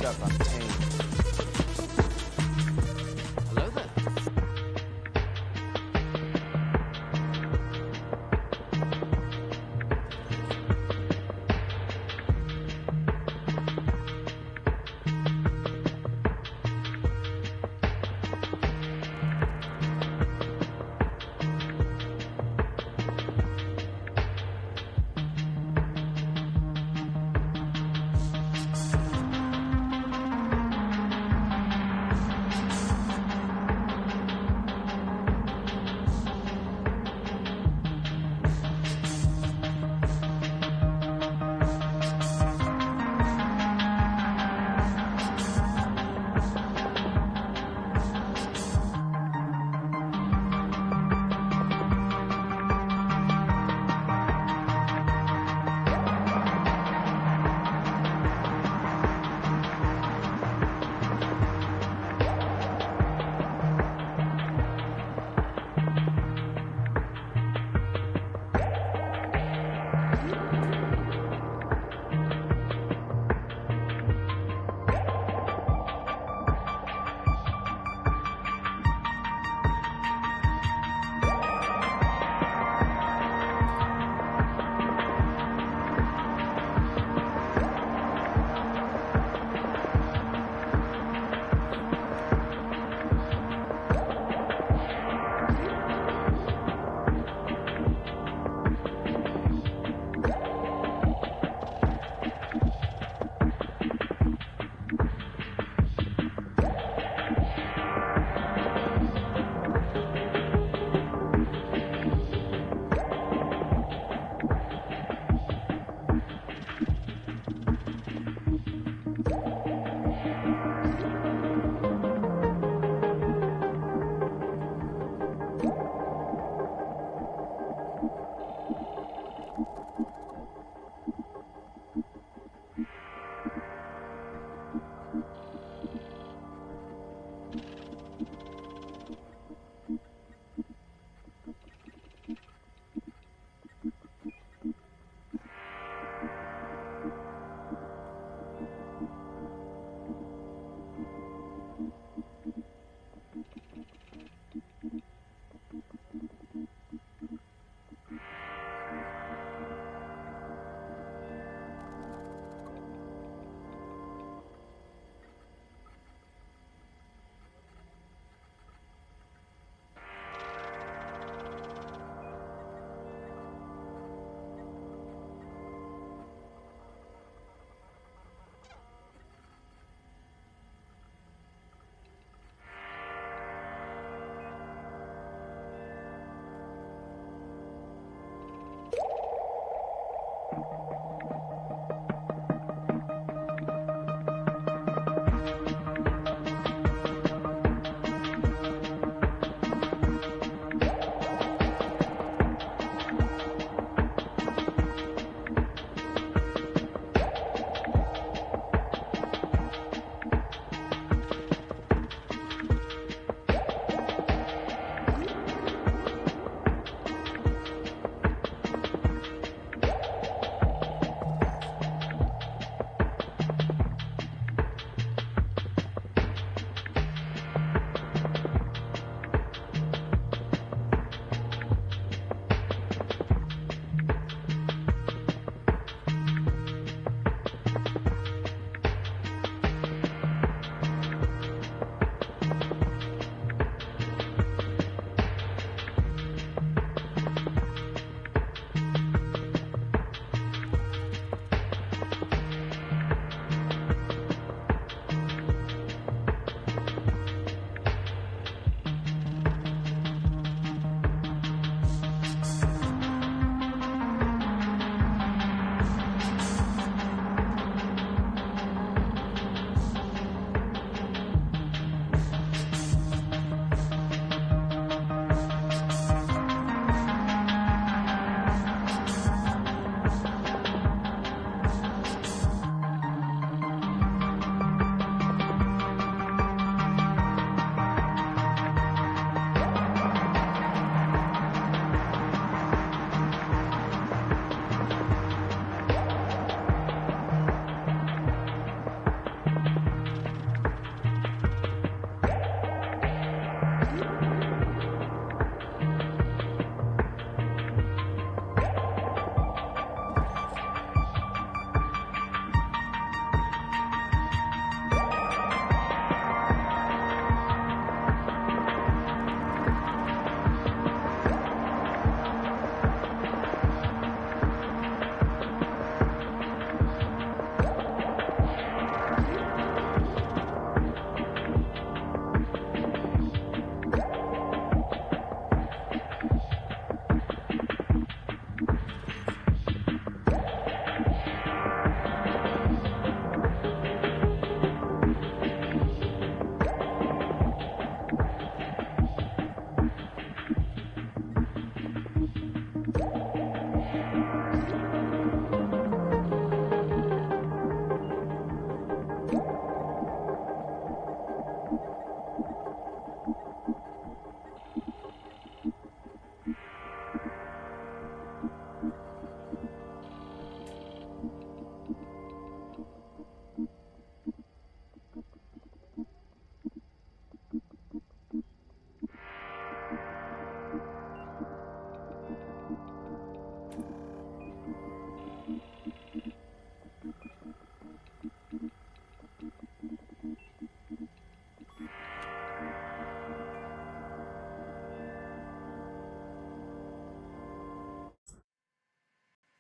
up, I'm tame. Hello there.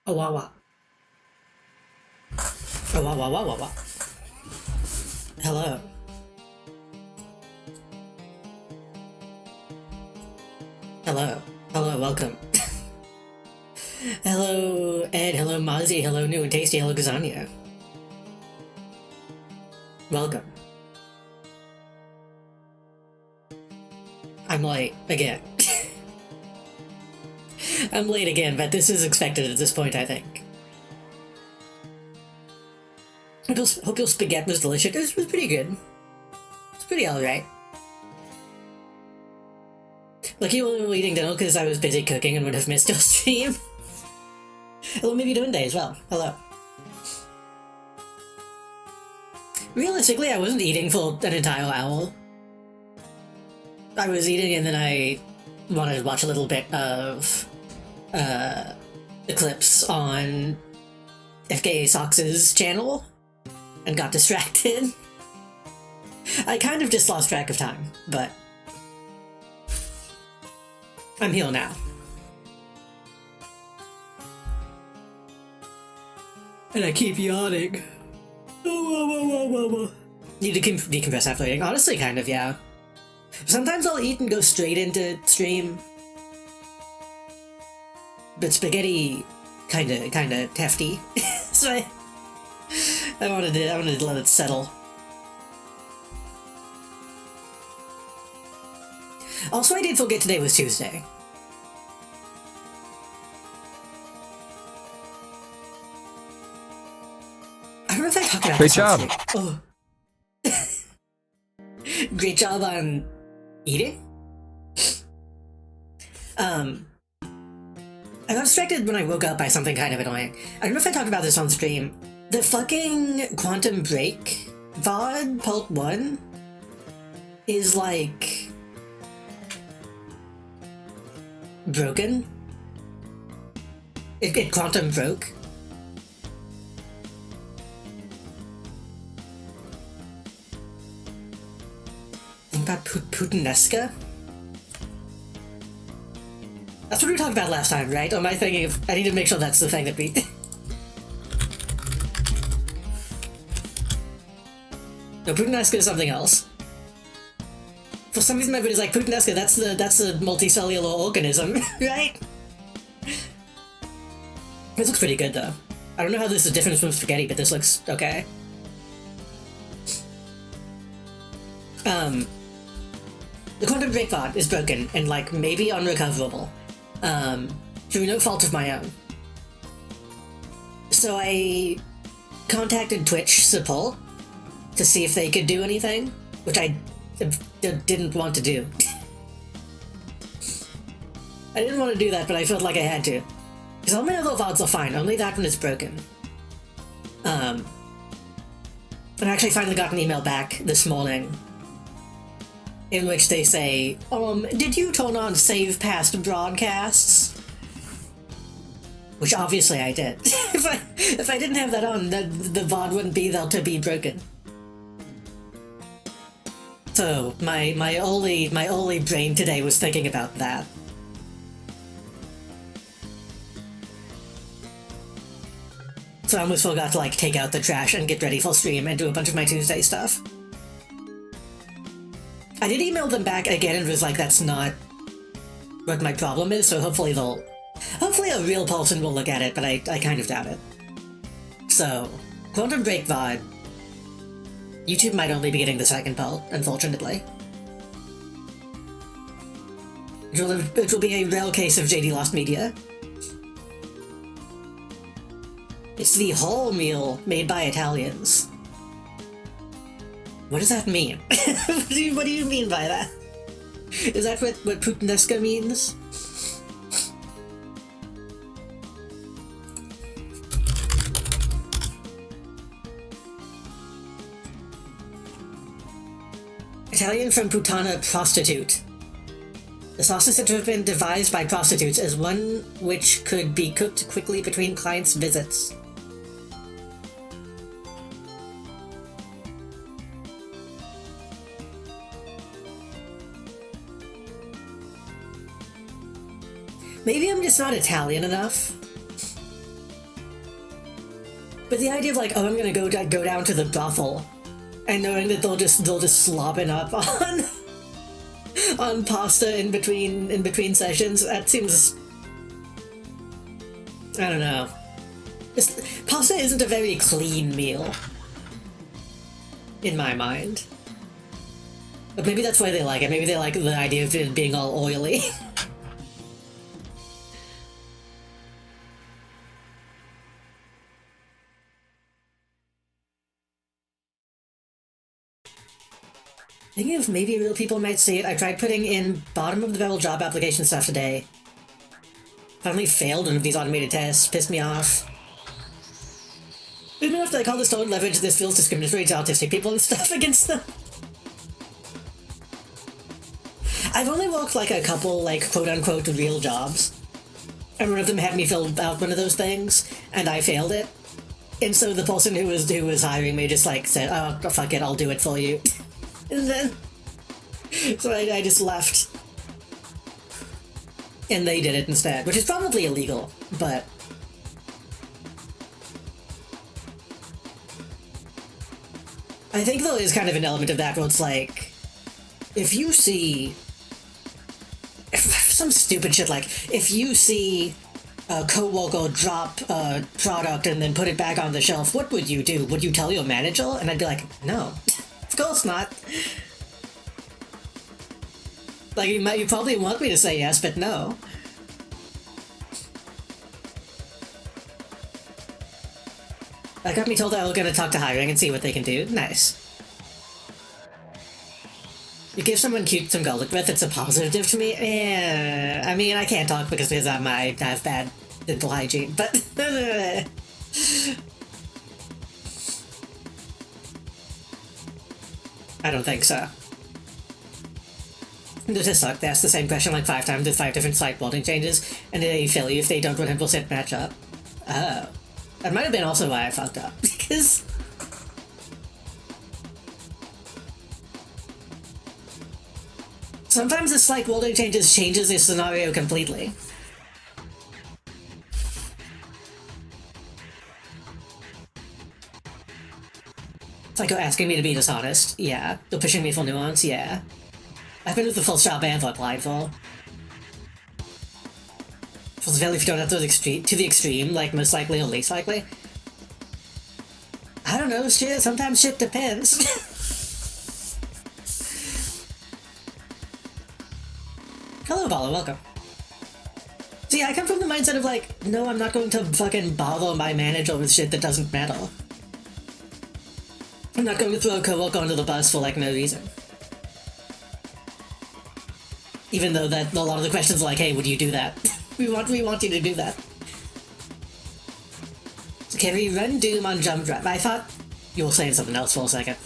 Oh, wow, wow. Oh, wow, wow, wow, wow, wow. Hello. Hello. Hello, welcome. Hello, Ed. Hello, Mozzie. Hello, New and Tasty. Hello, Gazania. Welcome. I'm late again. I'm late again, but this is expected at this point, I think. Hope your spaghetti was delicious. It was pretty good. It's pretty alright. Lucky you were eating dinner because I was busy cooking and would have missed your stream. Hello, maybe doing day as well. Hello. Realistically, I wasn't eating for an entire hour. I was eating and then I wanted to watch a little bit of the clips on FKA Sox's channel and got distracted. I kind of just lost track of time, but I'm here now. And I keep yawning. Need to decompress after eating. Honestly, kind of, yeah. Sometimes I'll eat and go straight into stream. But spaghetti kinda hefty. So I wanted to let it settle. Also, I did forget today was Tuesday. I don't know if I talked about Great this job. Oh. Great job on eating? I got distracted when I woke up by something kind of annoying. I don't know if I talked about this on stream. The fucking Quantum Break VOD Pulp 1 is like broken. It quantum broke. Think about Putinesca? That's what we talked about last time, right? Or am I thinking of... I need to make sure that's the thing that we... No, Putinesca is something else. For some reason my brain is like, Putinesca, that's the multicellular organism, right? This looks pretty good, though. I don't know how this is different from spaghetti, but this looks okay. The Quantum Break VOD is broken and, like, maybe unrecoverable. Through no fault of my own. So I contacted Twitch support to see if they could do anything, which I didn't want to do. I didn't want to do that, but I felt like I had to. Because all my other VODs are fine, only that one is broken. And I actually finally got an email back this morning in which they say, did you turn on save past broadcasts? Which obviously I did. if I didn't have that on, the VOD wouldn't be there to be broken. So my only brain today was thinking about that. So I almost forgot to like take out the trash and get ready for stream and do a bunch of my Tuesday stuff. I did email them back again and was like, that's not what my problem is, so hopefully a real person will look at it, but I kind of doubt it. So, Quantum Break VOD. YouTube might only be getting the second part, unfortunately. It will be a rare case of JD Lost Media. It's the whole meal made by Italians. What does that mean? What do you mean by that? Is that what Putinesca means? Italian from Putana, prostitute. The sauce is said to have been devised by prostitutes as one which could be cooked quickly between clients' visits. Maybe I'm just not Italian enough. But the idea of like, oh, I'm gonna go down to the brothel, and knowing that they'll just slobbing up on pasta in between sessions, that seems, I don't know. Pasta isn't a very clean meal in my mind. But maybe that's why they like it. Maybe they like the idea of it being all oily. Thinking of maybe real people might see it, I tried putting in bottom of the barrel job application stuff today. Finally failed one of these automated tests, pissed me off. Even after I call this don't leverage, this feels discriminatory to autistic people and stuff against them. I've only worked like a couple, like, quote-unquote real jobs. And one of them had me fill out one of those things, and I failed it. And so the person who was hiring me just, like, said, oh, fuck it, I'll do it for you. And then... So I just left. And they did it instead, which is probably illegal, but... I think there is kind of an element of that where it's like, if you see... Some stupid shit like, if you see a coworker drop a product and then put it back on the shelf, what would you do? Would you tell your manager? And I'd be like, no, of course not. Like, you probably want me to say yes, but no. That got me told I was gonna talk to hiring and see what they can do. Nice. You give someone cute some garlic breath, it's a positive to me? I mean, I can't talk because I have bad dental hygiene, but... I don't think so. Does it suck? They ask the same question like 5 times with 5 different slight wording changes, and they fail you if they don't 100% match up. Oh. That might have been also why I fucked up, because... Sometimes the slight wording changes the scenario completely. It's like asking me to be dishonest. Yeah. They're pushing me for nuance. Yeah. I've been with the full job I've applied for. For the value if you don't have to the extreme, like most likely or least likely. I don't know, shit. Sometimes shit depends. Hello, Bala, welcome. See, I come from the mindset of like, no, I'm not going to fucking bother my manager with shit that doesn't matter. I'm not going to throw a coworker under the bus for like no reason. Even though that a lot of the questions are like, hey, would you do that? we want you to do that. So can we run Doom on jump drive? I thought you were saying something else for a second.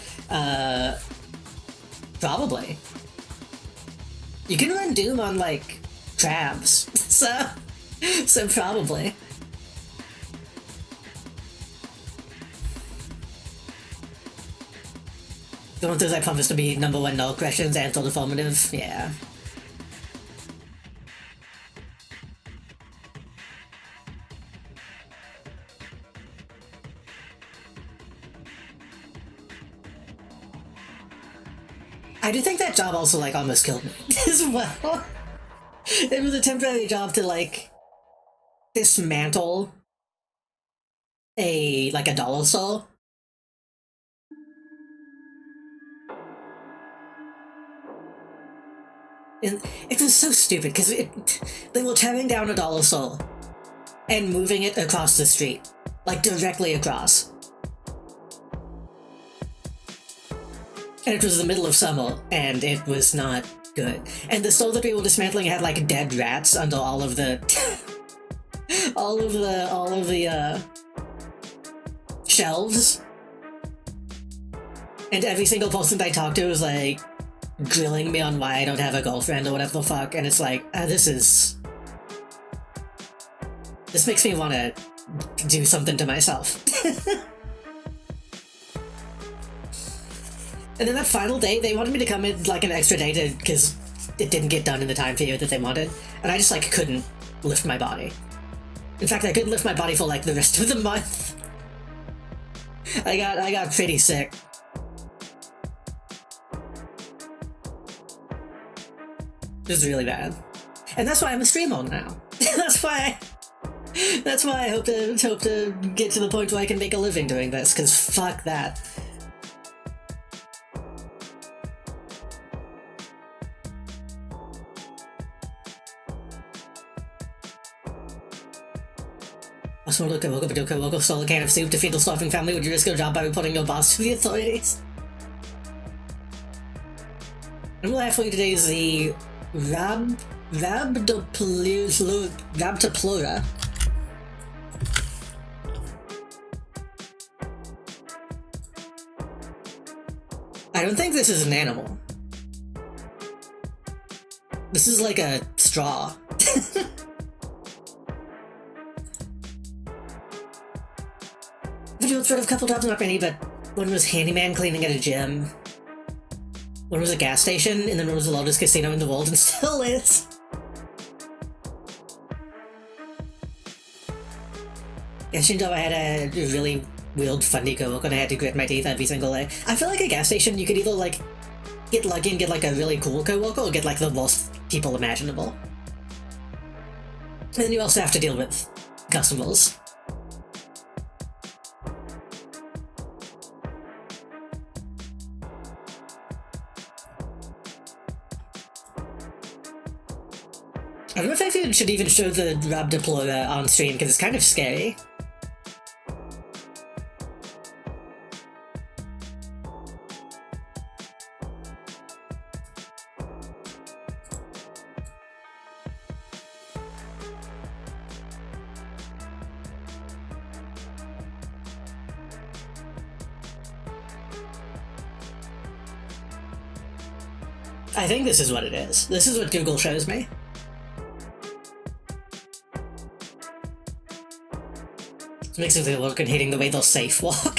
Probably. You can run Doom on, like, crabs, so probably. The one things I promised to be #1 null questions answered affirmative, yeah. I do think that job also, like, almost killed me as well. It was a temporary job to, like, dismantle a dollar store. And it was so stupid, because they were tearing down a dollar store and moving it across the street. Like, directly across. And it was the middle of summer, and it was not good. And the store that we were dismantling had, like, dead rats under all of the... all of the shelves. And every single person I talked to was, like, grilling me on why I don't have a girlfriend or whatever the fuck, and it's like, this makes me want to do something to myself. And then that final day, they wanted me to come in, like, an extra day because it didn't get done in the time period that they wanted, and I just, like, couldn't lift my body. In fact, I couldn't lift my body for, like, the rest of the month. I got pretty sick. This is really bad. And that's why I'm a stream on now. That's why I hope to get to the point where I can make a living doing this, because fuck that. Local stole a can of soup to feed the starving family. Would you risk your job by reporting your boss to the authorities? And lastly, today is the Rabdoplura. I don't think this is an animal. This is like a straw. Video thread of couple jobs, not many, but one was handyman cleaning at a gym. One was a gas station, and then one was the largest casino in the world, and still is. Yesterday I had a really weird funny coworker and I had to grit my teeth every single day. I feel like a gas station you could either like get lucky and get like a really cool coworker or get like the worst people imaginable. And then you also have to deal with customers. I don't know if I should even show the Rab Deployer on stream because it's kind of scary. I think this is what it is. This is what Google shows me. It makes me feel like I'm hating the way they'll safe walk.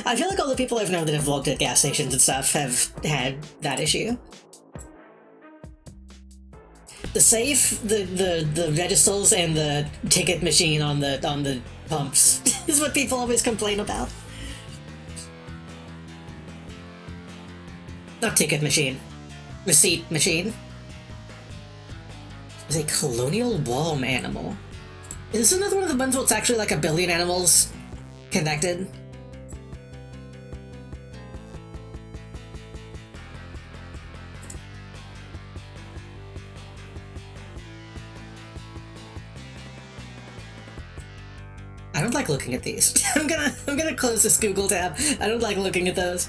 I feel like all the people I've known that have walked at gas stations and stuff have had that issue. The safe, the registers, and the ticket machine on the pumps is what people always complain about. Not ticket machine. Receipt machine. It's a colonial worm animal. Is this another one of the ones where it's actually like a billion animals connected? I don't like looking at these. I'm gonna close this Google tab. I don't like looking at those.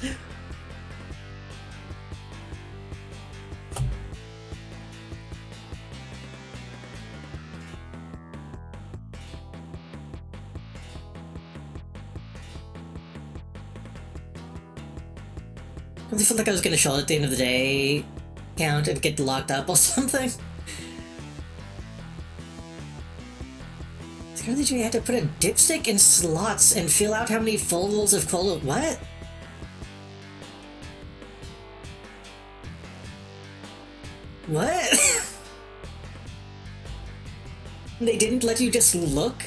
I felt like I was gonna show it at the end of the day count and get locked up or something. How did you have to put a dipstick in slots and fill out how many full rolls of cola? What? What? They didn't let you just look?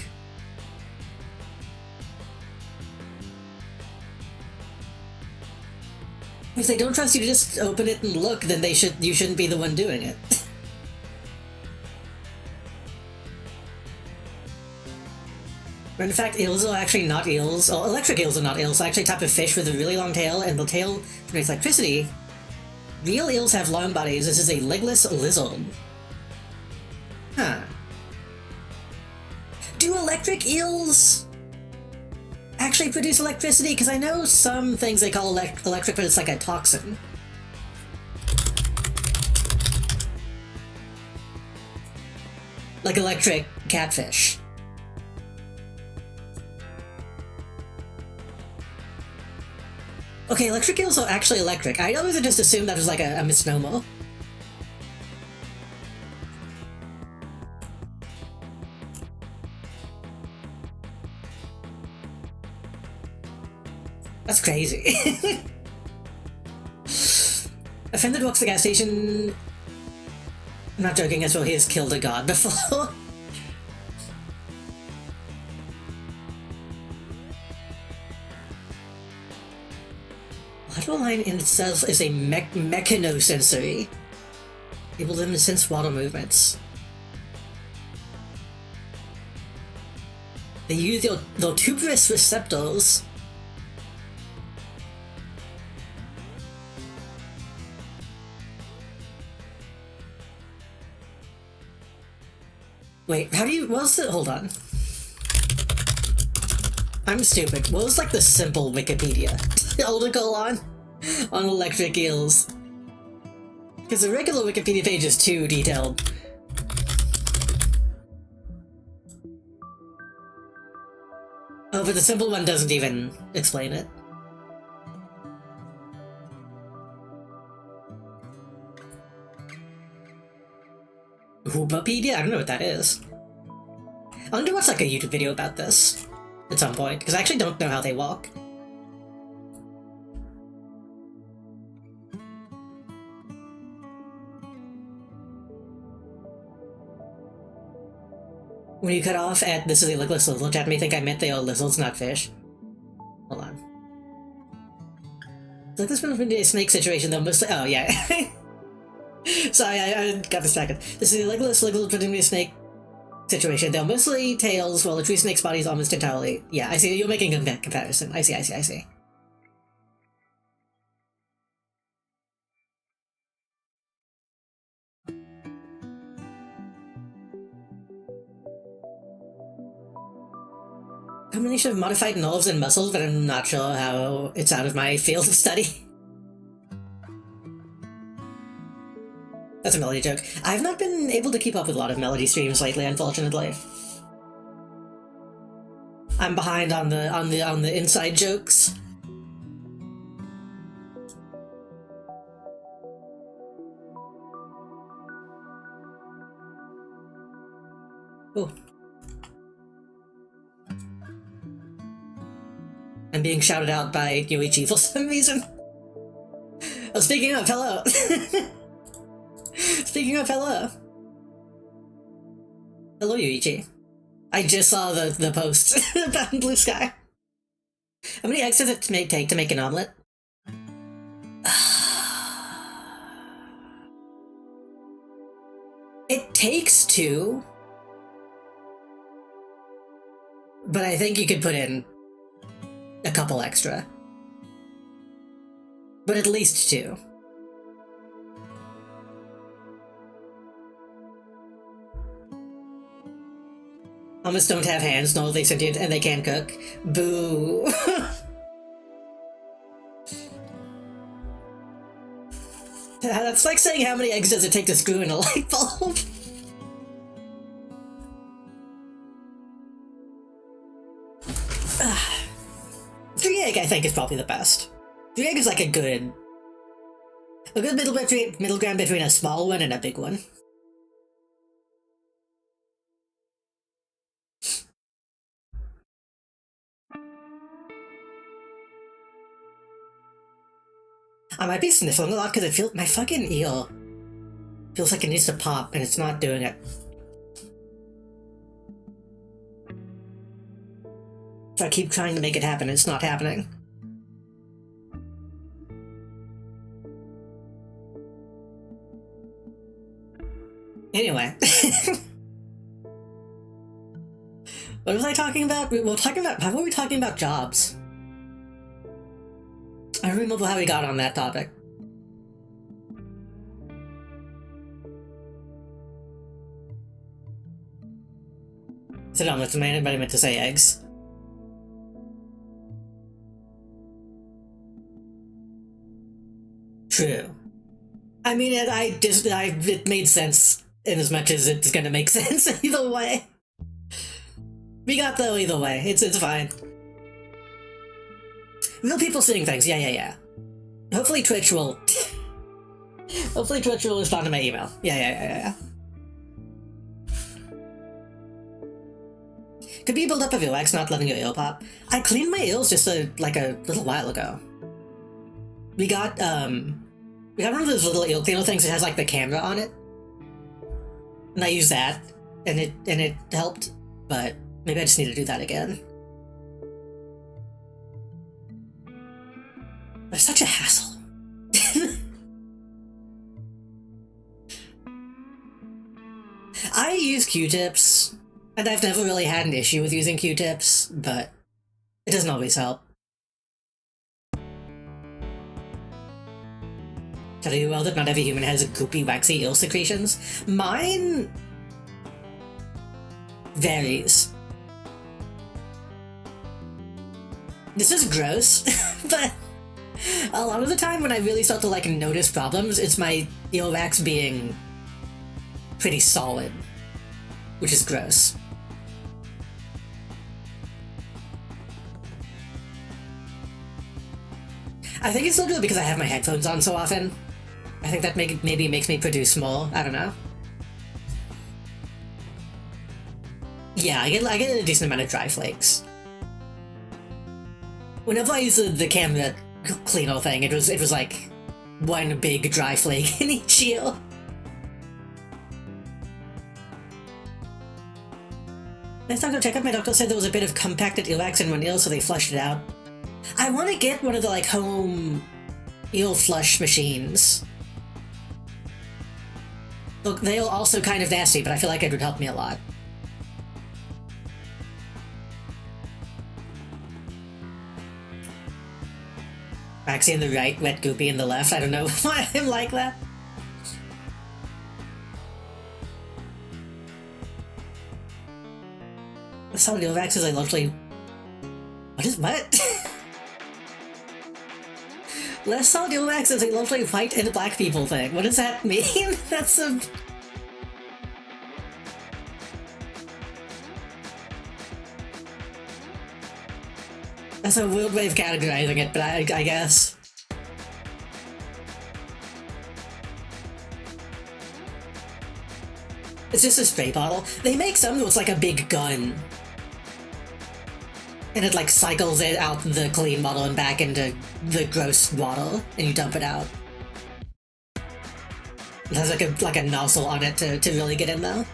If they don't trust you to just open it and look, then you shouldn't be the one doing it. But in fact, eels are actually not eels, or electric eels are not eels, they're actually a type of fish with a really long tail, and the tail generates electricity. Real eels have long bodies. This is a legless lizard. Huh. Do electric eels actually produce electricity? Because I know some things they call electric, but it's like a toxin. Like electric catfish. Okay, electric eels are actually electric. I always just assumed that was like a misnomer. That's crazy. A friend that works at the gas station... I'm not joking, as well, he has killed a god before. Lateral line in itself is a mechanosensory. Able them to sense water movements. They use their tuberous receptors. Wait, how do you... What's it? Hold on. I'm stupid. What was, like, the simple Wikipedia article on electric eels? Because the regular Wikipedia page is too detailed. Oh, but the simple one doesn't even explain it. Hoopapedia? I don't know what that is. I want to watch like a YouTube video about this at some point, because I actually don't know how they walk. When you cut off at "this is a legless lizard," chat me think I meant they are lizards, not fish. Hold on. Like this one's been a snake situation though, mostly. Oh yeah. Sorry, I got distracted. This is a legless lizard pretending to be a snake situation. They're mostly tails, while the tree snake's body is almost entirely. Yeah, I see. You're making a comparison. I see. Combination of modified nerves and muscles, but I'm not sure how it's out of my field of study. That's a Melody joke. I've not been able to keep up with a lot of Melody streams lately, unfortunately. I'm behind on the inside jokes. Oh. I'm being shouted out by Yoichi for some reason. Oh, speaking of, hello. Speaking of, hello. Hello, Yoichi. I just saw the post about Blue Sky. How many eggs does it take to make an omelet? It takes 2. But I think you could put in a couple extra. But at least 2. Almost don't have hands, nor are they sentient, and they can cook. Boo! That's like saying how many eggs does it take to screw in a light bulb? Three egg, I think, is probably the best. 3 egg is like a good middle ground between a small one and a big one. I might be sniffling a lot because my fucking ear feels like it needs to pop and it's not doing it. So I keep trying to make it happen, it's not happening. Anyway. What was I talking about? How were we talking about jobs? I don't remember how we got on that topic. Sit down, but I meant to say eggs. True. I mean, it made sense in as much as it's gonna make sense either way. We got though either way. It's fine. Real people seeing things. Yeah. Hopefully Twitch will. Hopefully Twitch will respond to my email. Yeah. Could be a build-up of your wax not letting your eel pop. I cleaned my eels just like a little while ago. We got one of those little eel cleaner things that has like the camera on it. And I used that, and it helped, but maybe I just need to do that again. They're such a hassle. I use Q-tips, and I've never really had an issue with using Q-tips, but it doesn't always help. Tell you well that not every human has goopy, waxy eel secretions. Mine varies. This is gross, but a lot of the time when I really start to like notice problems, it's my earwax being pretty solid, which is gross. I think it's still good because I have my headphones on so often. I think that maybe makes me produce more. I don't know. Yeah, I get a decent amount of dry flakes. Whenever I use the camera cleaner thing, it was like one big dry flake in each eel. Next time I check out, my doctor said there was a bit of compacted earwax in one eel, so they flushed it out. I want to get one of the like home eel flush machines. Look, they're also kind of nasty, but I feel like it would help me a lot. Waxy in the right, wet goopy in the left. I don't know why I'm like that. The solid earwax is a lovely... What? Less solid earwax is a lovely white and black people thing. What does that mean? That's a... That's a weird way of categorizing it, but I guess. It's just a spray bottle. They make some that's like a big gun. And it like cycles it out the clean bottle and back into the gross bottle, and you dump it out. It has like a nozzle on it to really get in though.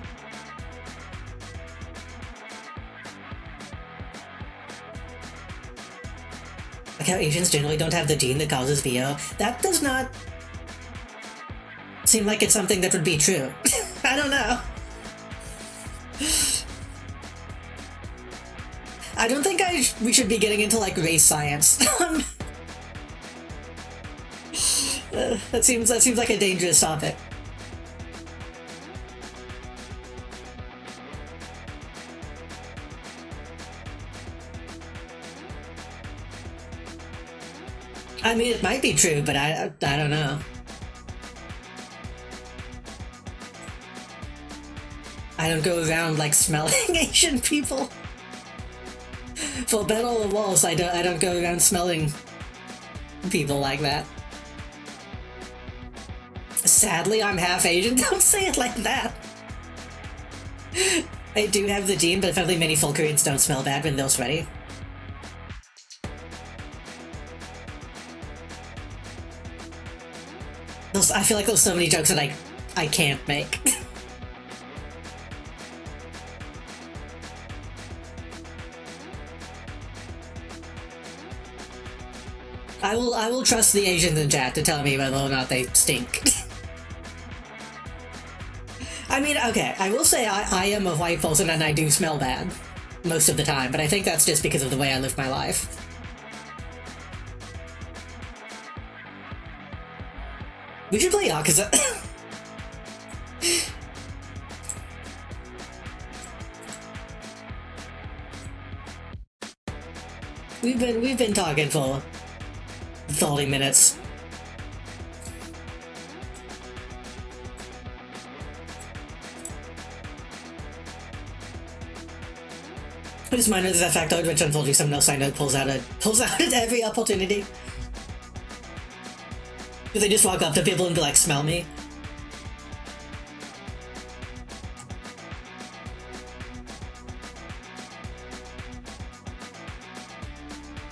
Like how Asians generally don't have the gene that causes VO. That does not seem like it's something that would be true. I don't know. I don't think we should be getting into like race science. That seems like a dangerous topic. I mean, it might be true, but I don't know. I don't go around like smelling Asian people. For better or worse, I don't go around smelling people like that. Sadly, I'm half Asian. Don't say it like that. I do have the gene, but apparently many full Koreans don't smell bad when they're sweaty. I feel like there's so many jokes that I can't make. I will trust the Asians in chat to tell me whether or not they stink. I mean, okay, I will say I am a white person and I do smell bad most of the time, but I think that's just because of the way I live my life. We should play Yakuza. We've been talking for 30 minutes. I just minded that fact which unfortunately someone else I know pulls out at every opportunity. Do they just walk up to people and be like, smell me?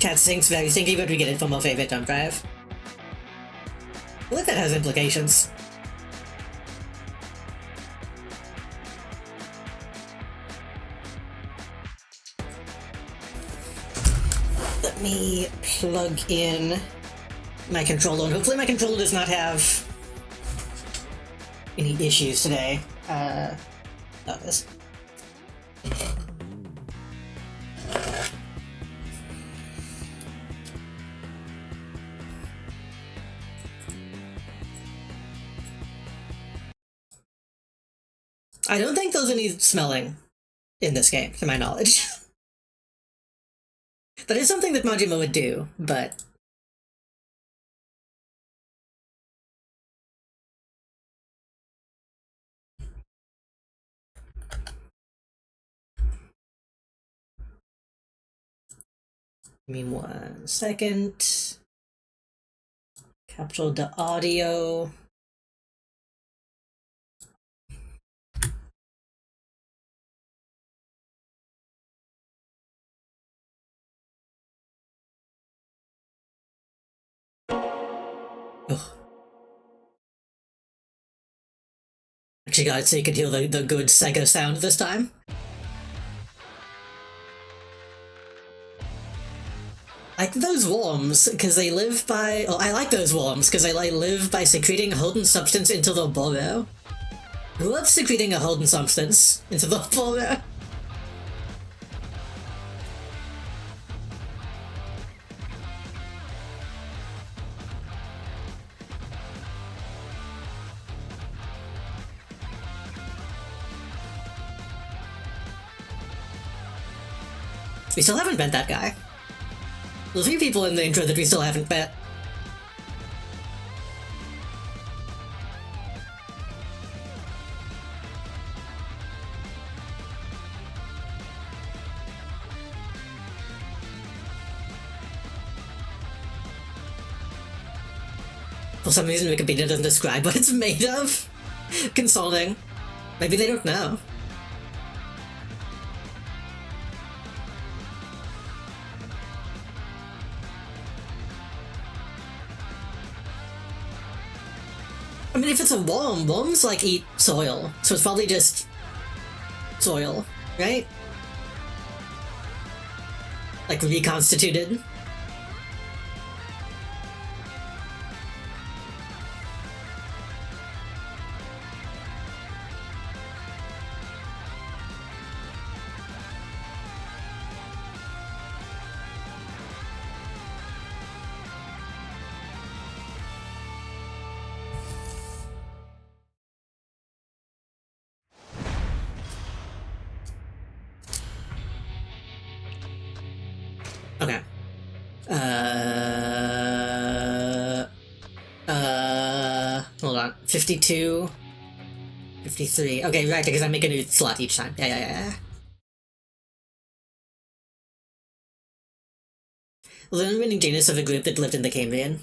Cat stinks very stinky, but we get it from our favorite dump drive. What if that has implications? Let me plug in my controller, and hopefully my controller does not have any issues today. This. I don't think there's any smelling in this game, to my knowledge. That is something that Majima would do, but... Give me 1 second. Capture the audio. Ugh. Actually got it so you could hear the good Sega sound this time. I like those worms, because they live by... Oh, I like those worms, because they live by secreting a holden substance into the burrow. Who loves secreting a holden substance into the burrow? We still haven't met that guy. There's a few people in the intro that we still haven't met. For some reason Wikipedia doesn't describe what it's made of. Consoling. Maybe they don't know. I mean, if it's a worm, worms, like, eat soil, so it's probably just soil, right? Like, reconstituted. Okay. Hold on. 52. 53. Okay, right, because I make a new slot each time. Yeah. The remaining genus of a group that lived in the Cambrian.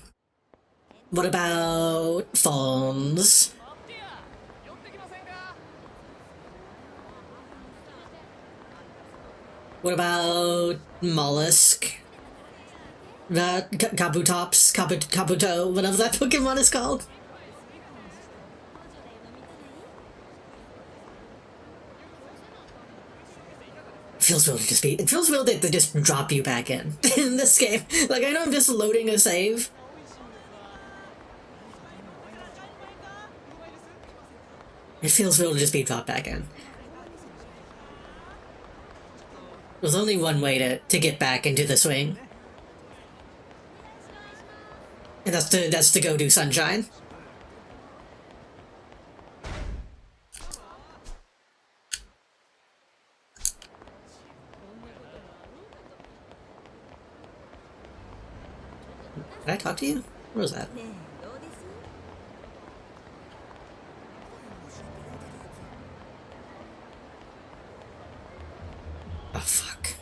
What about fawns? What about mollusk? Kabutops? Kabuto? Whatever that Pokemon is called? Feels weird to just be. It feels weird that they just drop you back in this game. Like, I know I'm just loading a save. It feels weird to just be dropped back in. There's only one way to get back into the swing. And that's to go do Sunshine. Did I talk to you? Where was that? Oh, fuck.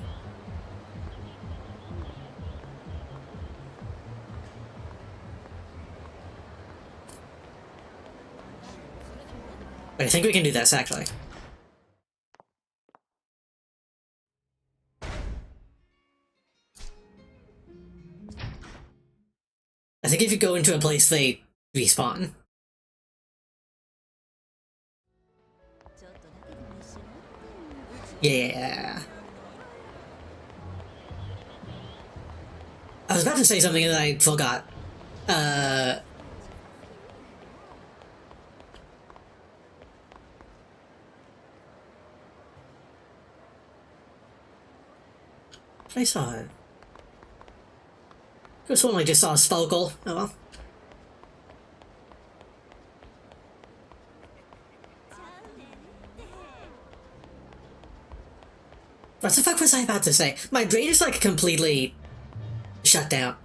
But I think we can do this, actually. I think if you go into a place, they respawn. Yeah. I was about to say something and then I forgot. I saw it. This one I just saw a Spokal. Oh well. What the fuck was I about to say? My brain is like completely shut down.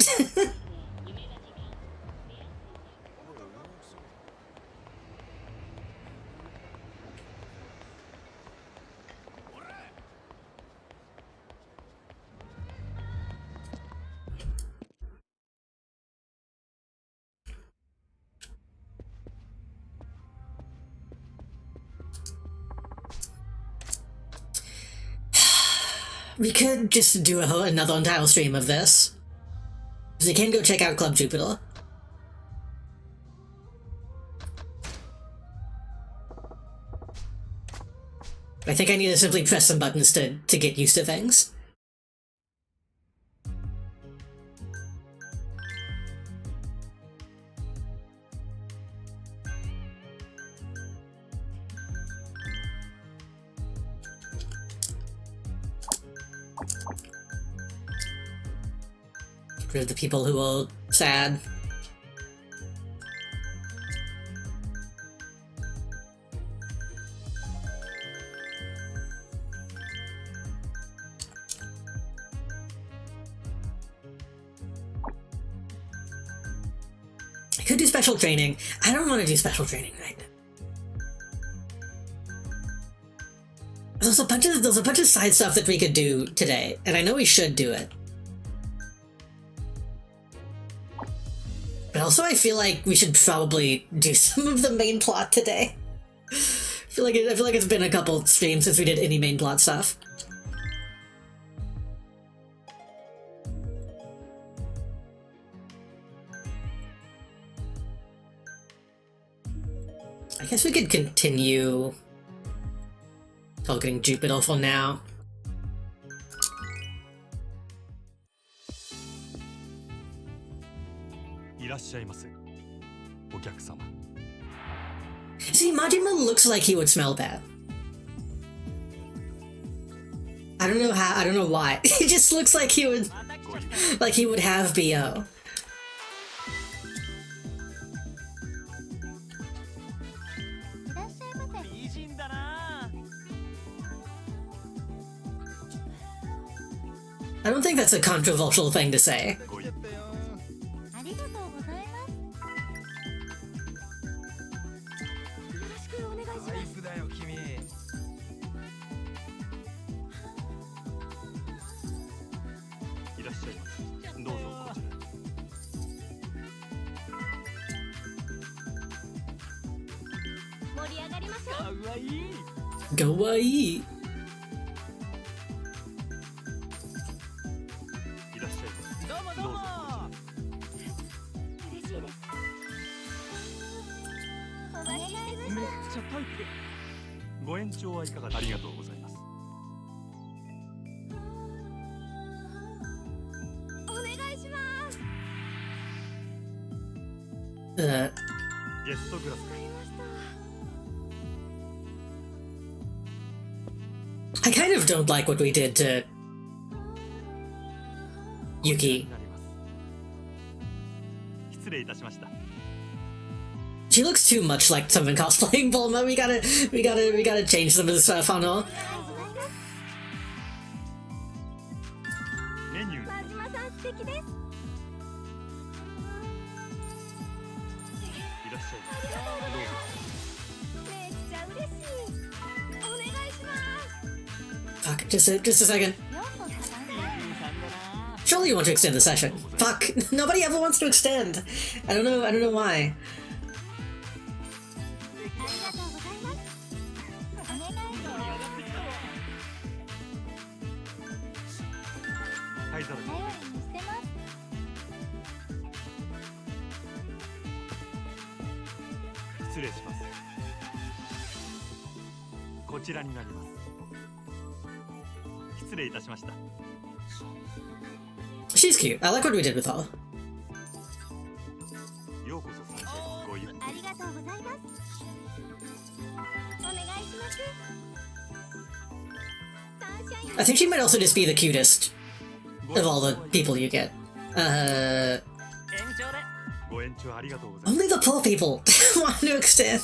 We could just do another entire stream of this. So you can go check out Club Jupiter. I think I need to simply press some buttons to get used to things. Get rid of the people who are sad. I could do special training. I don't want to do special training right now. There's a bunch of side stuff that we could do today, and I know we should do it. But also I feel like we should probably do some of the main plot today. I feel like it's been a couple streams since we did any main plot stuff. I guess we could continue talking Jupiter for now. See, Majima looks like he would smell that. I don't know how, I don't know why. He just looks like he would have BO. I don't think that's a controversial thing to say. Kawaii. I kind of don't like what we did to Yuki. She looks too much like someone cosplaying Bulma. We gotta change some of the stuff on her. Fuck, just a second. Surely you want to extend the session. Fuck, nobody ever wants to extend. I don't know why. She's cute. I like what we did with her. I think she might also just be the cutest of all the people you get. Only the poor people want to extend.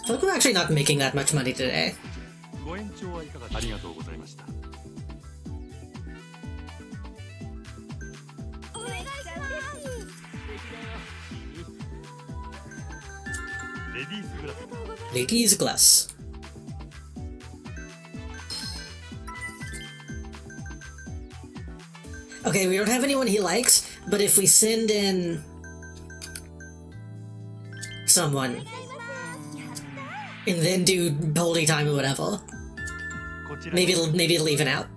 I feel like we're actually not making that much money today. Ladies glass. Okay, we don't have anyone he likes, but if we send in someone and then do holy time or whatever, maybe it'll even out.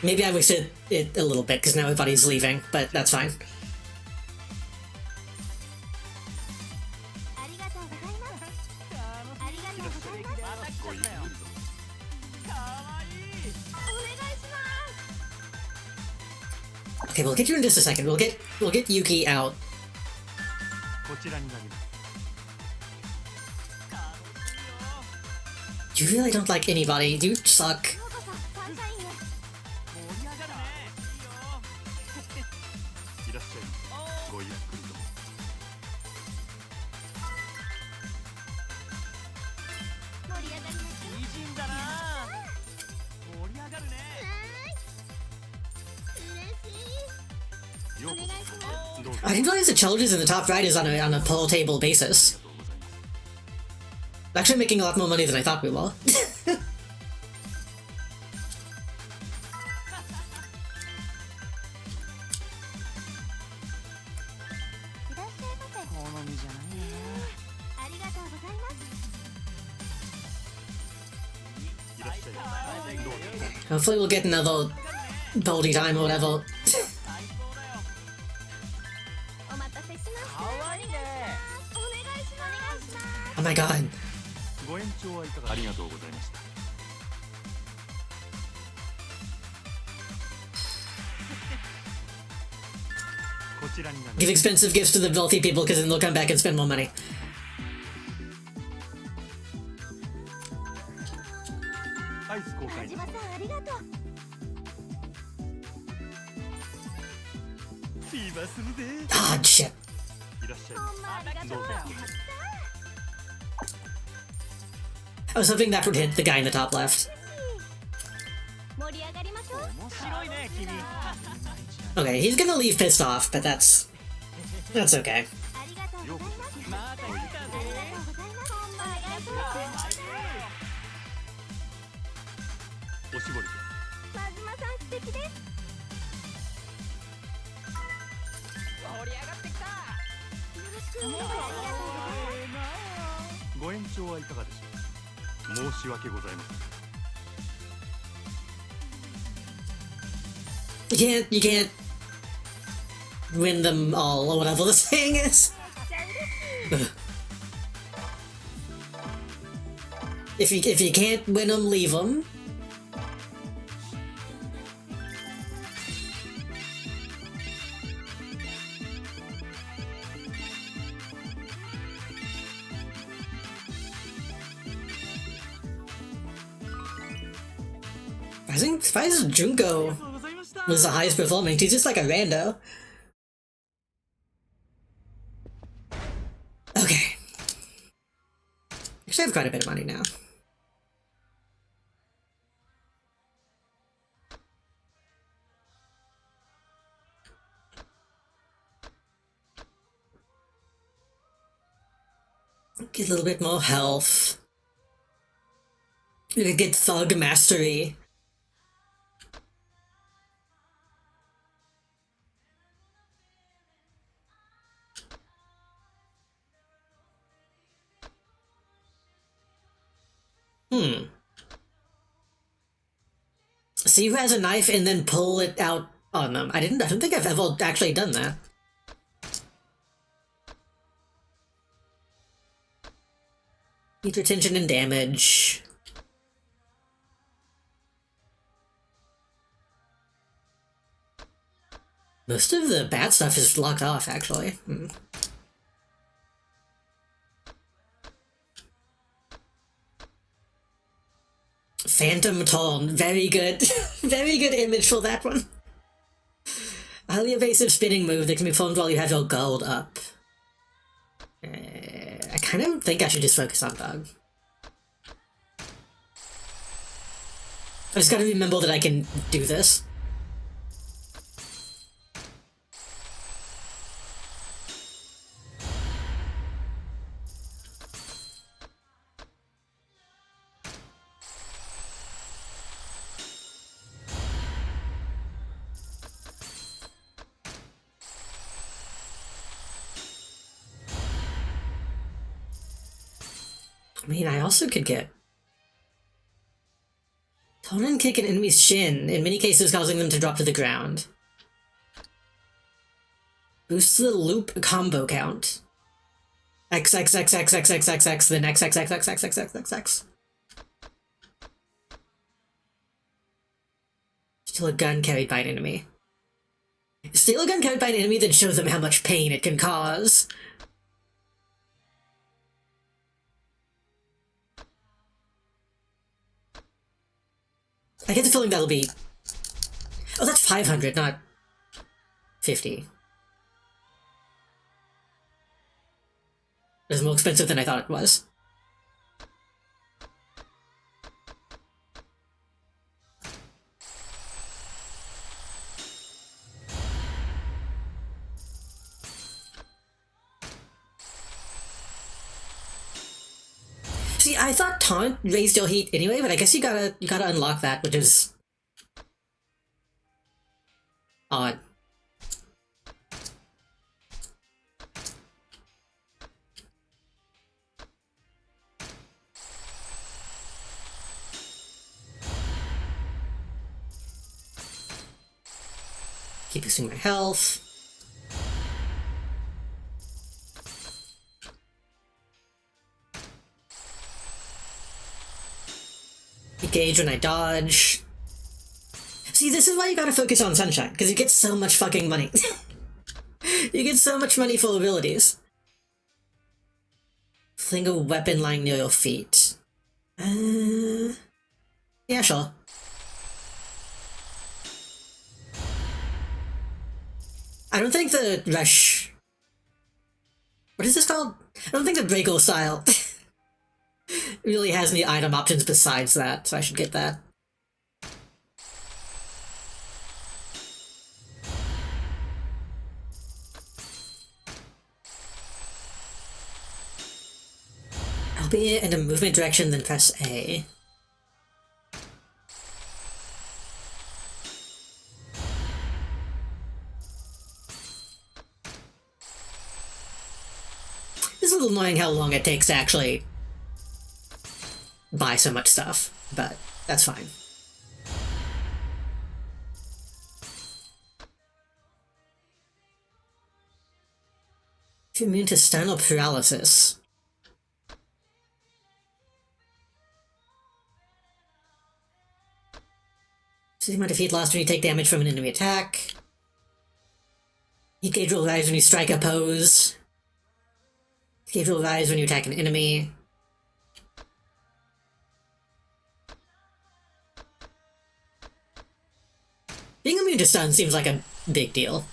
Maybe I wasted it a little bit because now everybody's leaving, but that's fine. Okay, we'll get you in just a second. We'll get Yuki out. You really don't like anybody. You suck. I didn't realize the challenges in the top right is on a pull table basis. Actually making a lot more money than I thought we were. Hopefully we'll get another Boldy time or whatever. Oh my god. Give expensive gifts to the wealthy people because then they'll come back and spend more money. Ah, shit. I was hoping that would hit the guy in the top left. Okay, he's gonna leave pissed off, but that's okay. You can't win them all, or whatever the saying is. If you can't win them, leave them. I think Spice Junko was the highest performing. He's just like a rando. Okay. Actually, I have quite a bit of money now. Get a little bit more health. We could get Thug Mastery. See who has a knife and then pull it out on them. I don't think I've ever actually done that. Heat retention and damage. Most of the bad stuff is locked off, actually. Phantom Tone, very good. Very good image for that one. A highly evasive spinning move that can be performed while you have your gold up. I kind of think I should just focus on Dog. I just gotta remember that I can do this. I mean, I also could get Tone and kick an enemy's shin, in many cases causing them to drop to the ground. Boosts the loop combo count. XXXXXXXX, then XXXXXXXX. Steal a gun carried by an enemy. Steal a gun carried by an enemy, then show them how much pain it can cause. I get the feeling that'll be... Oh, that's 500, not 50. It's more expensive than I thought it was. See, I thought Taunt raised your heat anyway, but I guess you gotta unlock that, which is odd. Keep boosting my health. Engage when I dodge. See, this is why you gotta focus on Sunshine, because you get so much fucking money. You get so much money for abilities. Fling a weapon lying near your feet. Yeah, sure. I don't think the rush... What is this called? I don't think the Draco style really has any item options besides that, so I should get that. I'll be in a movement direction, then press A. It's a little annoying how long it takes to actually buy so much stuff, but that's fine. If you're immune to stun or paralysis. So you might defeat lost when you take damage from an enemy attack. Heat gauge will rise when you strike a pose. Heat gauge will rise when you attack an enemy. Being immune to stun seems like a big deal.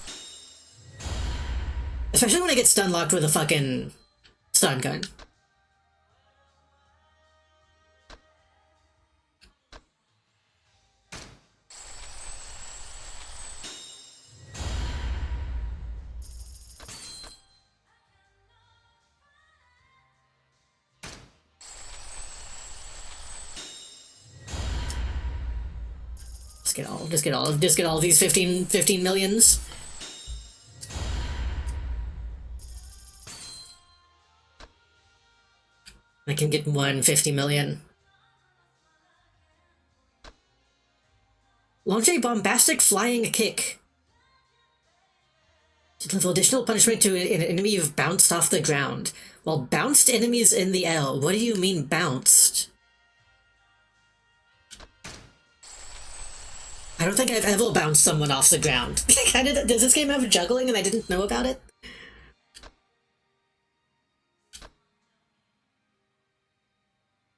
Especially when I get stun locked with a fucking stun gun. Just get all these 15 millions. I can get 150 million. Launch a bombastic flying kick. To deliver additional punishment to an enemy you've bounced off the ground. While bounced enemies in the air. What do you mean bounced? I don't think I've ever bounced someone off the ground. Does this game have juggling and I didn't know about it?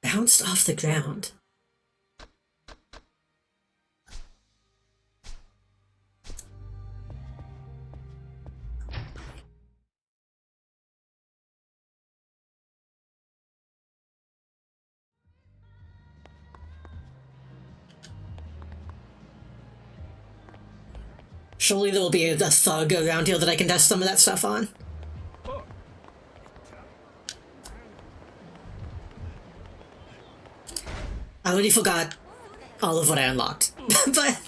Bounced off the ground. Surely there will be a thug around here that I can test some of that stuff on. I already forgot all of what I unlocked, but...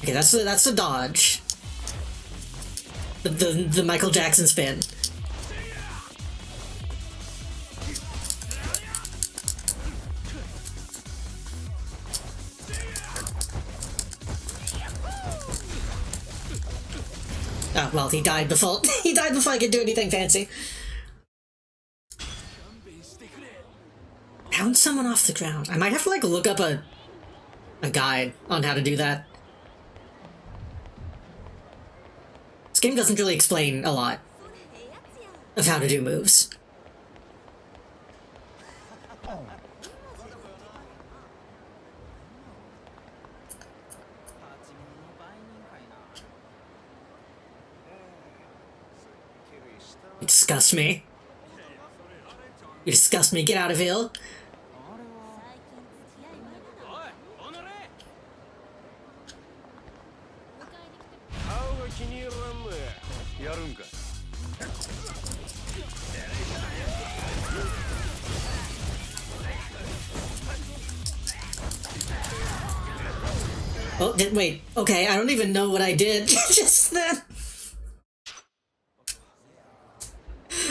Okay, that's the dodge. The Michael Jackson spin. Oh, well, he died before I could do anything fancy. Bounce someone off the ground. I might have to, like, look up a guide on how to do that. This game doesn't really explain a lot of how to do moves. You disgust me. You disgust me. Get out of here. Oh, wait. Okay, I don't even know what I did just then.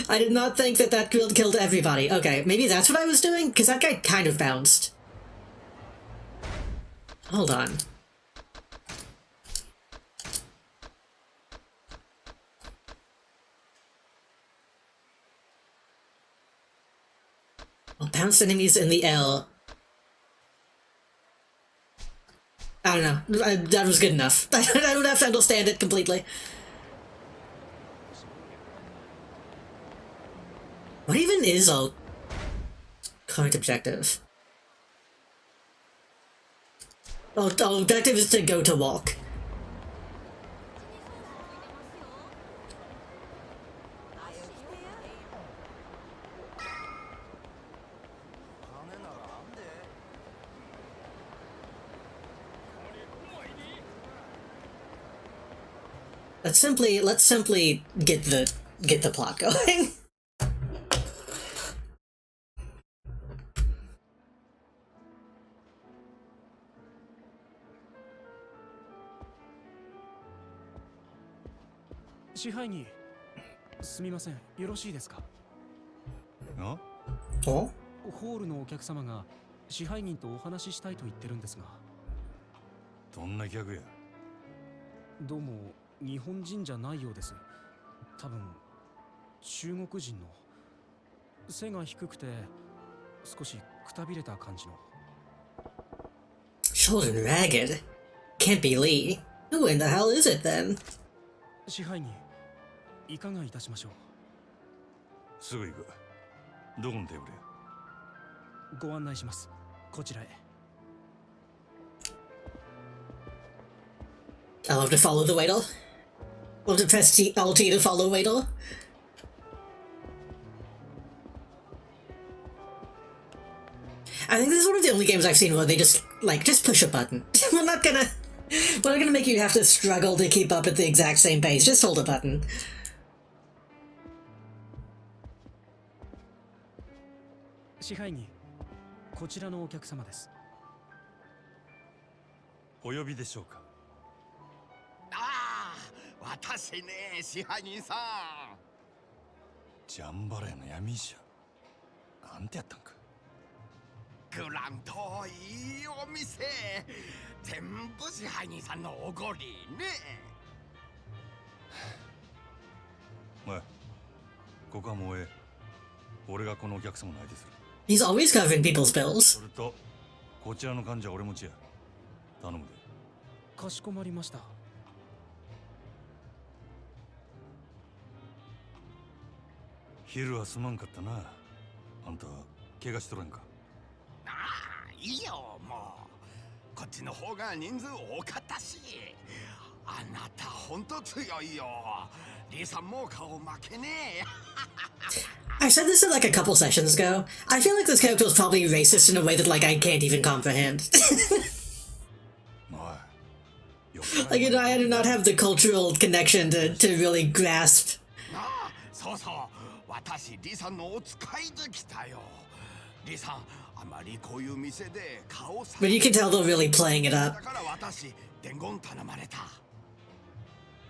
I did not think that killed everybody. Okay, maybe that's what I was doing? Because that guy kind of bounced. Hold on. I'll bounce enemies in the L. I don't know. That was good enough. I don't have to understand it completely. What even is a current objective? Oh, objective is to go to walk. Let's simply get the plot going. Oh? ホールのお客様が支配人とお話ししたいと言ってるんですが。どんな客や。どうも日本人じゃないようです。多分中国人の。背が低くて少しくたびれた感じの。Short and ragged. Can't be Lee. Who in the hell is it then? 支配人、いかがいたしましょう。すぐ行く。どこのテーブルや。ご案内します。こちらへ。I'll have to follow the waiter. We'll have to press Alt to follow waiter. I think this is one of the only games I've seen where they just push a button. We're not gonna We're gonna make you have to struggle to keep up at the exact same pace. Just hold a button. 支配人、こちらのお客様です。お呼びでしょうか。ああ、私ね、支配人さん。ジャンバラヤの闇医者。なんてやったんか。グランといいお店。全部支配人さんのおごりね。おい、ここはもうええ。俺がこのお客様の相手する。He's always covering people's bills. それと、こちらの患者は俺持ちや。頼むで。かしこまりました。昼はすまんかったな。あんた、怪我しとらんか。ああ、いいよ、もう。こっちの方が人数多かったし。あなたほんと強いよ。リーさんも顔負けねえ。I said this like a couple sessions ago. I feel like this character was probably racist in a way that like I can't even comprehend. Like, you know, I do not have the cultural connection to really grasp. そうそう、私リさんのお使いで来たよ。リさん、あまりこういう店で顔さ。But you can tell they're really playing it up. だから私伝言頼まれた。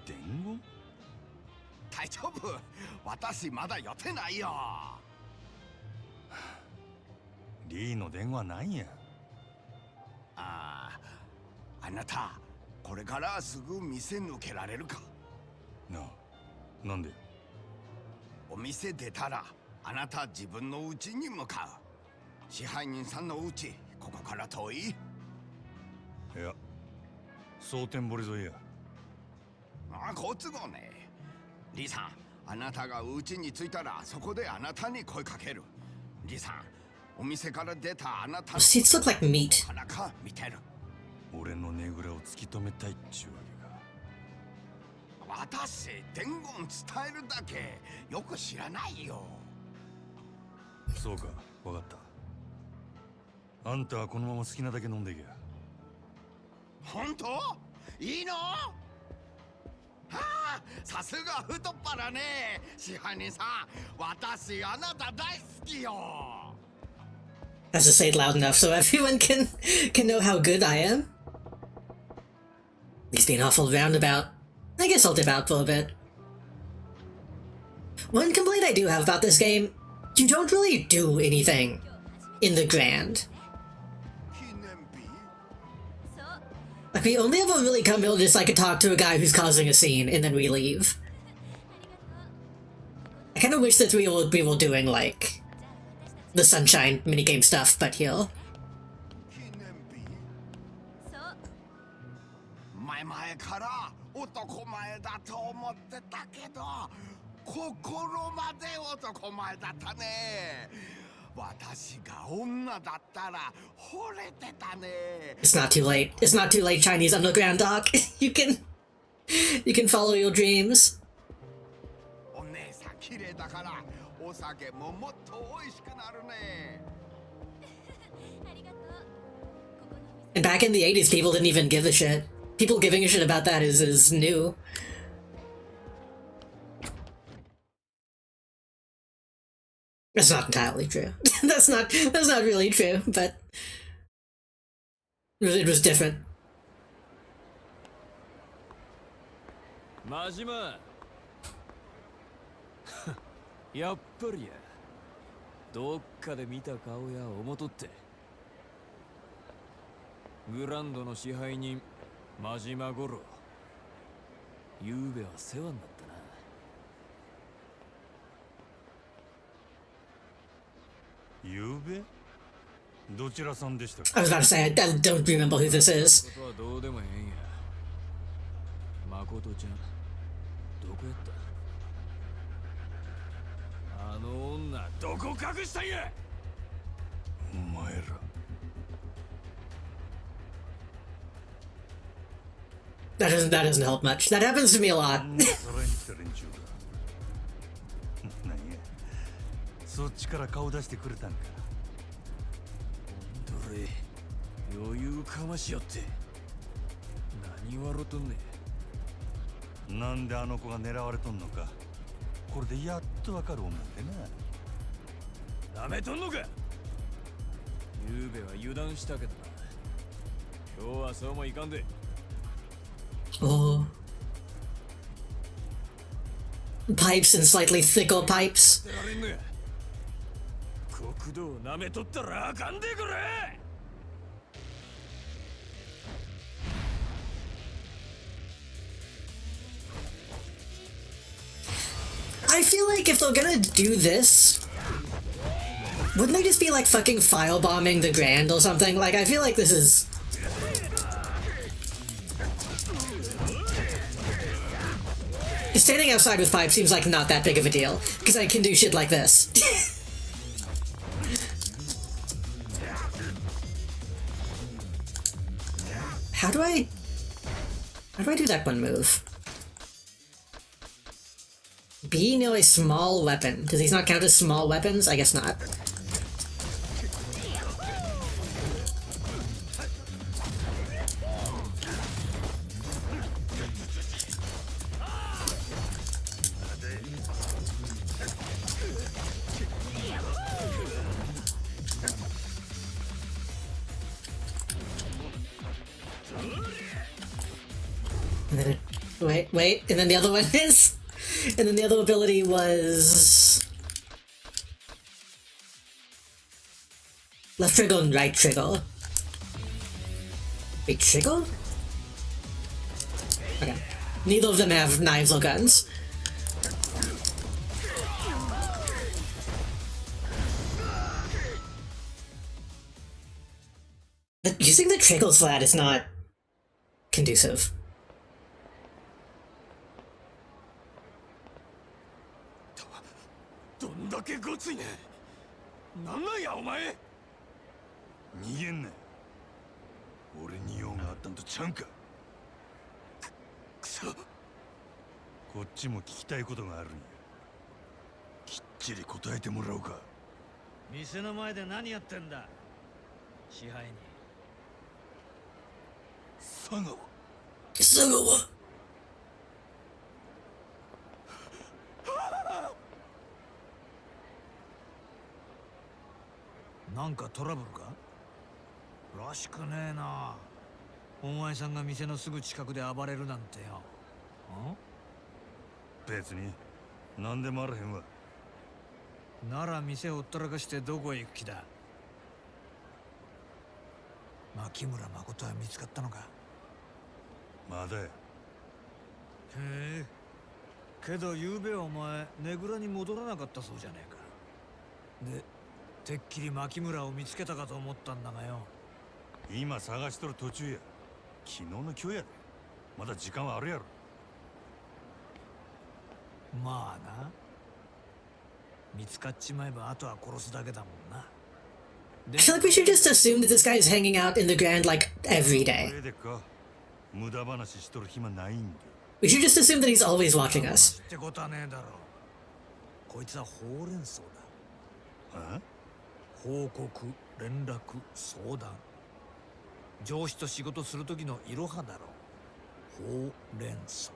伝言？大丈夫、私まだ予定ないよ。リーの電話なんや。あなた、これからすぐ店抜けられるか。なあ、なんで？お店出たらあなた自分の家に向かう。支配人さんの家、ここから遠い？いや、蒼天堀沿いや。好都合ね。リーさん、あなたが家に着いたらそこであなたに声かける。リーさん、お店から出たあなたの Seats look like meat. からか見てる。俺のねぐらを突き止めたいっちゅうわけか。私、伝言伝えるだけよく知らないよ。そうか、わかった。あんたはこのまま好きなだけ飲んでいけや。本当？いいの？はあ、さすが太っ腹ね。支配人さん、私あなた大好きよ。Has to say it loud enough so everyone can know how good I am. He's being awful roundabout. I guess I'll dip out for a bit. One complaint I do have about this game, you don't really do anything in the grand. Like, we only ever really come here just like talk to a guy who's causing a scene, and then we leave. I kind of wish that we were doing, like, the Sunshine minigame stuff, but here. 前から男前だと思ってたけど、心まで男前だったね。私が女だったら惚れてたね。 It's not too late. It's not too late, Chinese underground doc. You can follow your dreams. お姉さん綺麗だからお酒ももっと美味しくなるね。And back in the 80s, people didn't even give a shit. People giving a shit about that is new. That's not entirely true. that's not really true, but it was different. マジマやっぱりやどっかで見た顔や思とってグランドの支配人真島五郎ゆうべは世話になったな。ゆうべ？どちらさんでしたか？ I was about to say, I don't remember who this is. ことはどうでもええんや。誠ちゃんどこやった？あの女どこ隠したんや？お前ら。That doesn't help much. That happens to me a lot. それに来た連中だ。なんや、そっちから顔出してくれたんか。どれ余裕かましよって。何言わろとんねなんであの子が狙われとんのか、これでやっとわかる思うてな。なめとんのか。ゆうべは油断したけどな、今日はそうもいかんで。 Oh. Pipes and slightly thicker pipes. 出られんのや。国道をなめとったらあかんでくれ。 I feel like if they're gonna do this, wouldn't they just be like fucking firebombing the Grand or something? Like, I feel like this is... Standing outside with pipe seems like not that big of a deal, because I can do shit like this. How do I do that one move? Be near a small weapon. Does these not count as small weapons? I guess not. And then wait, and then the other one is... And then the other ability was... Left trigger and right trigger. Wait, trigger? Okay. Neither of them have knives or guns. But using the triggers for that is not conducive. どんだけごついね。なんなんやお前。逃げんな。俺に用があったんとちゃうんか。くそ。こっちも聞きたいことがあるんや。きっちり答えてもらおうか。店の前で何やってんだ、支配人。佐川。佐川。なんかトラブルからしくねえな。お前さんが店のすぐ近くで暴れるなんてよ。別に何でもあらへんわ。なら店ほったらかしてどこへ行く気だ。牧村誠は見つかったのか。まだや。へえ。けど昨べお前ねぐらに戻らなかったそうじゃねえか。でてっきり牧村を見つけたかと思ったんだがよ。今探しとる途中や。昨日の今日やで。まだ時間はあるやろ。まあな。見つかっちまえばあとは殺すだけだもんな。I feel like we should just assume that this guy is hanging out in the Grand like every day. それでか。無駄話しとる暇ないんで。We should just assume that he's always watching us. ってことはねえだろう。こいつはほうれん草だ。はあ？報告、連絡、相談。上司と仕事する時のいろはだろう。ほうれん草。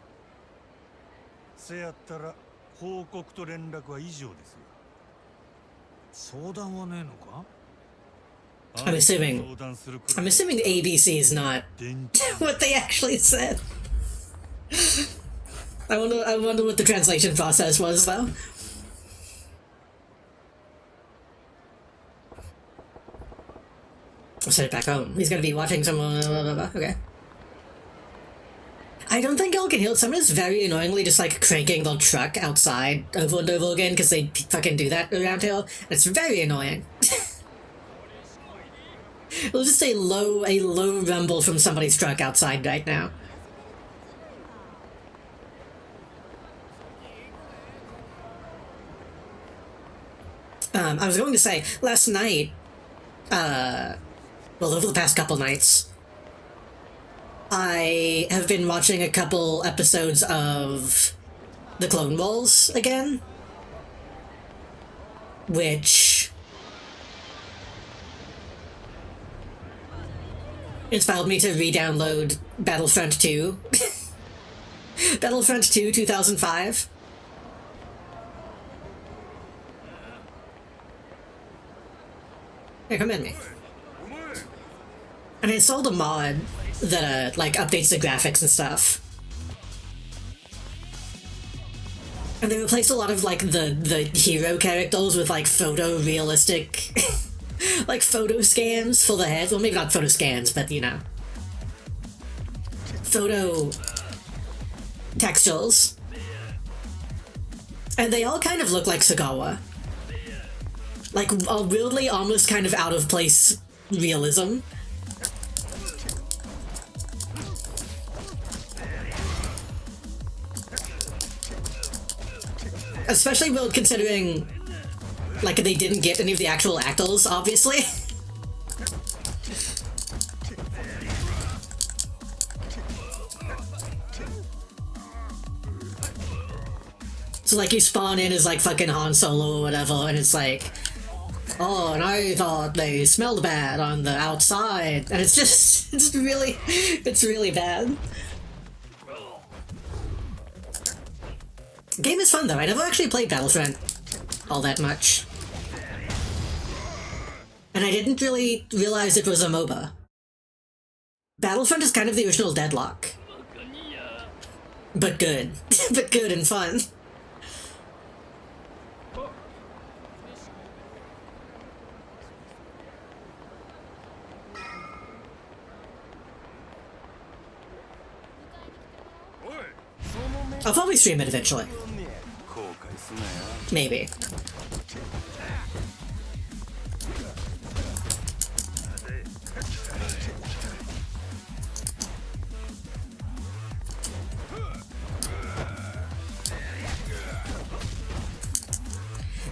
せやったら報告と連絡は以上ですよ。相談はねえのか？ I'm assuming the ABC is not what they actually said. I wonder what the translation process was though. I'll set it back home. He's gonna be watching someone. Okay. I don't think y'all can hear someone is very annoyingly just like cranking the truck outside over and over again because they fucking do that around here. It's very annoying. It'll just a low rumble from somebody's truck outside right now. I was going to say, last night, well, over the past couple nights, I have been watching a couple episodes of The Clone Wars again, which inspired me to re-download Battlefront 2. Battlefront 2 2005. Here, come in me. And I installed a mod that like updates the graphics and stuff. And they replaced a lot of like the hero characters with like photorealistic like photo scans for the heads. Well, maybe not photo scans, but you know. Photo textures. And they all kind of look like Sagawa. Like a weirdly almost kind of out of place realism. Especially well considering like they didn't get any of the actual actors, obviously. So like you spawn in as like fucking Han Solo or whatever, and it's like, oh, and I thought they smelled bad on the outside, and it's really bad. The game is fun though. I never actually played Battlefront all that much, and I didn't really realize it was a MOBA. Battlefront is kind of the original Deadlock, but good, but good and fun. I'll probably stream it eventually. Maybe.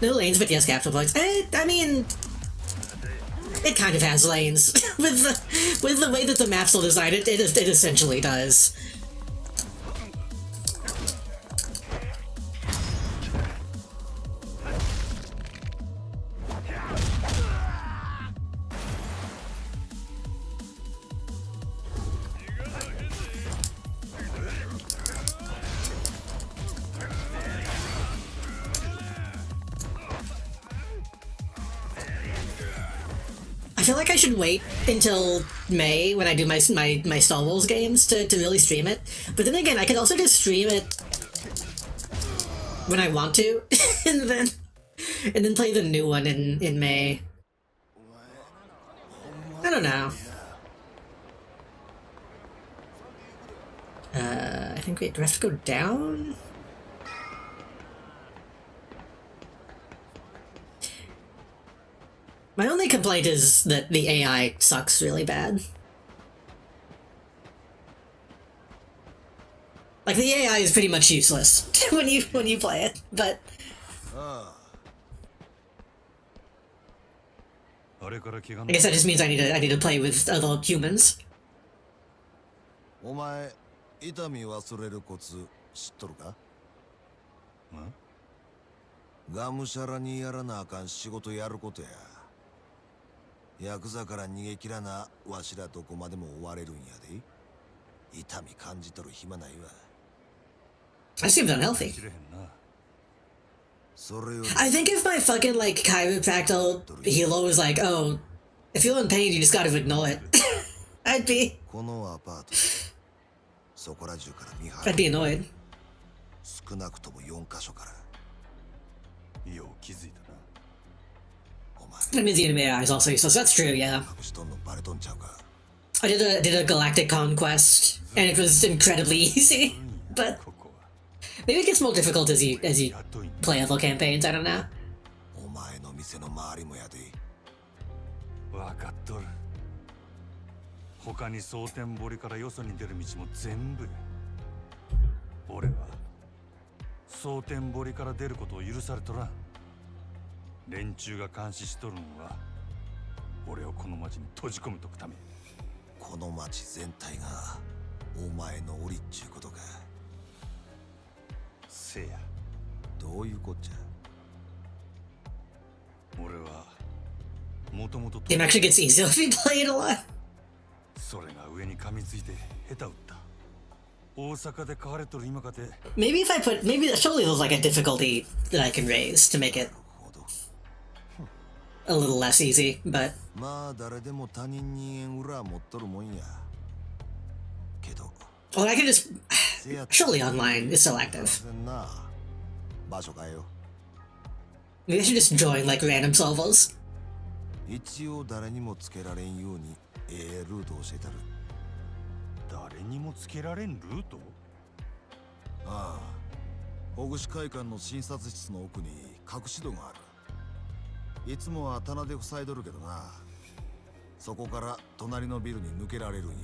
No lanes, but yes, capture points. I mean, it kind of has lanes. with the way that the maps are designed, it essentially does. I feel like I should wait until May when I do my Star Wars games to really stream it. But then again, I could also just stream it when I want to, and then play the new one in May. I don't know. I think do I have to go down? My only complaint is that the AI sucks really bad. Like the AI is pretty much useless when you play it, but I guess that just means I need to play with other humans. お前痛み忘れるコツ知っとるか？がむしゃらにやらなあかん仕事やることや。ヤクザから逃げ切らなわしらどこまでも追われるんやで。痛み感じとる暇ないわ。I seem unhealthy. I think if my fucking like chiropractor healer was like, oh, if you're in pain, you just gotta ignore it. I'd be annoyed. 少なくとも4カ所から。よう気づいたな。 That means the enemy AI is also useless. That's true, yeah. I did a galactic conquest, and it was incredibly easy. But maybe it gets more difficult as you play other campaigns. I don't know. お前の店の周りもやで。わかっとる。他に蒼天堀からよそに出る道も全部。俺は蒼天堀から出ることを許されとらん。 連中が監視しとるのは俺をこの町に閉じ込めとくため。この町全体がお前の檻っちゅうことか。せや。どういうこっちゃ。俺はもともと。Game actually gets easier if you play it a lot. それが噛みついて下手打った。大阪で飼われとる今かて。 Maybe if I put, maybe surely there's like a difficulty that I can raise to make it a little less easy, but まあ誰でも他人に裏持っとるもんやけど well, I can just surely online is still active. せんな場所変えよ Maybe I should just join like random solvers. 一応誰にもつけられんようにルートを教えたる。誰にもつけられんルート？ああ、保護司会館の診察室の奥に隠し戸がある。いつもは棚で塞いどるけどな。そこから隣のビルに抜けられるんや。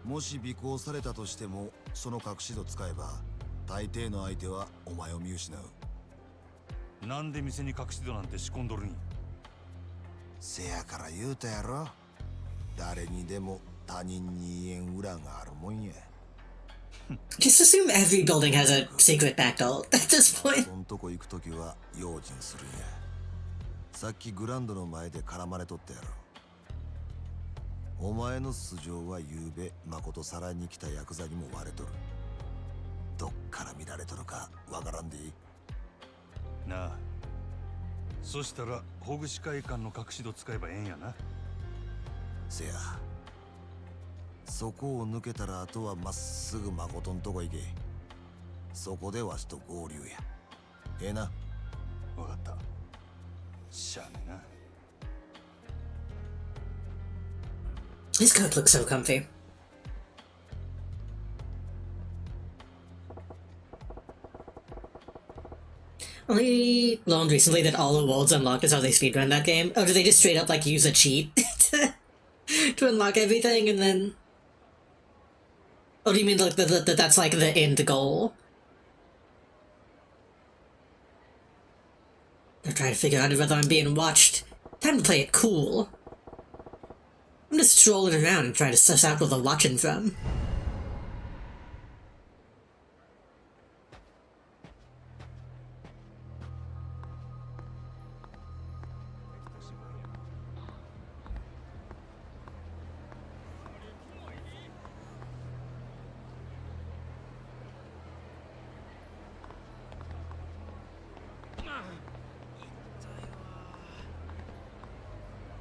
もし尾行されたとしてもその隠し戸使えば大抵の相手はお前を見失う。なんで店に隠し戸なんて仕込んどるんや。せやから言うたやろ。誰にでも他人に言えん裏があるもんや。Just assume every building has a secret back door at this point. そんとこ行くときは用心するんや。さっきグランドの前で絡まれとったやろ。お前の素性はゆうべ誠さらいに来たヤクザにも割れとる。どっから見られとるかわからんでいい。なあ、そしたら保護司会館の隠し戸使えばええんやな。せや、そこを抜けたらあとはまっすぐ誠んとこ行け。そこでわしと合流や。ええな。わかった。しゃあねえな。 This coat looks so comfy. Only learned recently that all the worlds unlocked is how they speedrun that game. Oh, do they just straight up like use a cheat to unlock everything and then? Oh, do you mean like that's like the end goal? They're trying to figure out whether I'm being watched. Time to play it cool. I'm just strolling around and trying to suss out where they're watching from.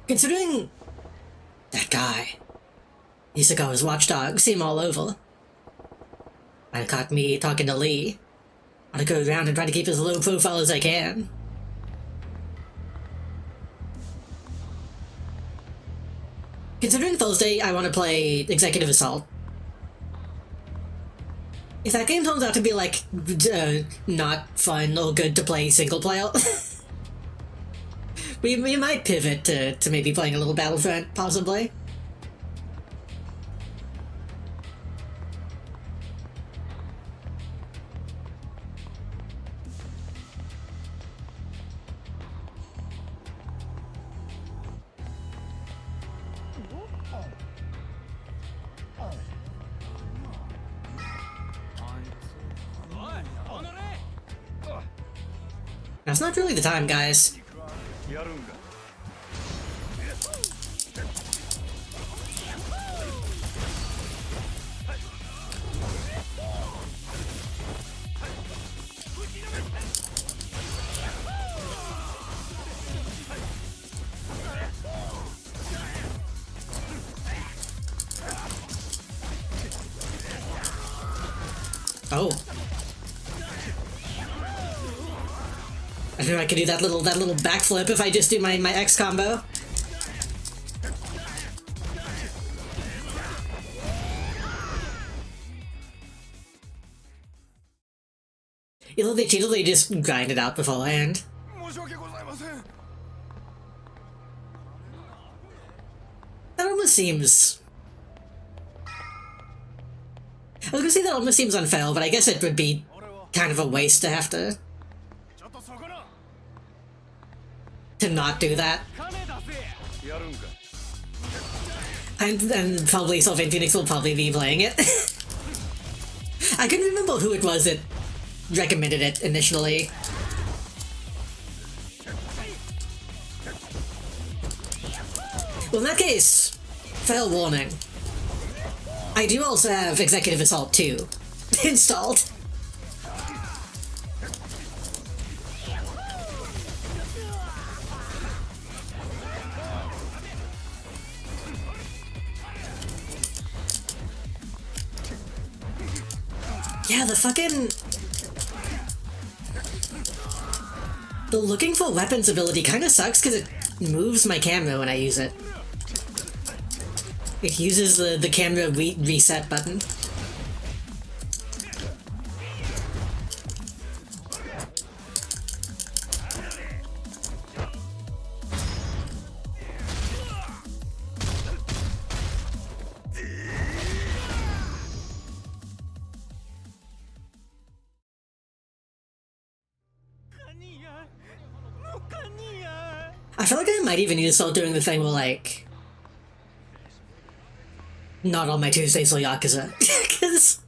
Considering that guy used to go as watchdog, see him all over. And caught me talking to Lee. I want to go around and try to keep as low profile as I can. Considering Thursday, I want to play Executive Assault. If that game turns out to be like not fun or good to play single player, we might pivot to maybe playing a little Battlefront, possibly. That's not really the time, guys. やるんか。Oh. I think I could do that little backflip if I just do my X combo. Either they cheat or they just grind it out beforehand. That almost seems... I was gonna say that almost seems unfair, but I guess it would be kind of a waste to have to not do that. And probably Sylvain Phoenix will probably be playing it. I couldn't remember who it was that recommended it initially. Well, in that case, fair warning. I do also have Executive Assault 2 installed. Yeah, the looking for weapons ability kind of sucks because it moves my camera when I use it. It uses the camera reset button. I feel like I might even need to start doing the thing where, like, not on my Tuesdays or Yakuza, because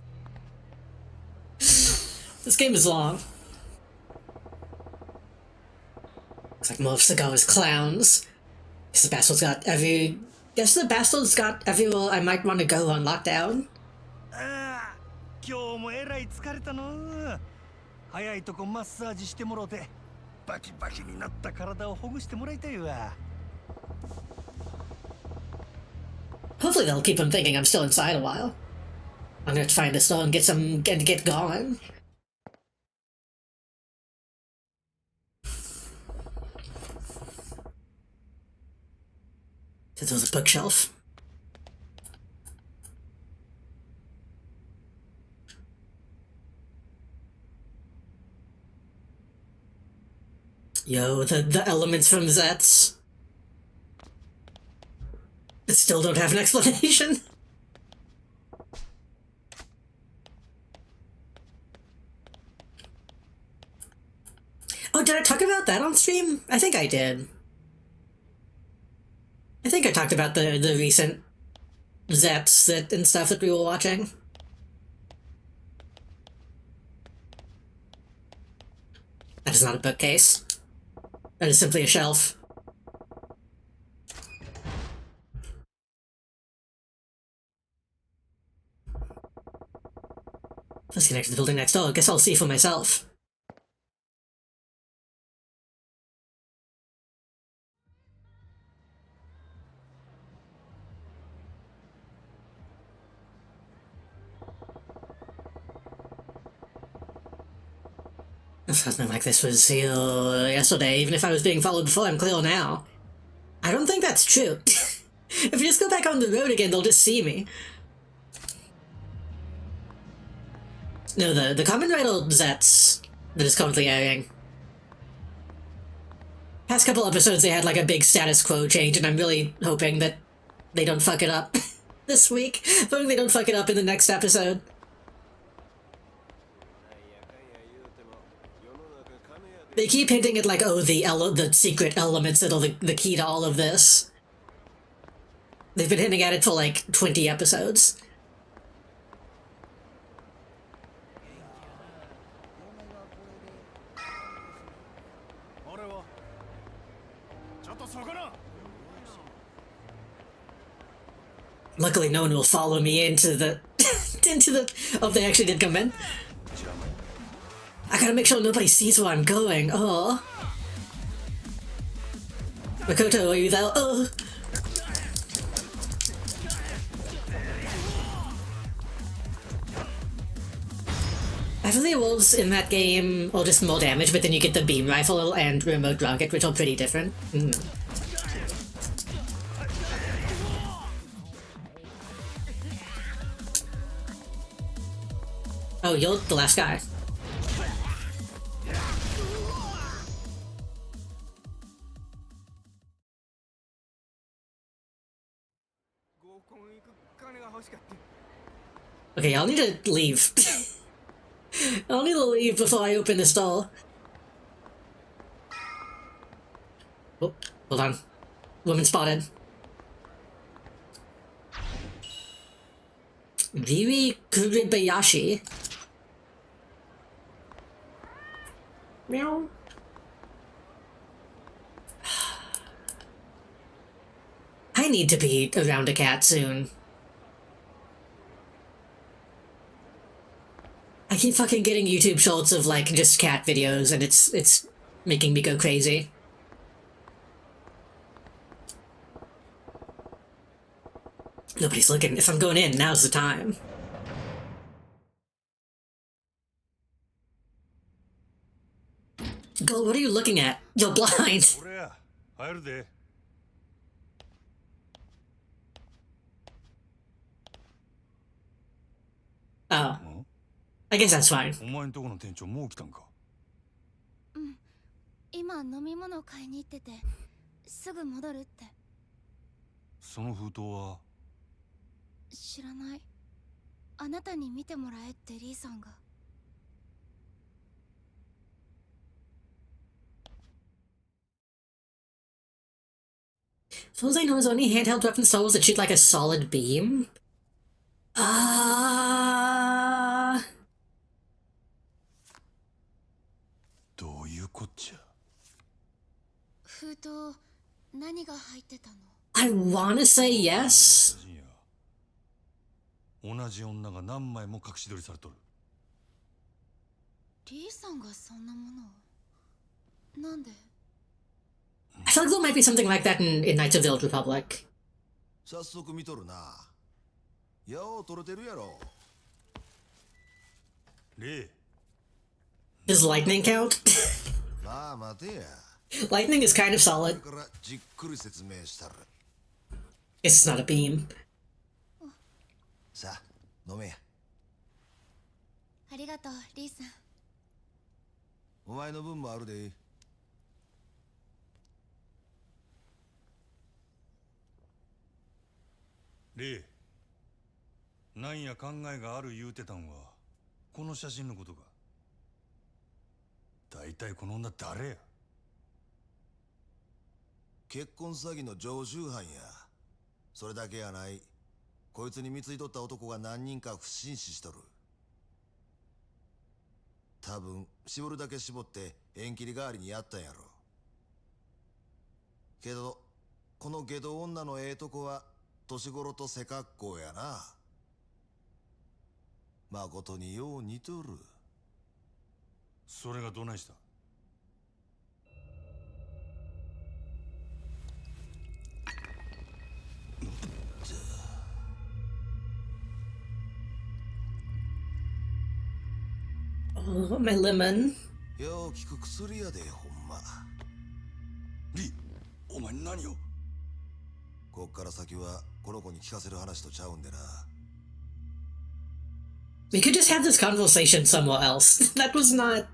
this game is long. Looks like most of the is clowns. Guess the bastard's got everywhere I might want to go on lockdown. 今日もえらい疲れたの。早いとこマッサージしてもろて、バキバキになった体をほぐしてもらいたいわ。Hopefully they'll keep them thinking I'm still inside a while. I'm gonna have to find this door and get going. So there's a bookshelf. Yo, the elements from Zets that still don't have an explanation. Oh, did I talk about that on stream? I think I did. I think I talked about the recent Zets and stuff that we were watching. That is not a bookcase. That is simply a shelf. Let's connect to the building next door. Guess I'll see for myself. Something like this was here yesterday. Even if I was being followed before, I'm clear now. I don't think that's true. If we just go back on the road again, they'll just see me. No, the Kamen Rider Zets that is currently airing. Past couple episodes, they had like a big status quo change, and I'm really hoping that they don't fuck it up this week. Hoping they don't fuck it up in the next episode. They keep hinting at like, oh, the secret elements that are the key to all of this. They've been hinting at it for like 20 episodes. Luckily, no one will follow me into the Oh, they actually did come in. I gotta make sure nobody sees where I'm going. Oh. Makoto, are you there? Oh. I believe the wolves in that game will just more damage, but then you get the beam rifle and remote rocket, which are pretty different. Oh, you're the last guy. Okay, I'll need to leave. I'll need to leave before I open this door. Oh, hold on. Woman spotted. Riri Kuribayashi. Meow. I need to be around a cat soon. keep fucking getting YouTube shorts of like just cat videos, and it's making me go crazy. Nobody's looking. If I'm going in, now's the time. Gold, what are you looking at? You're blind. 俺や入るで。 Oh. I guess that's fine. お前んとこの店長もう来たんか。今飲み物買いに行っててすぐ戻るって。その封筒は知らない。あなたに見てもらえってリーさんが。Suppose I know his only handheld weapon souls that shoot like a solid beam? Ah. どういうこっちゃ。封筒何が入ってたの？ I wanna say yes. 同じ女が何枚も隠し撮りされとる。リーさんがそんなものをなんで？ I feel like there might be something like that in Knights of the Old Republic. 早速見とるな。よう撮れてるやろ。レイ。 Does lightning count? まあ待てや。 Lightning is kind of solid. これからじっくり説明したる。 It's not a beam. さあ飲めや。ありがとうリーさん。お前の分もあるで。レイ。なんや考えがある言うてたんはこの写真のことか。大体この女誰や。結婚詐欺の常習犯や。それだけやない。こいつに貢いとった男が何人か不審死しとる。多分絞るだけ絞って縁切り代わりにやったんやろ。けどこの下道女のええとこは年頃と背格好やな。まことによう似とる。それがどないした。 Oh, my lemon. よう効く薬やでほんま。リ、お前何を。こっから先はこの子に聞かせる話とちゃうんでな。 We could just have this conversation somewhere else. That was not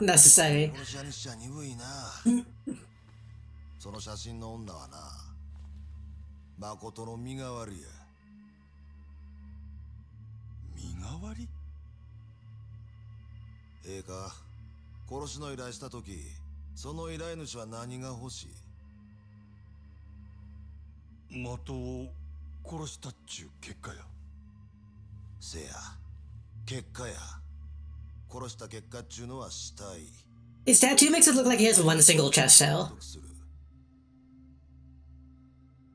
necessary. 殺し屋にしちゃ鈍いな。その写真の女はな、誠の身代わりや。身代わり。 ええか、殺しの依頼した時、その依頼主は何が欲しい？的を殺したっちゅう結果や。せや、結果や。殺した結果っちゅうのは死体。 His tattoo makes it look like he has one single chest cell.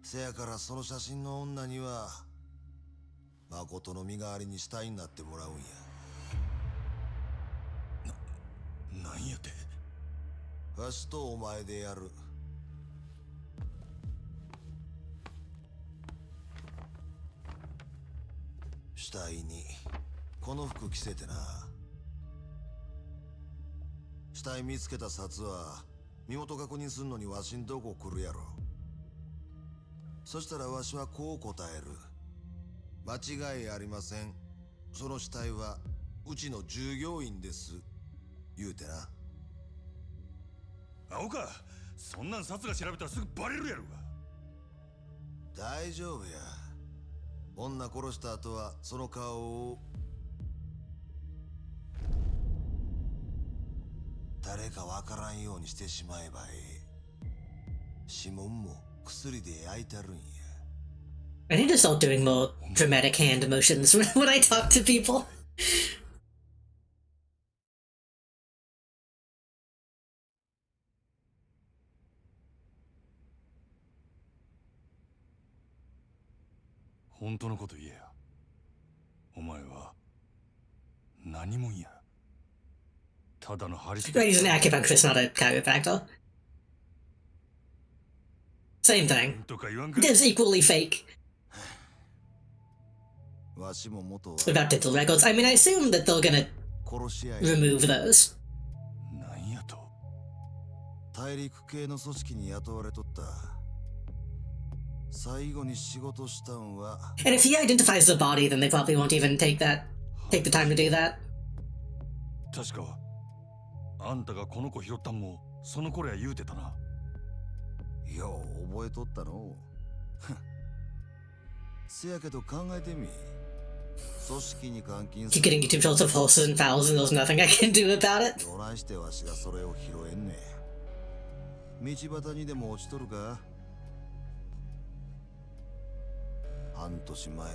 せやからその写真の女には誠の身代わりに死体になってもらうんや。 なんやて。わしとお前でやる。死体にこの服着せてな。死体見つけた札は身元確認すんのにわしんとこ来るやろ。そしたらわしはこう答える。間違いありません。その死体はうちの従業員です。言うてな。青か。そんなん札が調べたらすぐバレるやろが。大丈夫や。女殺した後はその顔を誰かわからんようにしてしまえばええ。指紋も薬で焼いてるんや。 I need to start doing more dramatic hand motions when I talk to people. 本当のこと言えや。お前は何者や。ただのハリス Right, he's an acupuncturist, not a chiropractor. Same thing. とか言わんか。 It's equally fake わしも元は about dental records. I mean, I assume that they're gonna 殺し合い remove those. なんやと。大陸系の組織に雇われとった。最後に仕事したんは And if he identifies the body, then they probably won't even take the time to do that. 確かあんたがこの子拾ったんもその頃や言うてたな。よう覚えとったのせやけど考えてみ。組織に監禁 Keep getting YouTube shots of horses and fowls, and there's nothing I can do about it. どないしてわしがそれを拾えんねん。道端にでも落ちとるか。半年前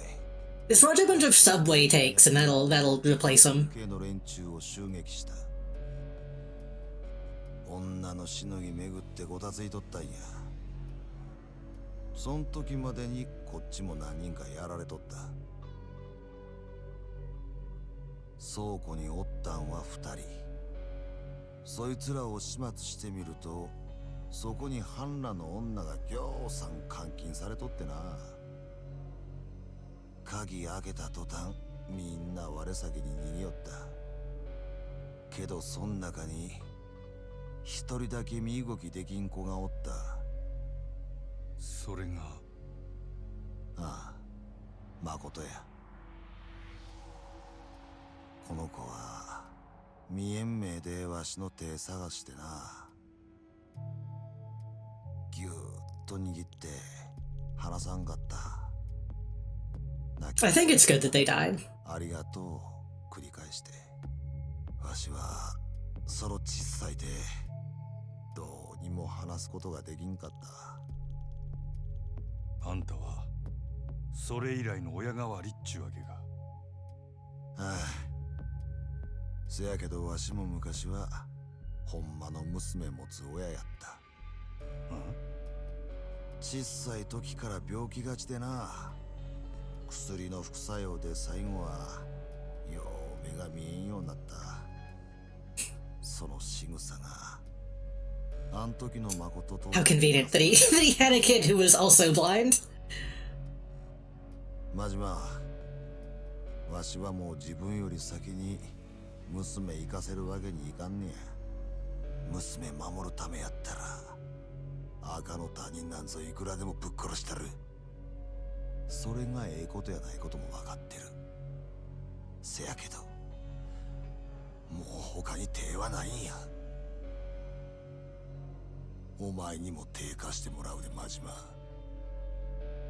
Just watch a bunch of subway takes, and that'll replace them. 系の連中を襲撃した。女のしのぎ巡ってごたついとったんや。そん時までにこっちも何人かやられとった。倉庫におったんは2人。そいつらを始末してみると、そこに半裸の女がぎょうさん監禁されとってな。鍵開けた途端、みんな我先に逃げよった。けどそん中に一人だけ身動きできん子がおった。それがああ、誠や。この子は未延命でわしの手探してな。ぎゅーっと握って離さんかった。泣き I think it's good that they died. ありがとう繰り返して。わしはその小さい手どうにも話すことができんかった。あんたはそれ以来の親代わりっちゅうわけか。ああ、せやけどわしも昔はほんまの娘持つ親やった。小さい時から病気がちでな。薬の副作用で最後はよう目が見えんようになった。その仕草があん時の誠と How convenient that he had a kid who was also blind. 真島、わしはもう自分より先に娘行かせるわけにいかんねや。娘守るためやったら赤の他人なんぞいくらでもぶっ殺したる。それがええことやないことも分かってる。せやけどもう他に手はないんや。お前にも手貸してもらうで真島。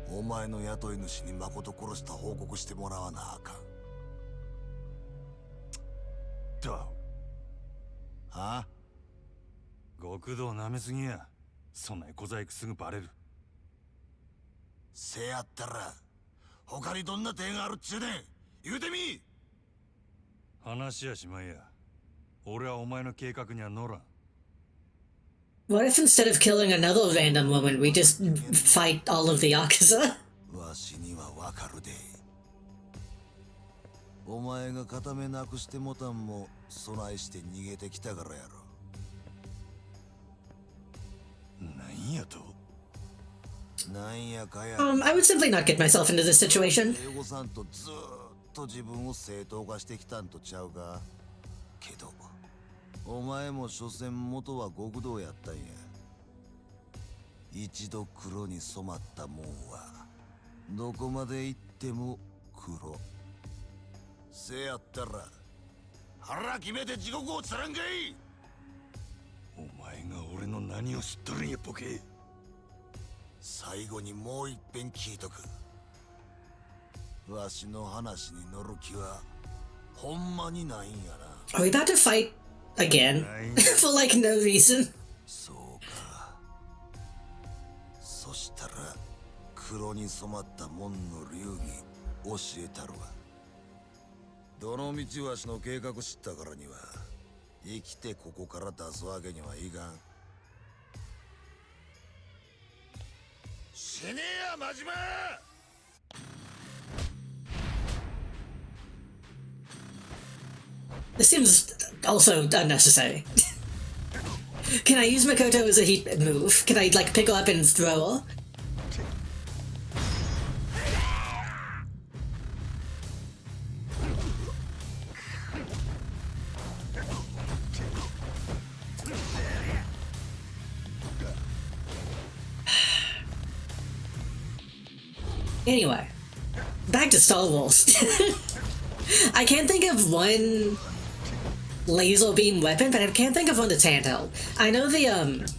お前の雇い主に誠殺した報告してもらわなあかん。だはあ、極道なめすぎや。そんな小細工すぐバレる。せやったら他にどんな手があるっちゅうねん。言うてみ。話やしまいや。俺はお前の計画には乗らん。 What if instead of killing another random woman, we just fight all of the Yakuza? わしにはわかるで。お前が片目なくしてもたんも備えして逃げてきたからやろ。なんやと。なんやかや。I would simply not get myself into this situation. 英語さんとずーっと自分を正当化してきたんとちゃうか。けどお前も所詮元は極道やったんや。一度黒に染まったもんはどこまで行っても黒。せやったら腹決めて地獄をつらんかい。お前が俺の何を知っとるんやボケ。最後にもう一遍聞いとく。わしの話に乗る気はほんまにないんやな。 Are we about to fight again? For like no reason? そうか。そしたら黒に染まった門の流儀教えたるわ。どの道わしの計画知ったからには生きてここから出すわけにはいかん。死ねや真島。This seems also unnecessary. Can I use Makoto as a heat move? Can I, like, pick her up and throw her? Anyway, back to Star Wars. I can't think of one laser beam weapon, but I can't think of one that's handheld. I know the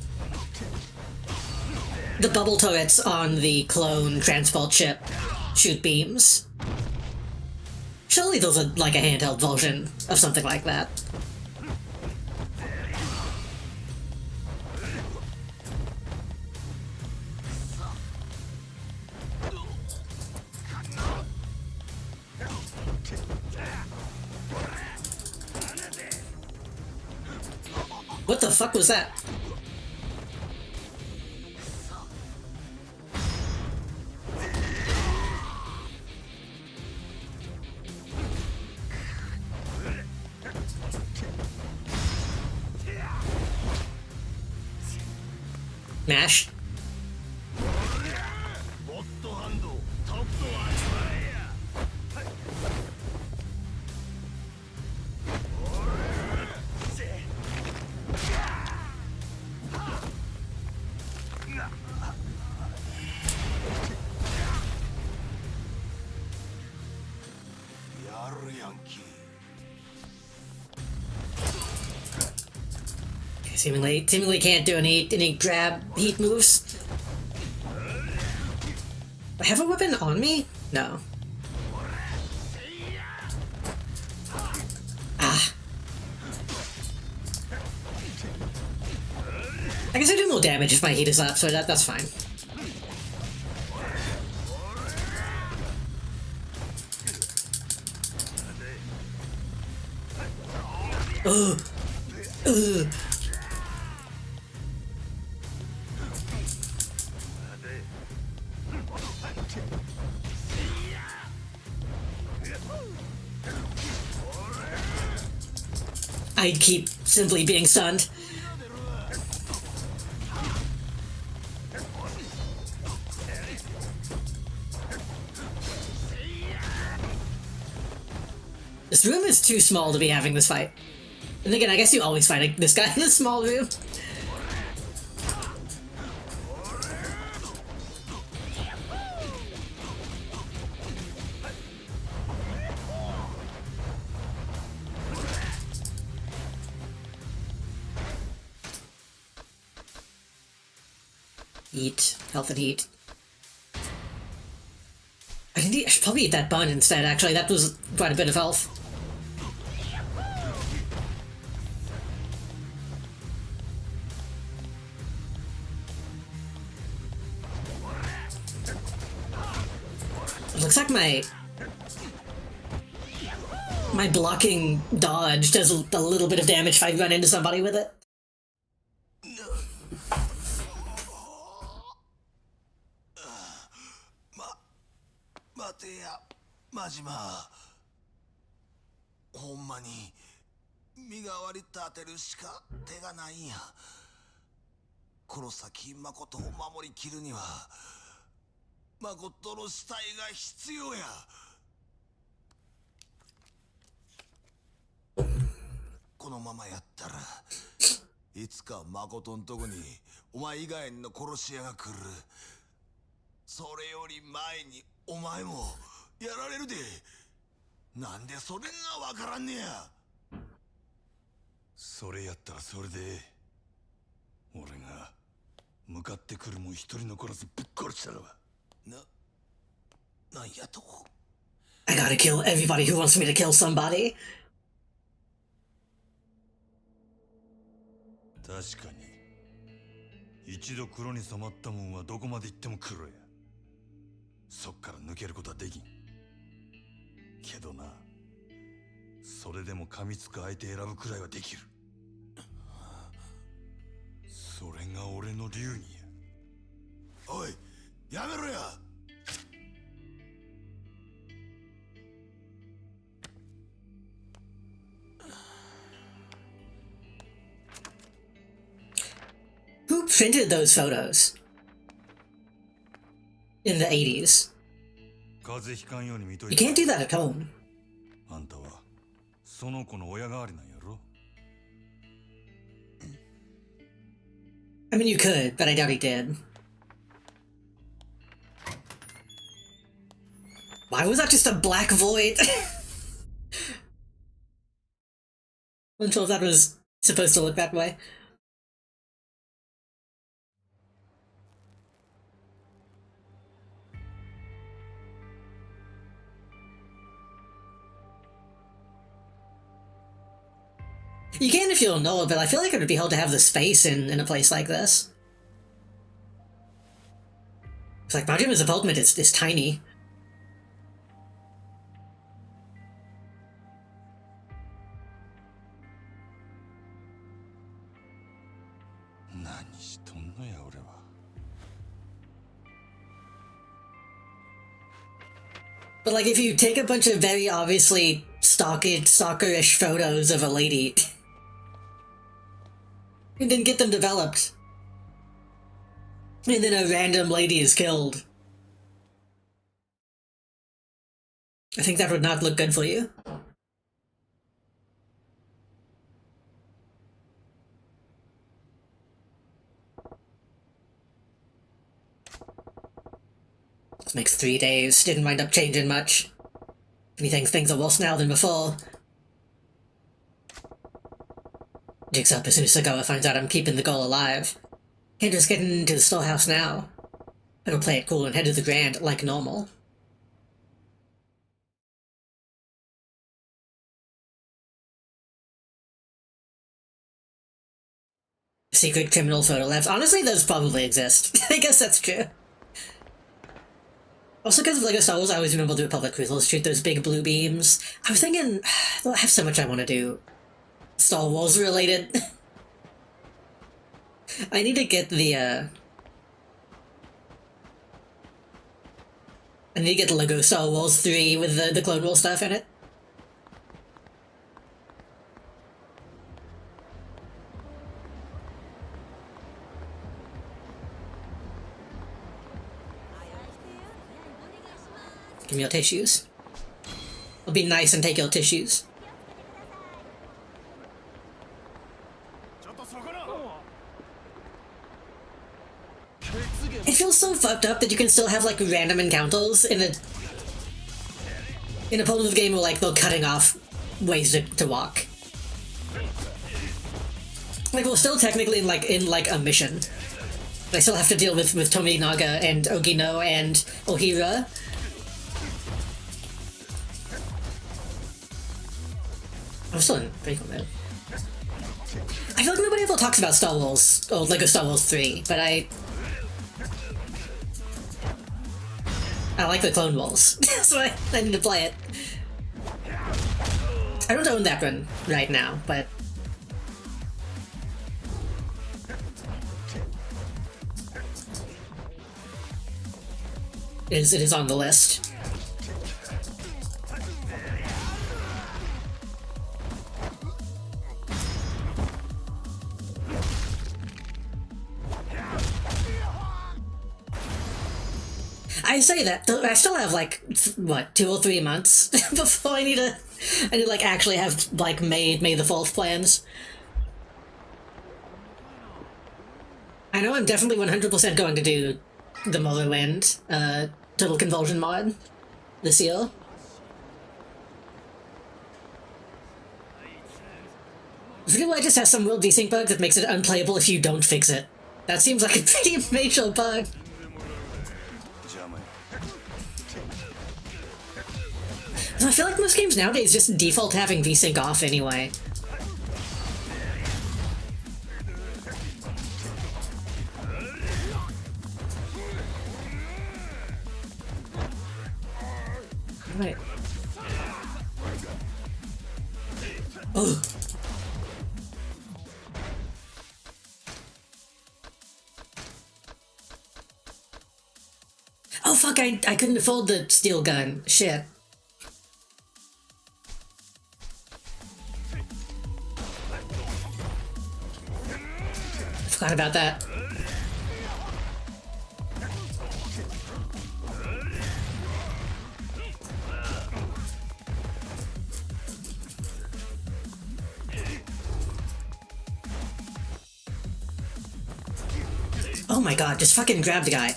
bubble turrets on the clone transport ship shoot beams. Surely those are like a handheld version of something like that. What the fuck was that? Mash? Seemingly can't do any grab heat moves. I have a weapon on me? No. Ah. I guess I do more damage if my heat is up, so that's fine. Ugh. Ugh. I'd keep simply being stunned. This room is too small to be having this fight. And again, I guess you always fight this guy in a small room. Eat. Health and heat. I should probably eat that bun instead, actually. That was quite a bit of health. It looks like my blocking dodge does a little bit of damage if I run into somebody with it.マジマほんまに身代わり立てるしか手がないんや。この先誠を守りきるには誠の死体が必要や。このままやったらいつか誠んとこにお前以外の殺し屋が来る。それより前にお前もやられるで。なんでそれがわからんねや。それやったらそれで俺が向かってくるも一人残らずぶっ殺したらば。なんやと。 I gotta kill everybody who wants me to kill somebody. 確かに一度黒に染まったもんはどこまで行っても黒や。そっから抜けることはできんけどな。それでも噛みつく相手選ぶくらいはできる。それが俺の流儀や。おいやめろや。printed those photos in the 80s? 風邪ひかんように見と You いて can't do that at home. あんたはその子の親代わりなんやろ I mean, you could, but I doubt he did. Why was that just a black void? I'm not sure if that was supposed to look that way. You can if you'll know it, but I feel like it would be hard to have the space in a place like this. It's like, my gym as apartment is tiny. But like, if you take a bunch of very obviously stalkerish photos of a lady, and then get them developed, and then a random lady is killed, I think that would not look good for you. This makes 3 days, didn't wind up changing much. He thinks things are worse now than before. Jigs up as soon as Sagawa finds out I'm keeping the girl alive. Can't just get into the storehouse now. Better play it cool and head to the Grand like normal. Secret criminal photo labs. Honestly, those probably exist. I guess that's true. Also, because of LEGO Star Wars, I always remember the Republic Cruisers shoot those big blue beams. I was thinking, I have so much I want to do Star Wars related. I need to get the, I need to get the LEGO Star Wars 3 with the Clone Wars stuff in it. Give me your tissues. I'll be nice and take your tissues. It feels so fucked up that you can still have like random encounters in a part of the game where like they're cutting off ways to walk. Like we're still technically in like a mission. But I still have to deal with Tominaga and Ogino and Ohira. I'm still in pretty cool mode. I feel like nobody ever talks about Star Wars, or LEGO Star Wars 3, but I like the Clone Wars, so I need to play it. I don't own that one right now, but it is on the list. I say that, I still have like, what, 2 or 3 months before I need to like actually have like made the 4th plans. I know I'm definitely 100% going to do the Morrowind, Total Convulsion mod this year. Freeway just has some real desync bug that makes it unplayable if you don't fix it. That seems like a pretty major bug. I feel like most games nowadays just default having VSync off anyway. Right. Oh. Oh fuck, I couldn't afford the steel gun. Shit. Forgot about that. Oh my god, just fucking grab the guy.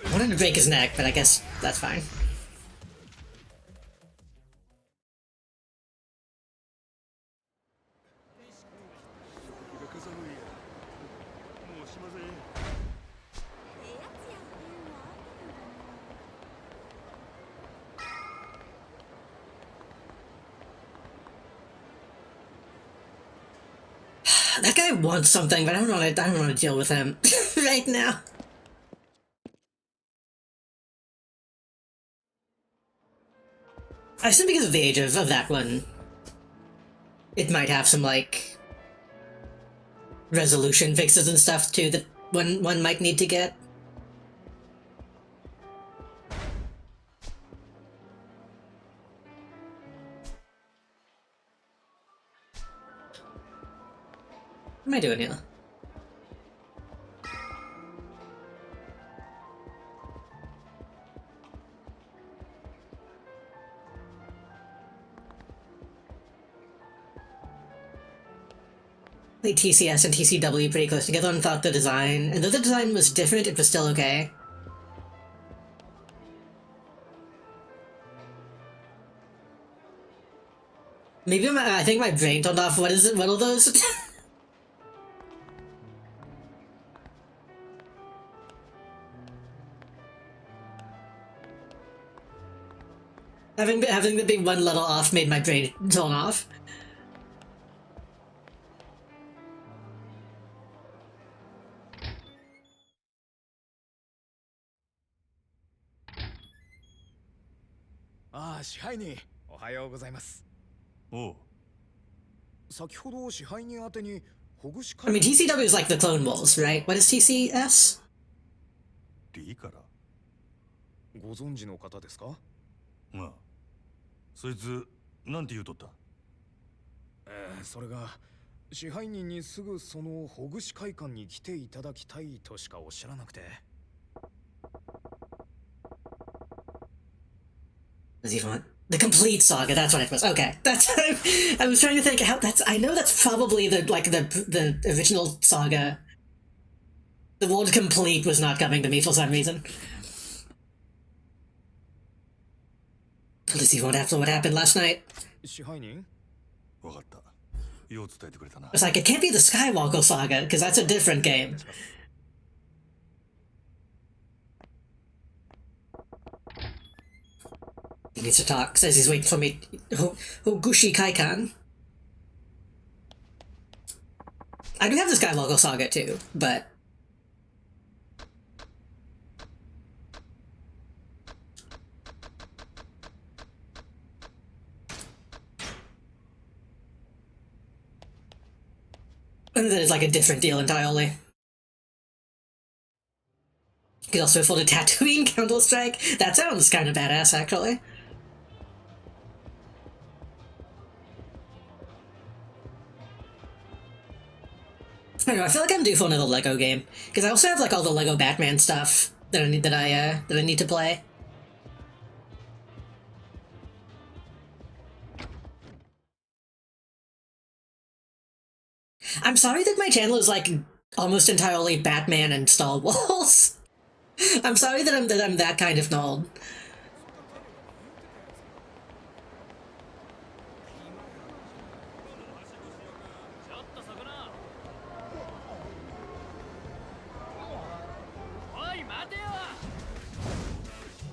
I wanted to break his neck, but I guess that's fine. That guy wants something, but I don't want to deal with him right now. I assume because of the age of that one, it might have some, like, resolution fixes and stuff, too, that one might need to get. What am I doing here? Played TCS and TCW pretty close together and thought the design, and though the design was different, it was still okay. Maybe I think my brain turned off. What is it? What are those? Having the big one little off made my brain turn off. Ah, 支配人、おはようございます。おう。先ほど支配人宛てにほぐし I mean, TCW is like the Clone Wars, right? What is TCS? リーからご存知の方ですか？ああ。そいつ、なんて言うとった？それが支配人にすぐそのほぐし会館に来ていただきたいとしかおっしゃらなくて。Does he want the complete saga? That's what it was. Okay, that's. I was trying to think how that's. I know that's probably the original saga. The word complete was not coming to me for some reason. Does he want after what happened last night? 支配人？わかった。よう伝えてくれたな。It's like it can't be the Skywalker saga because that's a different game. He needs to talk. Says he's waiting for me. Hogushi Kaikan. I do have the Skywalker saga too, but and then it's like a different deal entirely. You could also afford a Tatooine Counter-Strike. That sounds kind of badass, actually. I don't know, I feel like I'm due for another Lego game. Because I also have like all the Lego Batman stuff that I need to play. I'm sorry that my channel is like almost entirely Batman and Star Wars. I'm sorry that I'm that kind of nerd.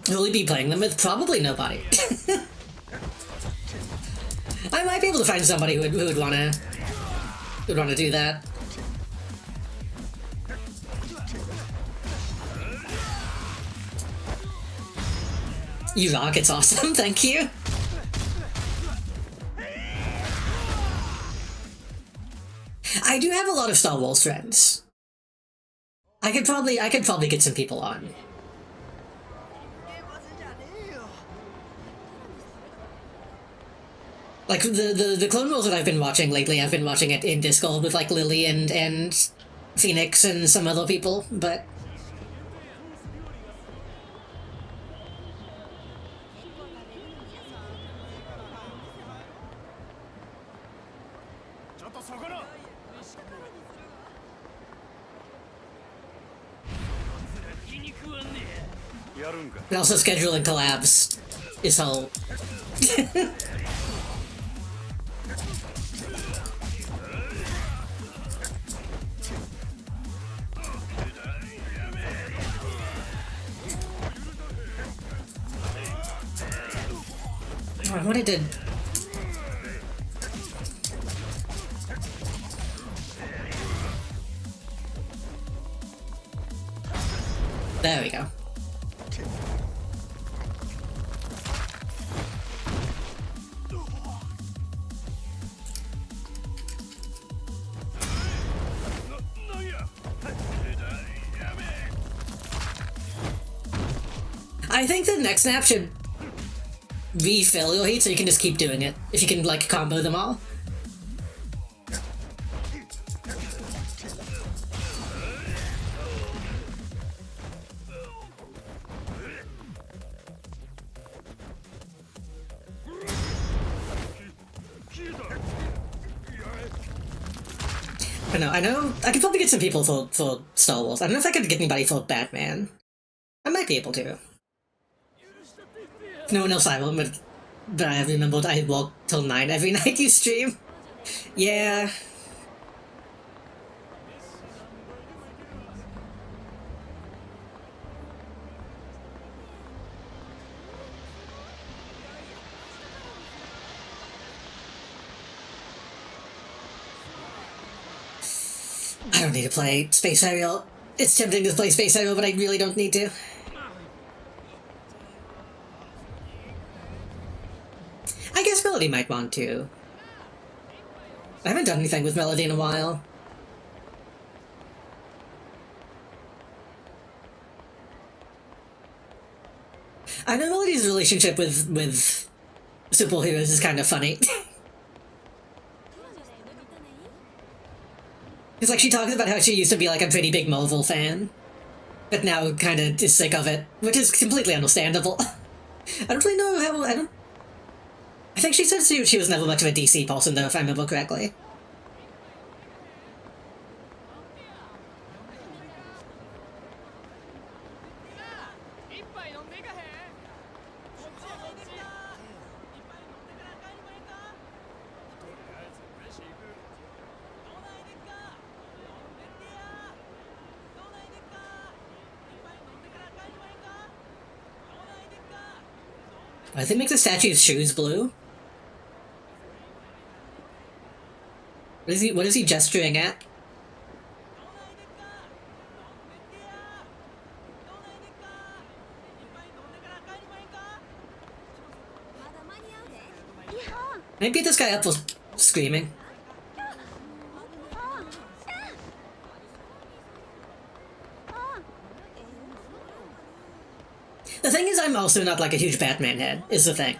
Will he be playing them with? Probably nobody. I might be able to find somebody who would wanna do that. You rock, it's awesome, thank you. I do have a lot of Star Wars friends. I could probably get some people on. Like the Clone Wars that I've been watching lately, I've been watching it in Discord with like Lily and Phoenix and some other people, but And also scheduling collabs is whole. What I did. There we go. I think the next snap should refill your heat so you can just keep doing it. If you can, like, combo them all. I know, I could probably get some people for Star Wars. I don't know if I could get anybody for Batman. I might be able to. No one else I will, but I remembered I walk till 9 every night you stream. Yeah. I don't need to play Space Aerial. It's tempting to play Space Aerial, but I really don't need to. I guess Melody might want to. I haven't done anything with Melody in a while. I know Melody's relationship with superheroes is kind of funny. It's like she talks about how she used to be like a pretty big Marvel fan, but now kind of is sick of it, which is completely understandable. I don't really know how, I think she said she was never much of a DC person though, if I remember correctly. Why does it make the statue's shoes blue? What is he gesturing at? Can I beat this guy up for screaming? The thing is, I'm also not like a huge Batman head, is the thing.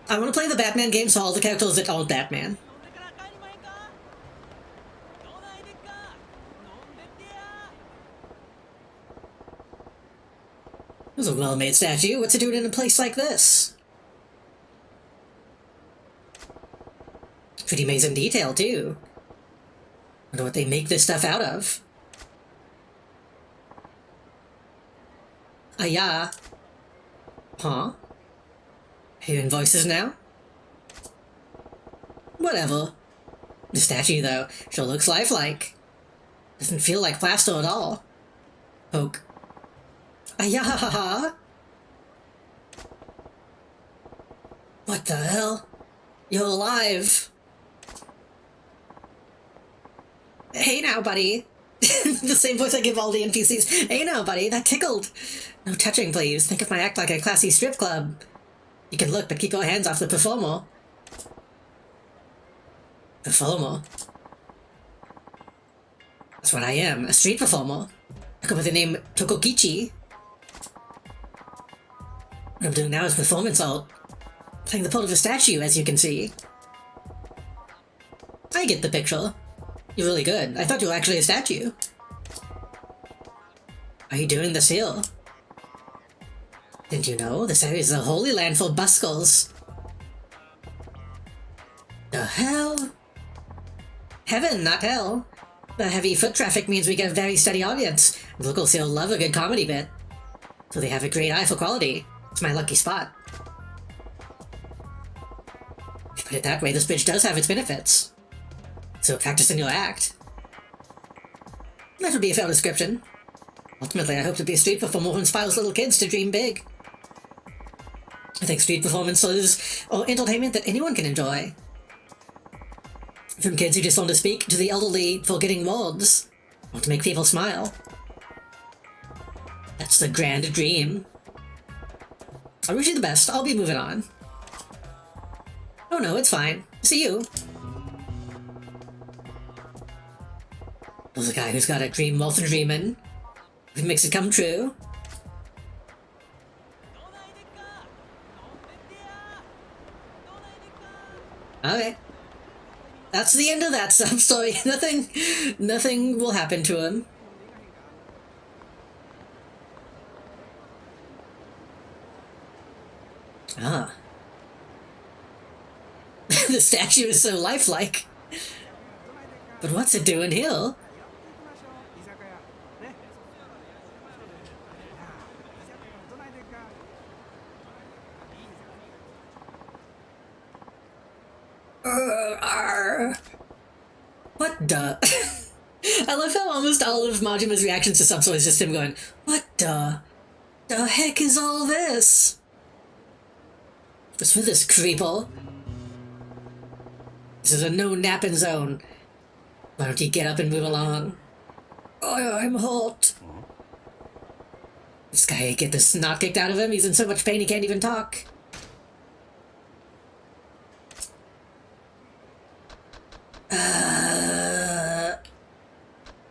I want to play the Batman games for all the characters that aren't Batman. This is a well-made statue. What's it doing in a place like this? Pretty amazing detail, too. Wonder what they make this stuff out of. Yeah. Huh? Hearing voices now? Whatever. The statue, though, sure looks lifelike. Doesn't feel like plaster at all. Poke. Yeah. What the hell? You're alive. Hey now, buddy. The same voice I give all the NPCs. Hey now, buddy, that tickled. No touching, please. Think of my act like a classy strip club. You can look, but keep your hands off the performer. Performer? That's what I am, a street performer. I go by the name Tokokichi. What I'm doing now is performance art. Playing the part of a statue, as you can see. I get the picture. You're really good. I thought you were actually a statue. Are you doing this here? Didn't you know? This area is the holy land for buskers. The hell? Heaven, not hell. The heavy foot traffic means we get a very steady audience. Locals here love a good comedy bit. So they have a great eye for quality. It's my lucky spot. If you put it that way, this bridge does have its benefits. So practicing your act. That would be a fair description. Ultimately, I hope to be a street performer who inspires little kids to dream big. I think street performances are entertainment that anyone can enjoy. From kids who just want to speak to the elderly forgetting words, or to make people smile. That's the grand dream. I wish you the best. I'll be moving on. Oh no, it's fine. See you. There's a guy who's got a dream worth dreaming. Who makes it come true. Okay. That's the end of that sub story. Nothing will happen to him. Ah. The statue is so lifelike. But what's it doing here? What the? I love how almost all of Majima's reactions to Subsoul is just him going, what the heck is all this? What's for this creeple? This is a no napping zone. Why don't you get up and move along? Oh, I'm hot. This guy get the snot kicked out of him. He's in so much pain he can't even talk.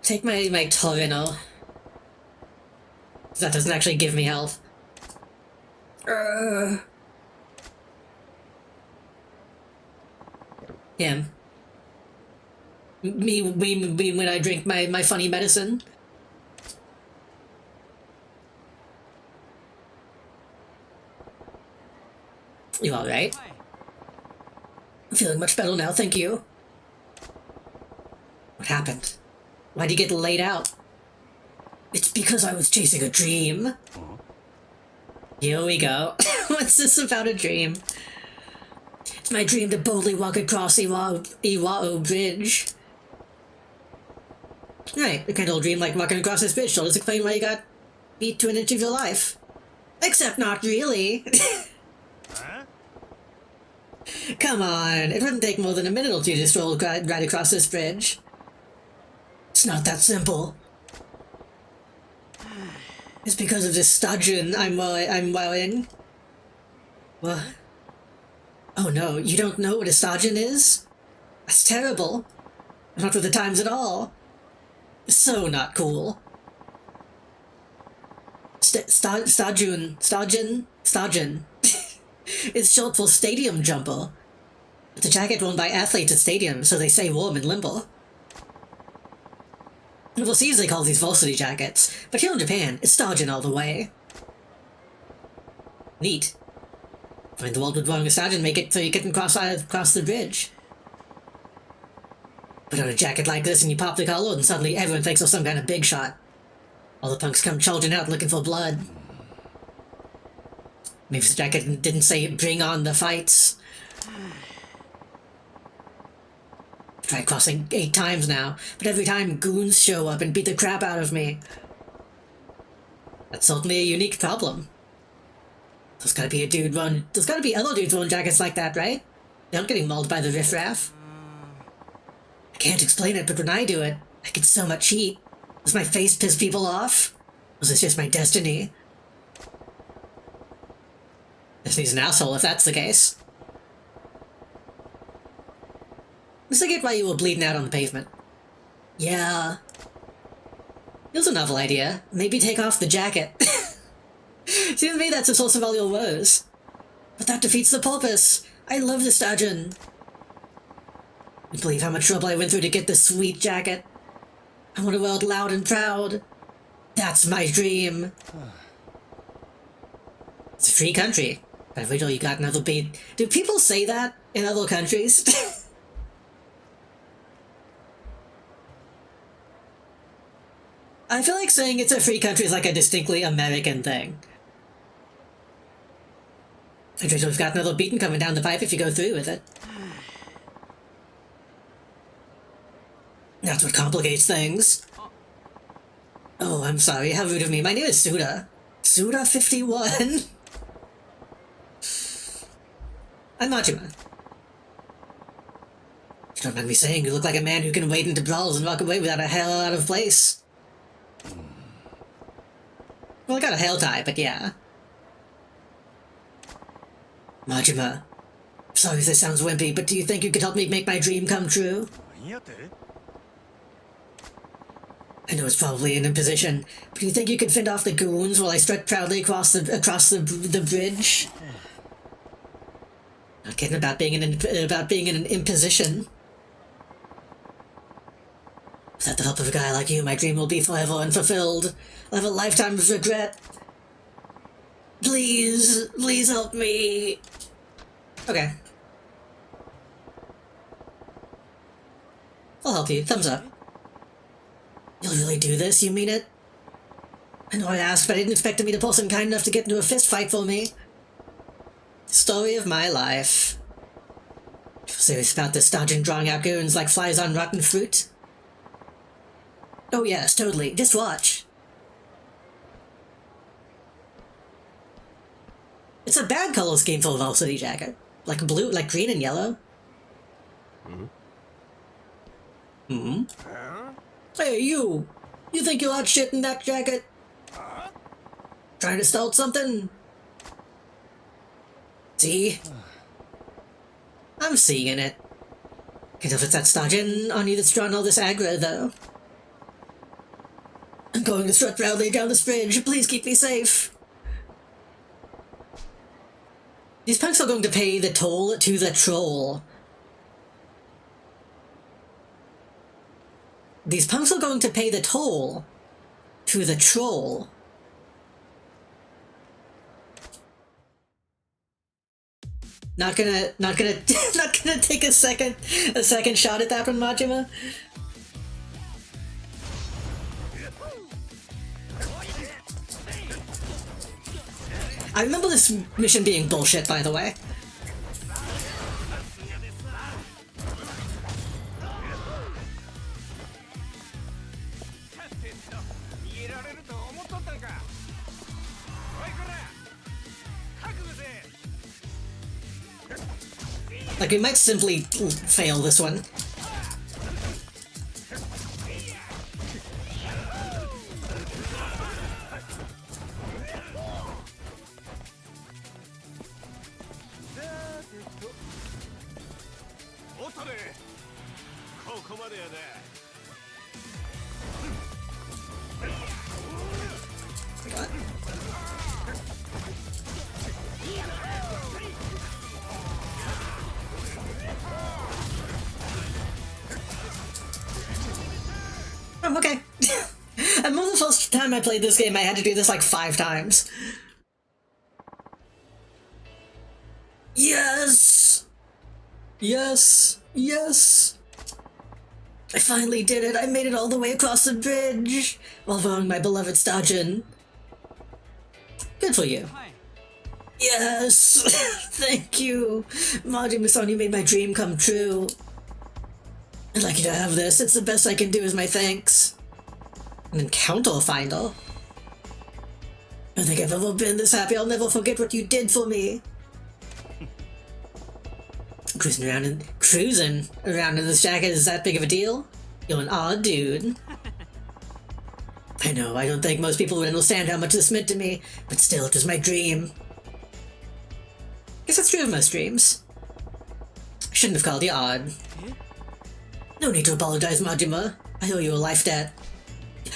Take my Torino. That doesn't actually give me health. Him. Me when I drink my funny medicine. You alright? I'm feeling much better now, thank you. What happened? Why'd you get laid out? It's because I was chasing a dream. Here we go. What's this about a dream? It's my dream to boldly walk across Iwao Bridge. Right, a kind of dream like walking across this bridge. So let's explain why you got beat to an inch of your life. Except not really. Come on, it wouldn't take more than a minute or two to stroll right across this bridge. It's not that simple. It's because of this stodgen I'm wearing. What? Oh no, you don't know what a stodgen is? That's terrible. Not with the times at all. So not cool. Stodgen. It's short for stadium jumper. It's a jacket worn by athletes at stadiums, so they stay warm and limber. Overseas they call these varsity jackets, but here in Japan, it's stodgen all the way. Neat. Find the world with wearing a stodgen, make it so you couldn't cross the bridge. Put on a jacket like this and you pop the collar and suddenly everyone thinks of some kind of big shot. All the punks come charging out looking for blood. Maybe the jacket didn't say bring on the fights. I've tried crossing 8 times now, but every time goons show up and beat the crap out of me. That's certainly a unique problem. There's gotta be other dudes wearing jackets like that, right? They're not getting mauled by the riffraff. I can't explain it, but when I do it, I get so much heat. Does my face piss people off? Was this just my destiny? Destiny's an asshole if that's the case. I get why you were bleeding out on the pavement. Yeah. Here's a novel idea. Maybe take off the jacket. Seems to me that's the source of all your woes. But that defeats the purpose. I love this stodgen. You believe how much trouble I went through to get this sweet jacket? I want to wear it loud and proud. That's my dream. It's a free country. But wait till you got another beat. Do people say that in other countries? I feel like saying it's a free country is like a distinctly American thing. I think we've got another beacon coming down the pipe if you go through with it. That's what complicates things. Oh, I'm sorry. How rude of me. My name is Suda. Suda51. I'm Majima. You don't mind me saying, you look like a man who can wade into brawls and walk away without a hell out of place. Well, I got a hair tie, but yeah. Majima. Sorry if this sounds wimpy, but do you think you could help me make my dream come true? I know it's probably an imposition, but do you think you could fend off the goons while I strut proudly across the bridge? Not kidding about being in an imposition. Without the help of a guy like you, my dream will be forever unfulfilled. I'll have a lifetime of regret. Please, please help me. Okay. I'll help you. Thumbs up. You'll really do this? You mean it? I know I asked, but I didn't expect me to pull some kind enough to get into a fist fight for me. Story of my life. You're serious about this, dodging, drawing out goons like flies on rotten fruit? Oh yes, totally. Just watch. It's a bad color scheme for a Velocity jacket. Like blue, like green and yellow. Hmm? Hey, you! You think you're hot shit in that jacket? Trying to start something? See? I'm seeing it. Can't tell if it's that stodging on you that's drawn all this aggro, though. I'm going to strut proudly down this bridge. Please keep me safe. These punks are going to pay the toll to the troll. These punks are going to pay the toll to the troll. Not gonna take a second shot at that one, Majima. I remember this mission being bullshit, by the way. Like, we might simply fail this one. Oh, okay. I remember the first time I played this game, I had to do this like 5 times. Yes! Yes! Yes! I finally did it! I made it all the way across the bridge! While following my beloved Stajin. Good for you. Yes! Thank you! Majima-san, you made my dream come true. I'd like you to have this. It's the best I can do as my thanks. An encounter finder? I don't think I've ever been this happy. I'll never forget what you did for me. Cruising around in this jacket is that big of a deal? You're an odd dude. I know, I don't think most people would understand how much this meant to me, but still, it was my dream. Guess that's true of most dreams. I shouldn't have called you odd. No need to apologize, Majima. I owe you a life debt.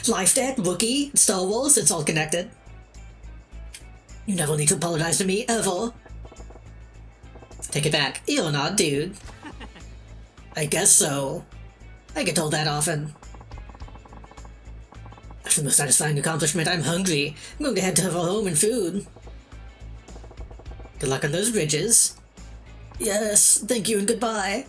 Life debt, Wookiee, Star Wars, it's all connected. You never need to apologize to me, ever. Take it back. You're an odd dude. I guess so. I get told that often. After the most satisfying accomplishment, I'm hungry. I'm going to head to our home and food. Good luck on those bridges. Yes, thank you and goodbye.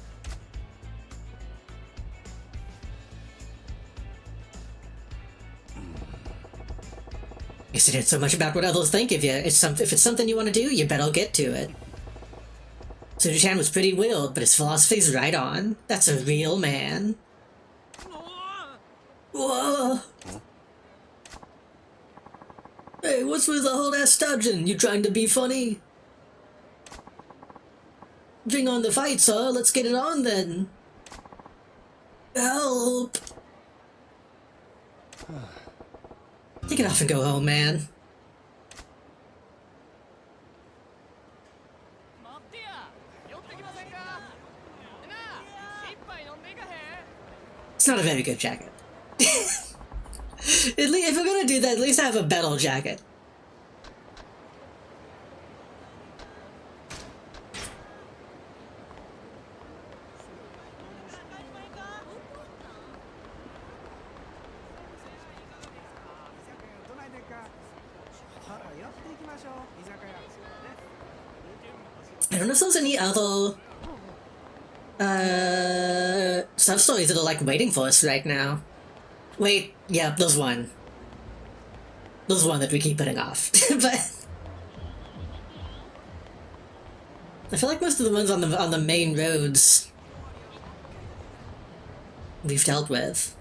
Guess it ain't so much about what others think of you. If it's something you want to do, you better get to it. Suji-chan was pretty willed, but his philosophy's right on. That's a real man. Whoa! Hey, what's with the whole ass dodging? You trying to be funny? Bring on the fight, sir. Let's get it on then. Help! Take it off and go home, man. It's not a very good jacket. If we're gonna do that, at least have a battle jacket. I don't know if there's any other sub-stories that are like waiting for us right now. Wait, yeah, there's one. There's one that we keep putting off. But I feel like most of the ones on the main roads we've dealt with.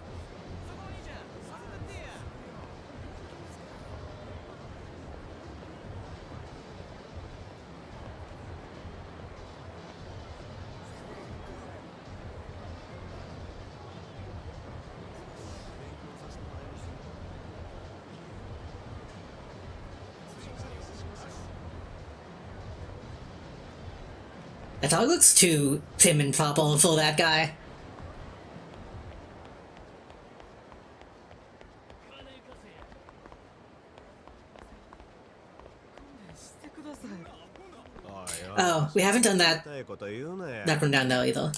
That dog looks too prim and proper for that guy. Oh, we haven't done that rundown though either.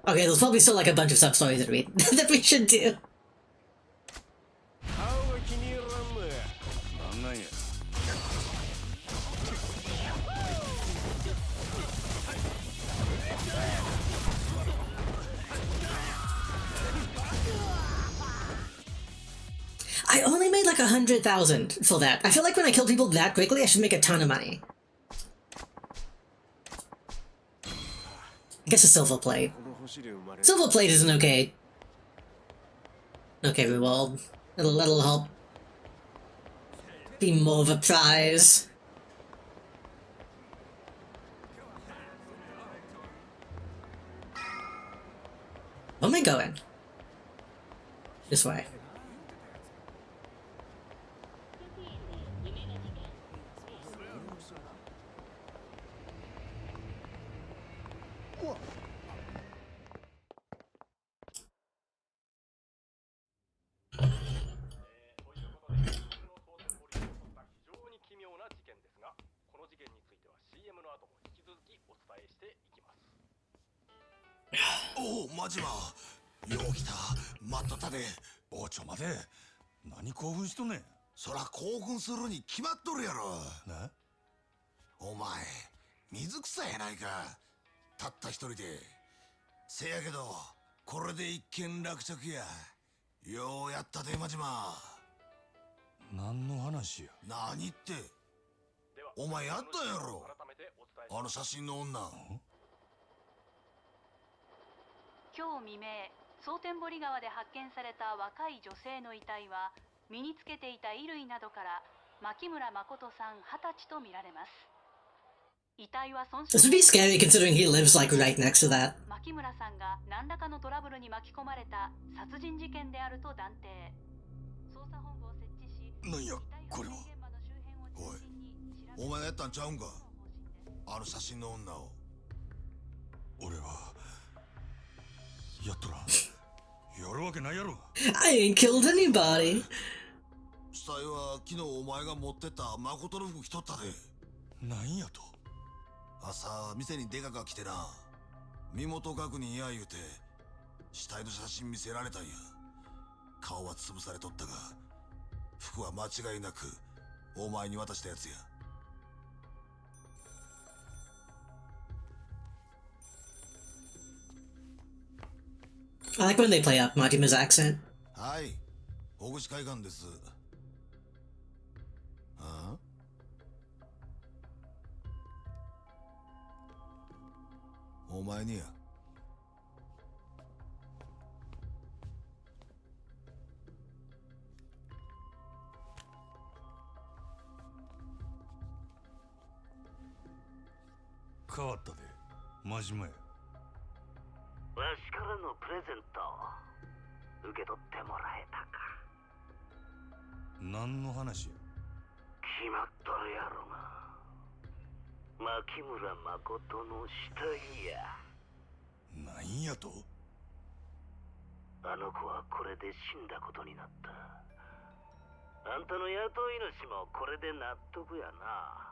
Okay, there's probably still like a bunch of sub-stories that we should do. I only made like 100,000 for that. I feel like when I kill people that quickly, I should make a ton of money. I guess a silver plate. Silver plate is an okay reward. It'll help be more of a prize. Where am I going? This way.おお、マジマ。よう来た。待っとったで。おちょ待て。何興奮しとんねん。そら興奮するに決まっとるやろ。な？お前、水草やないか。たった一人で。せやけど、これで一件落着や。ようやったで、マジマ。何の話や。何って。お前やったやろ。あの写真の女。今日未明、蒼天堀川で発見された若い女性の遺体は、身につけていた衣類などから牧村誠さん20歳とみられます。遺体は損傷。This would be scary considering he lives like right next to that. 牧村さんが何らかのトラブルに巻き込まれた殺人事件であると断定。捜査本部を設置し、なんやこれは。おい、お前がやったんちゃうんか。あの写真の女を。俺はやっとらん。やるわけないやろ。I ain't killed anybody. 死体は昨日お前が持ってった誠の服着とったで。なんやと。朝店にデカが来てな。身元確認や言うて死体の写真見せられたんや。顔は潰されとったが服は間違いなくお前に渡したやつや。I like when they play up Majima's accent. はい、保護司会館です。あ？お前にや。変わったで、真島や。わしからのプレゼント受け取ってもらえたか。何の話や。決まっとるやろが、牧村誠の死体や。なんやと。あの子はこれで死んだことになった。あんたの雇い主もこれで納得やな。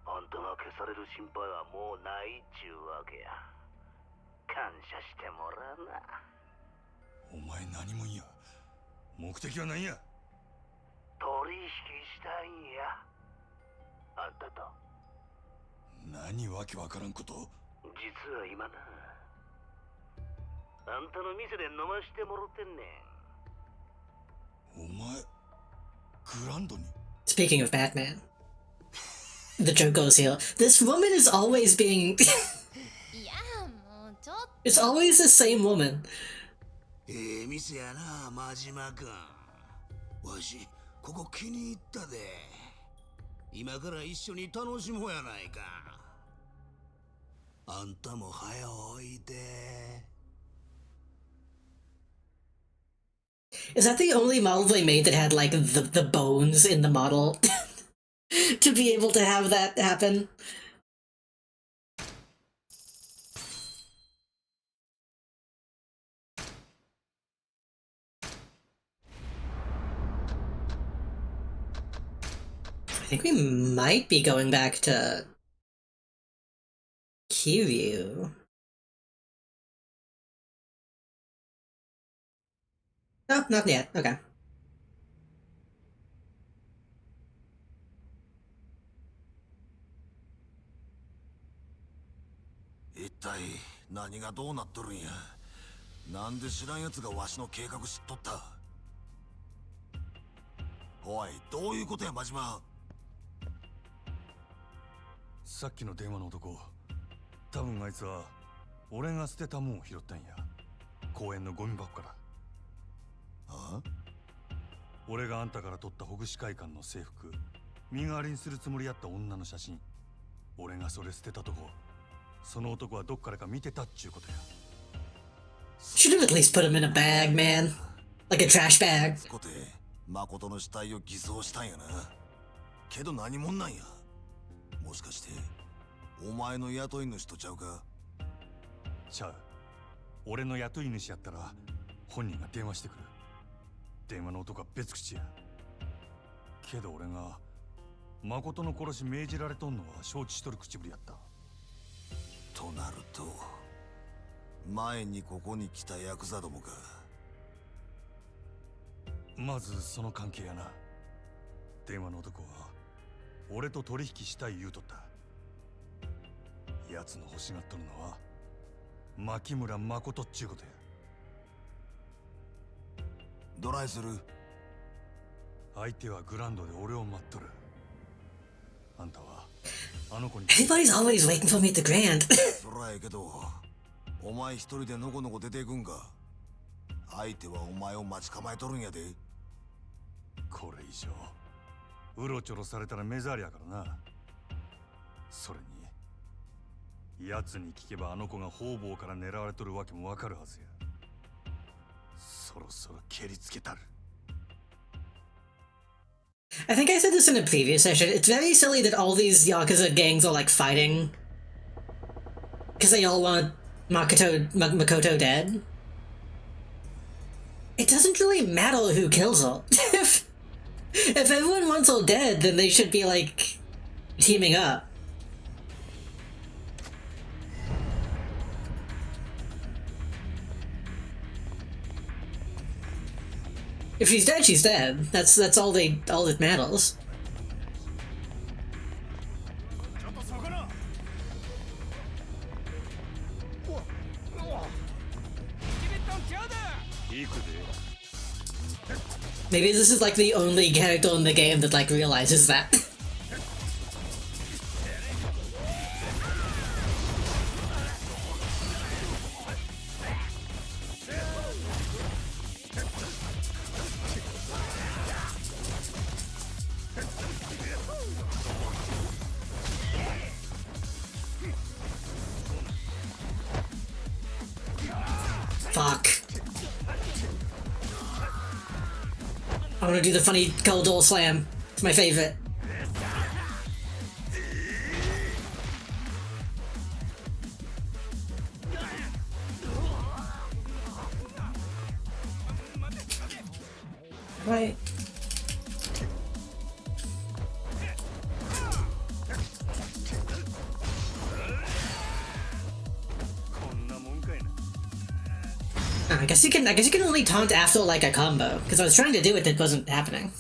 あんたが消される心配はもうないっちゅうわけや。感謝してもらうな。お前何もんや。目的は何や。取引したいんや、あんたと。何わけわからんこと。実は今な、あんたの店で飲ましてもろてんねん。お前グランドに。 Speaking of Batman, the joke goes here. This woman is always being. いやもうちょっと It's always the same woman. 店やな、真島君。わしここ気に入ったで。今から一緒に楽しもうやないか。あんたも早おいで。Is that the only model they made that had like the bones in the model to be able to have that happen? I think we might be going back to Kiryu. No, not yet. Okay. 一体何がどうなっとるんや。なんで知らんやつがわしの計画知っとった。おい、どういうことや真島。さっきの電話の男、多分あいつは俺が捨てたもんを拾ったんや。公園のゴミ箱から。あ？俺があんたから取ったほぐし会館の制服、身代わりにするつもりやった女の写真、俺がそれ捨てたとこ、その男はどっからか見てたっちゅうことや。 Should have at least put him in a bag, man. Like a trash bag. こて誠の死体を偽装したんやな。けど何者なんや。もしかしてお前の雇い主とちゃうか。ちゃう。俺の雇い主やったら本人が電話してくる。電話の男は別口や。けど俺が誠の殺し命じられとんのは承知しとる口ぶりやった。となると前にここに来たヤクザどもか。まずその関係やな。電話の男は俺と取引したい言うとった。奴の欲しがっとるのは牧村誠っちゅうことや。どないする。相手はグランドで俺を待っとる。あんたはあの子に。 Everybody's always waiting for me at the Grand. そらええけどお前一人でのこのこ出ていくんか。相手はお前を待ち構えとるんやで。これ以上うろちょろされたら目障りやからな。それに奴に聞けばあの子が方々から狙われとるわけもわかるはずや。そろそろ蹴りつけたる。 I think I said this in a previous session. It's very silly that all these Yakuza gangs are like fighting. Because they all want Makoto dead. It doesn't really matter who kills her. If everyone wants her dead, then they should be like teaming up. If she's dead, she's dead. That's all that matters. ちょっとそこな。ビビったんちゃうで。Maybe this is like the only character in the game that like realizes that. Fuck. I want to do the funny cold door slam. It's my favorite. Right. I guess you can only taunt after like a combo, because I was trying to do it, it wasn't happening.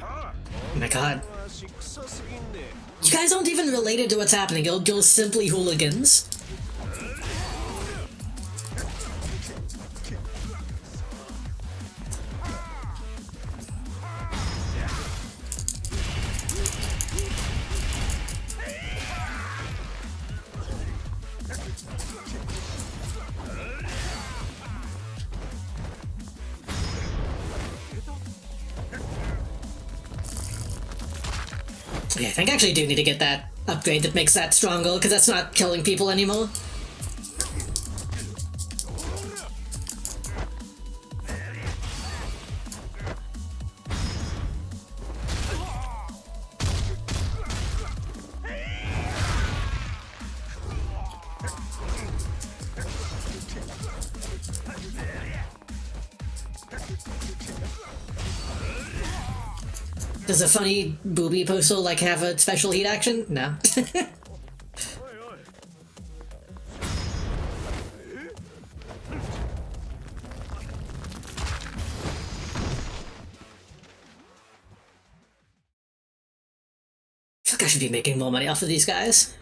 Oh my god. You guys aren't even related to what's happening, you're simply hooligans. Yeah, I think I actually do need to get that upgrade that makes that stronger, because that's not killing people anymore. Does a funny booby poster like have a special heat action? No. I feel like I should be making more money off of these guys.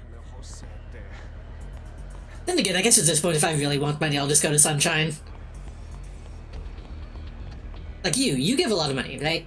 Then again, I guess at this point, if I really want money, I'll just go to Sunshine. Like you give a lot of money, right?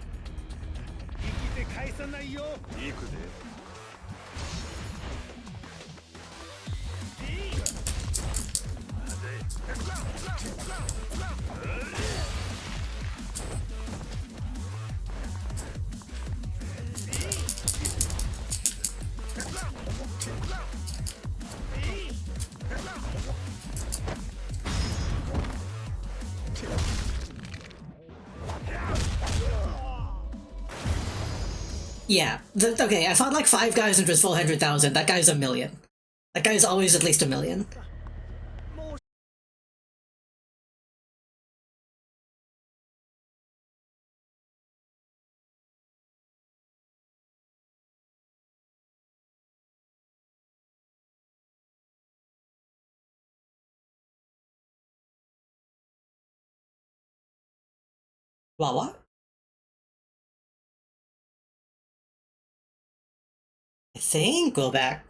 Yeah, okay, I fought like 5 guys and just 400,000. That guy's a million. That guy's always at least a million. What? I think we're back.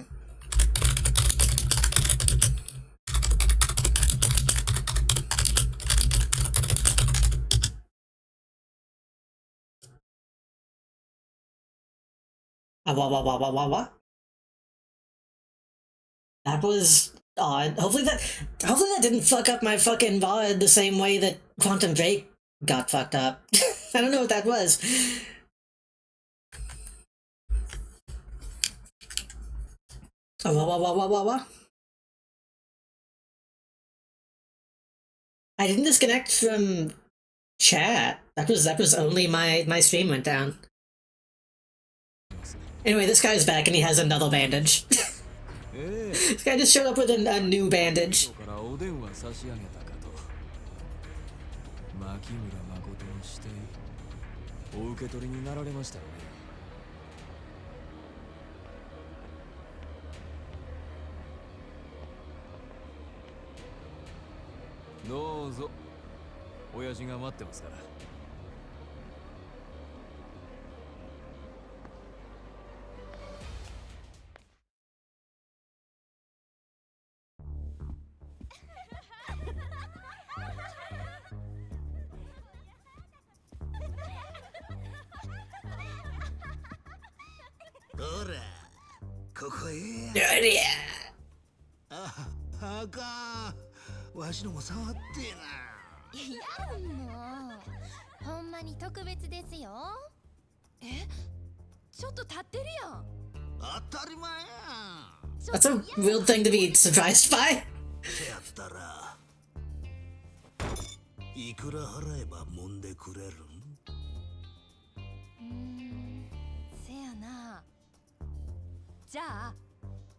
What? That was odd. Hopefully that didn't fuck up my fucking VOD the same way that Quantum Drake got fucked up. I don't know what that was. What? I didn't disconnect from chat. That was only my stream went down. Anyway, this guy's back and he has another bandage. This guy just showed up with a new bandage. どうぞ。親父が待ってますから。ほら、ここへやりゃあかん。わしのも触っていやもうほんまに特別ですよ。え、ちょっと立ってるやん。な。当たり前やん。That's a weird thing to be surprised by. せやったらいくら払えば揉んでくれるん？せやな。じゃあ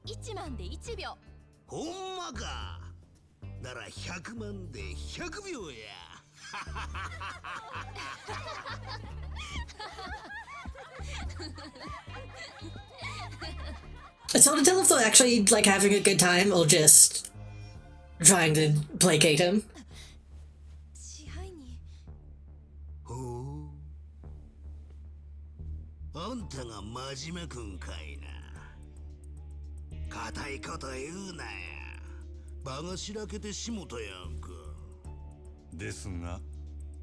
1万で1秒。ほんまか。なら100万で100秒や。It's hard to tell if they're actually like having a good time or just trying to placate him. 支配人。ほう。あんたが真面目くんかいな。固いこと言うなや。場がしらけてしもたやんか。ですが、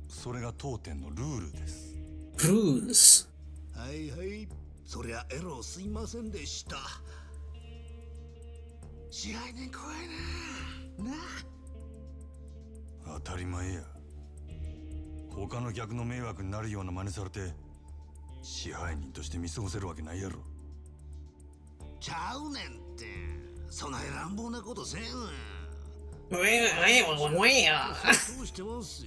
それが当店のルールです。Bruise. はいはい。そりゃエロすいませんでした。支配人怖いな。な当たり前や。他の客の迷惑になるような真似されて支配人として見過ごせるわけないやろ。ちゃうねんって。そない乱暴なことせんわ。どうしてます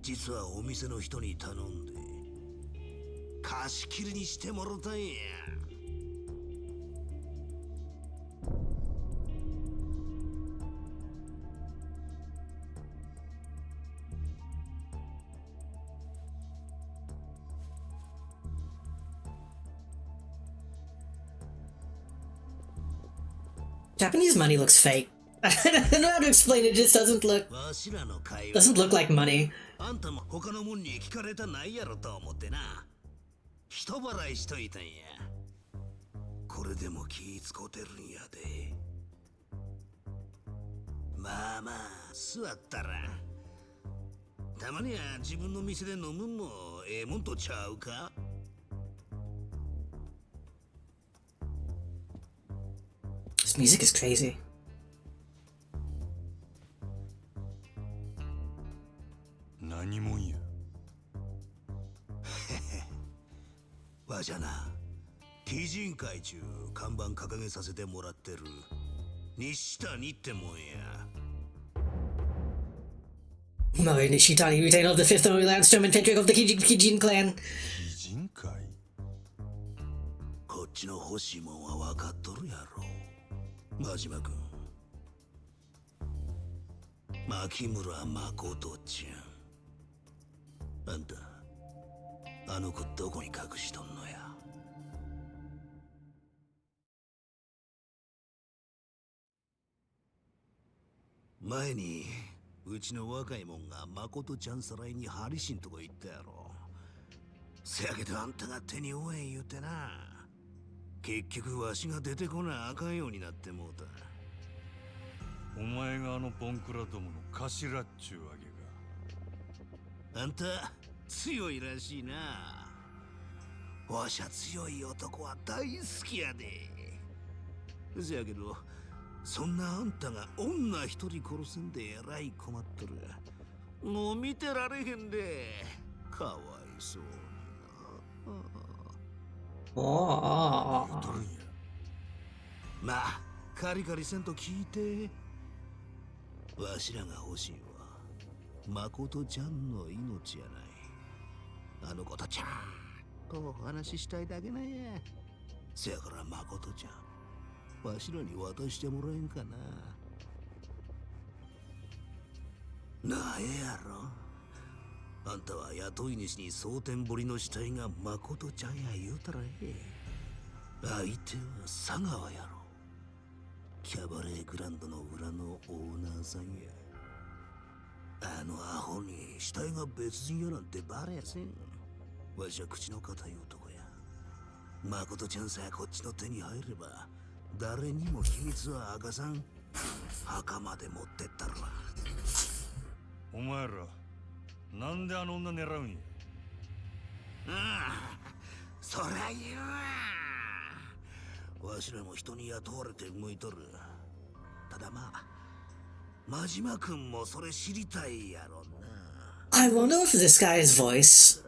実はお店の人に頼んで貸し切りにしてもろたんや。Japanese money looks fake. I don't know how to explain it. It just doesn't look わしらの会話 doesn't look like money. あんたも他のもんに聞かれたないやろと思ってな。人払いしといたんや。これでも気使うてるんやで。まあまあ座ったら。たまには自分の店で飲むんもええもんとちゃうか。This music is crazy. 何もんや。わしゃな、鬼人会中看板掲げさせてもらってる西谷ってもんや。Murray Nishitani, retainer of the 5th Holy Landstorm and patriarch of the Kijin clan. 鬼人会？こっちの欲しいもんは分かっとるやろ。真島君。牧村誠ちゃん。あんた、あの子どこに隠しとんのや。前にうちの若いもんが誠ちゃんさらいにハリシンとこ行ったやろ。せやけどあんたが手に負えん言うてな。結局わしが出てこなあかんようになってもうた。お前があのボンクラどもの頭っちゅうわけか。あんた強いらしいな。わしゃ強い男は大好きやで。せやけどそんなあんたが女一人殺せんでえらい困っとる。もう見てられへんで。かわいそうにな。Oh. 言うとるんや。まあカリカリせんと聞いて。わしらが欲しいは誠ちゃんの命やない。あの子とちゃんとお話ししたいだけなんや。せやから誠ちゃん、わしらに渡してもらえんかな。なえやろ。あんたは雇い主に蒼天堀の死体が誠ちゃんや言うたらええ。相手は佐川やろ。キャバレーグランドの裏のオーナーさんや。あのアホに死体が別人やなんてバレやせん。わしは口の固い男や。誠ちゃんさえこっちの手に入れば誰にも秘密は明かさん。墓まで持ってったるわ。お前らなんであの女狙うんや。そりゃ言うわ。わしらも人に雇われて動いとる。ただまあ真島君もそれ知りたいやろな。 I wonder if this guy's voice.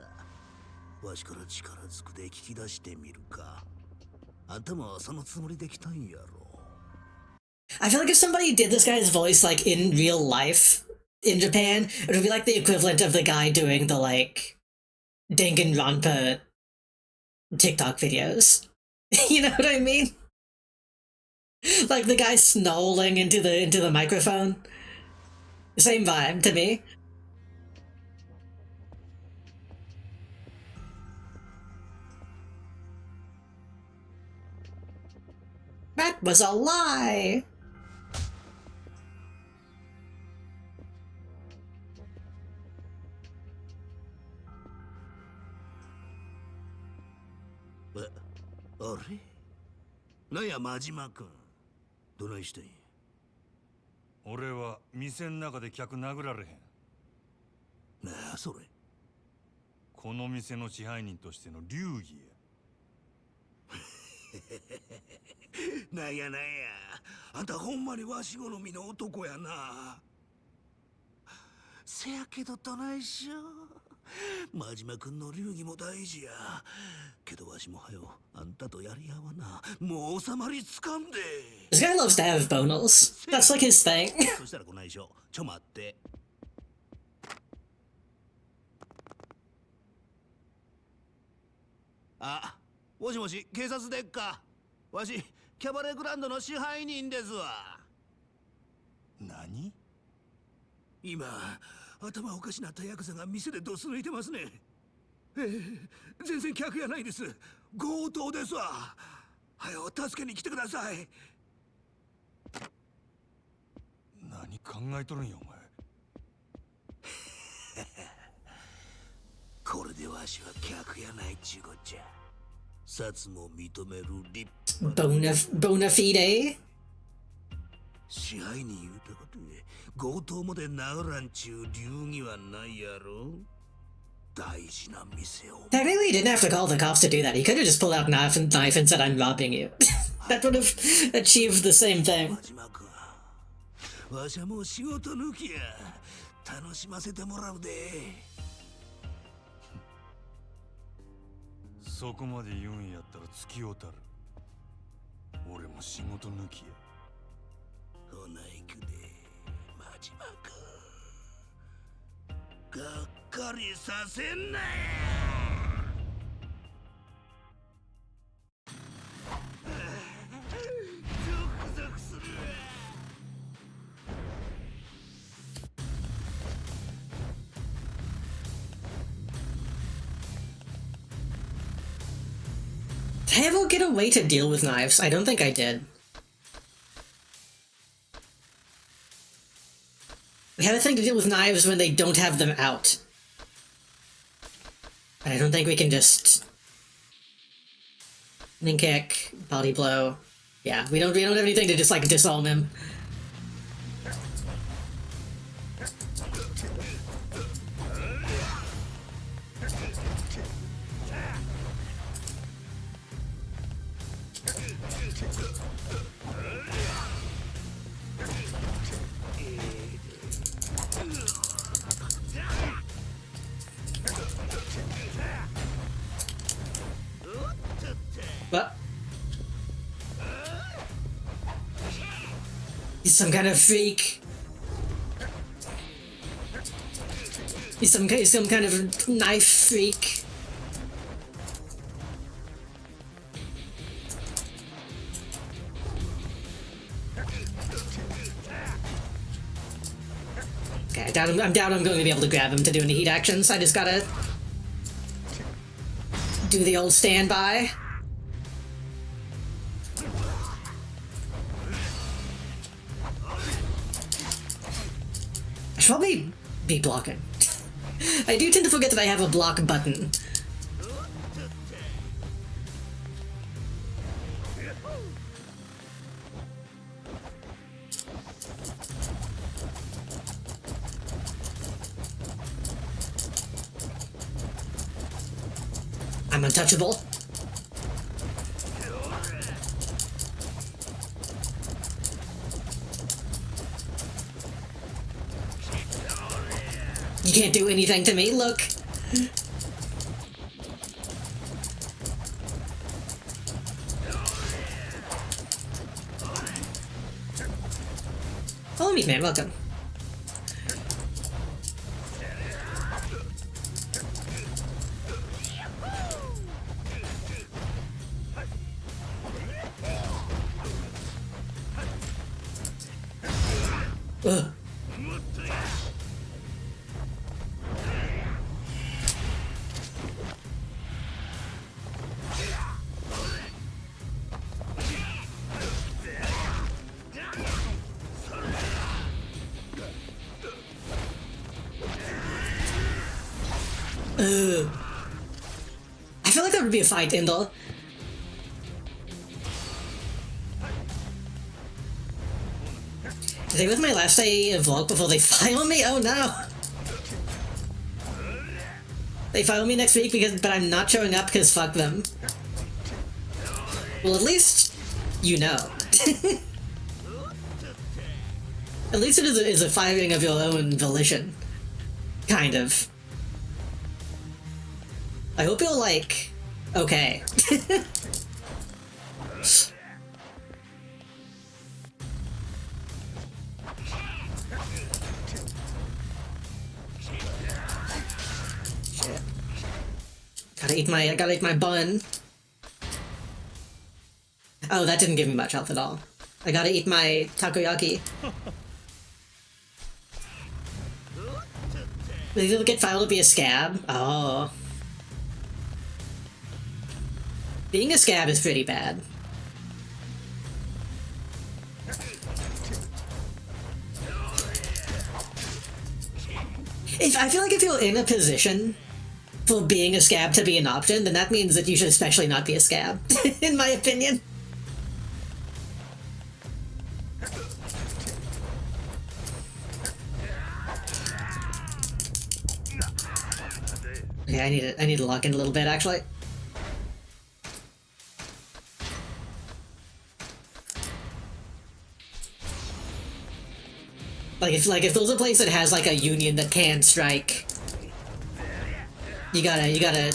わしから力ずくで聞き出してみるか。あんたもそのつもりで来たんやろ。 I feel like if somebody did this guy's voice like in real life in Japan, it would be like the equivalent of the guy doing the like Danganronpa TikTok videos. You know what I mean? Like the guy snarling into the microphone. Same vibe to me. That was a lie.あれなんや真島君。どないしてんや。俺は店の中で客殴られへん。なあそれ。この店の支配人としての流儀や。なんやなんや、あんたほんまにわし好みの男やな。せやけどどないしよう。真島君の流儀も大事やけど、わしもはよあんたとやり合わな。もう収まりつかんで。 This guy loves to have bonals. That's like his thing. そしたらこないしょ。ちょ待って。あ、もしもし、警察でっか。わしキャバレーグランドの支配人ですわ。何？今頭おかしなったヤクザが店でドス抜いてますね。全然客やないです。強盗ですわ。はよ助けに来てください。何考えとるんやお前。これでわしは客やないっちゅうこっちゃ。殺も認める立Bona fide. 支配人言うたことで強盗まで殴らんちゅう流儀はないやろ。大事な店を。 Technically, he didn't have to call the cops to do that. He could have just pulled out a knife and said, "I'm robbing you." That would have achieved the same thing. 真島君、わしはもう仕事抜きや。楽しませてもらうで。そこまで言うんやったら突きおたる。俺も仕事抜きや。ほな行くで真島君。がっかりさせんなや。ゾクゾクするわ。Did I ever get a way to deal with knives? I don't think I did. We have a thing to deal with knives when they don't have them out. But I don't think we can just... Running kick, body blow. Yeah, we don't have anything to just like disarm him. What? He's some kind of freak. He's some kind of knife freak. Okay, I doubt I'm going to be able to grab him to do any heat actions. I just gotta do the old standby. I should probably be blocking. I do tend to forget that I have a block button. I'm untouchable. You can't do anything to me, look. Follow me, man, welcome. Ugh. I feel like that would be a fight, Indal. Did they with my last day of vlog before they file me? Oh no! They file me next week but I'm not showing up because fuck them. Well, at least you know. At least it is a firing of your own volition. Kind of. I hope you're, like, okay. Shit. Gotta eat my bun. Oh, that didn't give me much health at all. I gotta eat my takoyaki. Maybe it'll get filed to be a scab? Oh. Being a scab is pretty bad. I feel like if you're in a position for being a scab to be an option, then that means that you should especially not be a scab, in my opinion. Yeah, I need to lock in a little bit, actually. Like if there's a place that has like a union that can strike, you gotta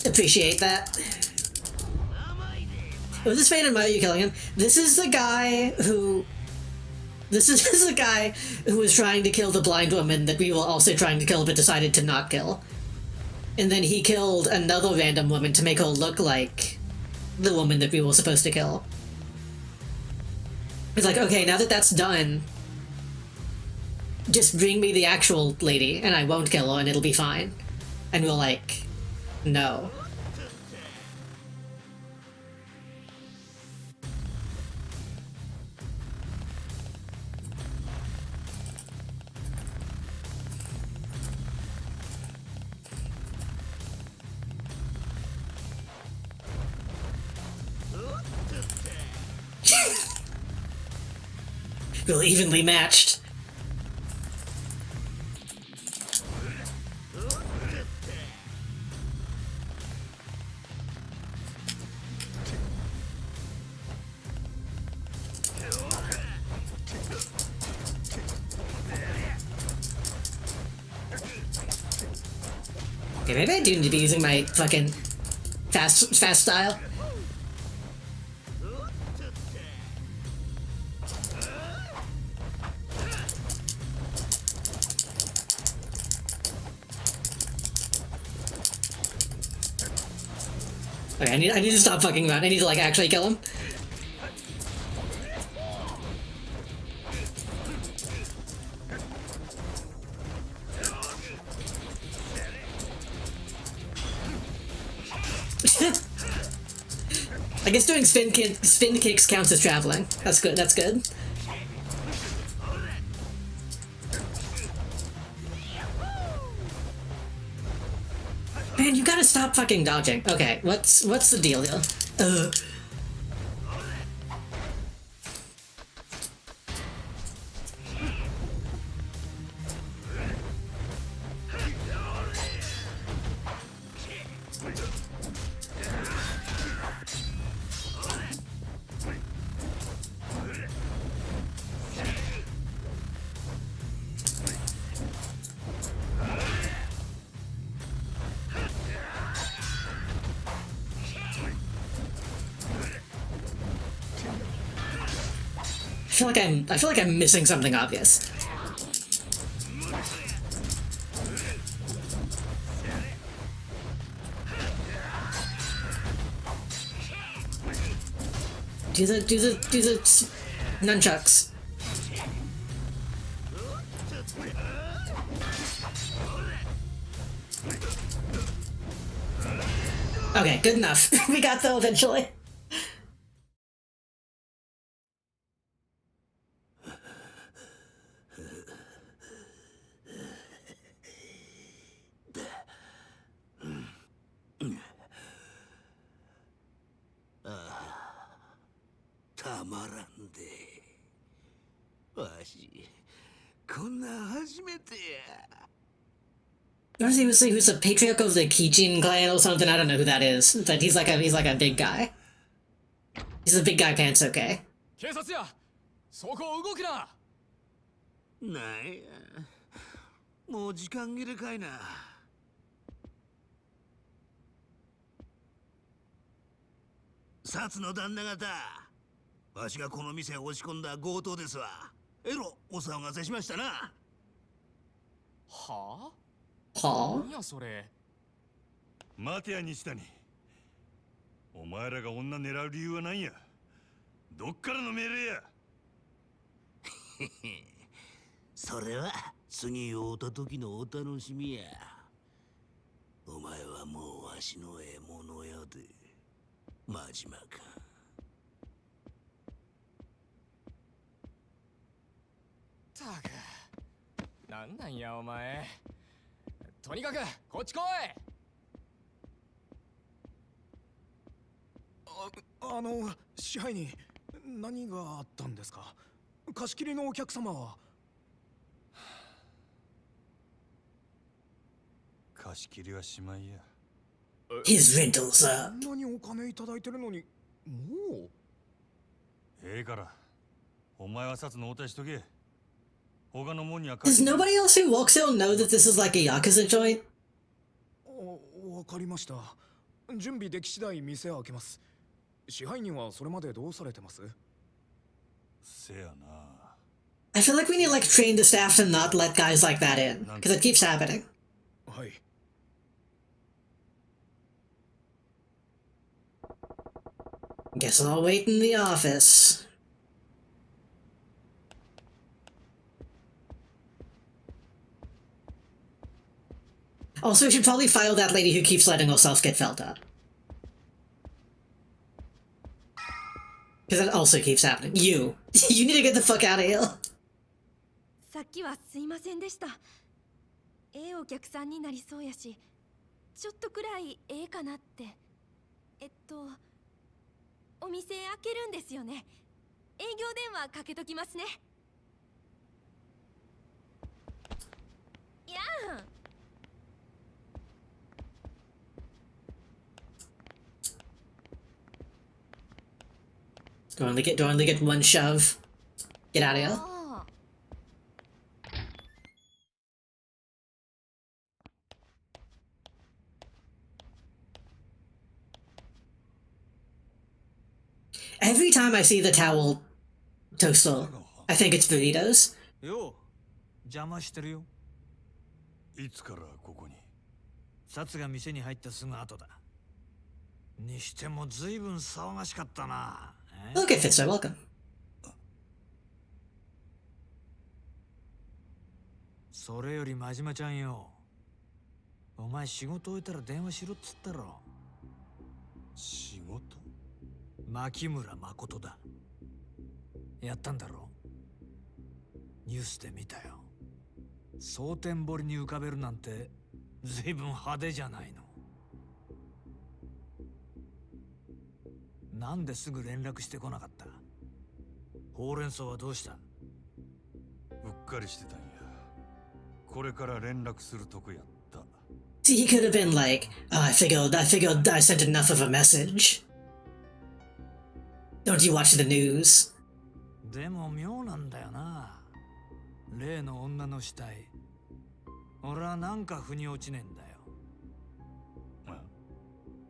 appreciate that. Was this fan of Mario killing him? This is the guy who was trying to kill the blind woman that we were also trying to kill but decided to not kill. And then he killed another random woman to make her look like the woman that we were supposed to kill. It's like, okay, now that that's done, just bring me the actual lady and I won't kill her and it'll be fine. And we're like, no. We're evenly matched. Okay, maybe I do need to be using my fucking fast style. Okay, I need to stop fucking around. I need to like actually kill him. I guess doing spin kicks counts as traveling. That's good. That's good. Man, you gotta stop fucking dodging. Okay, what's the deal? I feel like I'm missing something obvious. Do the nunchucks. Okay, good enough. We got there eventually. Honestly, who's the patriarch of the Kijin clan or something? I don't know who that is, but he's like a big guy. He's a big guy pants, okay? 警察やそこ動くな。なんやもう時間切れかいな。薩の旦那方、わしがこの店を押し込んだ強盗ですわ。えろお騒がせしましたな。はあ？は何やそれ。待てや西谷。お前らが女狙う理由は何や。どっからの命令や。それは次会うた時のお楽しみや。お前はもうわしの獲物やで。真島か。たく、なんやお前。とにかくこっち来い。支配人、何があったんですか？貸し切りのお客様は。貸し切りはしまいや。His rentals up. こんなにお金いただいてるのに、もう。ええから、お前は札の応対しとけ。他のもんには。Does nobody else who walks in know that this is like a Yakuza joint? わかりました。準備でき次第店を開けます。支配人はそれまでどうされてます？せやな。I feel like we need to like train the staff to not let guys like that in, because it keeps happening. はい。Guess I'll wait in the office. Also, we should probably file that lady who keeps letting herself get felt up. Because that also keeps happening. You need to get the fuck out of here. さっきはすいませんでした。お客さんになりそうやし、ちょっとくらいかなって。お店開けるんですよね。営業電話かけときますね。やん。Do I only get one shove? Get out of here. Every time I see the towel toaster, I think it's burritos. よう、邪魔してるよ。いつからここに？札が店に入ったすぐ後だ。にしても随分騒がしかったな。Look at Fitz, welcome. それより真島ちゃんよ。お前仕事終えたら電話しろっつったろ。仕事？牧村誠だ。やったんだろ。ニュースで見たよ。蒼天堀に浮かべるなんて随分派手じゃないの。なんですぐ連絡してこなかった？ほうれん草はどうした？うっかりしてたんや。これから連絡するとこやった。See, he could have been like, oh, I figured I sent enough of a message. Don't you watch the news? でも妙なんだよな。例の女の死体。俺はなんか腑に落ちねえんだよ。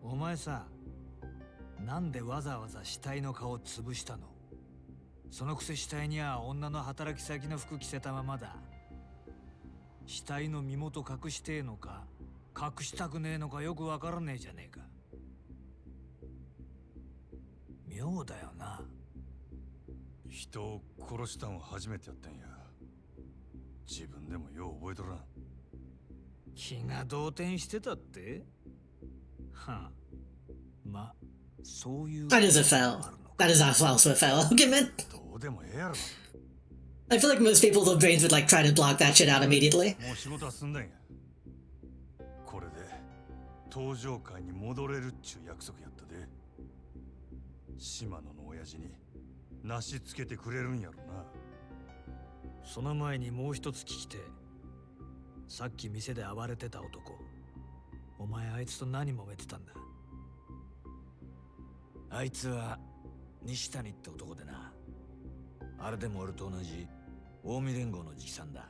お前さ、なんでわざわざ死体の顔を潰したの？そのくせ死体には女の働き先の服着せたままだ。死体の身元隠してえのか、隠したくねえのかよくわからねえじゃねえか。妙だよな。人を殺したんは初めてやったんや。自分でもよう覚えとらん。気が動転してたって？はあ、ま、そういう。That is a fail. That is also a fail argument. どうでもええやろ。I feel like most people with brains would like try to block that shit out immediately. もう仕事は済んだんや。これで登場会に戻れるっちゅう約束やったで。島野の親父になしつけてくれるんやろな。その前にもう一つ聞きて。さっき店で暴れてた男。お前あいつと何揉めてたんだ？あいつは西谷って男でな。あれでも俺と同じ近江連合の直参だ。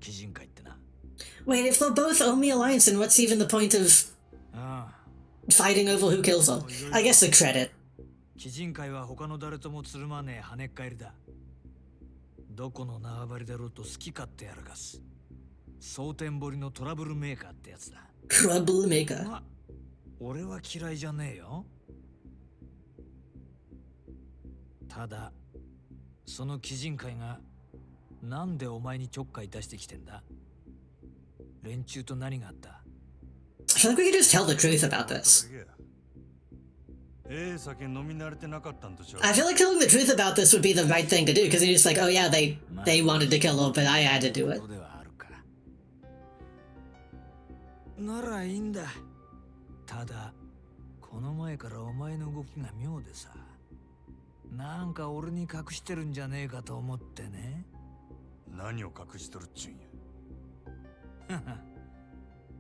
鬼人会ってな。Wait, if they're both Omi Alliance, then what's even the point of ああ。fighting over who kills them? I guess the credit. 鬼人会は他の誰ともつるまねえ跳ねっ返りだ。どこの縄張りだろうと好き勝手やらかす。蒼天堀のトラブルメーカーってやつだ。Troublemaker. ま、俺は嫌いじゃねえよ。ただ、その鬼人会がなんでお前にちょっかい出してきてんだ？連中と何があった？ I feel like we could just tell the truth about this. ええ酒飲み慣れてなかったんとちゃう。 I feel like telling the truth about this would be the right thing to do, because you're just like, oh yeah, they wanted to kill him, but I had to do it. ならいいんだ。ただ、この前からお前の動きが妙でさ。なんか俺に隠してるんじゃねえかと思ってね。何を隠しとるっちゅうんや。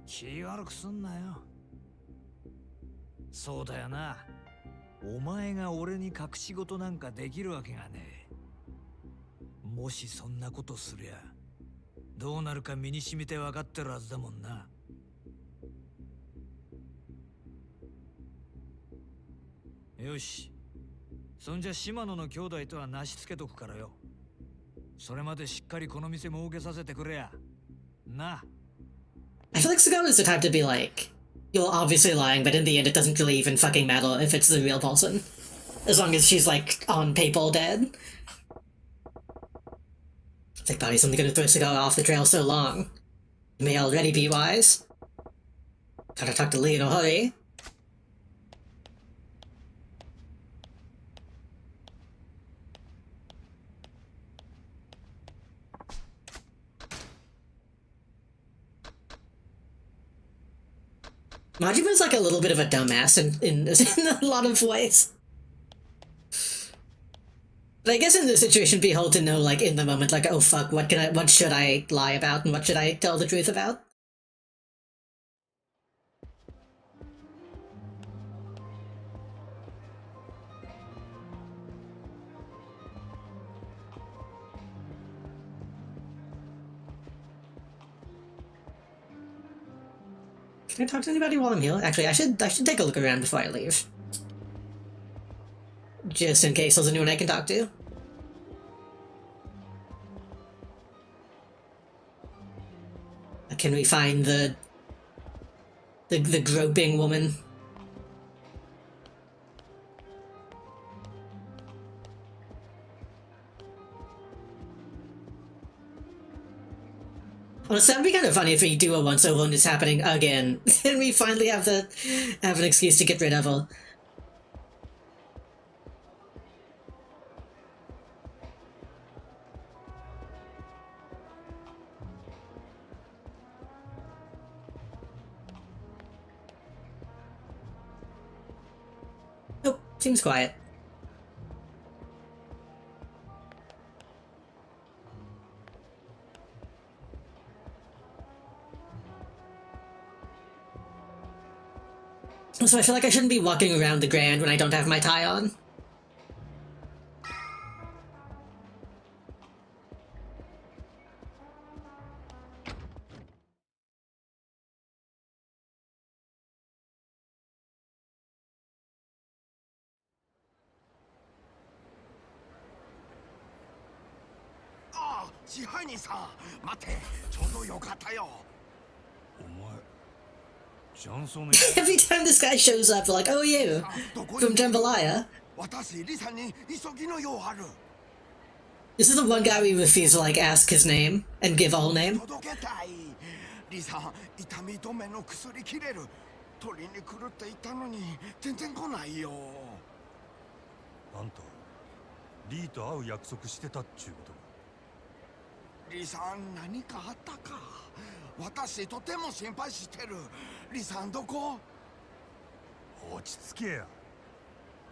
気悪くすんなよ。そうだよな。お前が俺に隠し事なんかできるわけがねえ。もしそんなことすりゃ、どうなるか身に染みて分かってるはずだもんな。よし。そんじゃ島野の兄弟とはなしつけとくからよ。それまでしっかりこの店儲けさせてくれや。な。I feel like Sugao is the type to be like, you're obviously lying, but in the end it doesn't really even fucking matter if it's the real person. As long as she's like on paper dead. It's like, body's only gonna throw Sugao off the trail so long. You may already be wise. Gotta talk to Lee in a hurry. Majima's like a little bit of a dumbass in a lot of ways. But I guess in this situation, Behold to know, like, in the moment, like, oh fuck, what should I lie about and what should I tell the truth about? Can I talk to anybody while I'm here? Actually, I should take a look around before I leave. Just in case there's anyone I can talk to. Can we find the groping woman? Honestly, that'd be kind of funny if we do a once-over and it's happening again, and we finally have an excuse to get rid of her. Nope. Seems quiet. So I feel like I shouldn't be walking around the Grand when I don't have my tie on. Ah, 支配人さん、待って、ちょうどよかったよ。お前ジャンソーの Every time this guy shows up, like, oh, you, どこ from に Jambalaya. 私、リさんに急ぎの用ある。 This is the one guy we refuse to, like, ask his name and give a whole name. 届けたい。リさん、痛み止めの薬切れる。取りに来るって言ったのに、全然来ないよ。あんたリーと会う約束してたっちゅうことか。リさん、何かあったか。私とても心配してる。リさんどこ？落ち着けや。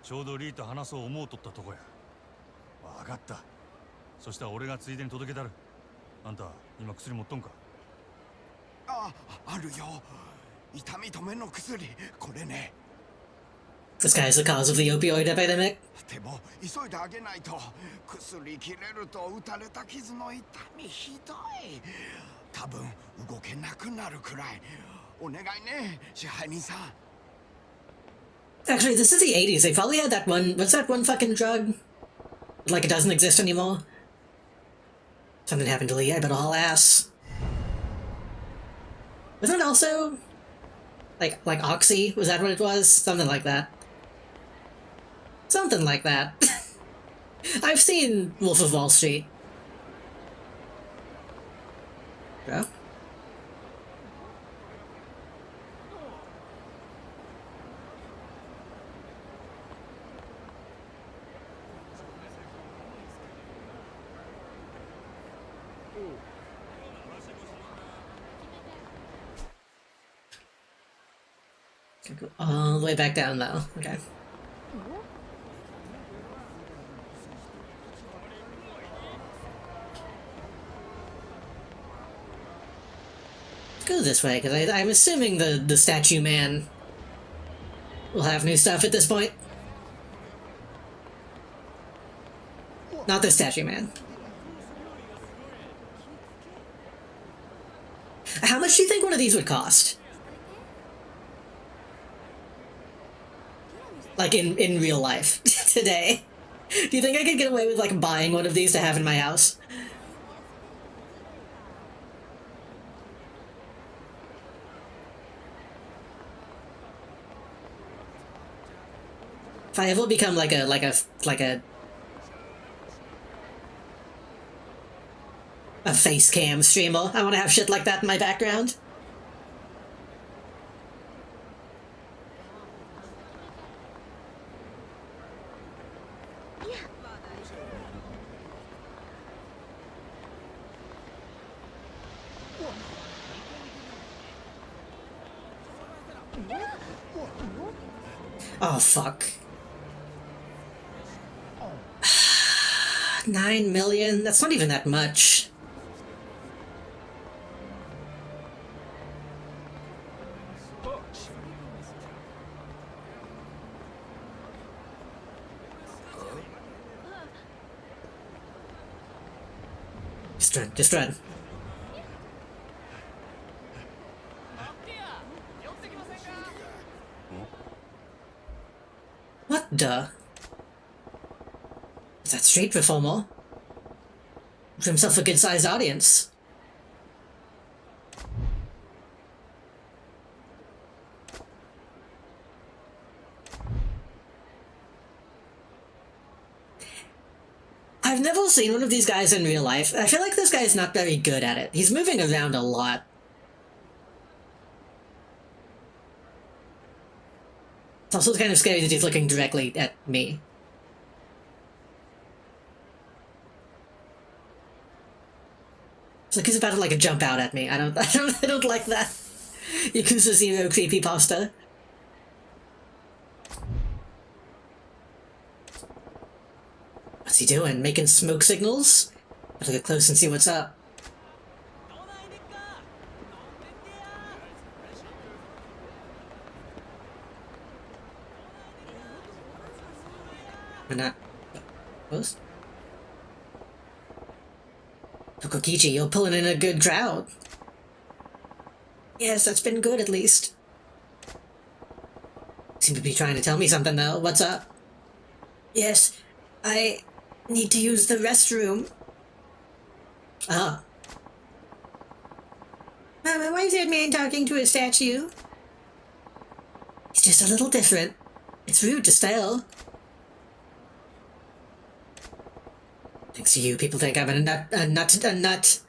ちょうどリーと話そう思うとったとこや。わかった。そしたら俺がついでに届けたる。あんた今薬持っとんか？あ、あるよ。痛み止めの薬、これね。This guy is the cause of the opioid epidemic. でも急いであげないと。薬切れると打たれた傷の痛みひどい。多分動けなくなるくらい。お願いね、支配人さん。Actually, this is the 80s. They probably had that one. What's that one fucking drug? Like it doesn't exist anymore. Something happened to Lee. I bet I'll ass. Wasn't it also like Oxy? Was that what it was? Something like that. Something like that. I've seen Wolf of Wall Street. Yeah. Go all the way back down though. Okay. Let's go this way, because I'm assuming the statue man will have new stuff at this point. Not the statue man. How much do you think one of these would cost? Like in real life today. Do you think I could get away with like buying one of these to have in my house? If I ever become like a face cam streamer, I want to have shit like that in my background. Oh, fuck. 9 million? That's not even that much. Just run. What the? Is that street performer? For himself a good-sized audience. I've never seen one of these guys in real life. I feel like this guy is not very good at it. He's moving around a lot. It's also kind of scary that he's looking directly at me. It's like he's about to like jump out at me. I don't like that. Yakuza 0 creepypasta. What's he doing? Making smoke signals? Better get close and see what's up. We're not close. Tokokichi, you're pulling in a good crowd. Yes, that's been good at least. Seem to be trying to tell me something though. What's up? Yes, I need to use the restroom. Ah. Why is that man talking to a statue? He's just a little different. It's rude to style. Thanks to you, people think I'm a nut.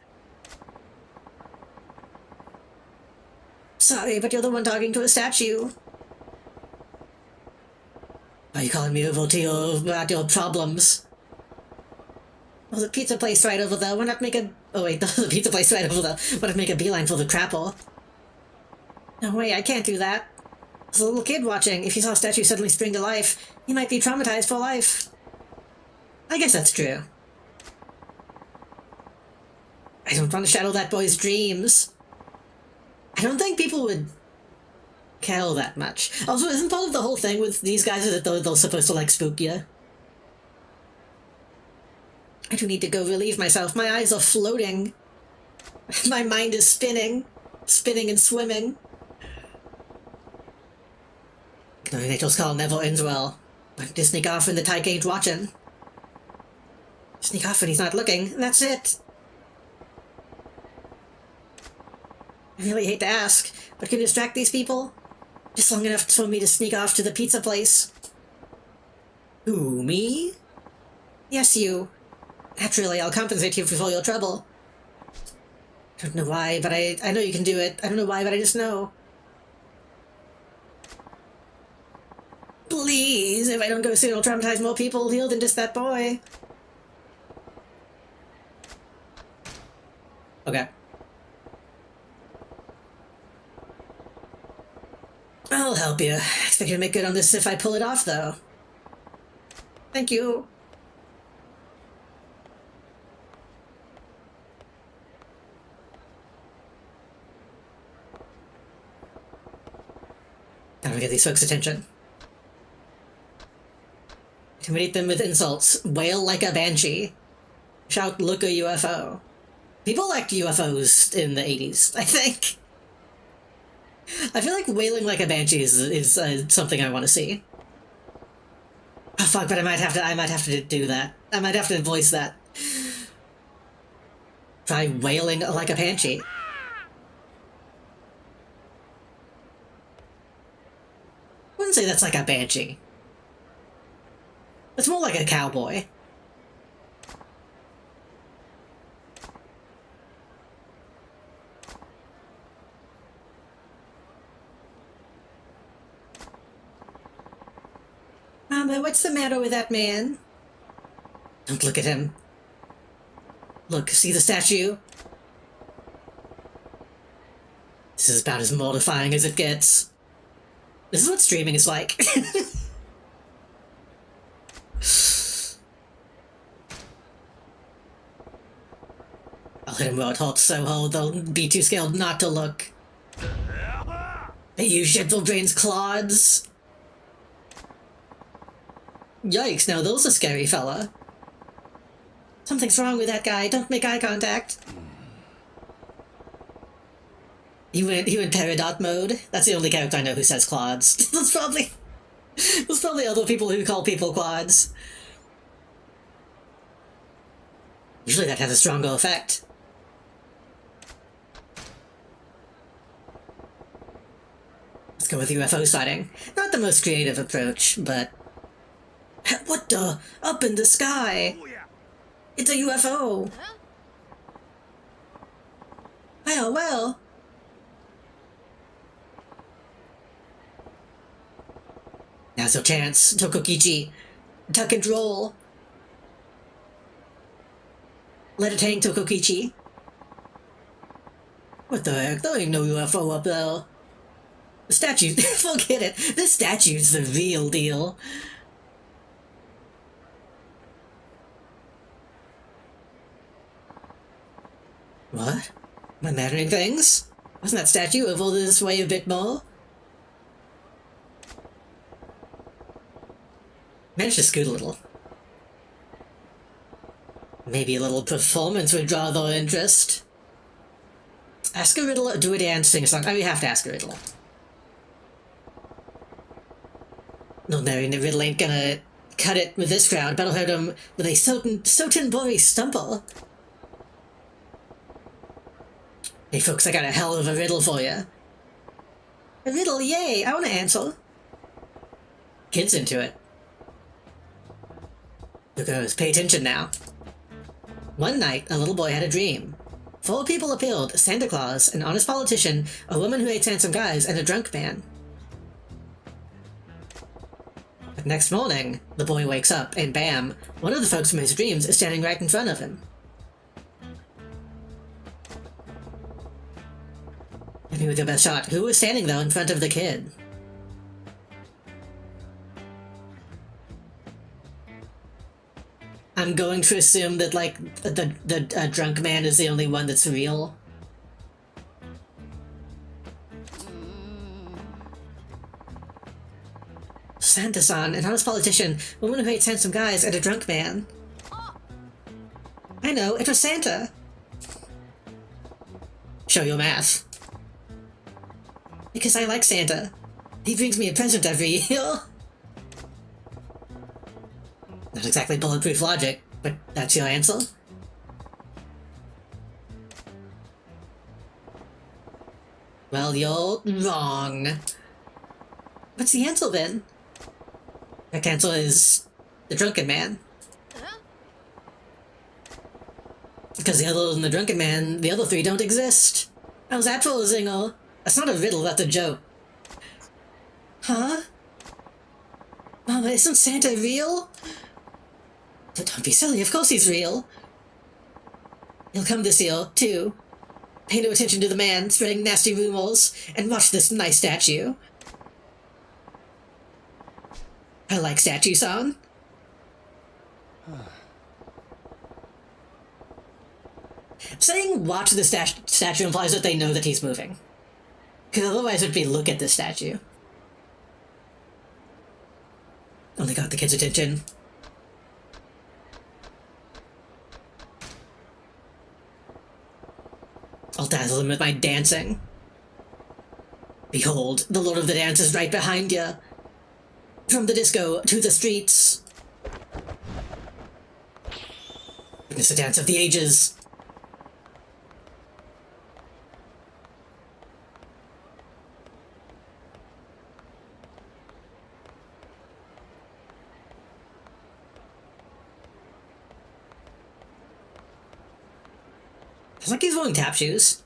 Sorry, but you're the one talking to a statue. Are you calling me over about your problems? Well, the pizza place right over there. Why not make a... Oh wait, the pizza place right over there. Why not make a beeline for the crapple? No way, I can't do that. There's a little kid watching. If he saw a statue suddenly spring to life, he might be traumatized for life. I guess that's true. I don't want to shadow that boy's dreams. I don't think people would care that much. Also, isn't part of the whole thing with these guys that they're supposed to, like, spook you? I do need to go relieve myself. My eyes are floating. My mind is spinning and swimming. Ignoring Nature's call never ends well. But to sneak off when the tyke ain't watching. Sneak off when he's not looking. That's it. I really hate to ask, but can you distract these people? Just long enough for me to sneak off to the pizza place. Who, me? Yes, you. Naturally, I'll compensate you for all your trouble. I don't know why, but I know you can do it. I don't know why, but I just know. Please, if I don't go soon, I'll traumatize more people here than just that boy. Okay. I'll help you. I expect you to make good on this if I pull it off, though. Thank you. Time to get these folks' attention. Intimidate them with insults. Wail like a banshee. Shout, look a UFO. People liked UFOs in the 80s, I think. I feel like wailing like a banshee is something I want to see. Oh fuck, but I might have to do that. I might have to voice that. Try wailing like a banshee. Wouldn't say that's like a banshee. It's more like a cowboy. Mama, what's the matter with that man? Don't look at him. Look, see the statue? This is about as mortifying as it gets. This is what streaming is like. I'll hit him where it hurts so hard they'll be too scared not to look. Hey, you gentle drains clods. Yikes, now there's a scary fella. Something's wrong with that guy. Don't make eye contact. He went Peridot mode. That's the only character I know who says clods. There's probably other people who call people clods. Usually that has a stronger effect. Let's go with UFO sighting. Not the most creative approach, but... What the? Up in the sky! It's a UFO! Well. Now's your chance, Tokokichi. Tuck and roll. Let it hang, Tokokichi. What the heck? There ain't no UFO up there. The statue, forget it. This statue's the real deal. What? Am I imagining things? Wasn't that statue oval this way a bit more? Managed to scoot a little. Maybe a little performance would draw their interest. Ask a riddle, do a dance, sing a song. Oh, you have to ask a riddle. No, knowing the riddle ain't gonna cut it with this crowd. Better hurt him with a Soten Bori stumper. Hey folks, I got a hell of a riddle for you. A riddle, yay! I wanna answer. Kids into it. Who goes? Pay attention now. One night, a little boy had a dream. 4 people appeared: Santa Claus, an honest politician, a woman who hates handsome guys, and a drunk man. But next morning, the boy wakes up, and bam, one of the folks from his dreams is standing right in front of him. And who with your best shot? Who was standing, though, in front of the kid? I'm going to assume that, like, the drunk man is the only one that's real. Santa-san, an honest politician, a woman who hates handsome guys, and a drunk man. I know, it was Santa. Show your math. Because I like Santa. He brings me a present every year. Not exactly bulletproof logic, but that's your answer? Well, you're wrong. What's the answer then? The answer is the drunken man. Because the other than the drunken man, the other 3 don't exist. How's that for a zinger? That's not a riddle, that's a joke. Huh? Mama, isn't Santa real? Don't be silly, of course he's real. He'll come this year, too. Pay no attention to the man spreading nasty rumors, and watch this nice statue. I like statue song. Saying watch the statue implies that they know that he's moving. Because otherwise it'd be look at the statue. Only got the kid's attention. I'll dazzle him with my dancing. Behold, the Lord of the Dance is right behind you. From the disco to the streets. Witness the dance of the ages. It's like he's wearing tap shoes.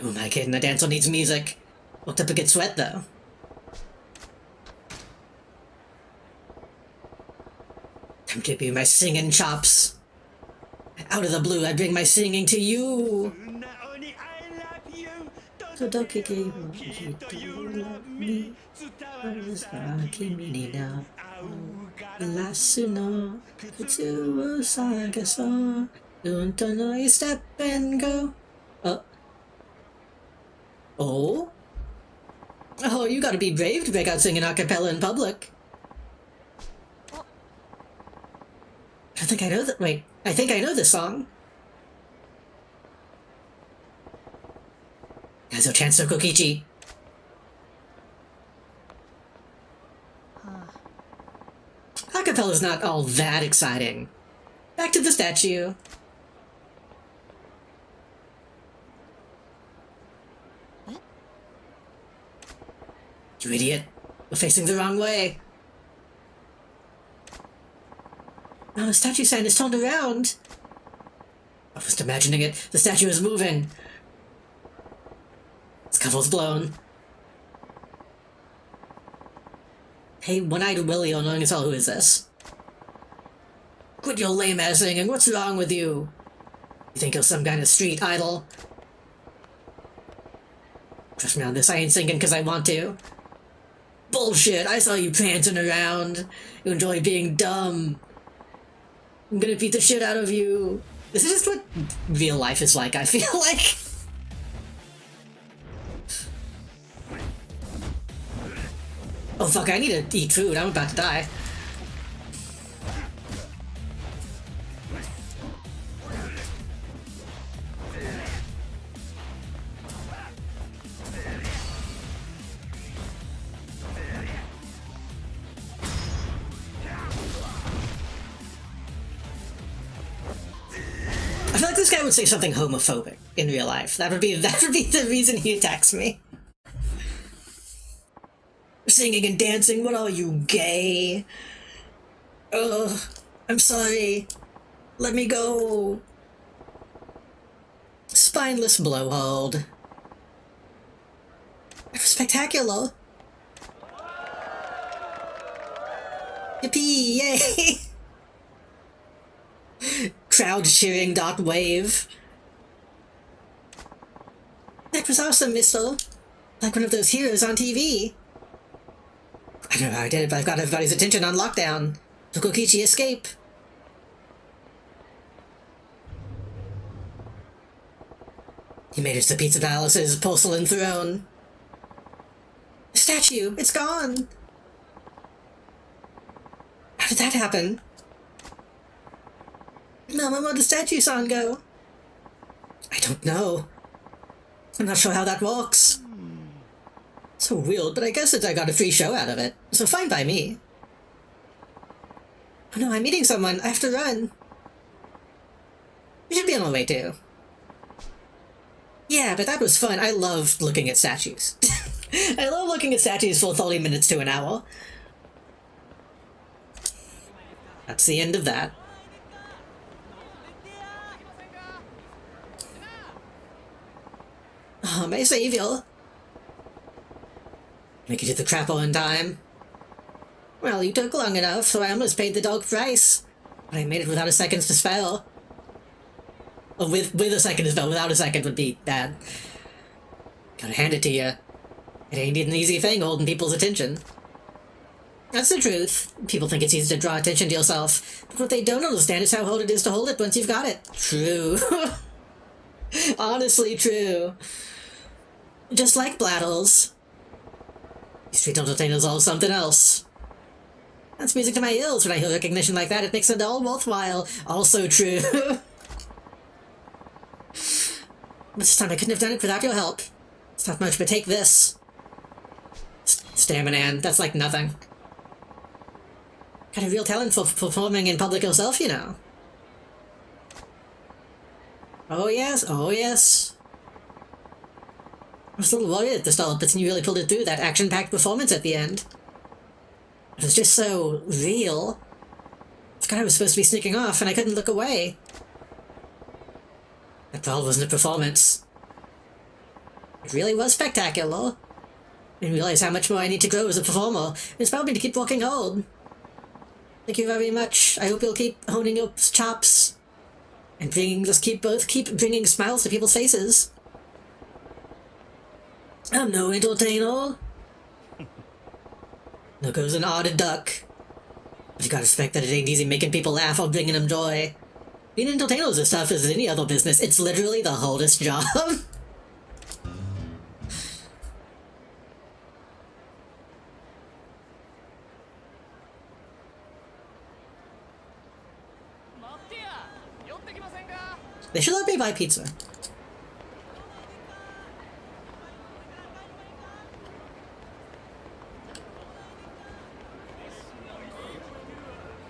Oh my kid, the dancer needs music. Looked up a good sweat though. Time to be my singing chops. Out of the blue, I bring my singing to you. So don't kick it, you love me. Kimi ni na lasu no futsu wo sagaso. Don't know you step and go. Oh? Oh, you gotta be brave to break out singing a cappella in public. I think I know that. Wait, I think I know this song. Kazo Chanso Kokichi. Acapella's not all that exciting. Back to the statue. You idiot. We're facing the wrong way. Now the statue sign is turned around. I was just imagining it. The statue is moving. Its cover's blown. Hey, one-eyed Willie on knowing it's all, who is this? Quit your lame-ass singing, what's wrong with you? You think you're some kind of street idol? Trust me on this, I ain't singing because I want to. Bullshit, I saw you prancing around. You enjoy being dumb. I'm gonna beat the shit out of you. This is just what real life is like, I feel like. Oh fuck, I need to eat food, I'm about to die. I feel like this guy would say something homophobic in real life. That would be the reason he attacks me. Singing and dancing, what are you, gay? Ugh, I'm sorry. Let me go. Spineless blowhold. Spectacular. Yippee, yay! Crowd cheering dot wave. That was awesome, mister. Like one of those heroes on TV. I don't know how I did it, but I've got everybody's attention on lockdown. Tokokichi escape. He made it to the Pizza Palace's porcelain throne. The statue, it's gone. How did that happen? Mama, where'd the statue-san go? I don't know. I'm not sure how that works. So weird, but I guess that I got a free show out of it, so fine by me. Oh no, I'm meeting someone. I have to run. You should be on my way too. Yeah, but that was fun. I loved looking at statues. I love looking at statues for 30 minutes to an hour. That's the end of that. Oh, my savior. Make it to the crapple in time. Well, you took long enough, so I almost paid the dog price. But I made it without a second to spare. Oh, with a second to spare. Without a second would be bad. Gotta hand it to you. It ain't an easy thing holding people's attention. That's the truth. People think it's easy to draw attention to yourself. But what they don't understand is how hard it is to hold it once you've got it. True. Honestly true. Just like Bladdles. These street entertainers are something else. That's music to my ears when I hear recognition like that. It makes it all worthwhile. Also true. But this time I couldn't have done it without your help. It's not much, but take this. Stamina, that's like nothing. Got a real talent for performing in public yourself, you know. Oh yes, oh yes. I was a little worried at the start, but then you really pulled it through, that action-packed performance at the end. It was just so real. I forgot I was supposed to be sneaking off, and I couldn't look away. That all wasn't a performance. It really was spectacular. I didn't realize how much more I need to grow as a performer. It's probably to keep working hard. Thank you very much. I hope you'll keep honing your chops. And keep bringing smiles to people's faces. I'm no entertainer. There goes an odd duck. But you gotta respect that it ain't easy making people laugh or bringing them joy. Being an entertainer is as tough as any other business. It's literally the hardest job. They should let me buy pizza.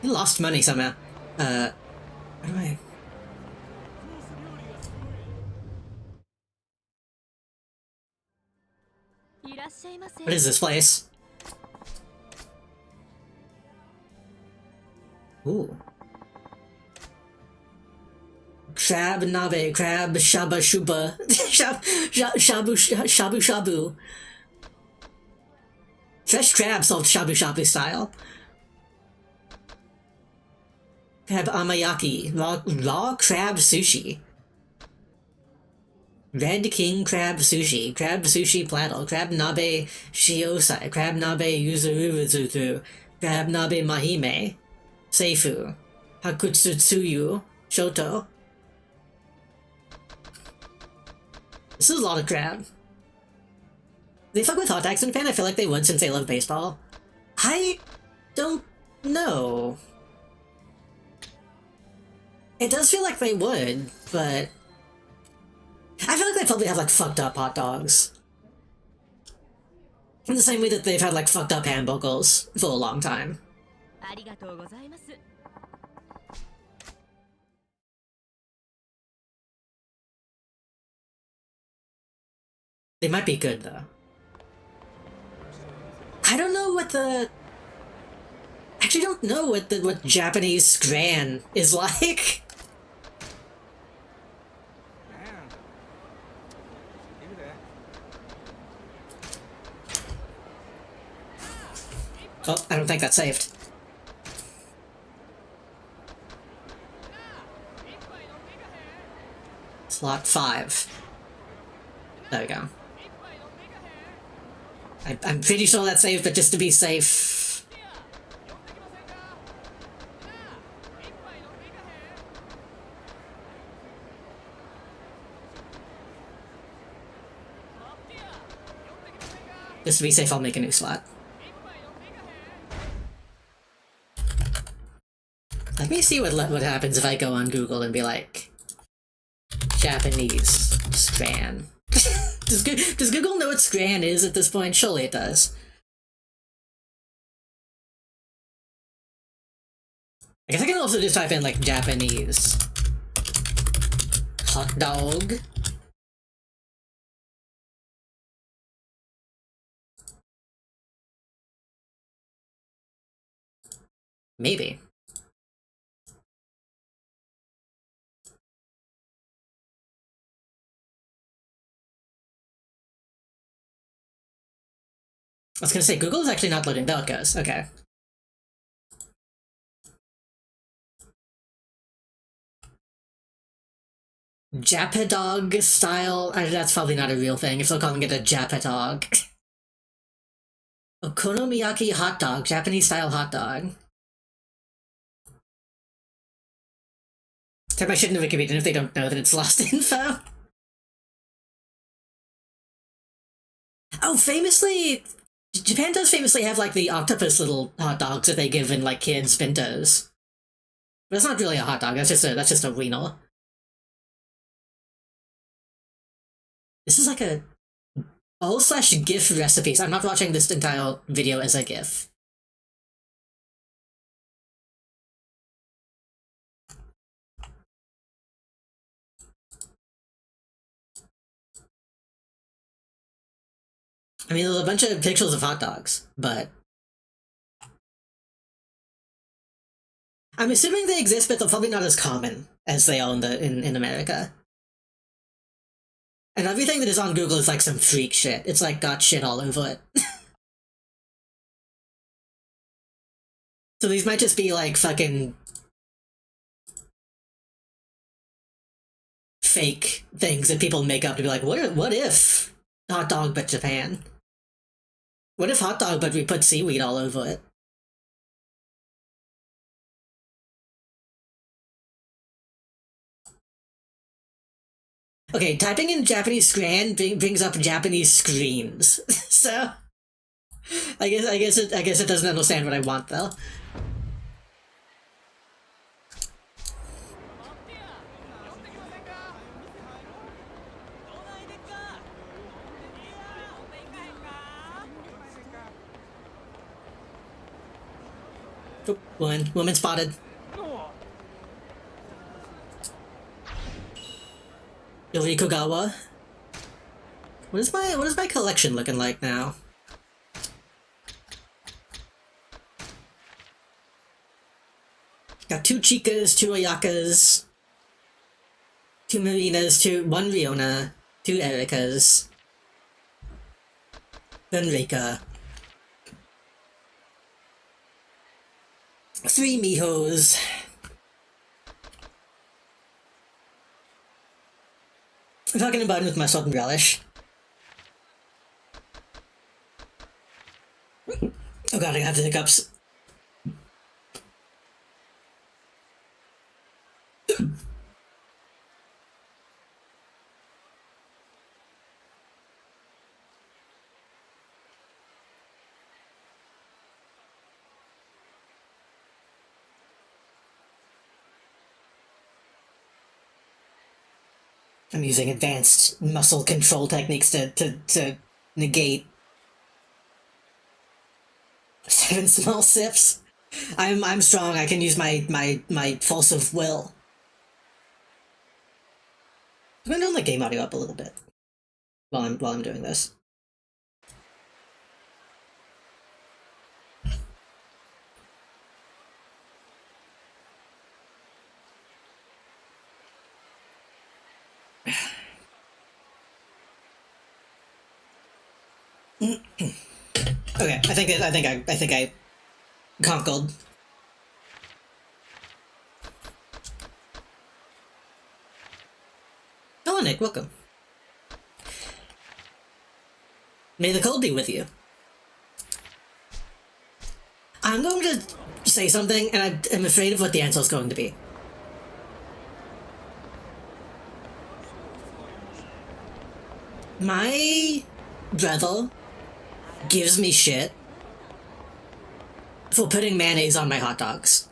I lost money somehow. Where do I... What is this place? Ooh. Crab nabe, crab shaba shuba, shabu shabu. Fresh crab sold shabu shabu style. Crab amayaki, raw crab sushi. Red King Crab Sushi, Crab Sushi Platter, Crab Nabe Shiosai, Crab Nabe Yuzuruzuzu, Crab Nabe Mahime, Seifu, Hakutsutsuyu, Shoto. This is a lot of crab. They fuck with hot dogs in fan? I feel like they would since they love baseball. I don't know. It does feel like they would, but I feel like they probably have like fucked up hot dogs. In the same way that they've had like fucked up hamburgers for a long time. They might be good though. I don't know what the... I actually don't know what Japanese scran is like. Oh, I don't think that's saved. Slot 5. There we go. I'm pretty sure that's saved, but just to be safe... Just to be safe, I'll make a new slot. Let me see what happens if I go on Google and be like... Japanese scran. Does Google know what scran is at this point? Surely it does. I guess I can also just type in like Japanese hot dog. Maybe. I was gonna say, Google is actually not loading. There it goes. Okay. Japadog style? That's probably not a real thing if they're calling it a Japadog. Okonomiyaki hot dog. Japanese style hot dog. Type my shit into Wikipedia if they don't know that it's lost info. Oh, famously... Japan does famously have, like, the octopus little hot dogs that they give in, like, kids' bentos. But that's not really a hot dog, that's just a wiener. This is like a all/GIF recipes. I'm not watching this entire video as a GIF. I mean, there's a bunch of pictures of hot dogs, but... I'm assuming they exist, but they're probably not as common as they are in America. And everything that is on Google is like some freak shit. It's like got shit all over it. So these might just be like fucking... fake things that people make up to be like, what if hot dog but Japan? What if hot dog but we put seaweed all over it? Okay, typing in Japanese scran brings up Japanese screens. So I guess it doesn't understand what I want though. Oh, woman spotted. Yorikogawa. What is my collection looking like now? Got 2 Chicas, 2 Ayakas, 2 Marinas, 1 Riona, 2 Ericas, then Reika, 3 Mihos. Fucking bun with mustard and relish. Oh god, I have the hiccups. I'm using advanced muscle control techniques to negate 7 small sips. I'm strong. I can use my force of will. I'm gonna turn the game audio up a little bit while I'm doing this. Okay, I think I conquered. Hello, Nick. Welcome. May the cold be with you. I'm going to say something, and I'm afraid of what the answer is going to be. My brother gives me shit for putting mayonnaise on my hot dogs.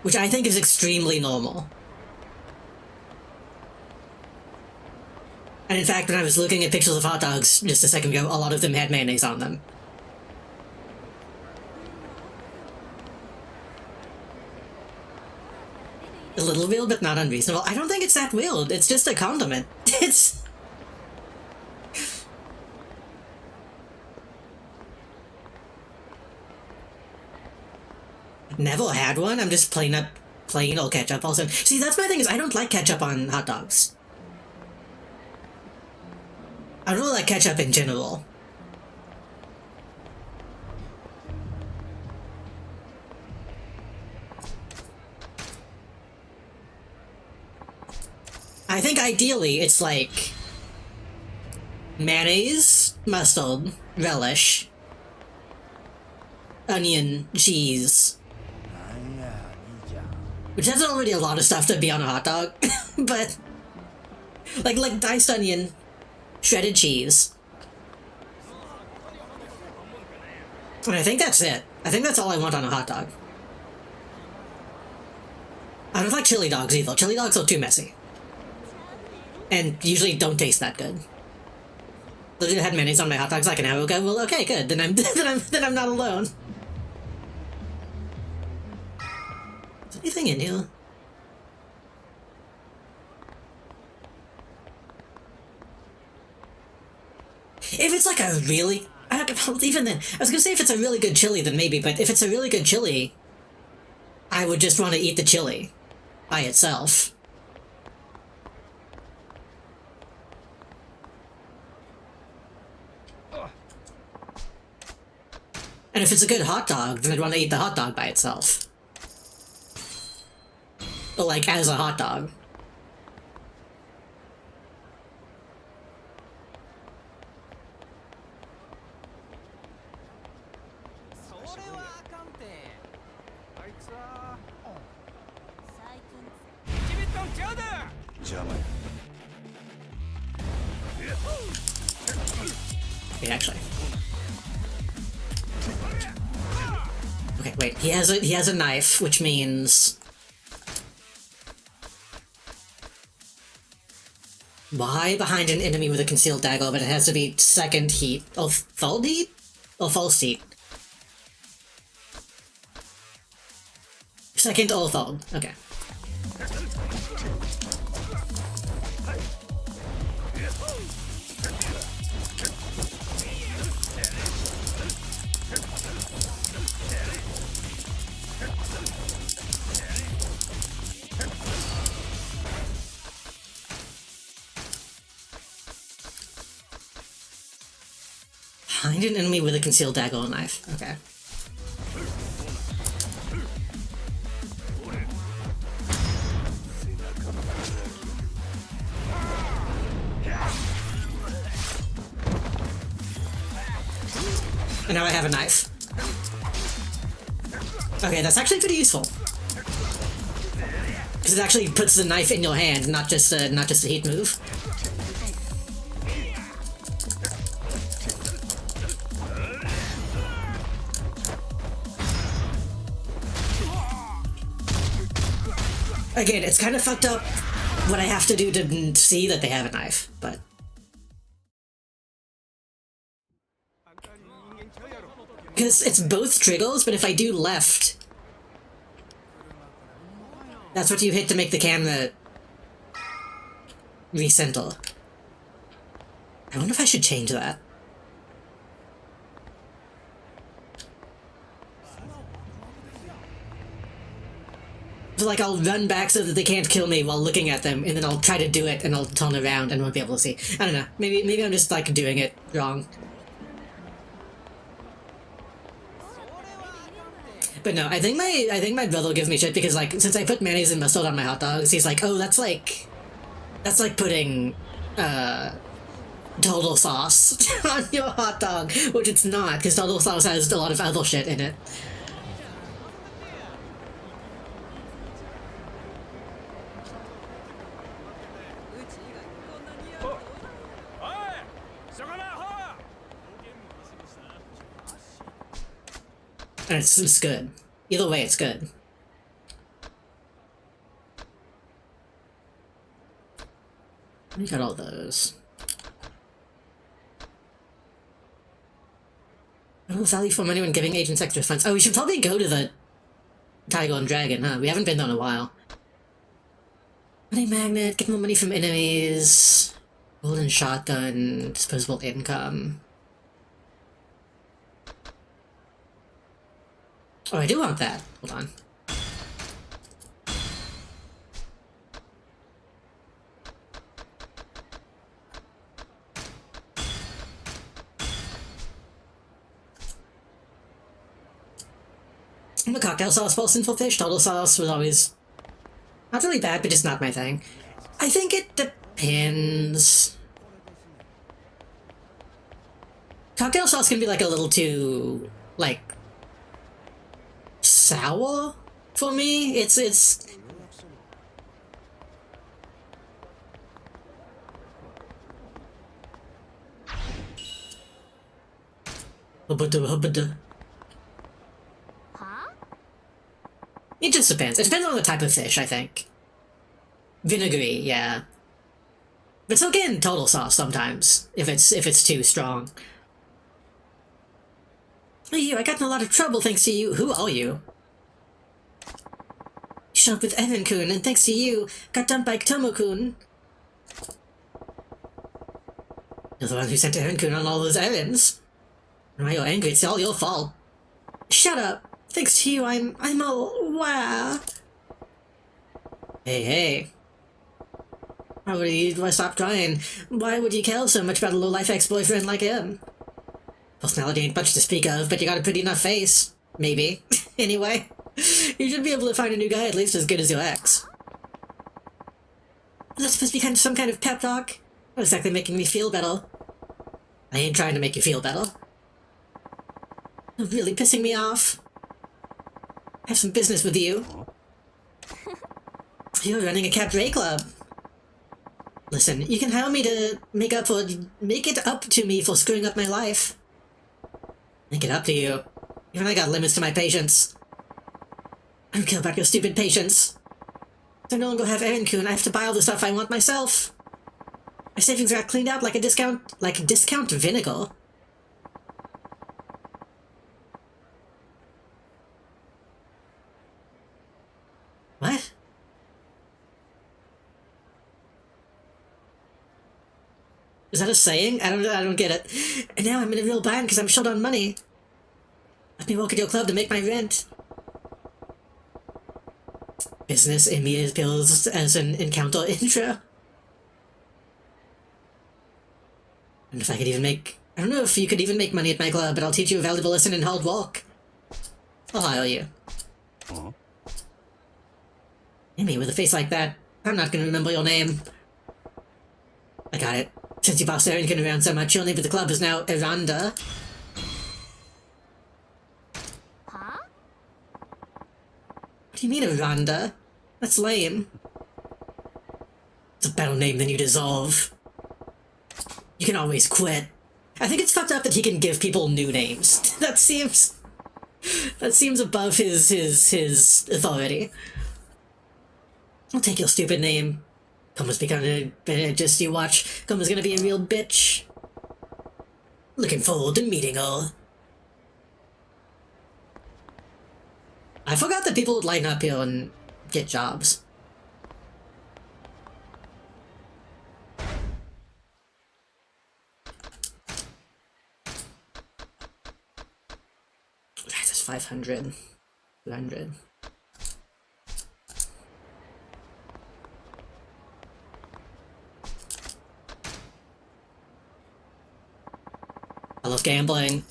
Which I think is extremely normal. And in fact, when I was looking at pictures of hot dogs just a second ago, a lot of them had mayonnaise on them. A little weird, but not unreasonable. I don't think it's that weird. It's just a condiment. It's... Never had one. I'm just plain old ketchup also. See, that's my thing, is I don't like ketchup on hot dogs. I don't really like ketchup in general. I think ideally it's like mayonnaise, mustard, relish, onion, cheese. Which isn't already a lot of stuff to be on a hot dog, but like diced onion, shredded cheese. And I think that's it. I think that's all I want on a hot dog. I don't like chili dogs either. Chili dogs are too messy. And usually don't taste that good. Literally had mayonnaise on my hot dogs like an hour ago. Well, okay, good. Then I'm not alone. Is anything in here? If it's like a really... even then, I was gonna say if it's a really good chili, then maybe, but if it's a really good chili, I would just want to eat the chili by itself. And if it's a good hot dog, then I'd want to eat the hot dog by itself. But like, as a hot dog. Wait, actually. Okay, wait. He has a knife, which means why behind an enemy with a concealed dagger, but it has to be second heat or third heat or false heat. Second or third. Okay. Find an enemy with a concealed dagger or knife. Okay. And now I have a knife. Okay, that's actually pretty useful. Because it actually puts the knife in your hand, not just a heat move. Again, it's kind of fucked up what I have to do to see that they have a knife, but... Because it's both triggers, but if I do left... That's what you hit to make the camera... recenter. I wonder if I should change that. So, like, I'll run back so that they can't kill me while looking at them, and then I'll try to do it, and I'll turn around and won't be able to see. I don't know. Maybe I'm just, like, doing it wrong. But no, I think my brother will give me shit because, like, since I put mayonnaise and mustard on my hot dogs, he's like, oh, that's like putting, total sauce on your hot dog, which it's not, because total sauce has a lot of other shit in it. And it's good. Either way, it's good. We got all those. No value from anyone giving agents extra funds. Oh, we should probably go to the Tiger and Dragon, huh? We haven't been there in a while. Money magnet, get more money from enemies. Golden shotgun, disposable income. Oh, I do want that. Hold on. I'm a cocktail sauce for sinful fish. Total sauce was always not really bad, but just not my thing. I think it depends. Cocktail sauce can be like a little too, like, sour for me. It's it just depends. It depends on the type of fish, I think. Vinegary, yeah. But still getting total sauce sometimes, if it's too strong. Hey, I got in a lot of trouble thanks to you. Who are you? You showed up with Evan-kun, and thanks to you, got dumped by Tomo-kun. You're the one who sent Evan-kun on all those errands. Why you're angry, it's all your fault. Shut up. Thanks to you, I'm all... wow. Hey. Why stop trying? Why would you care so much about a low-life ex-boyfriend like him? Personality ain't much to speak of, but you got a pretty enough face. Maybe. Anyway, you should be able to find a new guy at least as good as your ex. Is that supposed to be some kind of pep talk? Not exactly making me feel better. I ain't trying to make you feel better. You're really pissing me off. I have some business with you. You're running a cabaret club. Listen, you can hire me to make it up to me for screwing up my life. Make it up to you. Even I got limits to my patience. I don't care about your stupid patience. I no longer have Eren-kun, I have to buy all the stuff I want myself. My savings got cleaned out like discount vinegar. What? Is that a saying? I don't get it. And now I'm in a real bind because I'm short on money. Let me work at your club to make my rent. Business Amy appeals as an encounter intro. And if I could even make... I don't know if you could even make money at my club, but I'll teach you a valuable lesson in hard work. I'll hire you. Amy, with a face like that, I'm not gonna remember your name. I got it. Since you bossed Eren-kun around so much, your name for the club is now Eranda. What do you mean, Aranda? That's lame. It's a better name than you deserve. You can always quit. I think it's fucked up that he can give people new names. That seems above his authority. I'll take your stupid name. Koma's becoming just you watch. Koma's gonna be a real bitch. Looking forward to meeting her. I forgot that people would line up here and get jobs. That's 500. 200. I love gambling.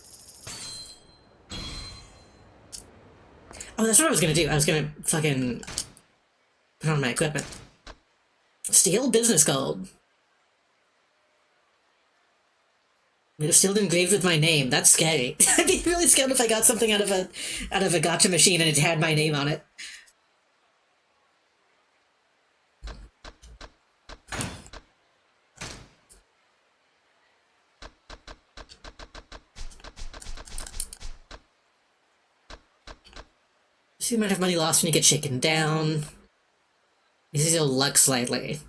Oh, that's what I was gonna do. I was gonna fucking put on my equipment. Steal business gold. It was still engraved with my name. That's scary. I'd be really scared if I got something out of a gacha machine and it had my name on it. So you might have money lost when you get shaken down. This is your luck slightly.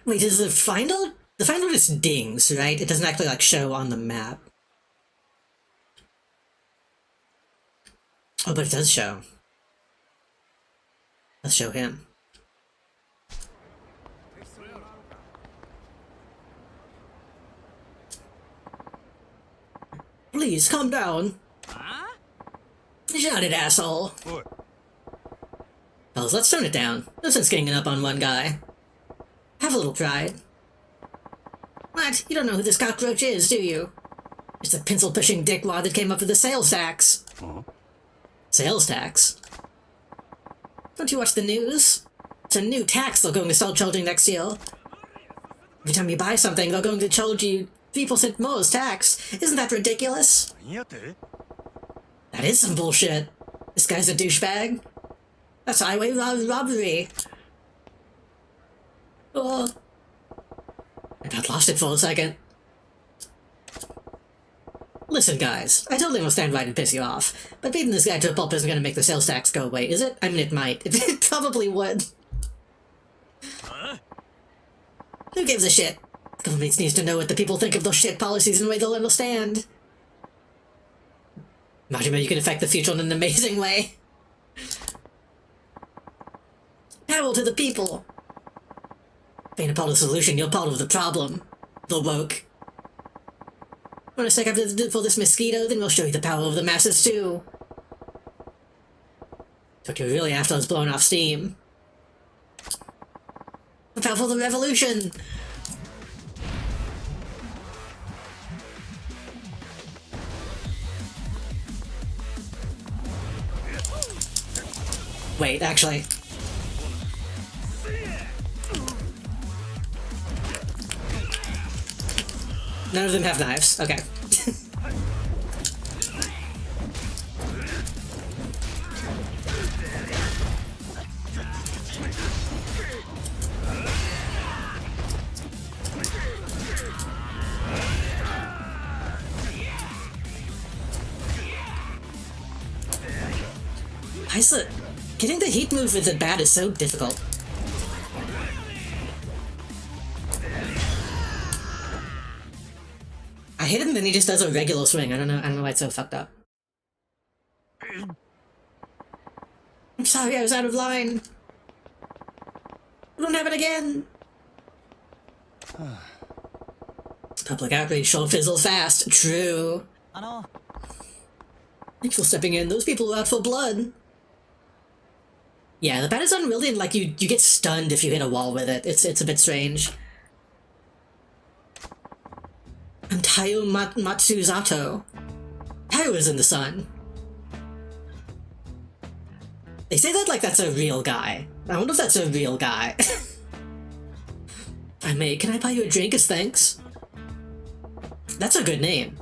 Wait, is the finder? The finder just dings, right? It doesn't actually like show on the map. Oh, but it does show. Let's show him. Please, calm down. Huh? Shut it, asshole. What? Fellas, let's tone it down. No sense ganging up on one guy. Have a little pride. What? You don't know who this cockroach is, do you? It's the pencil-pushing dickwad that came up with the sales tax. Sales tax? Don't you watch the news? It's a new tax they're going to start charging next year. Every time you buy something, they're going to charge you 3% more as tax. Isn't that ridiculous? That is some bullshit. This guy's a douchebag. That's highway robbery. Oh. I about lost it for a second. Listen, guys, I totally understand why it'd piss you off, but beating this guy to a pulp isn't gonna make the sales tax go away, is it? I mean, it might. It probably would. Huh? Who gives a shit? The government needs to know what the people think of those shit policies in a way they'll understand. Majima, you can affect the future in an amazing way. Power to the people. Being a part of the solution, you're part of the problem. The woke. Want to stick up for this mosquito? Then we'll show you the power of the masses too. What you're really after is blowing off steam. The power of the revolution! Wait, actually. None of them have knives. Okay. Getting the heat move with the bat is so difficult. I hit him and he just does a regular swing. I don't know why it's so fucked up. I'm sorry, I was out of line. It won't happen again. Public outrage sure fizzles fast. True. Thanks for stepping in. Those people are out for blood. Yeah, the bat is unwieldy and like you get stunned if you hit a wall with it. It's a bit strange. I'm Taiyo Matsuzato. Taiyo is in the sun. They say that like that's a real guy. I wonder if that's a real guy. I may, can I buy you a drink as thanks? That's a good name.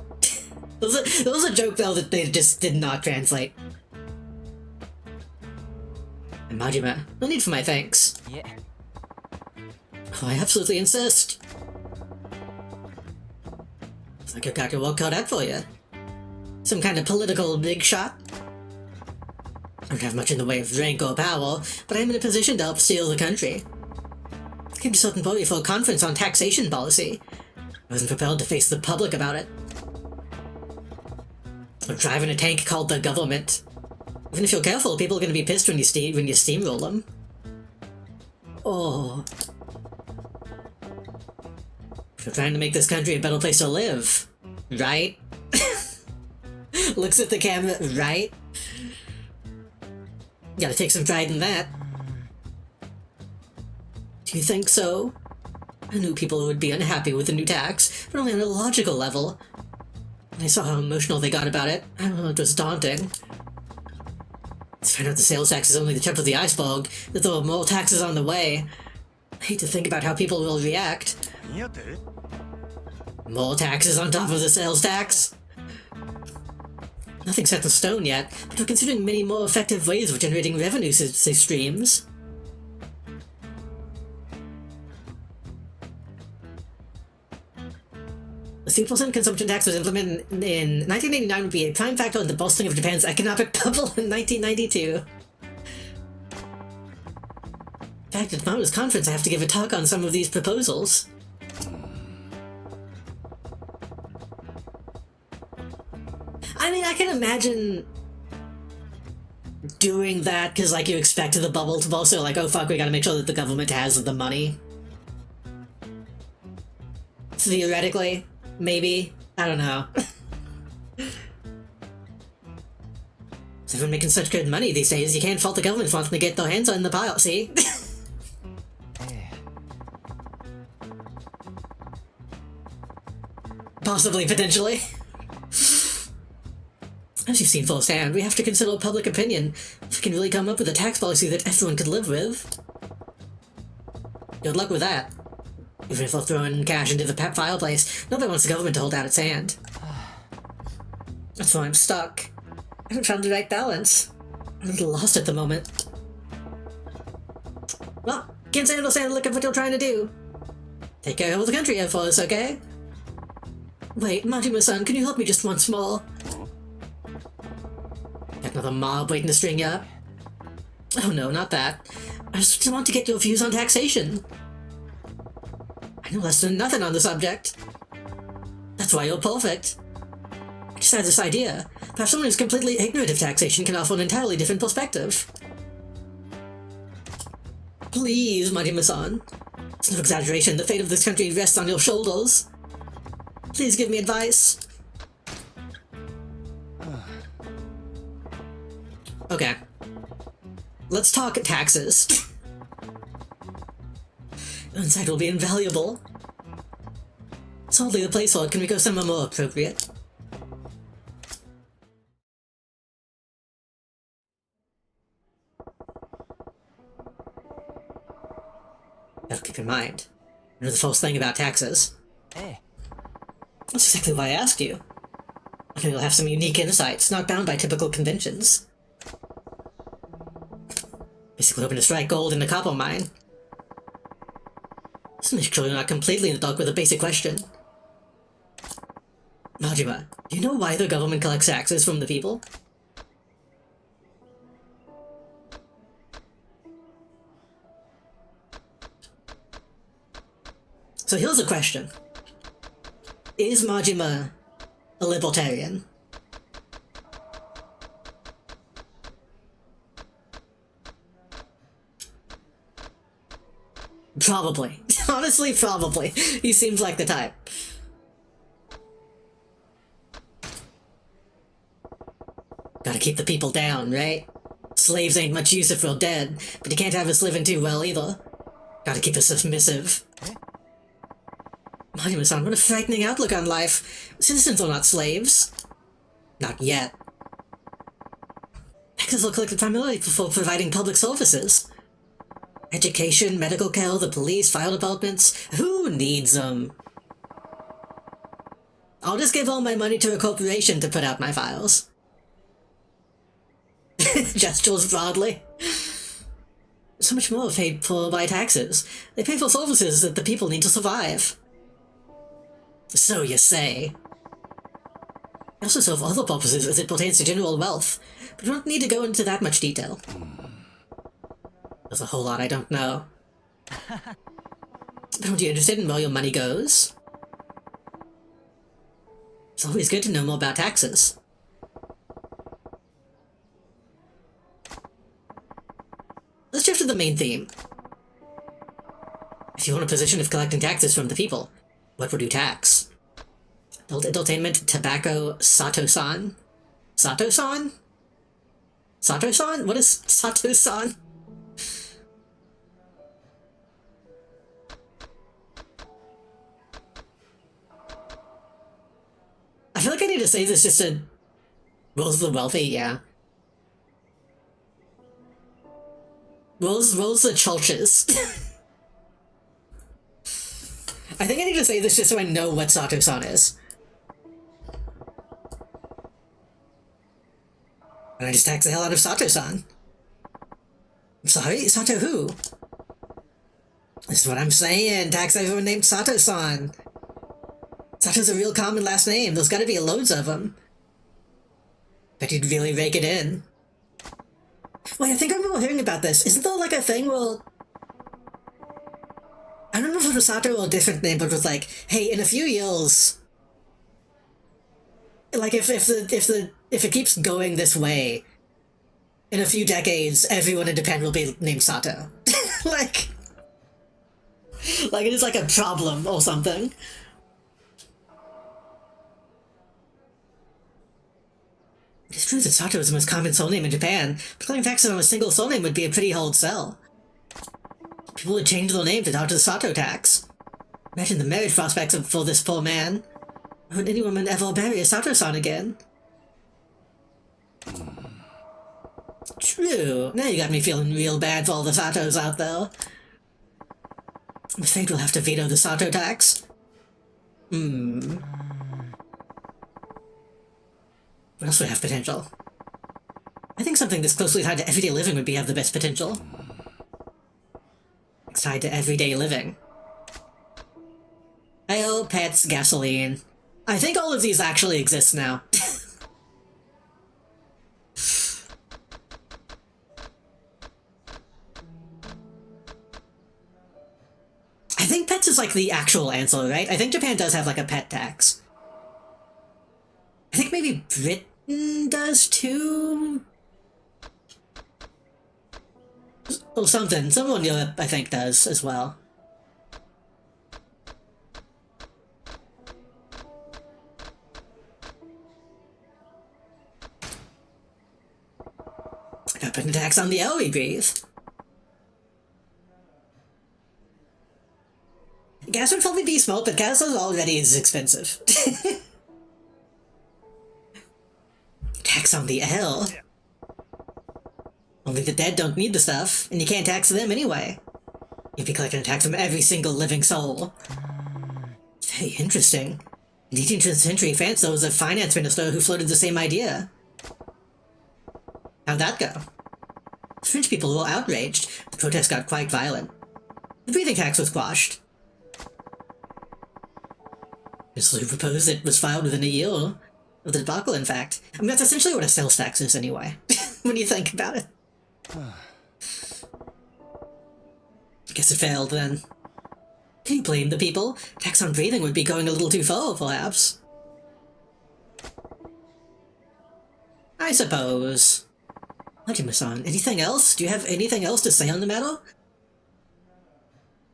It was a joke though that they just did not translate. And Majima, no need for my thanks. Yeah. Oh, I absolutely insist. Looks like you got your work cut out for you. Some kind of political big shot? I don't have much in the way of rank or power, but I am in a position to help steal the country. I came to Southern Korea for a conference on taxation policy. I wasn't prepared to face the public about it. Or driving a tank called the government. Even if you're careful, people are going to be pissed when you steamroll them. Oh. We're trying to make this country a better place to live. Right? Looks at the camera, right? Gotta take some pride in that. Do you think so? I knew people would be unhappy with the new tax, but only on a logical level. When I saw how emotional they got about it, I don't know, it was daunting. Let's find out the sales tax is only the tip of the iceberg, that there are more taxes on the way. I hate to think about how people will react. More taxes on top of the sales tax? Nothing's set in stone yet, but we're considering many more effective ways of generating revenue streams. The 3% consumption tax was implemented in 1989 would be a prime factor in the busting of Japan's economic bubble in 1992. In fact, at tomorrow's conference I have to give a talk on some of these proposals. I mean, I can imagine doing that because, like, you expect the bubble to also, like, oh fuck, we gotta make sure that the government has the money. Theoretically, maybe. I don't know. Everyone making such good money these days, you can't fault the government for wanting to get their hands on the pile, see? Possibly, potentially. As you've seen firsthand, we have to consider public opinion if we can really come up with a tax policy that everyone could live with. Good luck with that. Even if they're throwing cash into the fireplace, nobody wants the government to hold out its hand. That's why I'm stuck. I haven't found the right balance. I'm a little lost at the moment. Well, can't say I understand the look of what you're trying to do. Take care of the country for us, okay? Wait, Majima-san, can you help me just once more? Got another mob waiting to string you up? Oh no, not that. I just want to get your views on taxation. I know less than nothing on the subject. That's why you're perfect. I just had this idea. Perhaps someone who's completely ignorant of taxation can offer an entirely different perspective. Please, Majima-san. It's no exaggeration, the fate of this country rests on your shoulders. Please give me advice. Okay. Let's talk taxes. Your insight will be invaluable. It's hardly the place for it. Can we go somewhere more appropriate? Gotta keep in mind. You know the first thing about taxes? Hey. That's exactly why I asked you. I know you'll have some unique insights, not bound by typical conventions. Basically hoping to strike gold in the copper mine. Just make sure you're not completely in the dark with a basic question. Majima, do you know why the government collects taxes from the people? So here's a question. Is Majima a libertarian? Probably. Honestly, probably. He seems like the type. Gotta keep the people down, right? Slaves ain't much use if we're dead, but you can't have us living too well either. Gotta keep us submissive. Majima-san, what a frightening outlook on life. Citizens are not slaves. Not yet. Taxes are collected primarily for providing public services. Education, medical care, the police, fire departments. Who needs them? I'll just give all my money to a corporation to put out my files. Gestures broadly. So much more paid for by taxes. They pay for services that the people need to survive. So you say. They also serve other purposes as it pertains to general wealth, but we don't need to go into that much detail. There's a whole lot I don't know. But aren't you interested in where your money goes? It's always good to know more about taxes. Let's shift to the main theme. If you want a position of collecting taxes from the people, what would you tax? Adult entertainment, tobacco, Sato-san? Sato-san? Sato-san? What is Sato-san? I feel like I need to say this just to... Rules the wealthy, yeah. Rules the churches. I think I need to say this just so I know what Sato-san is. And I just tax the hell out of Sato-san. I'm sorry? Sato who? This is what I'm saying. Tax everyone named Sato-san. Sato's a real common last name. There's gotta be loads of them. Bet you'd really rake it in. Wait, I think I remember hearing about this. Isn't there like a thing where... I don't know if it was Sato or a different name, but it was like, hey, in a few years... Like, if it keeps going this way, in a few decades, everyone in Japan will be named Sato. like it is like a problem or something. It's true that Sato is the most common surname in Japan, but claiming taxes on a single surname would be a pretty hard sell. People would change their name to dodge the Sato tax. Imagine the marriage prospects for this poor man. Would any woman ever marry a Sato-san again? True. Now you got me feeling real bad for all the Satos out there. I'm afraid we'll have to veto the Sato tax. What else would have potential? I think something that's closely tied to everyday living would have the best potential. It's tied to everyday living. Ale, pets, gasoline. I think all of these actually exist now. I think pets is like the actual answer, right? I think Japan does have like a pet tax. I think maybe Britain does too? Or something. Someone in Europe, I think, does as well. Gotta put a tax on the air we breathe. Gas would probably be small, but gas already is expensive. Tax on the air? Only the dead don't need the stuff, and you can't tax them anyway. You'd be collecting a tax from every single living soul. It's very interesting. In the 18th century, France, there was a finance minister who floated the same idea. How'd that go? The French people were outraged. The protests got quite violent. The breathing tax was quashed. Who proposed it was filed within a year of the debacle, in fact. I mean, that's essentially what a sales tax is anyway, when you think about it. Guess it failed then. Can you blame the people? Tax on breathing would be going a little too far, perhaps. I suppose. Hajime-san, anything else? Do you have anything else to say on the matter?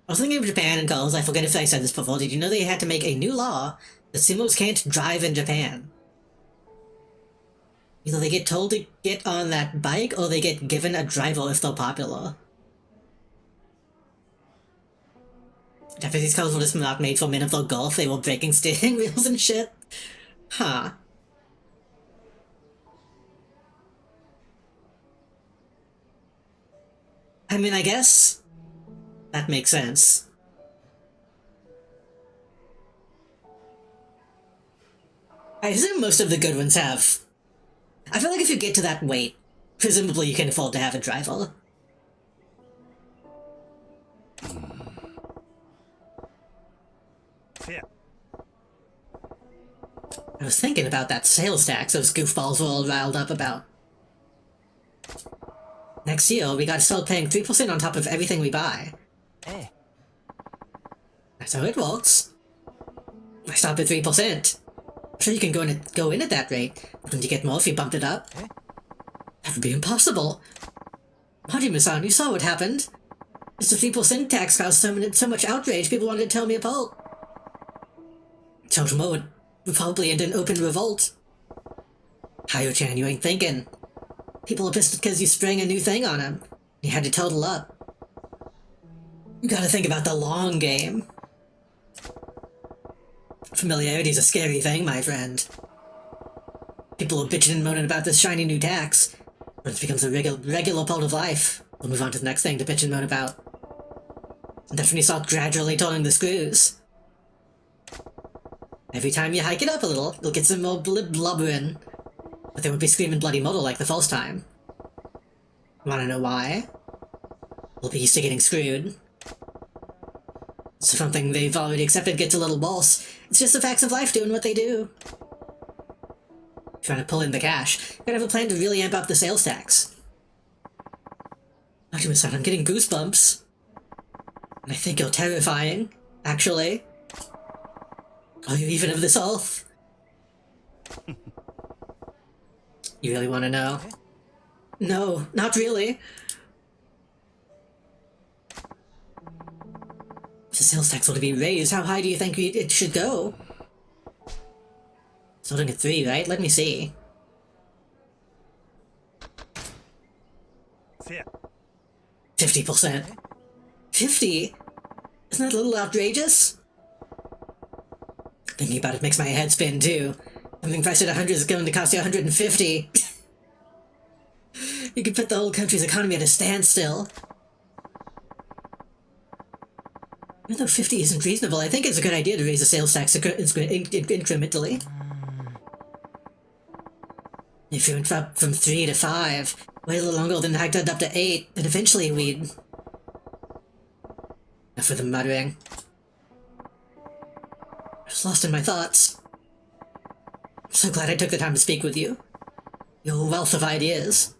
I was thinking of Japan and girls, I forget if I said this before, did you know they had to make a new law that sumos can't drive in Japan? Either they get told to get on that bike, or they get given a driver if they're popular. Japanese cars were just not made for men of their golf, they were breaking steering wheels and shit. Huh. I mean, I guess That makes sense. I assume most of the good ones have. I feel like if you get to that weight, presumably you can afford to have a driver. Yeah. I was thinking about that sales tax those goofballs were all riled up about. Next year, we gotta start paying 3% on top of everything we buy. Hey. That's how it works. I stop at 3%. Sure, you can go in at that rate, but wouldn't you get more if you bumped it up? That would be impossible. Hajime-san, you saw what happened. It's the 3% tax caused so much outrage, people wanted to tear me apart. Total would probably end in open revolt. Hayo-chan, you ain't thinking. People are pissed because you sprang a new thing on them. You had to total up. You gotta think about the long game. Familiarity's a scary thing, my friend. People are bitching and moaning about this shiny new tax. When it becomes a regular part of life, we'll move on to the next thing to bitch and moan about. And that's when you start gradually turning the screws. Every time you hike it up a little, you'll get some more blubbering. But they won't be screaming bloody murder like the first time. Wanna know why? We'll be used to getting screwed. So something they've already accepted gets a little worse. It's just the facts of life doing what they do. Trying to pull in the cash, you gotta have a plan to really amp up the sales tax. Hajime-san, I'm getting goosebumps. And I think you're terrifying, actually. Are you even of this earth? You really want to know? No, not really. If the sales tax were to be raised, how high do you think it should go? Starting at 3, right? Let me see. Yeah. 50%. 50? Isn't that a little outrageous? Thinking about it makes my head spin, too. Something priced at 100 is going to cost you 150. You could put the whole country's economy at a standstill. Even though 50 isn't reasonable, I think it's a good idea to raise the sales tax incrementally. If you went up from 3 to 5, wait a little longer than hiked it up to 8, then eventually we'd... Enough of the muttering. I was lost in my thoughts. I'm so glad I took the time to speak with you. Your wealth of ideas.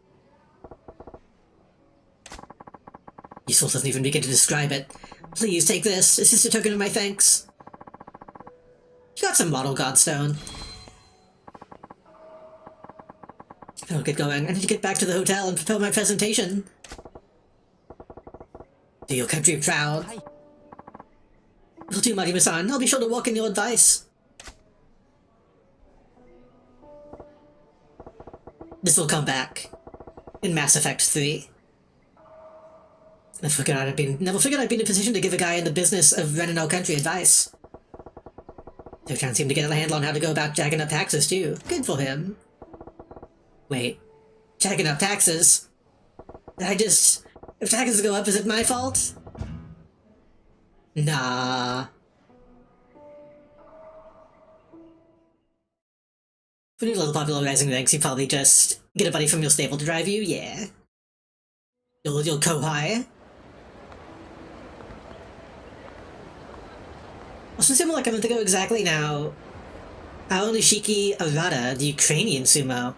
Useful doesn't even begin to describe it. Please take this. It's just a token of my thanks. You got some model godstone. I'll get going. I need to get back to the hotel and prepare my presentation. Do your country proud. Will do, Marima-san. I'll be sure to walk in your advice. This will come back. In Mass Effect 3. Never figured I'd be in a position to give a guy in the business of running our country advice. They can't seem to get a handle on how to go about jacking up taxes, too. Good for him. Wait. Jacking up taxes? If taxes go up, is it my fault? Nah. For new little popularizing ranks, you probably just get a buddy from your stable to drive you, yeah. You'll co-hire. Since I'm like, I'm to go exactly now. Aonishiki Arata, the Ukrainian sumo,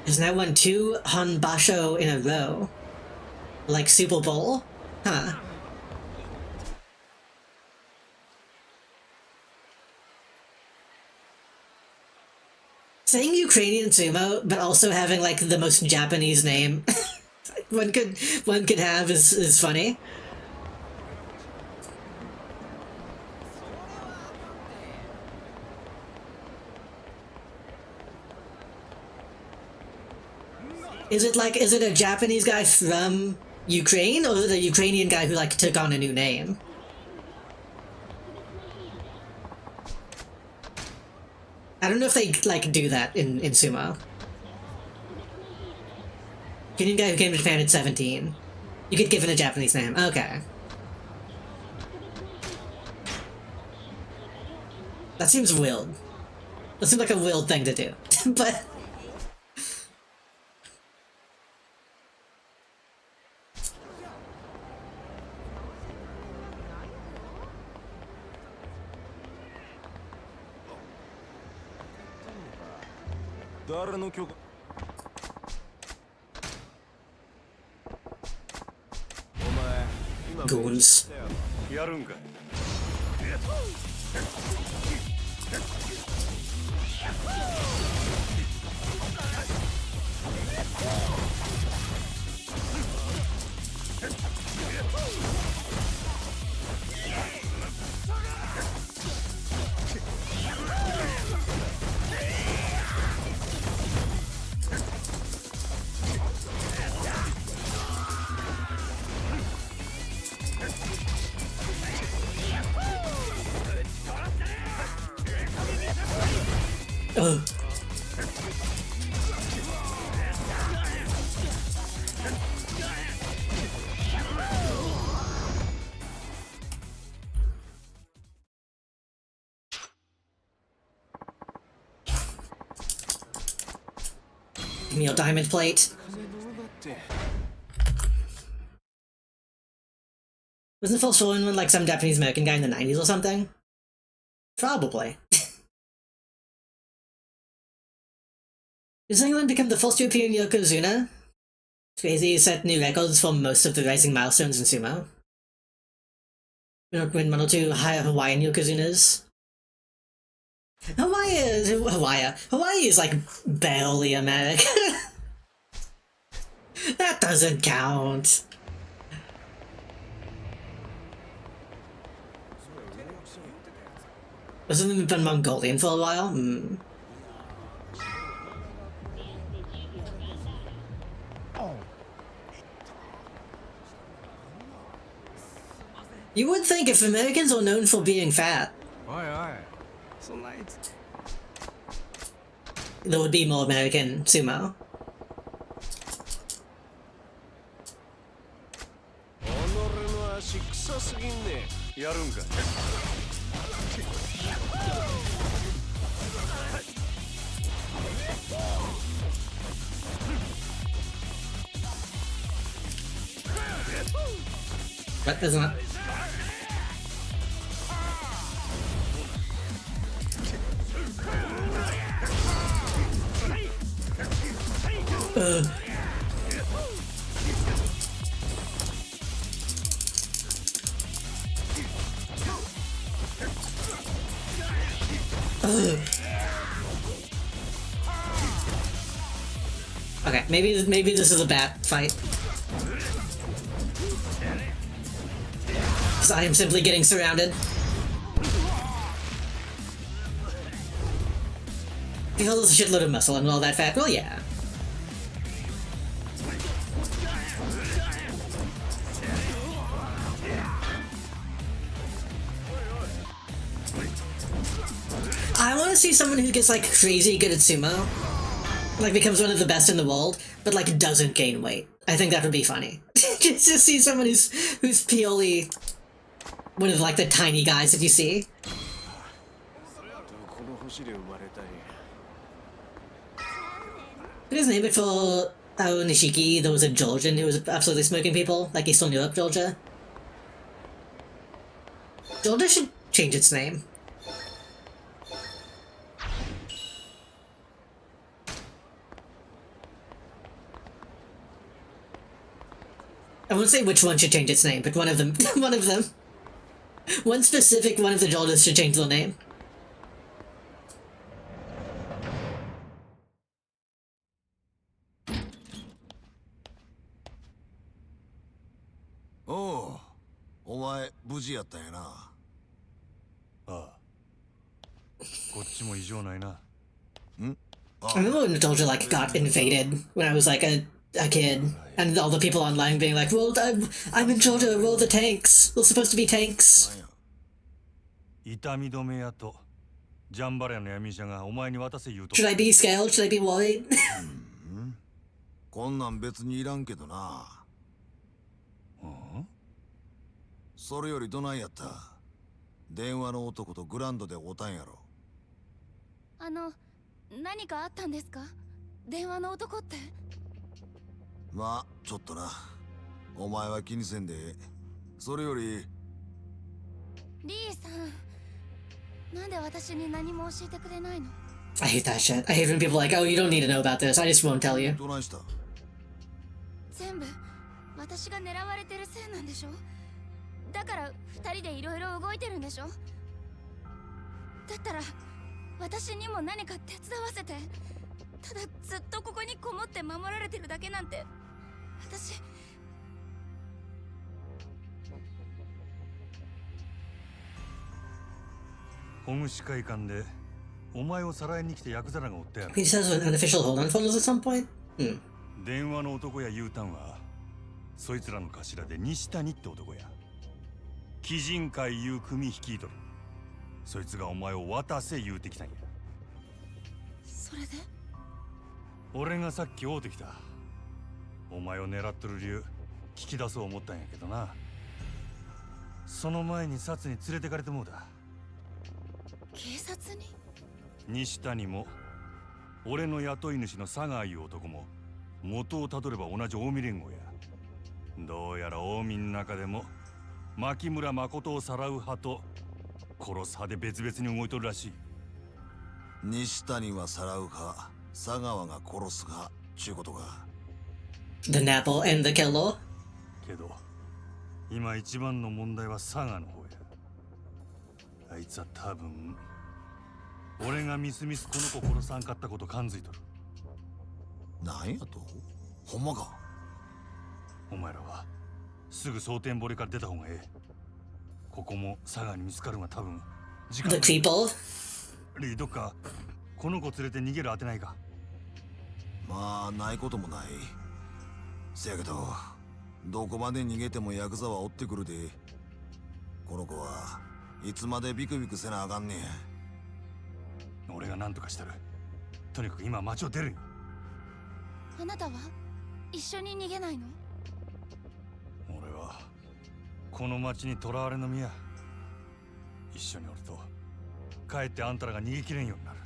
has now won 2 Hanbasho in a row. Like Super Bowl? Huh. Saying Ukrainian sumo, but also having like the most Japanese name one could have is funny. Is it a Japanese guy from Ukraine, or is it a Ukrainian guy who like took on a new name? I don't know if they like do that in sumo. Ukrainian guy who came to Japan at 17. You get given a Japanese name. Okay. That seems weird. That seems like a weird thing to do. But... Goons. やるんかい。Ugh. Give me your diamond plate. Wasn't the first one like some Japanese American guy in the 90s or something? Probably. Does England become the first European Yokozuna? It's crazy, set new records for most of the rising milestones in sumo. Win one or two higher Hawaiian Yokozunas. Hawaii is like barely American. That doesn't count. Wasn't it been Mongolian for a while? Hmm. You would think if Americans are known for being fat, there would be more American sumo. やるんかい。But isn't it? Okay, maybe this is a bad fight. Because I am simply getting surrounded. He holds a shitload of muscle and all that fat. Well, yeah. I want to see someone who gets like crazy good at sumo, like becomes one of the best in the world, but like doesn't gain weight. I think that would be funny. Just to see someone who's purely one of like the tiny guys that you see. What is his name before Nishiki? There was a Georgian who was absolutely smoking people, like Eastern Europe, Georgia. Georgia should change its name. I won't say which one should change its name, but one of them. One of them. One specific one of the Georgias should change their name. Oh, お前無事やったんやな。ああ。こっちも異常ないな。I remember when Georgia like got invaded when I was like a kid, and all the people online being like, "Well, I'm in Georgia. Roll the tanks. We're supposed to be tanks." 痛み止めやとジャンバラヤの闇医者がお前に渡せ言うと。Should I be scared? Should I be worried? こんなん別にいらんけどな。それよりどないやった？電話の男とグランドで会うたんやろ。何かあったんですか？電話の男って。まあちょっとな。お前は気にせんでええ。それよりリーさん、なんで私に何も教えてくれないの？ I hate that shit. I hate when people are like, oh, you don't need to know about this. I just won't tell you. どないした？全部私が狙われてるせいなんでしょ？だから二人でいろいろ動いてるんでしょ？だったら私にも何か手伝わせて。ただずっとここにこもって守られてるだけなんて私。保護司会館でお前をさらいに来てヤクザらが追ってやる。 He says with unofficial hold on photos at some point. Hmm. 電話の男や U ターンはそいつらの頭で西谷って男や。鬼人会いう組率いとる。そいつがお前を渡せ言うてきたんや。それで俺がさっき会うてきた。お前を狙っとる理由聞き出そう思ったんやけどな。その前に札に連れてかれてもうだ。警察に？西谷も俺の雇い主の佐川いう男も元をたどれば同じ近江連合や。どうやら近江の中でも牧村誠をさらう派と殺す派で別々に動いとるらしい。西谷はさらうか佐川が殺すかちゅうことか。 The Napple and the Killer. けど今一番の問題は佐賀の方や。あいつは多分俺がみすみすこの子殺さんかったこと感づいとる。なんやと？ほんまか？お前らはすぐ蒼天堀から出た方がええ。ここも佐賀に見つかるが多分時間。 The people. リーどっかこの子連れて逃げる当てないか？まあないこともない。せやけどどこまで逃げてもヤクザは追ってくるで。この子はいつまでビクビクせなあかんねん。俺が何とかしてる。とにかく今町を出る。あなたは一緒に逃げないの？俺はこの町に囚われの身や。一緒におるとかえってあんたらが逃げきれんようになる。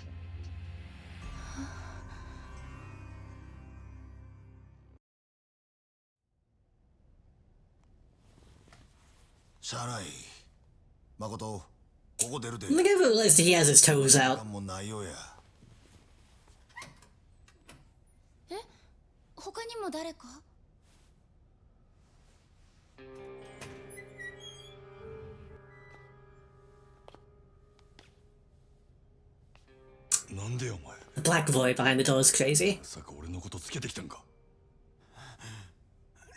しゃあない。誠、ここ出るで。 Look at realized he has his toes out. もうないようや。え？他にも誰か？なんでよお前。 The black boy behind the door is crazy. まさか俺のことつけてきたんか？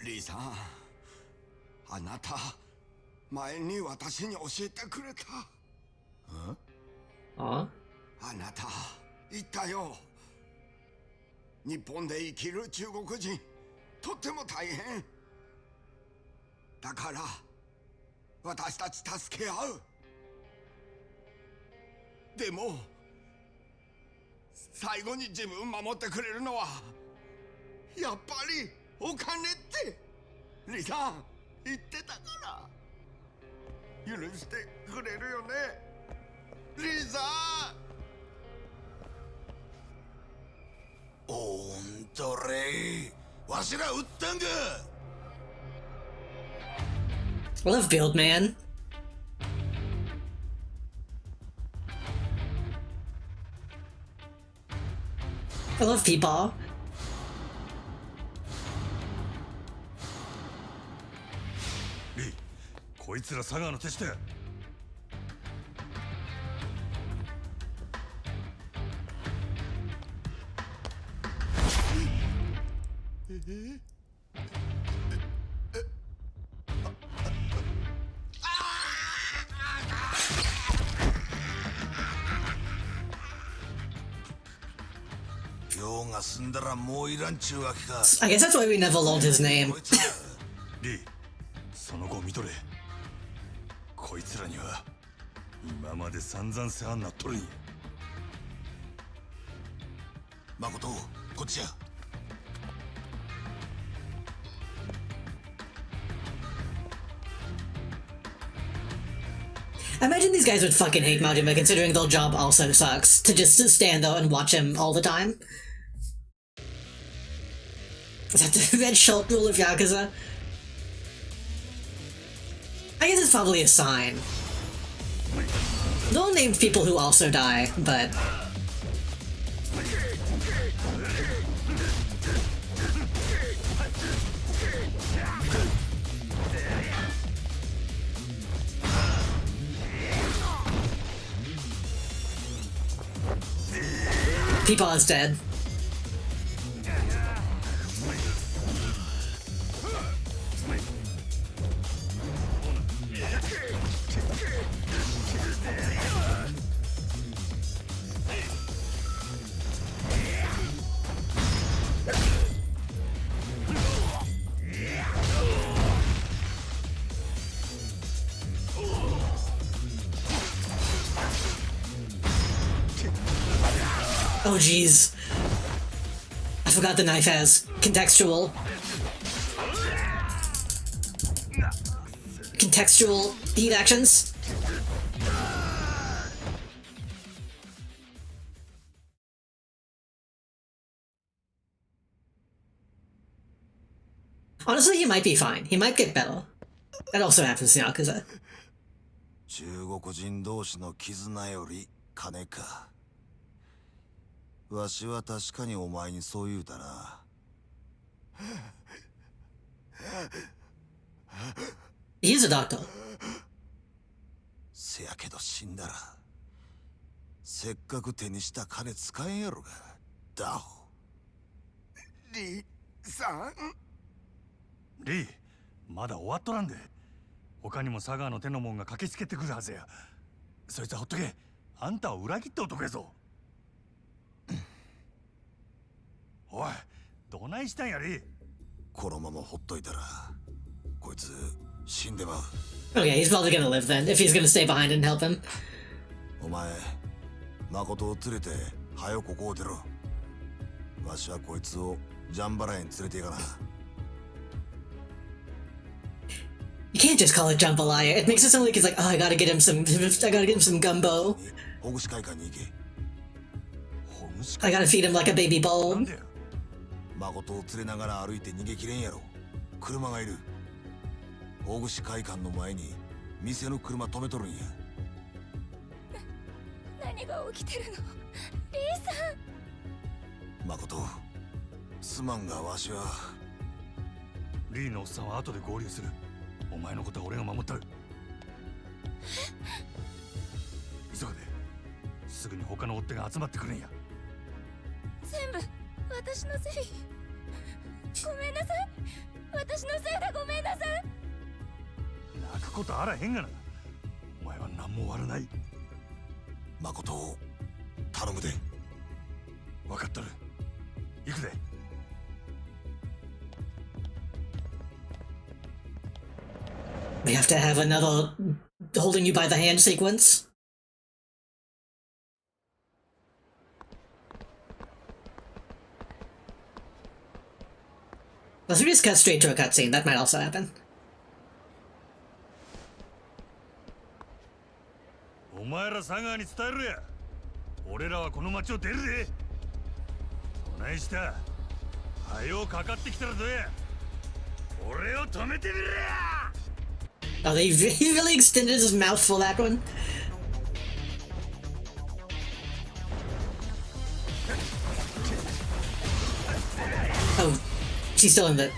リーさん、あなた前に私に教えてくれた。Aw. あなた言ったよ。日本で生きる中国人とっても大変だから私たち助け合う。でも最後に自分守ってくれるのはやっぱりお金ってリさん言ってたから許してくれるよねリさん。おんとれわしら撃ったんか。 I love Build Man. I love people. リー、こいつら佐川の手下や。用が済んだらもういらんちゅうわけか。 I guess that's why we never learned his name. こいつらリー、その子を見とれ。こいつらには今まで散々世話になっとるんや。誠、こっちや。I imagine these guys would fucking hate Majima considering their job also sucks, to just stand there and watch him all the time. Is that the red short rule of Yakuza? I guess it's probably a sign. They'll name people who also die, but... People is dead. Oh jeez. I forgot the knife has contextual heat actions. Honestly, he might be fine. He might get better. That also happens in Yakuza. 中国人同士の絆より金か。わしは確かにお前にそう言うたな。He's a doctor. せやけど死んだら、せっかく手にした金使えんやろが、ダホ。リさん？リー、まだ終わっとらんで。他にも佐川の手のもんが駆けつけてくるはずや。そいつはほっとけ。あんたを裏切った男やぞ。おい、どないしたんやリー。このままほっといたら、こいつ死んでまう。Oh yeah, he's probably gonna live then, if he's gonna stay behind and help him. お前、誠を連れて、はよここを出ろ。わしはこいつをジャンバラへに連れて行かな。You can't just call it jambalaya. It makes it sound like he's like, oh, I gotta get him some gumbo. ほぐし会館に行け。I gotta feed him like a baby bowl. 誠を連れながら歩いて逃げきれんやろ。車がいる。大串会館の前に店の車止めとるんや。何が起きてるの？リーさん。誠、すまんがわしは。リーのおっさんは後で合流する。お前のことは俺が守ったる。急げで。すぐに他の追っ手が集まってくるんや。全部私のせい。ごめんなさい。私のせいでごめんなさい。泣くことあらへんがな。お前は何も悪ない。誠を頼むで。分かっとる。行くぜ。We have to have another holding you by the hand sequence. Let's just cut straight to a cutscene. That might also happen. お前ら佐川に伝えるや。俺らはこの町を出るで。どないした。はよかかってきたらどうや。俺を止めてみろや。Oh, he really extended his mouth for that one. Oh, she's still in the...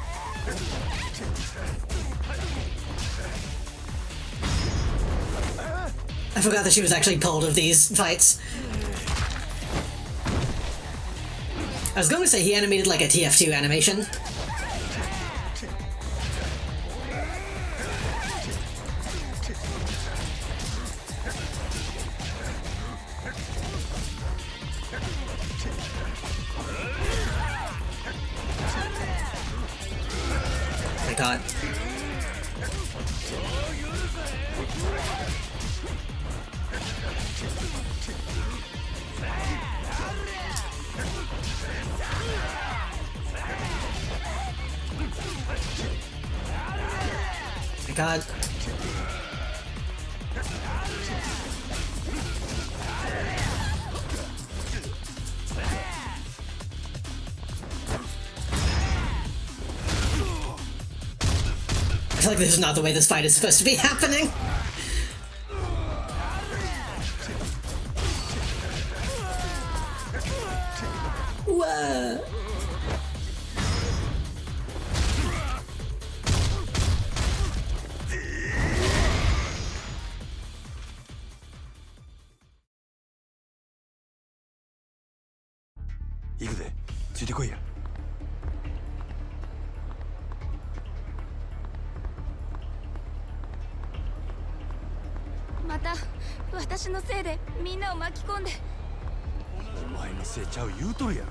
I forgot that she was actually pulled of these fights. I was going to say he animated like a TF2 animation. My god. My god. I feel like this is not the way this fight is supposed to be happening. Whoa.行くぜ、ついてこいや。また私のせいでみんなを巻き込んで。お前のせいちゃう言うとるやろ。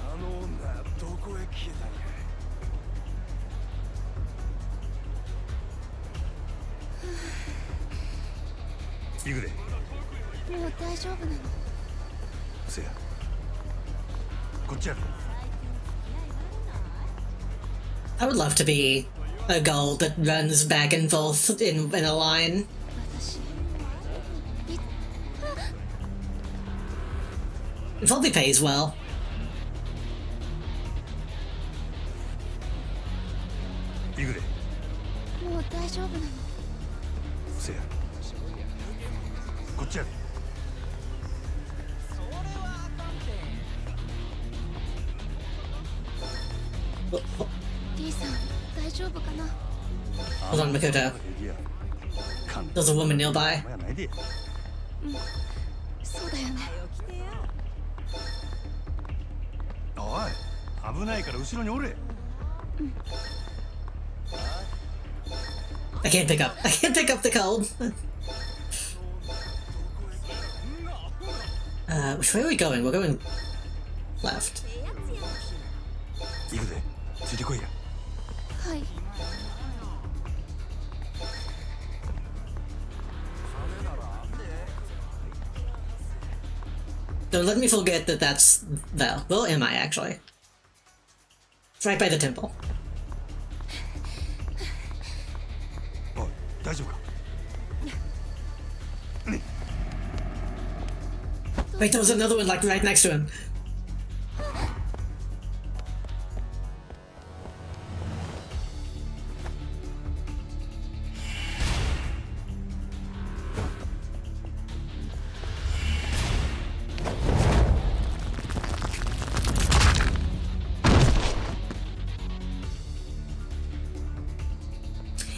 あの女どこへ消えたんや。行くで。もう大丈夫なの？せや。こっちやろ。I would love to be a gull that runs back and forth in a line. 私 It probably pays well. 行くで。もう大丈夫なの？せや。こっちやろ。リーさん大丈夫かな？ Hold on, Makoto. There's a woman nearby. そうだよね。おい、危ないから後ろにおれ。I can't pick up the cold. Which way are we going? We're going left. 行くぜ、ついてこいや。はい。 Don't let me forget that that's Val. Well, am I actually? It's right by the temple. おい、大丈夫か。Wait, there was another one like right next to him.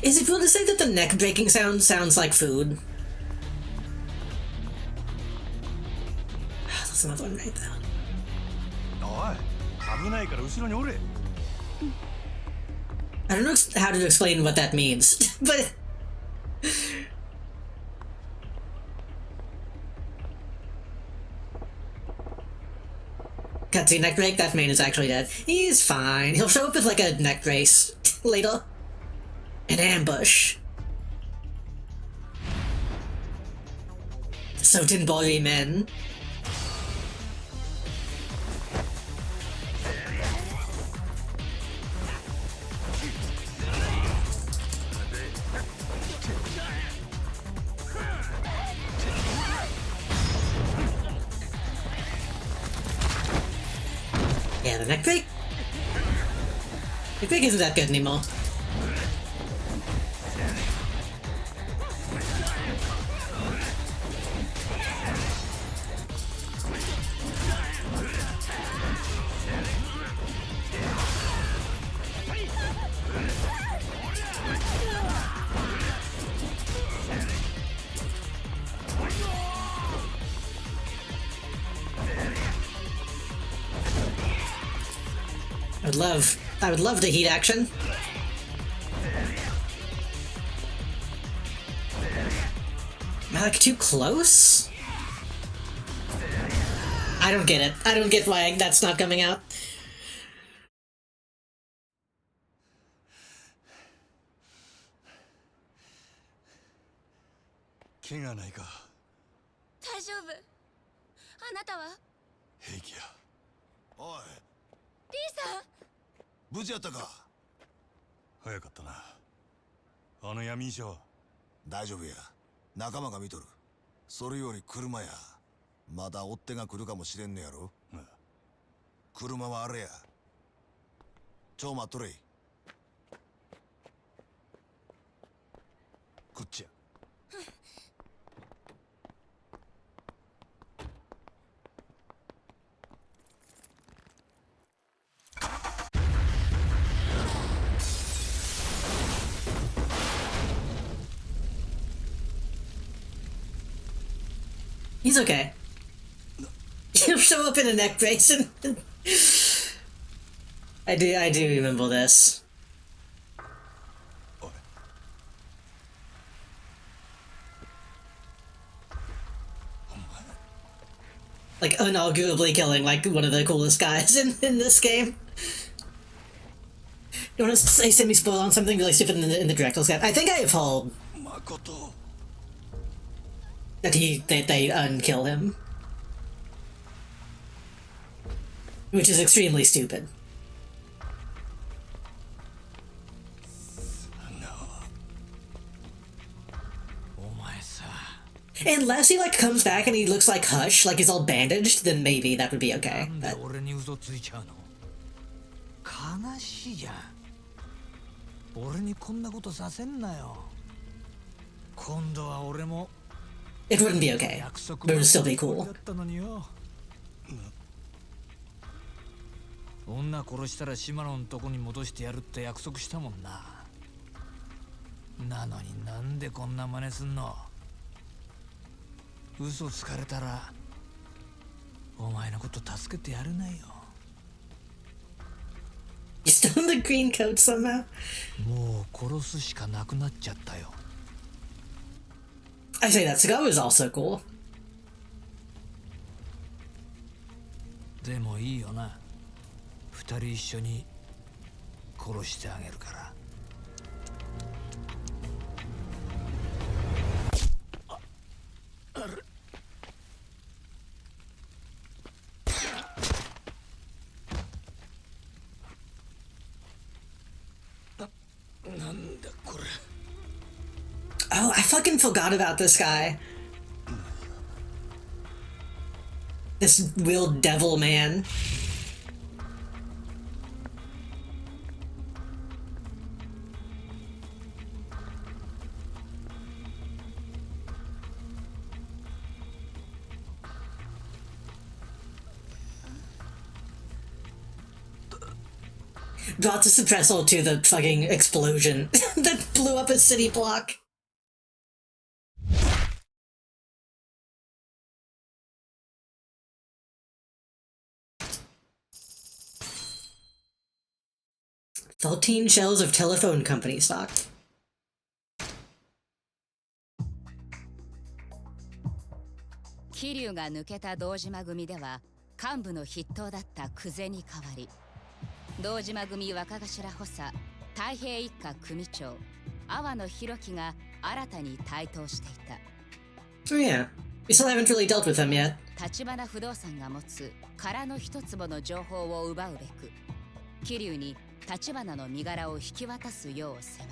Is it cool to say that the neck breaking sound sounds like food? There's another one right there. おい、危ないから後ろにおれ。I don't know how to explain what that means, but cutscene neck break. That man is actually dead. He's fine. He'll show up with like a neck brace later. An ambush. Soten body men. Yeah, the neck break. Neck break isn't that good anymore. I would love to heat action. Am I like too close? I don't get it. I don't get why that's not coming out. 怪我ないか。大丈夫。あなたは？平気や。おい、リーさん。無事やったか。早かったな。あの闇医者は。大丈夫や。仲間が見とる。それより車や。まだ追っ手が来るかもしれんのやろ。車はあれや。ちょ待っとれ。こっちや。He's okay. He'll show up in a neck brace and I do remember this. Like unarguably killing like one of the coolest guys in this game. You want to say semi-spoil on something really stupid in the director's cut? I think I have told that they unkill him, which is extremely stupid. Unless he like comes back and he looks like Hush, like he's all bandaged, then maybe that would be okay. But... 悲しいじゃん。俺にこんなことさせんなよ。今度は俺も It wouldn't be okay, but it would still be cool. 女殺したら島野のとこに戻してやるって約束したもんな。なのになんでこんな真似すんの。嘘つかれたらお前のこと助けてやれないよ。You still in the green coat somehow? もう殺すしかなくなっちゃったよ。I say that cigar was also cool. でもいいよな。二人一緒に殺してあげるから。Oh, I fucking forgot about this guy. This real devil man. Brought the suppressor to the fucking explosion that blew up a city block. $13 shells of telephone company stock. Kiryu が抜けた堂島組では幹部の筆頭だった久世に代わり、堂島組若頭補佐太平一家組長阿波野弘樹が新たに台頭していた。Oh yeah, we still haven't really dealt with them yet. 橘不動産が持つ空の一坪の情報を奪うべく、桐生に橘の身柄を引き渡すよう迫る。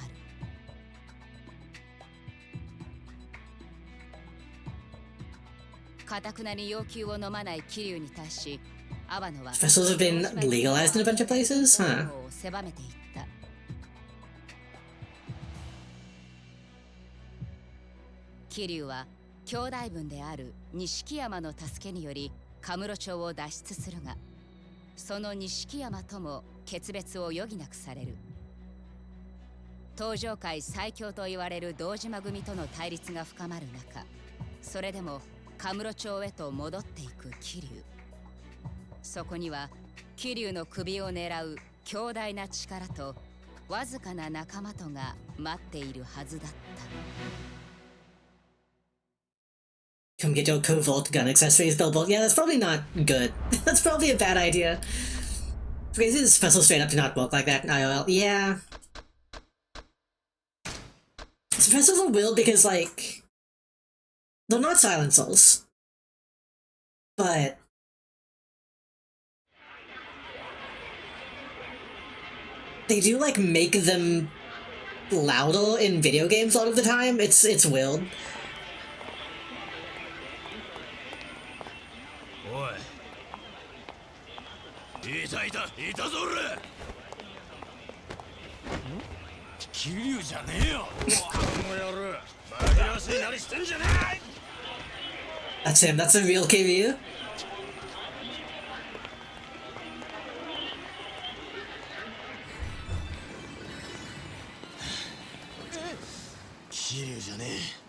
堅なに要求を飲まない桐生に対し、阿波野は Vessels have been legalized in a bunch of places? Huh. を狭めていった。桐生は兄弟分である錦山の助けによりカムロ町を脱出するが、その錦山とも決別を余儀なくされる。東上界最強と言われる堂島組との対立が深まる中、それでもカムロ町へと戻っていく桐生。そこには桐生の首を狙う強大な力とわずかな仲間とが待っているはずだった。Come get your covert gun accessories billboard. Yeah, that's probably not good. That's probably a bad idea. Because this special straight up to not work like that in IOL. Yeah. Suppressors are weird because, like, they're not silencers. But they do, like, make them louder in video games a lot of the time. It's weird. いたいたいたぞ俺。桐生じゃねえよ。この野郎紛らわしいなりしてんじゃねえ。 That's him. That's a real Kiryu. 桐生じゃねえ。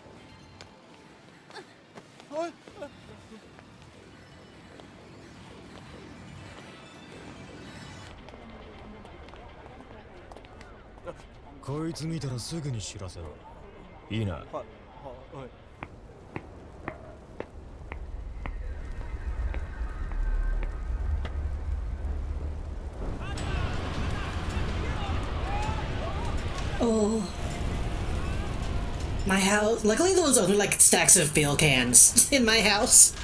こいつ見たらすぐに知らせろ。いいな。Oh. My house. Luckily, there was only like stacks of beer cans in my house.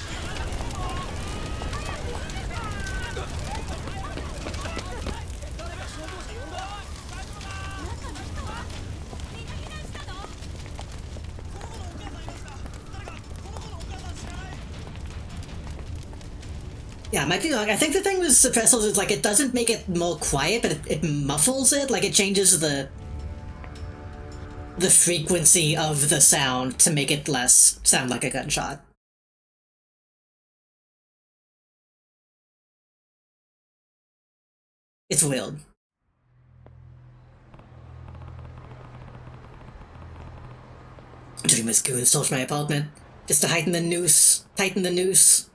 Yeah, I might be wrong. I think the thing with suppressals is like it doesn't make it more quiet, but it muffles it. Like it changes the frequency of the sound to make it less sound like a gunshot. It's weird. Dreamer's goons torch my apartment just to tighten the noose. Tighten the noose.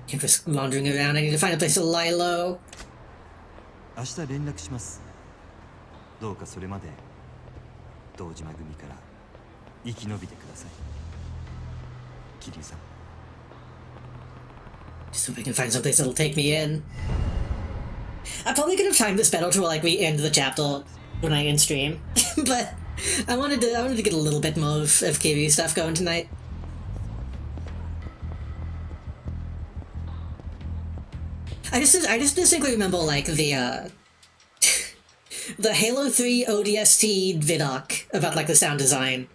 Can't risk wandering around. I need to find a place to lie low. 明日連絡します。どうかそれまで堂島組から生き延びてください。桐生さん。 Just hope I can find someplace that'll take me in. I probably could have timed this better to like we end the chapter when I end stream, but I wanted to get a little bit more of KV stuff going tonight. I just distinctly remember like the the Halo 3 ODST vidoc about like the sound design,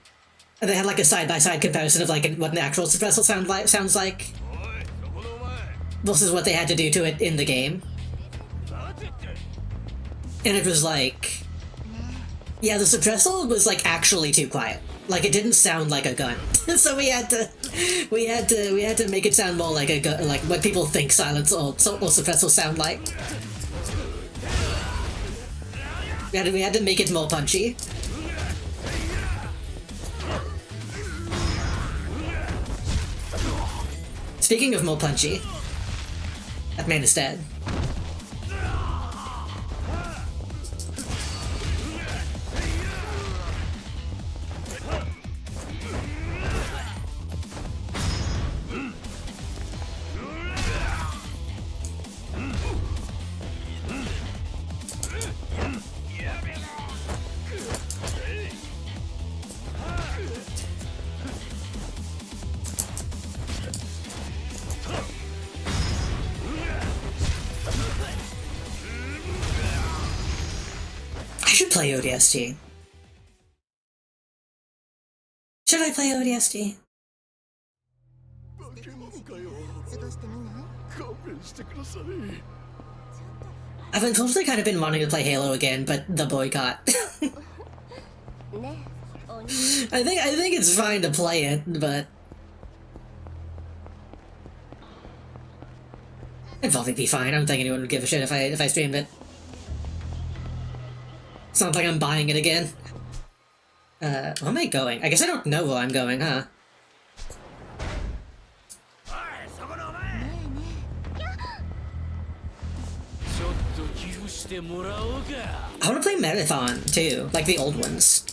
and they had like a side-by-side comparison of like what an actual suppressor sounds like versus what they had to do to it in the game, and it was like, yeah, the suppressor was like actually too quiet. Like it didn't sound like a gun, so we had to make it sound more like a gun, like what people think silence or suppressors sound like. We had to make it more punchy. Speaking of more punchy, that man is dead. I should play ODST. Should I play ODST? I've unfortunately kind of been wanting to play Halo again, but the boycott. I think it's fine to play it, but it'd probably be fine. I don't think anyone would give a shit if I streamed it. It's not like I'm buying it again. Where am I going? I guess I don't know where I'm going, huh? I want to play Marathon, too, like the old ones.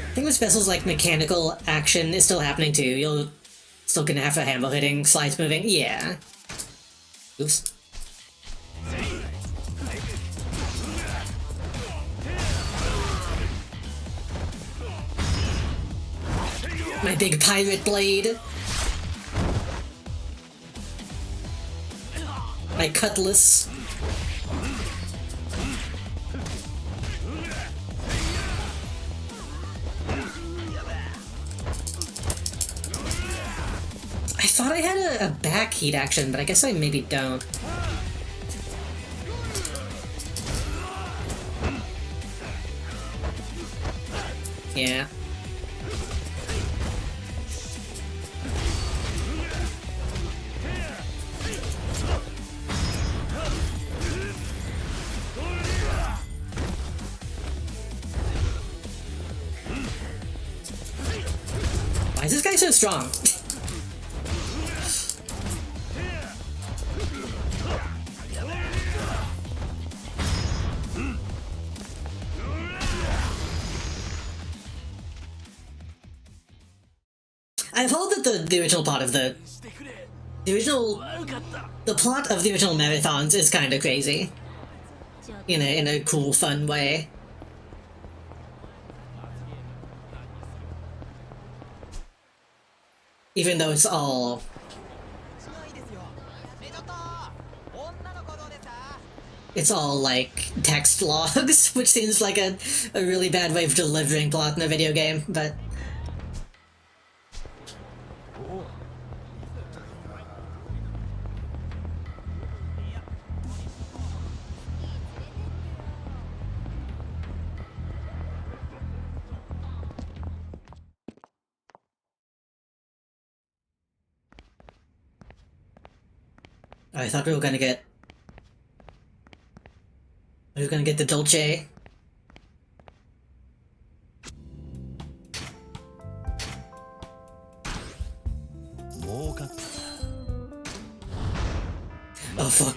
I think with specials like mechanical action is still happening too. You're still gonna have a hammer hitting, slides moving. Yeah. Oops. My big pirate blade. My cutlass. thought I had a back heat action, but I guess I maybe don't. Yeah. Why is this guy so strong? I've heard that the original part of the plot of the original marathons is kind of crazy, in a cool, fun way. Even though it's all like text logs, which seems like a really bad way of delivering plot in a video game, but I thought we were gonna get the Dolce. Oh fuck.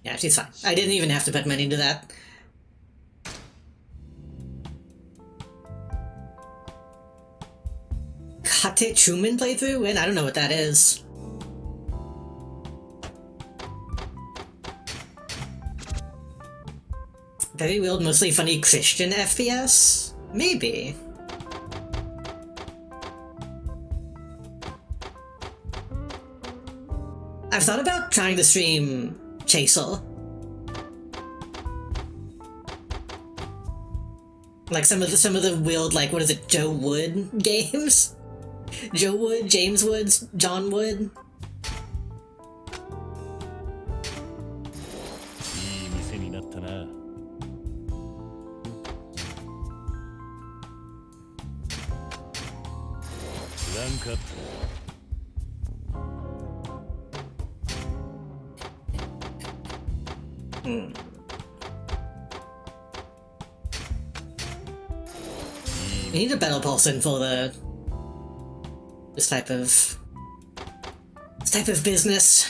Yeah, she's fine. I didn't even have to put money into that. Kate Truman playthrough? And I don't know what that is. Very weird, mostly funny Christian FPS? Maybe. I've thought about trying to stream Chaser. Like some of the weird, like, what is it, Joe Wood games? Joe Wood, James Woods, John Wood. We need a better person for this type of business.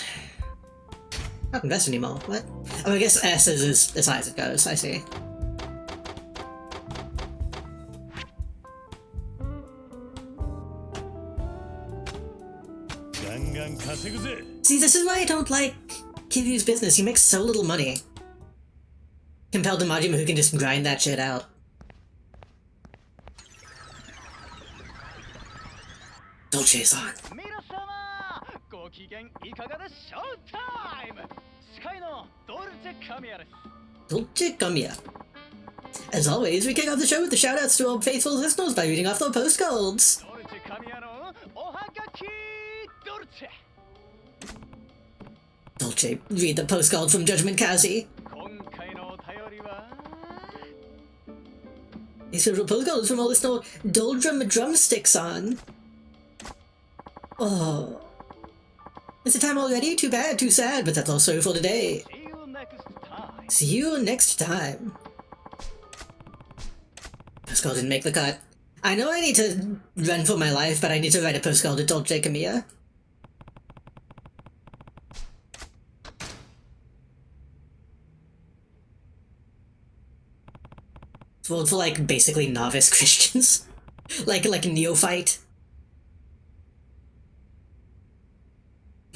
Not invest anymore. What? Oh, I guess S is as high as it goes. I see. See, this is why I don't like Kiryu's business. He makes so little money. Compared to Majima, who can just grind that shit out. Dolce's on. Dolce Kamiya. As always, we kick off the show with the shoutouts to our faithful listeners by reading off their postcards. Dolce, read the postcard from Judgment Cassie. These are postcards from our listener Doldrum Drumsticks on. Oh. It's a time already? Too bad, too sad, but that's all sorry for today. See you next time. Postcard didn't make the cut. I know I need to run for my life, but I need to write a postcard to Dolce Kamiya. It's for like basically novice Christians. like neophyte.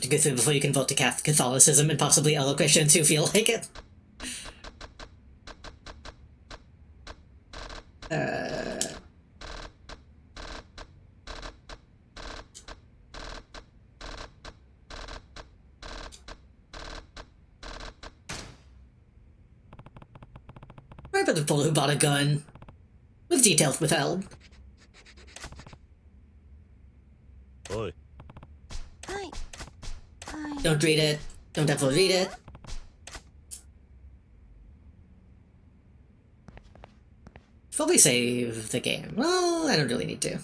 To go through before you convert to Catholicism and possibly other Christians who feel like it. Right about the bull who bought a gun. of details withheld. おい Don't read it. Don't ever read it. Probably save the game. Well, I don't really need to.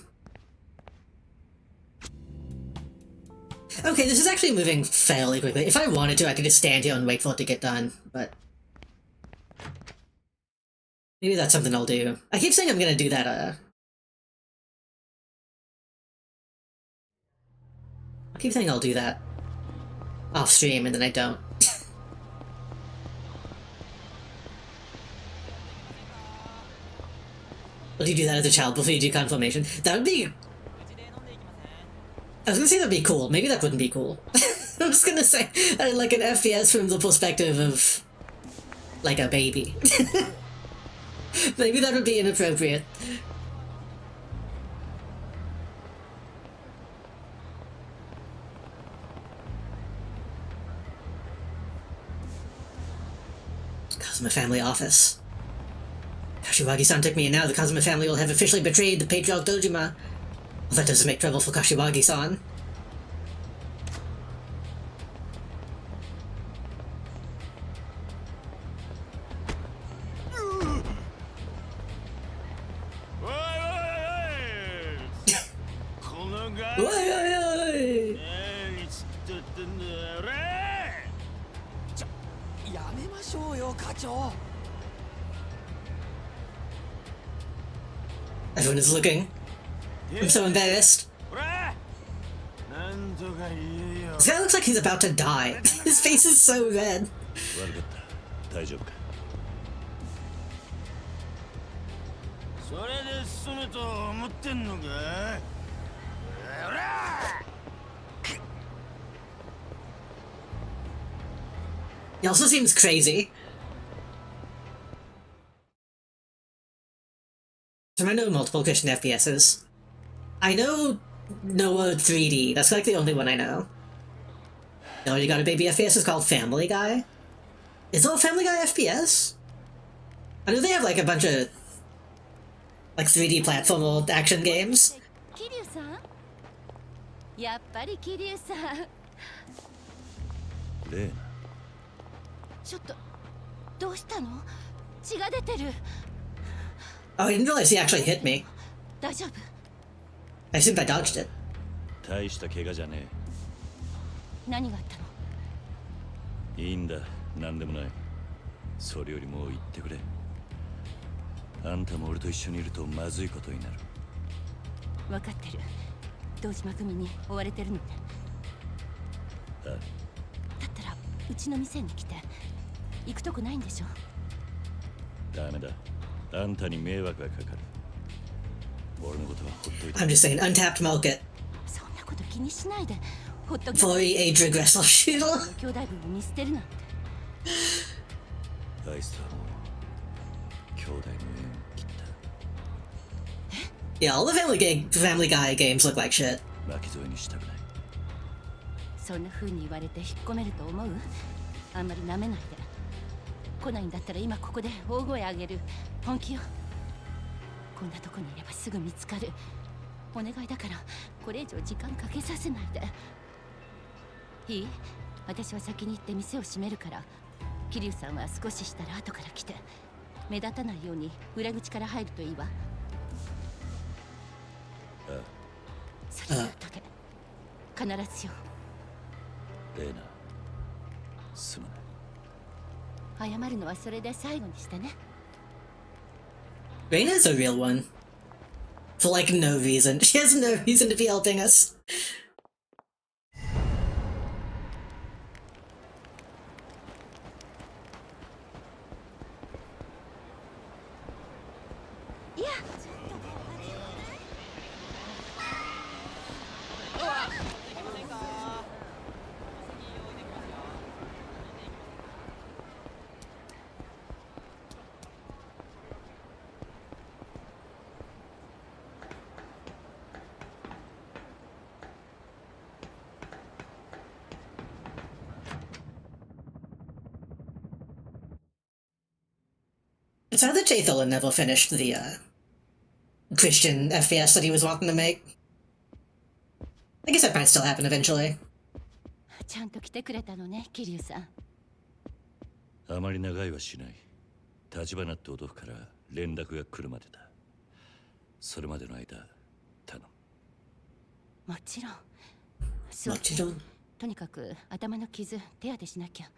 Okay, this is actually moving fairly quickly. If I wanted to, I could just stand here and wait for it to get done, but... maybe that's something I'll do. I keep saying I'm gonna do that, I keep saying I'll do that off stream, and then I don't. Will you do that as a child before you do confirmation? That would be... I was gonna say that'd be cool. Maybe that wouldn't be cool. I'm just gonna say, like an FPS from the perspective of... like a baby. Maybe that would be inappropriate. Kazuma family office. Kashiwagi-san took me, and now the Kazuma family will have officially betrayed the patriarch Dojima. Well, that doesn't make trouble for Kashiwagi-san. Everyone is looking. I'm so embarrassed. This guy looks like he's about to die. His face is so red. 悪かった大丈夫かそれで済むと思ってんのかおら He also seems crazy. So I know multiple Christian FPSs. I know Noah 3D. That's like the only one I know. You already got a baby FPS. It's called Family Guy. Is it a Family Guy FPS? I know they have like a bunch of like 3D platform action games. 桐生さんやっぱり桐生さんレイナちょっとどうしたの血が出てる Oh, I didn't realize he actually hit me. 大丈夫 I assumed I dodged it. 大した怪我じゃね何があったのえいいんだ何でもないそれよりも言ってくれあんたも俺と一緒にいるとまずいことになる分かってる堂島組に追われてるのねあだったらうちの店に来て行くとこないんでしょダメだあんたに迷惑がかかる俺のことはほっといて I'm just saying, untapped market. そんなこと気にしないでほっとけ Fully age regressal shield. 兄弟分を見捨てるなんてあいつと兄弟の縁を切った Yeah, all the Family Guy games look like shit. 巻き添えにしたくないそんな風に言われて引っ込めると思うあんまり舐めないで来ないんだったら今ここで大声あげる本気よこんなとこにいればすぐ見つかるお願いだからこれ以上時間かけさせないでいい私は先に行って店を閉めるから桐生さんは少ししたら後から来て目立たないように裏口から入るといいわああそれで後で必ずよレイナすまない謝るのはそれで最後にしてね Reina's a real one. For like no reason. She has no reason to be helping us. It's how the Jathola never finished the Christian FPS that he was wanting to make. I guess that might still happen eventually. ちゃんと来てくれたのね、桐生さん。あまり長いはしない。立花って男から連絡が来るまでだ。それまでの間、頼む。もちろん。そう。もちろん。とにかく頭の傷手当てしなきゃ。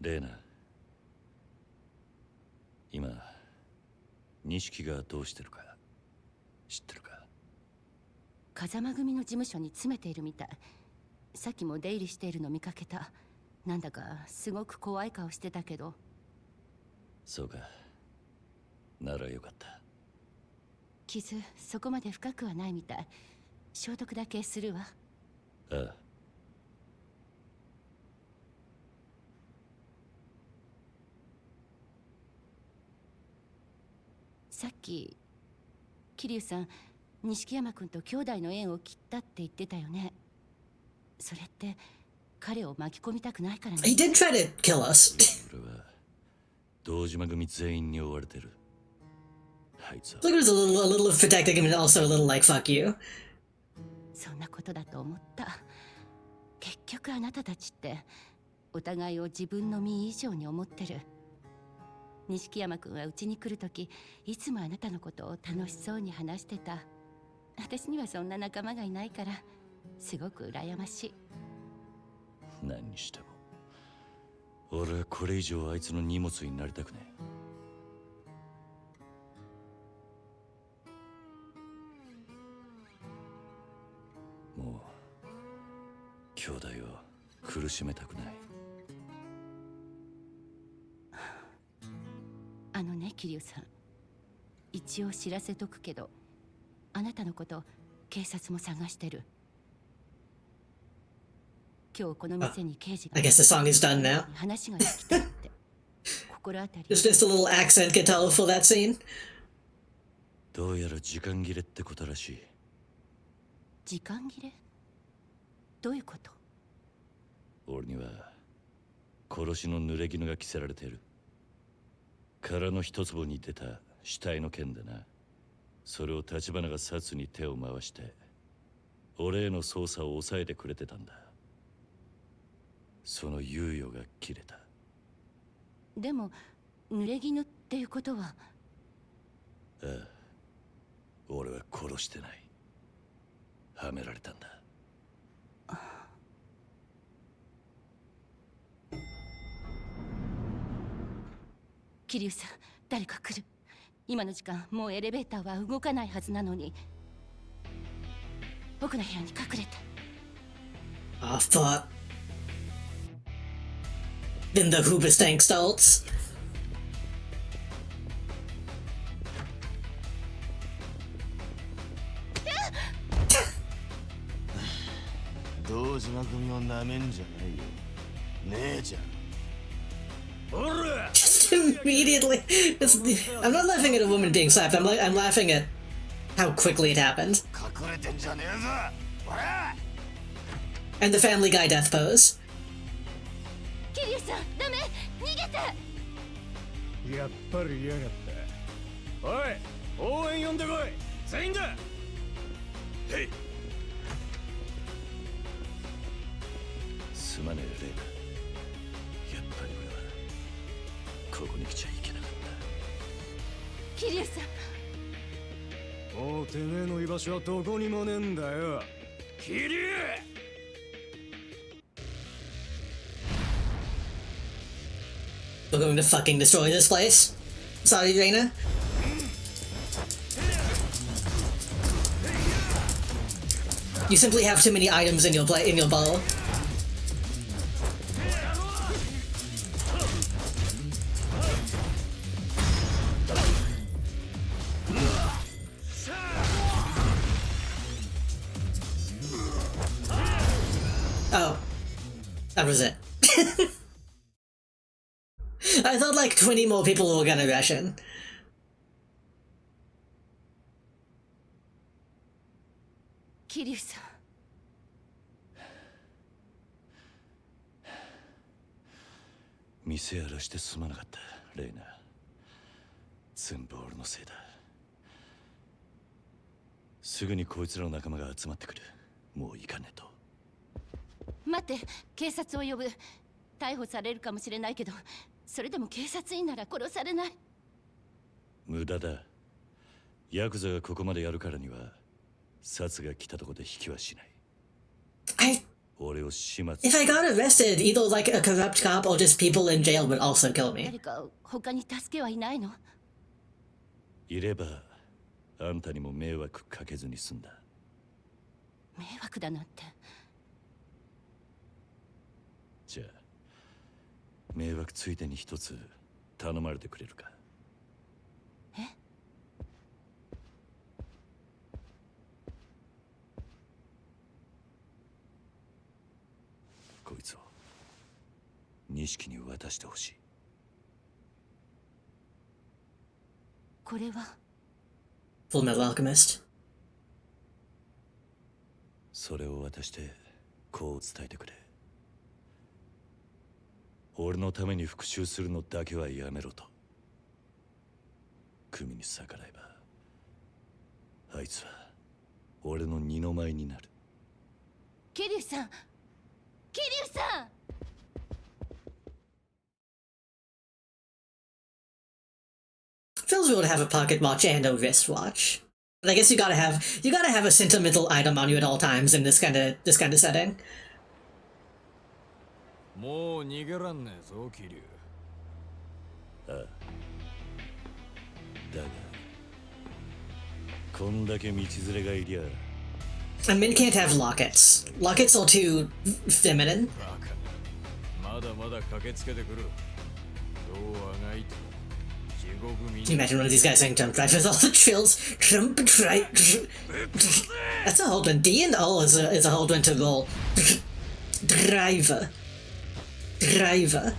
レーナ、今錦がどうしてるか知ってるか？風間組の事務所に詰めているみたい。さっきも出入りしているの見かけた。なんだかすごく怖い顔してたけど。そうか。ならよかった。傷そこまで深くはないみたい。消毒だけするわ。ああ。さっき桐生さん、錦山君と兄弟の縁を切ったって言ってたよね。それって彼を巻き込みたくないからね。He did try to kill us. 俺は堂島組全員に追われてる。あいつは。Like it was a little of protecting him and also a little like fuck you. そんなことだと思った。結局あなたたちってお互いを自分の身以上に思ってる。錦山君はうちに来るとき、いつもあなたのことを楽しそうに話してた。私にはそんな仲間がいないから、すごく羨ましい。何にしても、俺はこれ以上あいつの荷物になりたくねえ。もう兄弟を苦しめたくない。あのね、桐生さん。一応知らせとくけど、あなたのこと警察も探してる。今日この店に刑事が I guess the song is done now. 話ができたって。心当たり。There's just a little accent could tell for that scene. どうやら時間切れってことらしい。時間切れ？どういうこと？俺には殺しの濡れ衣が着せられている。殻の一坪に出た死体の件でな。それを立花が殺に手を回して俺への捜査を抑えてくれてたんだ。その猶予が切れた。でも濡れ衣っていうことは。ああ、俺は殺してない。はめられたんだ。桐生さん、誰か来る。今の時間、もうエレベーターは動かないはずなのに。僕の部屋に隠れて。Oh, fuck. Then the Hoobastank starts. 堂島組をなめんじゃないよ。姉ちゃん。Just immediately. I'm not laughing at a woman being slapped. I'm laughing at how quickly it happened. 隠れてんじゃねえぞ。おら！ And the Family Guy death pose. 桐生さん、ダメ！逃げて！やっぱり嫌がった。おい、応援呼んでこい。全員だ。へい。すまねえレイナ。やっぱり俺はここに来ちゃいけなかった。桐生さん。もうてめえの居場所はどこにもねえんだよ。桐生！ We're going to fucking destroy this place. Sorry, Reina. You simply have too many items in your bowl. Oh. That was it. I thought like 20 more people were gonna rush in. 桐生さん。店やらしてすまなかったレイナ。全部俺のせいだ。すぐにこいつらの仲間が集まってくる。もう行かねえと。待って、警察を呼ぶ。逮捕されるかもしれないけど、それでも警察員なら殺されない。無駄だ。ヤクザがここまでやるからには殺が来たとこで引きはしない。俺を始末。 If I got arrested, either like a corrupt cop or just people in jail would also kill me. 誰か他に助けはいないの？いればあんたにも迷惑かけずに済んだ。迷惑だなんて。じゃあ迷惑ついでに一つ頼まれてくれるか。え？こいつを錦に渡してほしい。これは Full Metal Alchemist. それを渡してこう伝えてくれ。俺のために復讐するのだけはやめろと。組に逆らえばあいつは俺の二の舞になる。桐生さん、桐生さん。Feels weird to have a pocket watch and a wristwatch. But I guess you gotta have a sentimental item on you at all times in this kind of setting. もう逃げらんねえぞ、桐生。ああ。だがこんだけ道連れがいりゃ。And men can't have lockets. Lockets are too feminine. まだまだ駆けつけてくる。どうあがいても地獄民。 Can you imagine one of these guys saying jump drive with all the trills? Jump drive. That's a hold one. D and O is a hold one to roll. Driver. Driver.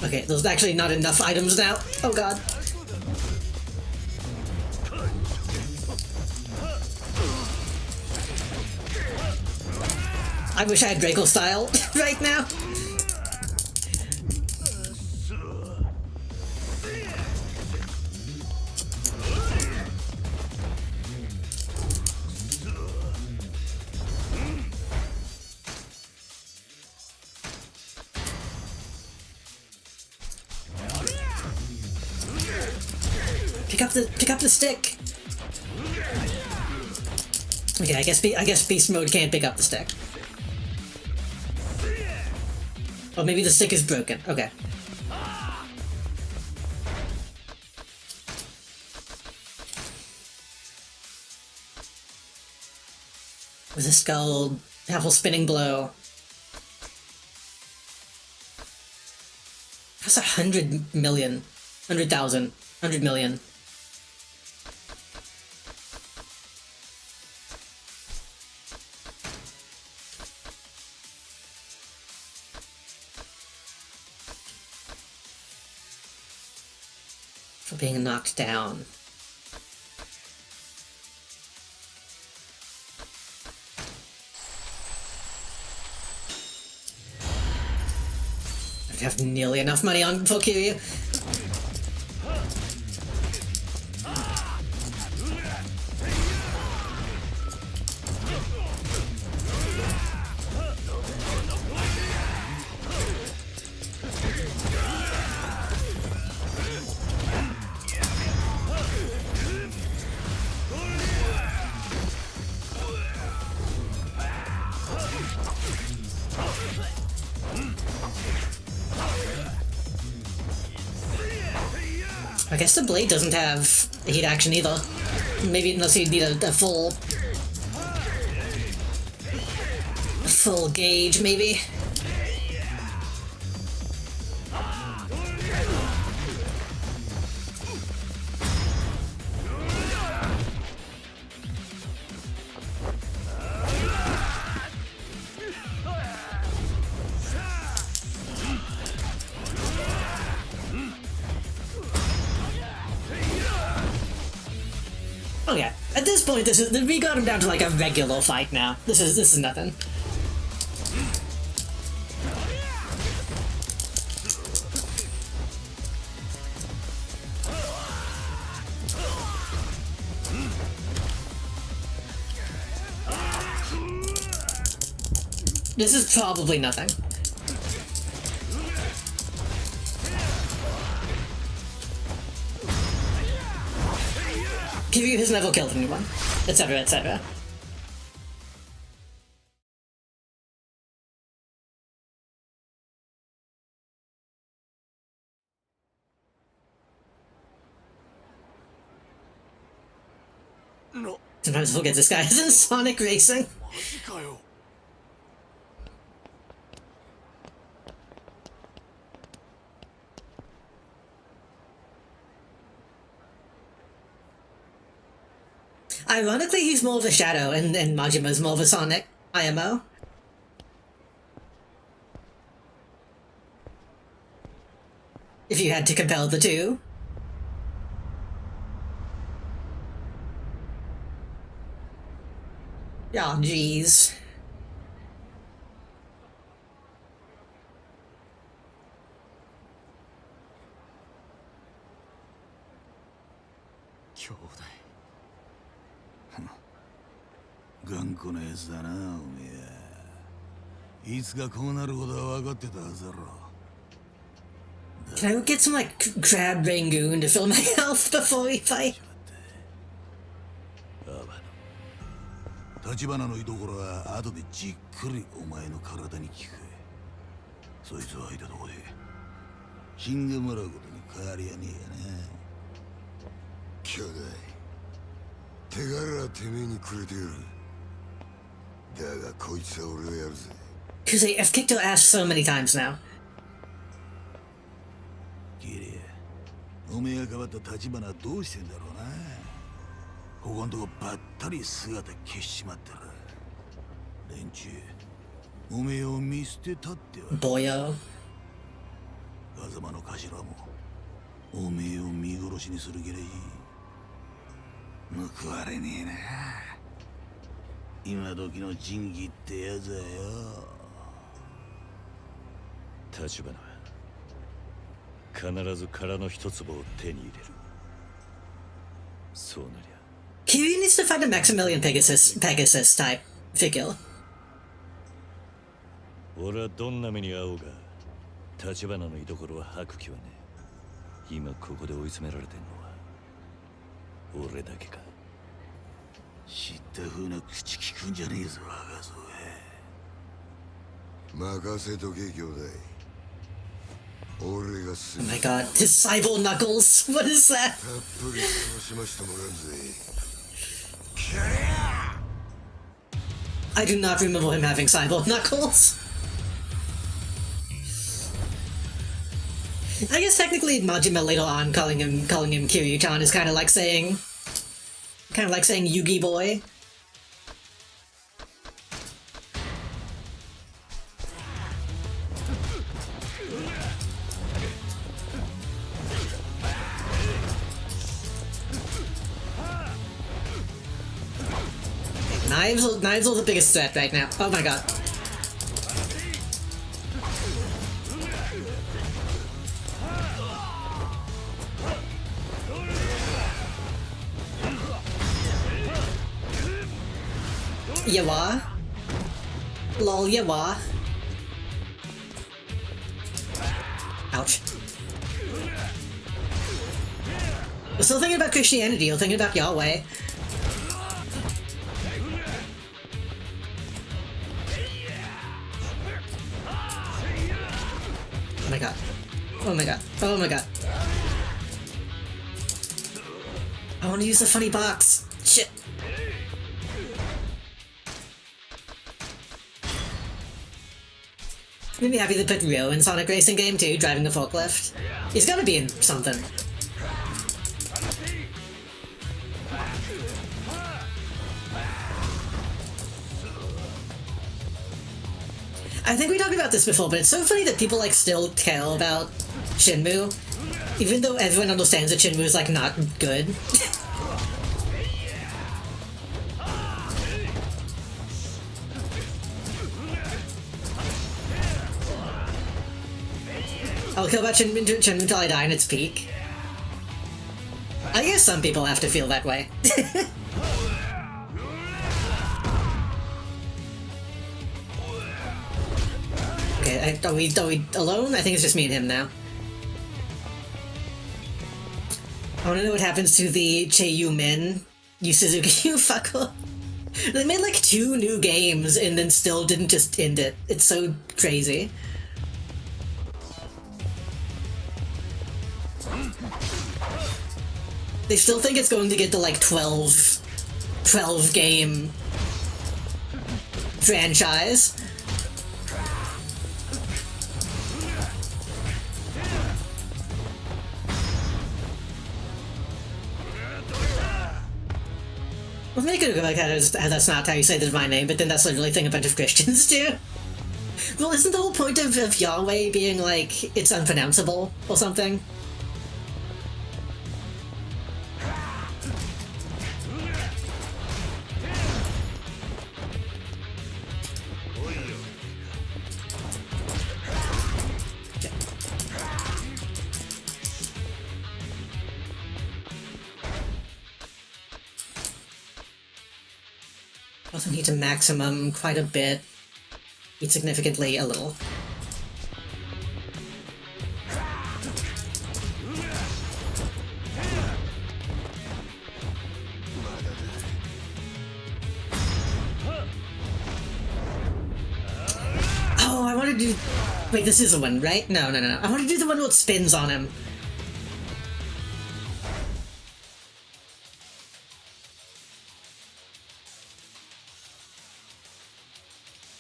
Okay, there's actually not enough items now. Oh god. I wish I had Draco style right now. Pick up the stick. Okay, I guess beast mode can't pick up the stick. Or maybe the stick is broken. Okay. With a skull, powerful spinning blow. That's 100 million. 100,000. 100 million. For being knocked down. I don't have nearly enough money on for Kiryu. I guess the blade doesn't have heat action either. Maybe unless you need a full gauge, maybe. Oh yeah. At this point, we got him down to like a regular fight now. This is nothing. This is probably nothing. Kiryu has never killed anyone, etc., etc. Sometimes I forget this guy is in Sonic Racing. Ironically, he's more of a Shadow, and Majima's more of a Sonic IMO. If you had to compare the two. Oh, jeez.頑固なやつだな、おめえ。いつかこうなることは分かってたはずだろ。Can I get some, like, crab rangoon to fill my health before we fight? 立花の居所は後でじっくりお前の体に効く。そいつを相手どこで死んでもらうことに変わりはねえやな。兄弟、手柄はてめえにくれてやる。だがこいつは俺がやるぜ。Because I've kicked your ass so many times now. キリア、おめえが変わった立花はどうしてんだろうな。ここんとこばったり姿消しちまったら連中おめえを見捨てたってわ。ボヨ風間の頭もおめえを見殺しにする気らい報われねえな。今時の仁義ってやつだよ。立花必ず殻の一粒を手に入れる。そうなりゃKiryu needs to find a Maximilian Pegasus type figure. 俺はどんな目に遭おうが立花の居所は吐く気はねえ。今ここで追い詰められてんのは俺だけか。知った風な口聞くんじゃねえぞ若造へ。任せとけ兄弟。俺がす Oh my god, his cyborg knuckles! What is that? たっぷり楽しましてもらうぜ。I do not remember him having cyborg knuckles. I guess technically Majima later on calling him Kiryu-chan is kind of like saying Yugi boy. Knives are the biggest threat right now. Oh my god. Yawa. Lol, yawa. Ouch. We're still thinking about Christianity, we're thinking about Yahweh. Oh my god. Oh my god. Oh my god. I want to use the funny box. Shit. Made me happy they put Ryo in Sonic Racing game too, driving the forklift. He's gotta be in something. I think we talked about this before, but it's so funny that people like still care about Shenmue, even though everyone understands that Shenmue is like not good. I'll kill about Shenmue until I die in its peak. I guess some people have to feel that way. Okay, are we alone? I think it's just me and him now. I want to know what happens to the Cheiyu men. You Suzuki, you fucker. They made like 2 new games and then still didn't just end it. It's so crazy. They still think it's going to get to like 12 game franchise. Well, make it like that's not how you say my name, but then that's literally a thing a bunch of Christians do. Well, isn't the whole point of Yahweh being like, it's unpronounceable or something? Also need to maximum quite a bit. Eat significantly a little. Oh, I want to do... Wait, this is the one, right? No. I want to do the one with spins on him.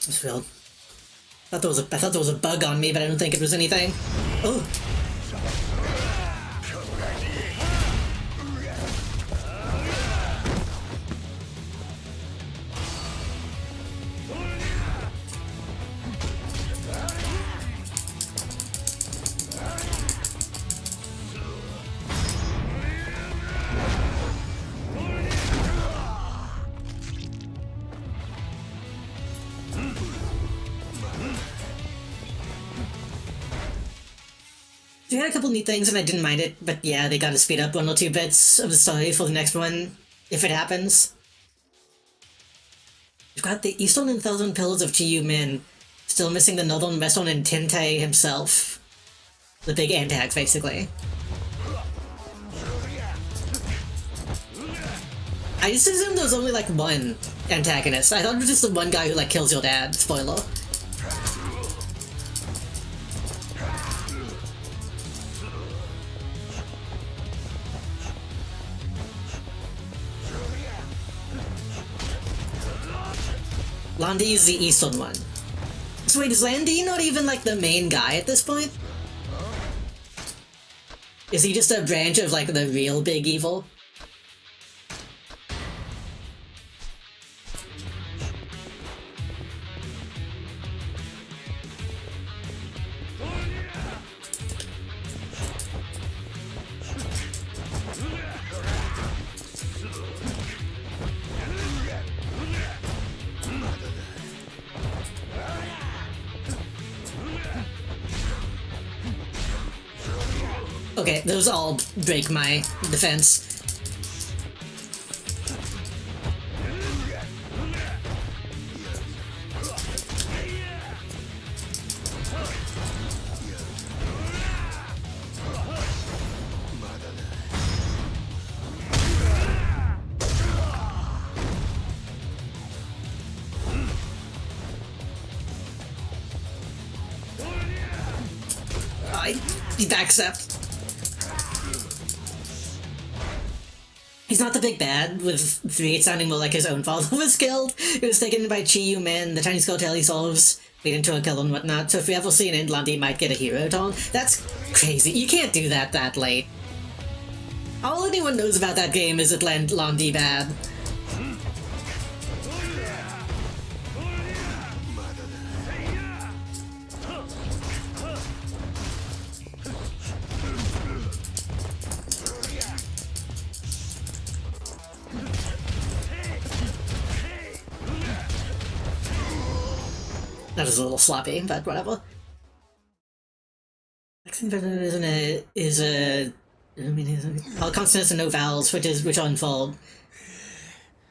It's filled. I thought there was a bug on me, but I don't think it was anything. Oh. They had a couple neat things and I didn't mind it, but yeah, they gotta speed up 1 or 2 bits of the story for the next one, if it happens. We've got the Eastern and Southern Pillars of Chiyu Min, still missing the Northern, Western, and Tentei himself. The big antags, basically. I just assumed there was only like 1 antagonist. I thought it was just the one guy who like kills your dad, spoiler. Landy is the eastern one. So wait, is Landy not even like the main guy at this point? Is he just a branch of like the real big evil? Okay, those all break my defense. He accept. He's not the big bad, with 3 sounding more like his own father was killed. He was taken by Chiyu Men, the Chinese cartel he solves, leading to a kill and whatnot, so if we ever see an Inland, he might get a hero tone. That's crazy. You can't do that late. All anyone knows about that game is that Landy bad. That was a little sloppy, but whatever. is a I mean, all consonants and no vowels, which are in full.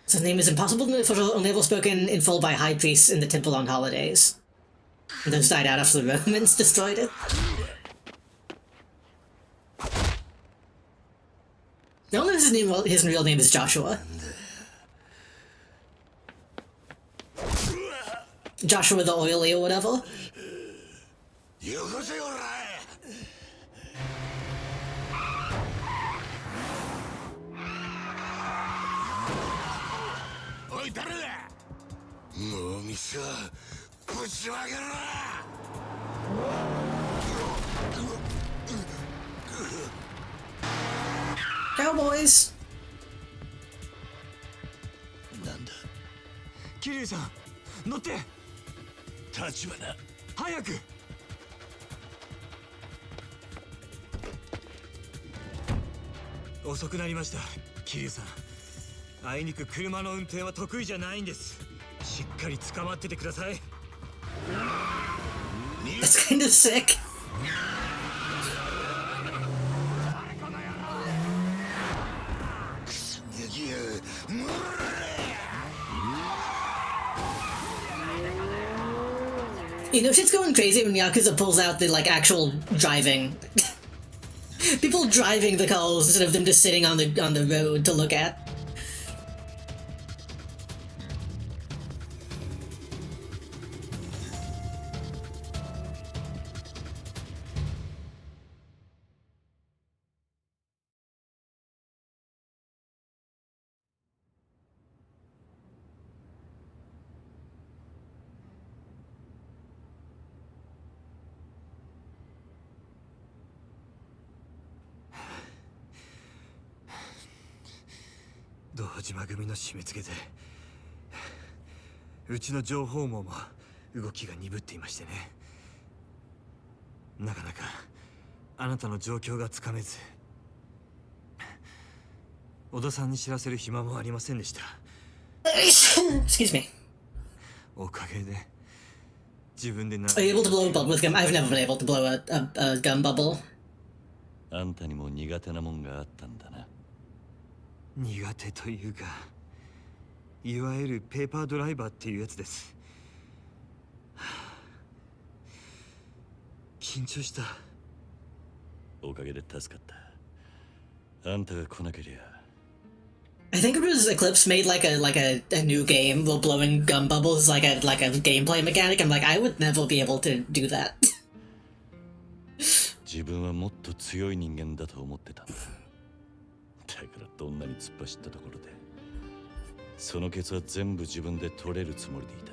So the name is impossible for only ever spoken in full by high priests in the temple on holidays. And those died out after the Romans destroyed it. The only his real name is Joshua. Joshua the Oily or whatever. Cowboys! なんだ桐生さん乗って立花早く遅くなりました桐生さんあいにく車の運転は得意じゃないんですしっかり捕まっててください That's kind of sick. You know, shit's going crazy when Yakuza pulls out the, like, actual driving. People driving the cars instead of them just sitting on the road to look at.「堂島組の締め付けでうちの情報網も動きが鈍っていましてねなかなかあなたの状況がつかめず小田さんに知らせる暇もありませんでした Excuse me. おかげで自分で Are you able to blow a bubble with gum? I've never been able to blow a gum bubble. あんたにも苦手なもんがあったんだな苦手というかいわゆるペーパードライバーっていうやつです緊張したおかげで助かったあんたが来なけりゃ I think it was Eclipse made like a new game while blowing gum bubbles like a gameplay mechanic. I'm like, I would never be able to do that. 自分はもっと強い人間だと思ってたんだだからどんなに突っ走ったところでそのケツは全部自分で取れるつもりでいた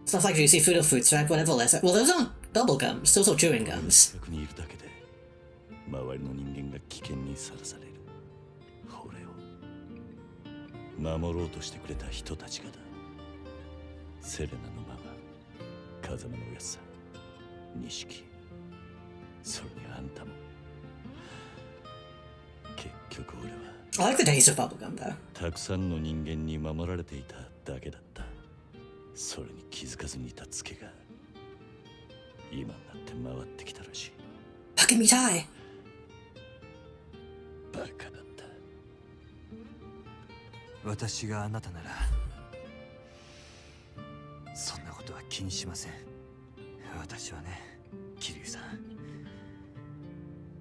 Stuff like juicy food or fruits, right? Whatever less. Well, those aren't bubble gums. Those are chewing gums. 近くにいるだけで周りの人間が危険にさらされる俺を守ろうとしてくれた人たちがだセレナのママ風間のおやっさん錦それにあんたも結局俺は I like the taste of bubblegum, though. たくさんの人間に守られていただけだったそれに気づかずにいたツケが今になって回ってきたらしい Fucking me tie. バカだった私があなたならそんなことは気にしません私はね桐生さん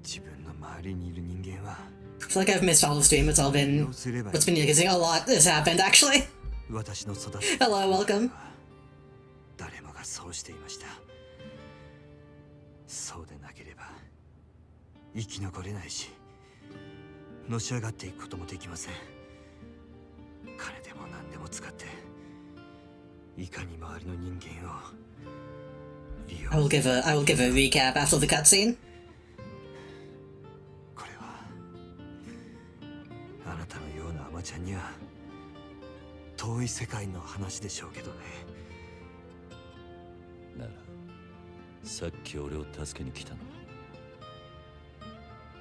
自分の周りにいる人間は I feel like I've missed all the stream. It's been using a lot. This happened, actually. 私の育て Hello, welcome. 誰もがそうしていましたそうでなければ生き残れないしのし上がっていくこともできません金でも何でも使っていかに周りの人間を利用 I will give a recap after the cutscene. これはあなたのようなアマちゃんには遠い世界の話でしょうけどねならさっき俺を助けに来たの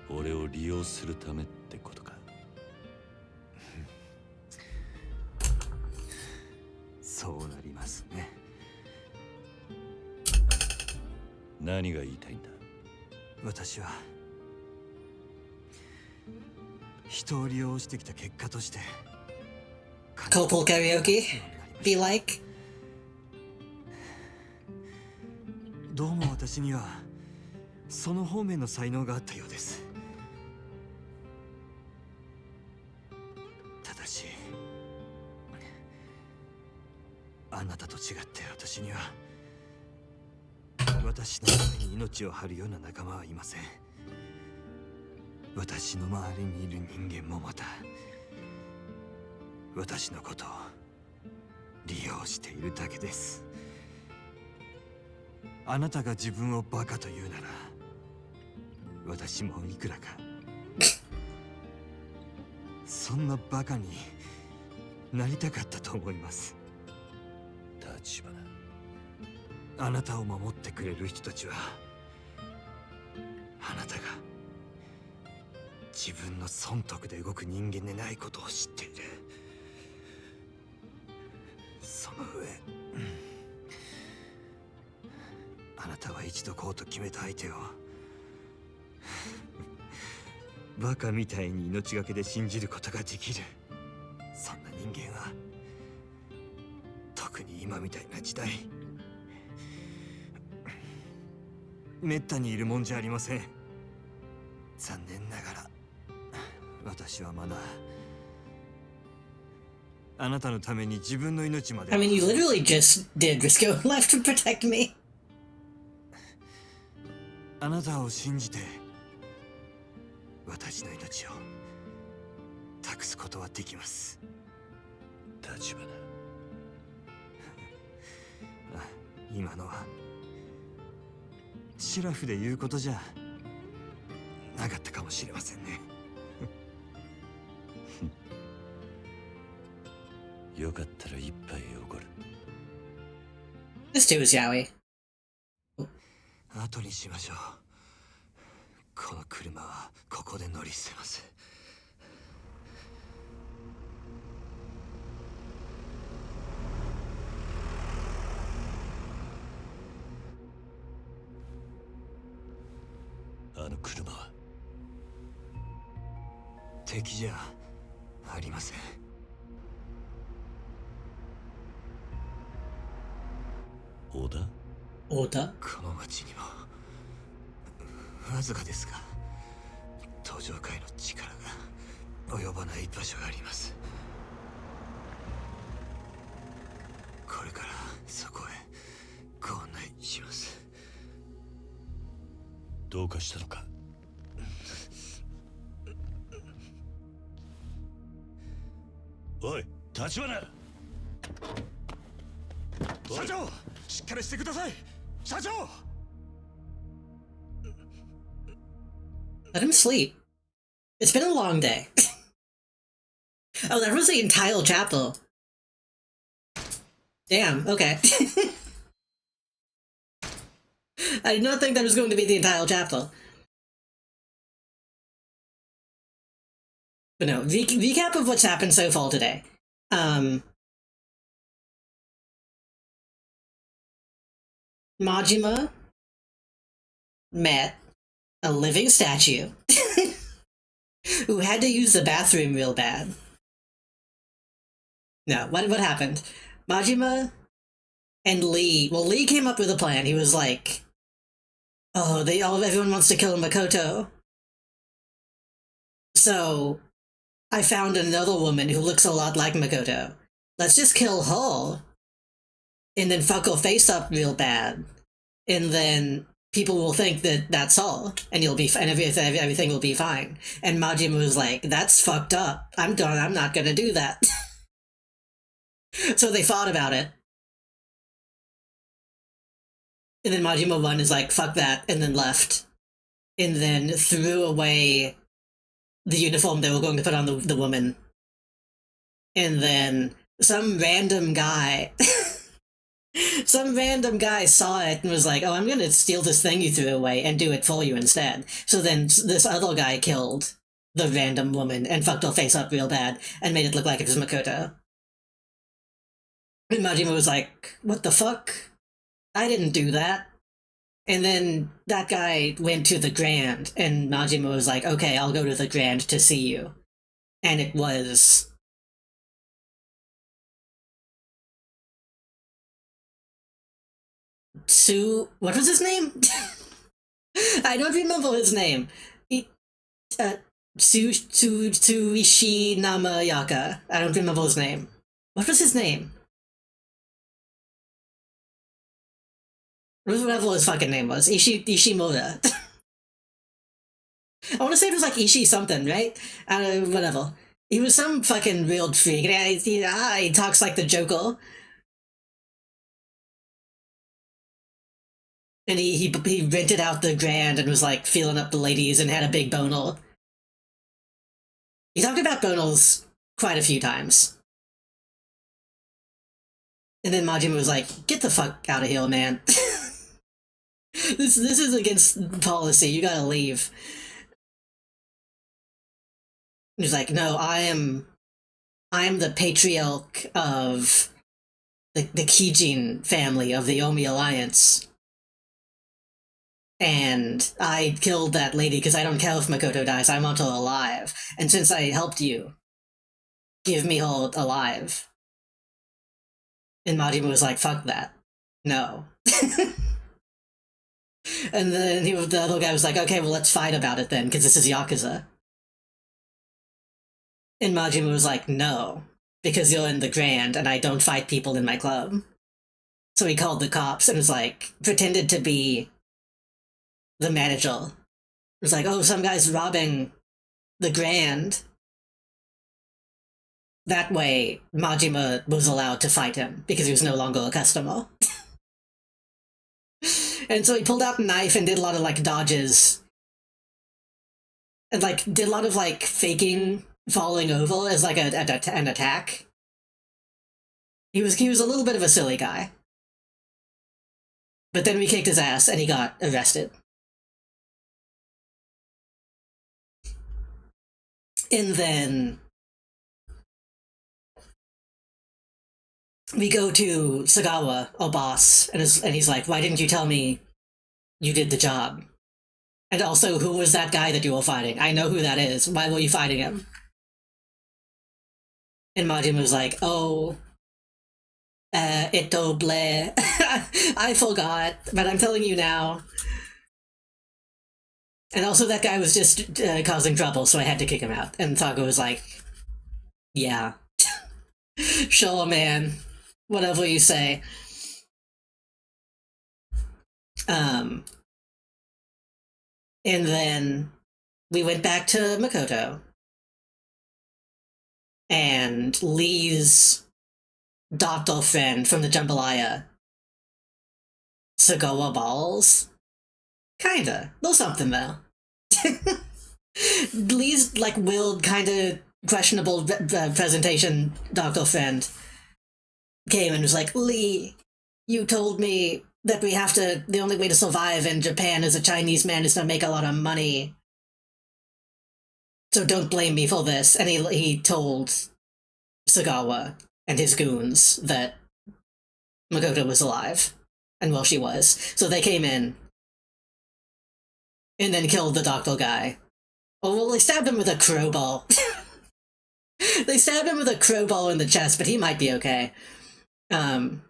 俺を利用するためってことかそうなりますね何が言いたいんだ私は人を利用してきた結果として Couple karaoke be like? どうも私にはその方面の才能があったようです。ただしあなたと違って私には私のために命を張るような仲間はいません。私の周りにいる人間もまた私のことを利用しているだけです。あなたが自分をバカと言うなら私もいくらかそんなバカになりたかったと思います。立花、あなたを守ってくれる人たちはあなたが自分の損得で動く人間でないことを知っている。その上あなたは一度こうと決めた相手をバカみたいに命がけで信じることができる。そんな人間は特に今みたいな時代めったにいるもんじゃありません。残念ながら私はまだあなたのために自分の命まで I mean, you literally just did risk your life to protect me. あなたを信じて私の命を託すことはできます。立花、今のはシラフで言うことじゃなかったかもしれませんね。よかったら一杯おごる。 This too is yaoi. 後にしましょう。この車はここで乗り捨てます。あの車は敵じゃありません。織田？織田？この町にもわずかですが登場界の力が及ばない場所があります。これからそこへご案内します。どうかしたのか？おい、立花！社長、しっかりしてください。社長！ Let him sleep. It's been a long day. Oh, that was the entire chapter. Damn, okay. I did not think that was going to be the entire chapter. But no, recap of what's happened so far today. Majima met a living statue who had to use the bathroom real bad. No, what happened? Majima and Lee, well, Lee came up with a plan. He was like, oh, everyone wants to kill Makoto. So I found another woman who looks a lot like Makoto. Let's just kill her and then fuck her face up real bad. And then people will think that that's all, and everything will be fine. And Majima was like, that's fucked up. I'm done. I'm not gonna do that. So they thought about it. And then Majima 1 is like, fuck that, and then left. And then threw away the uniform they were going to put on the woman. And then some random guy saw it and was like, oh, I'm gonna steal this thing you threw away and do it for you instead. So then this other guy killed the random woman and fucked her face up real bad and made it look like it was Makoto. And Majima was like, what the fuck? I didn't do that. And then that guy went to the Grand, and Majima was like, okay, I'll go to the Grand to see you. And it was... What was his name? I don't remember his name. Tsuishi Namayaka. I don't remember his name. What was his name? Whatever his fucking name was. Ishimoda. I want to say it was like Ishi something, right? Whatever. He was some fucking real freak. He talks like the Joker. And he rented out the Grand and was like feeling up the ladies and had a big boner. He talked about boners quite a few times. And then Majima was like, get the fuck out of here, man. This is against policy. You gotta leave. He's like, no, I am the patriarch of the Kijin family of the Omi Alliance. And I killed that lady because I don't care if Makoto dies, I want her alive. And since I helped you, give me her alive. And Majima was like, fuck that. No. And then the other guy was like, okay, well, let's fight about it then, because this is Yakuza. And Majima was like, no, because you're in the Grand and I don't fight people in my club. So he called the cops and was like, pretended to be the manager. It was like, oh, some guy's robbing the Grand. That way, Majima was allowed to fight him because he was no longer a customer. And so he pulled out a knife and did a lot of like dodges. And like did a lot of like faking falling over as like an attack. He was a little bit of a silly guy. But then we kicked his ass and he got arrested. And then we go to Sagawa, our boss, and he's like, why didn't you tell me you did the job? And also, who was that guy that you were fighting? I know who that is. Why were you fighting him? And Majima was like, oh, Ito Ble. I forgot, but I'm telling you now. And also that guy was just causing trouble, so I had to kick him out. And Tago was like, yeah. Sure, man. Whatever you say. And then we went back to Makoto. And Lee's doctor friend from the jambalaya, Sagawa Balls. Kinda. There's something, though. Lee's, like, willed, kinda questionable presentation doctor friend came and was like, Lee, you told me that the only way to survive in Japan as a Chinese man is to make a lot of money. So don't blame me for this. And he told Sagawa and his goons that Makoto was alive. And well, she was. So they came in and then killed the doctor guy. Oh, well, they stabbed him with a crowbar. They stabbed him with a crowbar in the chest, but he might be okay. But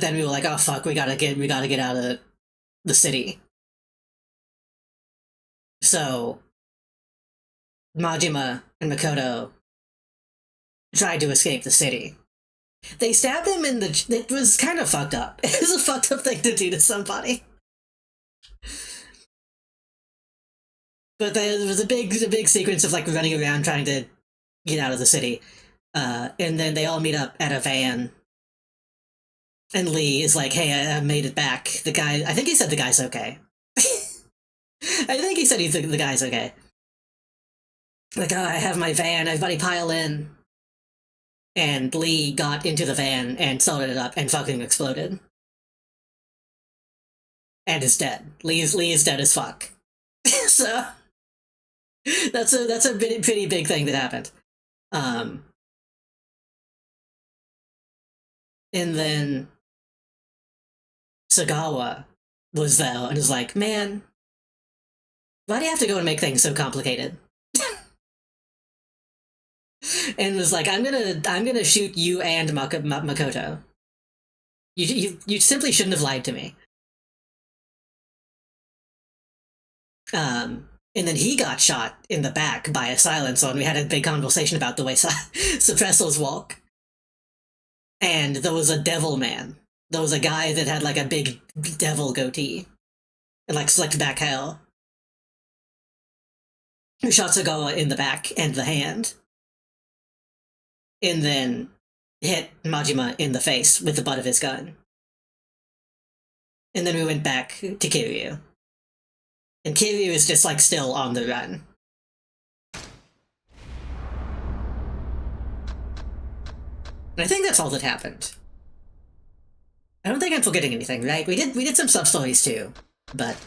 then we were like, oh fuck, we gotta get out of the city. So Majima and Makoto tried to escape the city. They stabbed him in the... It was kind of fucked up. It was a fucked up thing to do to somebody. But there was a big sequence of like running around trying to get out of the city. And then they all meet up at a van. And Lee is like, hey, I made it back. The guy... I think he said the guy's okay. I think he said the guy's okay. Like, oh, I have my van, everybody pile in. And Lee got into the van and started it up and fucking exploded. And is dead. Lee is dead as fuck. So that's a pretty big thing that happened. And then Sagawa was there and was like, man, why do you have to go and make things so complicated? And was like, I'm gonna shoot you and Makoto. You simply shouldn't have lied to me. And then he got shot in the back by a silencer, and we had a big conversation about the way suppressors walk. And there was a devil man. There was a guy that had like a big devil goatee and like slicked back hair, who shot Sagawa in the back and the hand, and then hit Majima in the face with the butt of his gun. And then we went back to Kiryu. And Kiryu is just like still on the run. And I think that's all that happened. I don't think I'm forgetting anything, right? We did some sub stories too, but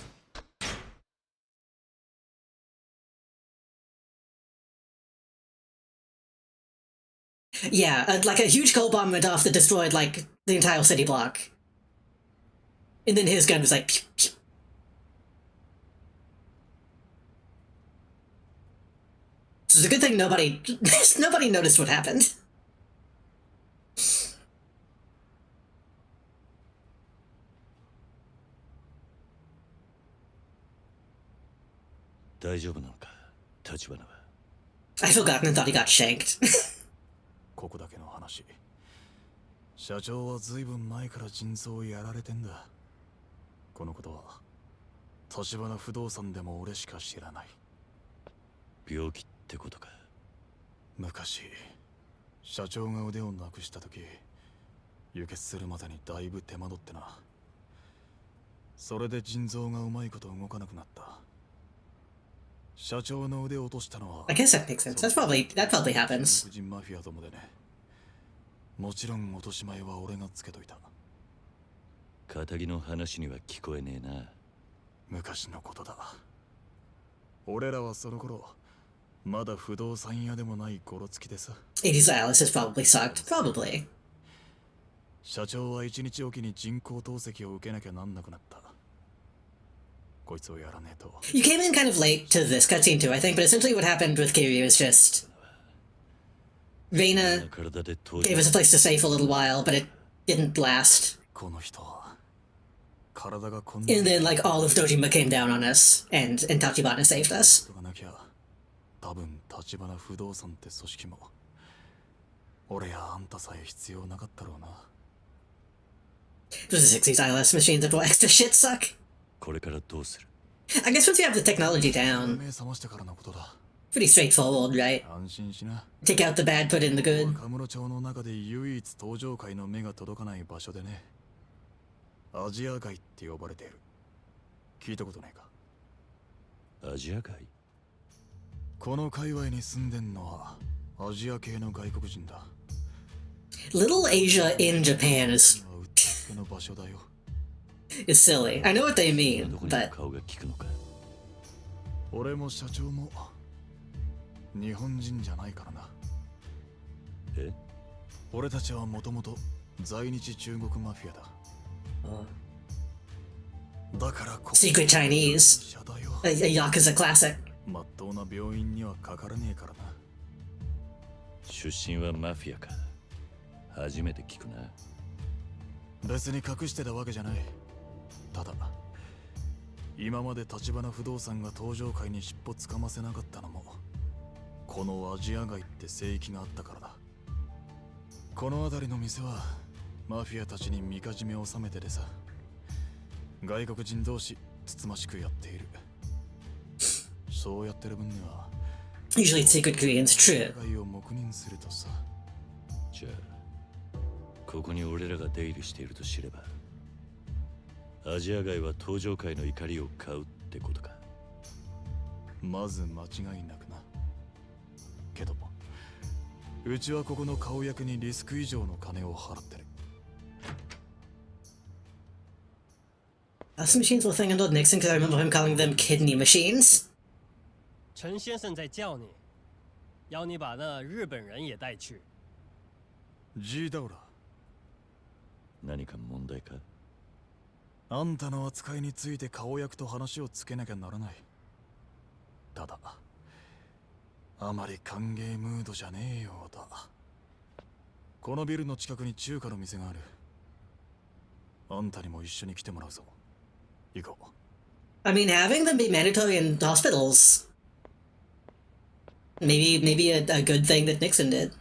yeah, like a huge coal bomb went off that destroyed like the entire city block, and then his gun was like pew, pew. So it's a good thing nobody noticed what happened. I forgot and thought he got shanked. ここだけの話。社長はずいぶん前から腎臓をやられてんだ。このことは橘不動産でも俺しか知らない。病気ってことか。昔社長が腕をなくした時、輸血するまでにだいぶ手間取ってな。それで腎臓がうまいこと動かなくなった。社長の腕を落としたのは I guess that makes sense. That probably happens. 人マフィアどもでね。もちろん落とし前は俺がつけといた。仇の話には聞こえねえな。昔のことだ。俺らはその頃まだ不動産屋でもないゴロつきでさ。80s Alice has probably sucked. Probably. 社長は一日おきに人工透析を受けなきゃなんなくなった。こいつをやらねえと。You came in kind of late to this cutscene too, I think, but essentially what happened with Kiryu is just Reina gave us a place to stay for a little while, but it didn't last. この人は体がこんな。And then like all of Dojima came down on us, and Tachibana saved us. 多分橘不動産って組織も俺やあんたさえ必要なかったろうな。It was the 60s ILS machine that will extra shit suck. これからどうする? I guess once you have the technology down, pretty straightforward, right? Take out the bad, put in the good. カムロ町の中で唯一登場界の目が届かない場所でね。アジア街って呼ばれている。聞いたことないか。アジア街？この界隈に住んでんのはアジア系の外国人だ。Little Asia in Japan is silly. I know what they mean, but 俺も社長も日本人じゃないからな。え？俺たちはもともと在日中国マフィアだ。だからSecret Chinese, a Yakuza classic. まっとうな病院にはかからねえからな。出身はマフィアか。初めて聞くな。別に隠してたわけじゃない。ただ今まで橘不動産が登場界に尻尾つかませなかったのもこのアジア街って聖域があったからだ。この辺りの店はマフィアたちにみかじめを収めてでさ、外国人同士つつましくやっている。そうやってる分には Usually it's secret Koreans, true. を黙認するとさ。じゃあここに俺らが出入りしていると知れば、アジア街は登場界の怒りを買うってことか。まず間違いなくな。けどうちはここの顔役にリスク以上の金を払ってる。Us machines will think about Nixon because I remember him calling them kidney machines. 陈先生在叫你，要你把那日本人也带去。G ダウラ、何か問題か？あんたの扱いについて顔役と話をつけなきゃならない。ただあまり歓迎ムードじゃねえようだ。このビルの近くに中華の店がある。あんたにも一緒に来てもらうぞ。行こう。I mean, having them be mandatory in hospitals. Maybe a good thing that Nixon did.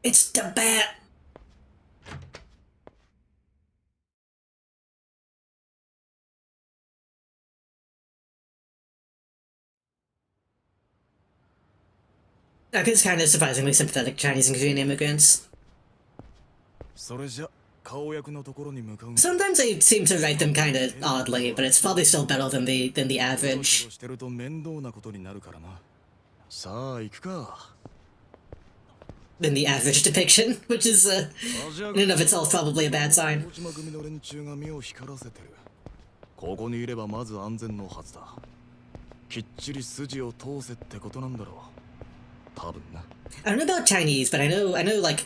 It's the bat. It's kind of surprisingly sympathetic to Chinese and Korean immigrants. それじゃ顔役のところに向かう。 Sometimes they seem to write them kind of oddly, but it's probably still better than the average. してると面倒なことになるからな。さあ行くか。 Than the average depiction, which is in and of itself probably a bad sign. 堂島組の連中が目を光らせてる。ここにいればまず安全のはずだ。きっちり筋を通せってことなんだろう。多分な。 I don't know about Chinese, but I know like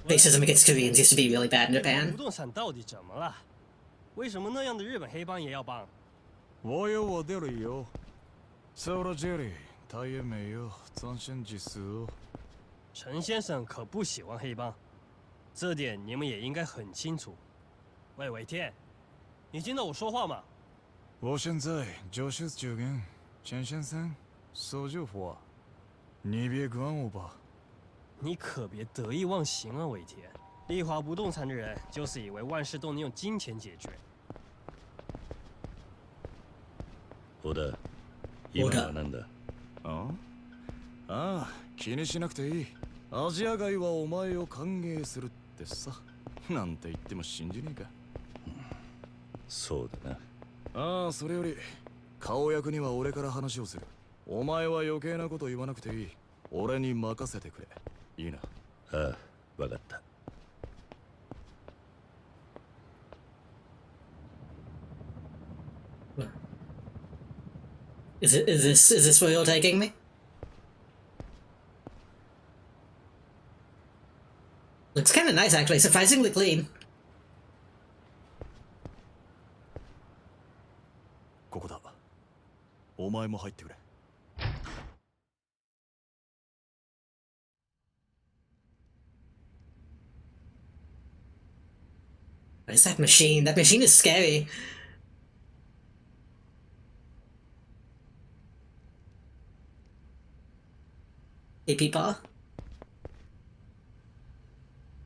racism against Koreans used to be really bad in 不 Japan. 动产到底怎么了？为什么那样的日本黑帮也要帮？我有我的理由。到了这里，他也没有展现技术。陈先生可不喜欢黑帮，这点你们也应该很清楚。喂，伟天，你听到我说话吗？我现在就是这跟陈先生说句话，你别管我吧。你可别得意忘形啊，伟天。丽华不动产的人就是以为万事都能用金钱解决。小田、今はなんだ？ああ、気にしなくていい。アジア街はお前を歓迎するってさ。なんて言っても信じねえか。そうだな。ああ、それより顔役には俺から話をする。お前は余計なこと言わなくていい。俺に任せてくれ。いいな。ああ、わかった。Is this where you're taking me? Looks kind of nice, actually. Surprisingly clean. ここだ。お前も入ってくれ。What is that machine? That machine is scary. Hey, Peepaw.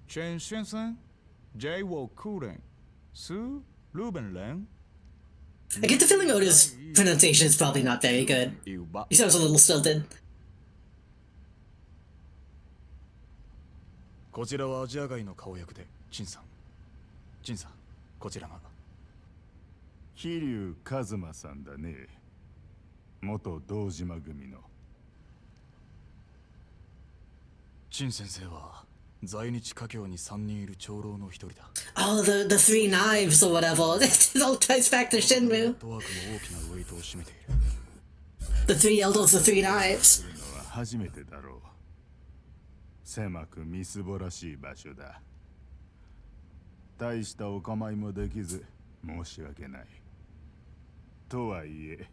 陈先生，这我客人是日本人。 I get the feeling Oda's pronunciation is probably not very good. He sounds a little stilted. こちらはアジア街の顔役で陳さん。陳さん、こちらが。桐生一馬さんだね。元堂島組の。陳先生は在日華僑に3人いる長老の一人だ。Oh, the three knives or whatever. It all ties back to Shinmu. トワークも大きなウェイトを占めている。 The three elders, the three knives. のは初めてだろう。狭くみすぼらしい場所だ。大したお構いもできず申し訳ない。とはいえ、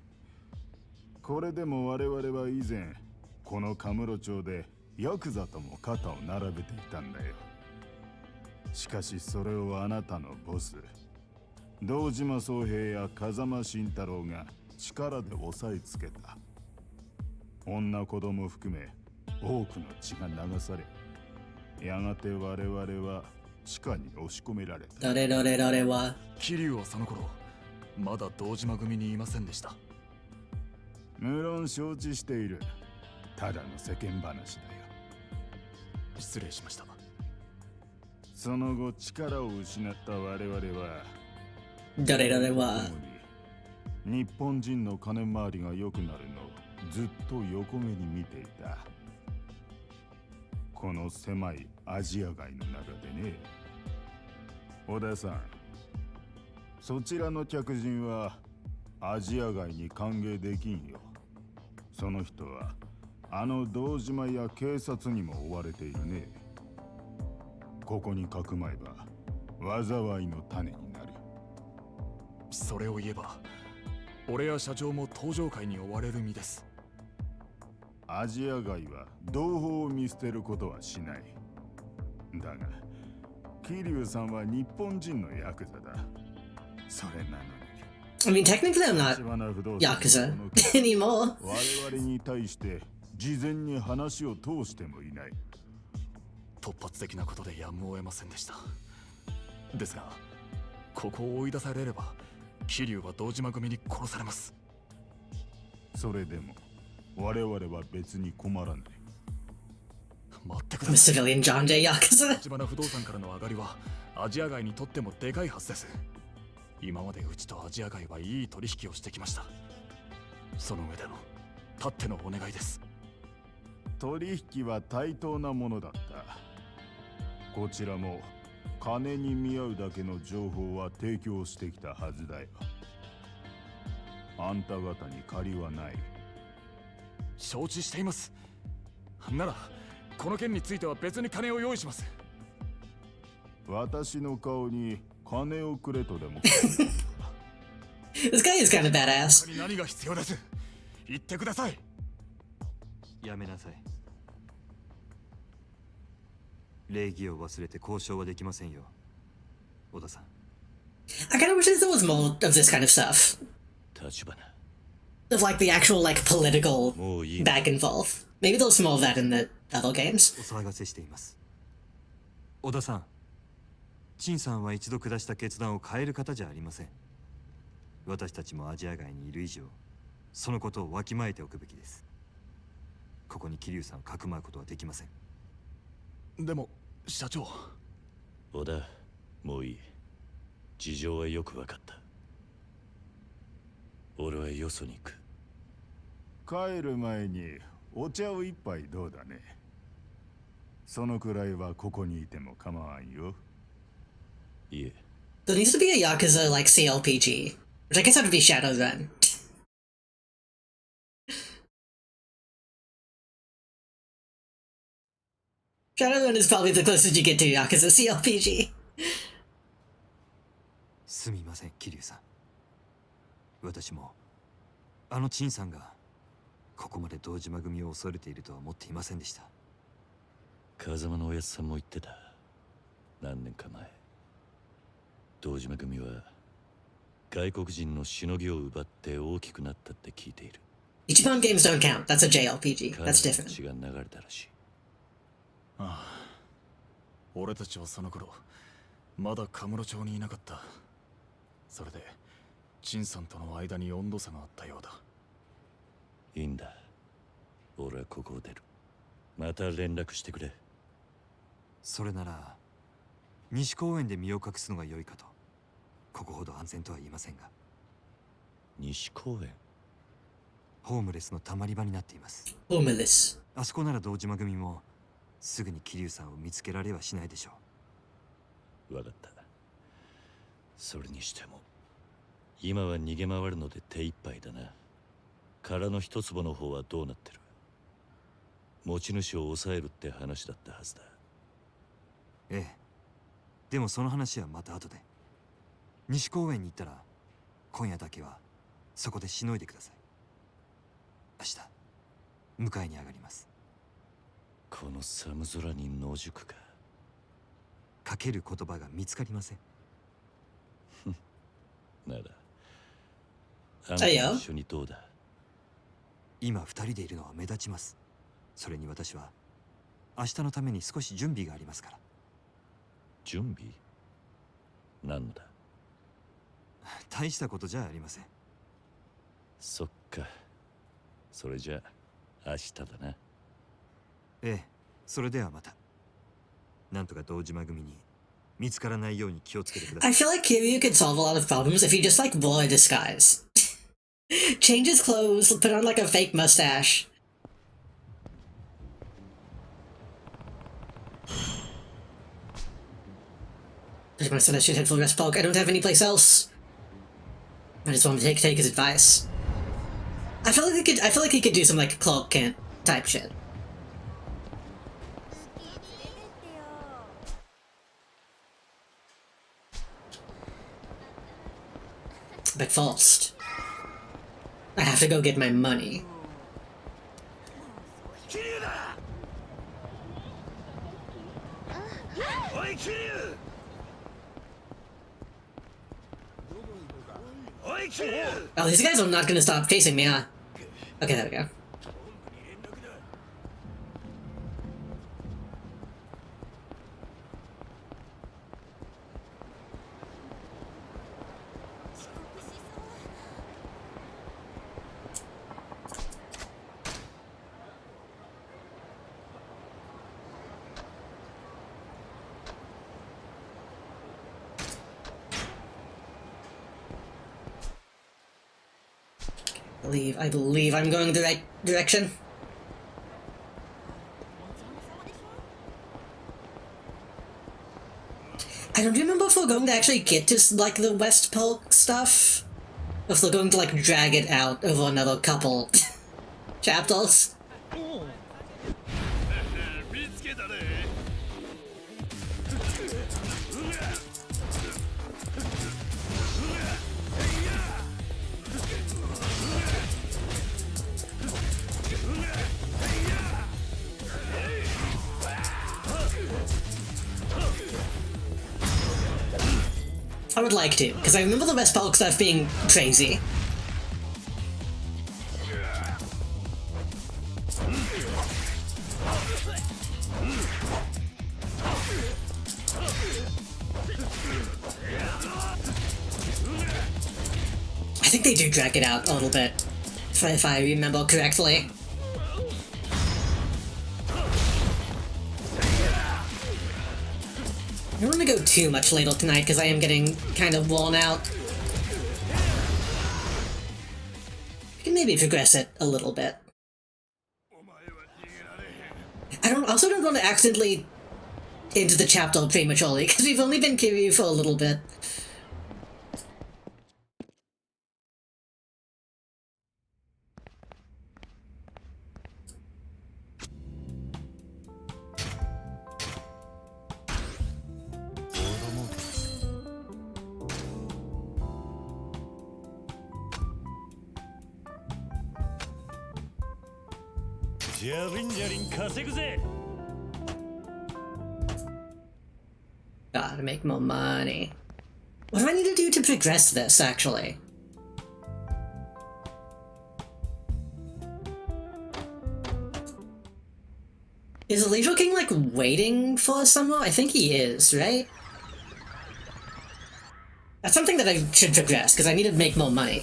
これでも我々は以前このカムロ町でヤクザとも肩を並べていたんだよ。しかしそれをあなたのボス堂島宗平や風間慎太郎が力で押さえつけた。女子供含め多くの血が流され、やがて我々は地下に押し込められた。どれは。桐生はその頃まだ堂島組にいませんでした。無論承知している。ただの世間話だよ。失礼しました。その後力を失った我々はどれは。日本人の金回りが良くなるのをずっと横目に見ていた。この狭いアジア街の中でね。小田さん、そちらの客人はアジア外に歓迎できんよ。その人は堂島や警察にも追われているね。ここにかくまえば災いの種になる。それを言えば俺や社長も登場会に追われる身です。アジア外は同胞を見捨てることはしない。だが桐生さんは日本人のヤクザだ。それなのにI mean, technically, I'm not Yakuza anymore. 我々に対して事前に話を通してもいない。突発的なことでやむを得ませんでした。ですがここを追い出されれば桐生は堂島組に殺されます。それでも我々は別に困らない。待ってく I'm だ a さい。 civilian John J. Yakuza. 立花不動産からの上がりはアジア街にとってもでかいはずです。今までうちとアジア街はいい取引をしてきました。その上でのたってのお願いです。取引は対等なものだった。こちらも金に見合うだけの情報は提供してきたはずだよ。あんた方に借りはない。承知しています。ならこの件については別に金を用意します。私の顔に金をくれとでも。This guy is kind of badass. 他に何が必要です。言ってください。やめなさい。礼儀を忘れて交渉はできませんよ、小田さん。I kind of wish there was more of this kind of stuff. 立花 Of like the actual like political もういい back and forth. Maybe there's more of that in the other games. お騒がせしています。小田さん、陳さんは一度下した決断を変える方じゃありません。私たちもアジア外にいる以上、そのことをわきまえておくべきです。ここに桐生さんをかくまうことはできません。でも社長。小田、もういい。事情はよくわかった。俺はよそに行く。帰る前にお茶を一杯どうだね。そのくらいはここにいても構わんよ。いえ。 There needs to be a Yakuza like CLPG, which I guess that would be Shadowrun. Shadowrun is probably the closest you get to Yakuza CLPG. すみません、桐生さん。私もあの陳さんがここまで堂島組を恐れているとは思っていませんでした。風間のおやつさんも言ってた。何年か前、堂島組は外国人のしのぎを奪って大きくなったって聞いている。Ichiban games don't count. That's a JLPG. That's different. 血が流れたらしい。ああ、俺たちはその頃まだカムロ町にいなかった。それで陳さんとの間に温度差があったようだ。いいんだ。俺はここを出る。また連絡してくれ。それなら西公園で身を隠すのが良いかと。ここほど安全とは言いませんが。西公園？ホームレスのたまり場になっています。ホームレス。あそこなら堂島組もすぐに桐生さんを見つけられはしないでしょう。わかった。それにしても今は逃げ回るので手一杯だな。殻の一坪の方はどうなってる？持ち主を抑えるって話だったはずだ。ええ。でもその話はまた後で。西公園に行ったら今夜だけはそこでしのいでください。明日迎えに上がります。この寒空に野宿か。かける言葉が見つかりません。ならあんたと一緒にどうだ？今二人でいるのは目立ちます。それに私は明日のために少し準備がありますから。準備？何のだ？大したことじゃありません。そっか。それじゃあ明日だな。ええ、それではまた。なんとか堂島組に見つからないように気をつけてください。I feel like Kiryu could solve a lot of problems if he just like wore a disguise. Change his clothes, put on like a fake mustache. I should head for rest bulk. I don't have any place else. I just want to take his advice. I feel like he could do some like Clark Kent type shit. But first, I have to go get my money. Oh, these guys are not gonna stop chasing me, huh? Okay, there we go. I believe I'm going the right direction. I don't remember if we're going to actually get to, like, the West Pole stuff. Or if we're going to, like, drag it out over another couple chapters. I would like to, because I remember the West Pole stuff being crazy. I think they do drag it out a little bit, if I remember correctly. I don't want to go too much later tonight because I am getting kind of worn out. We can maybe progress it a little bit. I also don't want to accidentally into the chapter prematurely because we've only been Kiryu for a little bit. Gotta make more money. What do I need to do to progress this, actually? Is the Leisure King, like, waiting for us somewhere? I think he is, right? That's something that I should progress, because I need to make more money.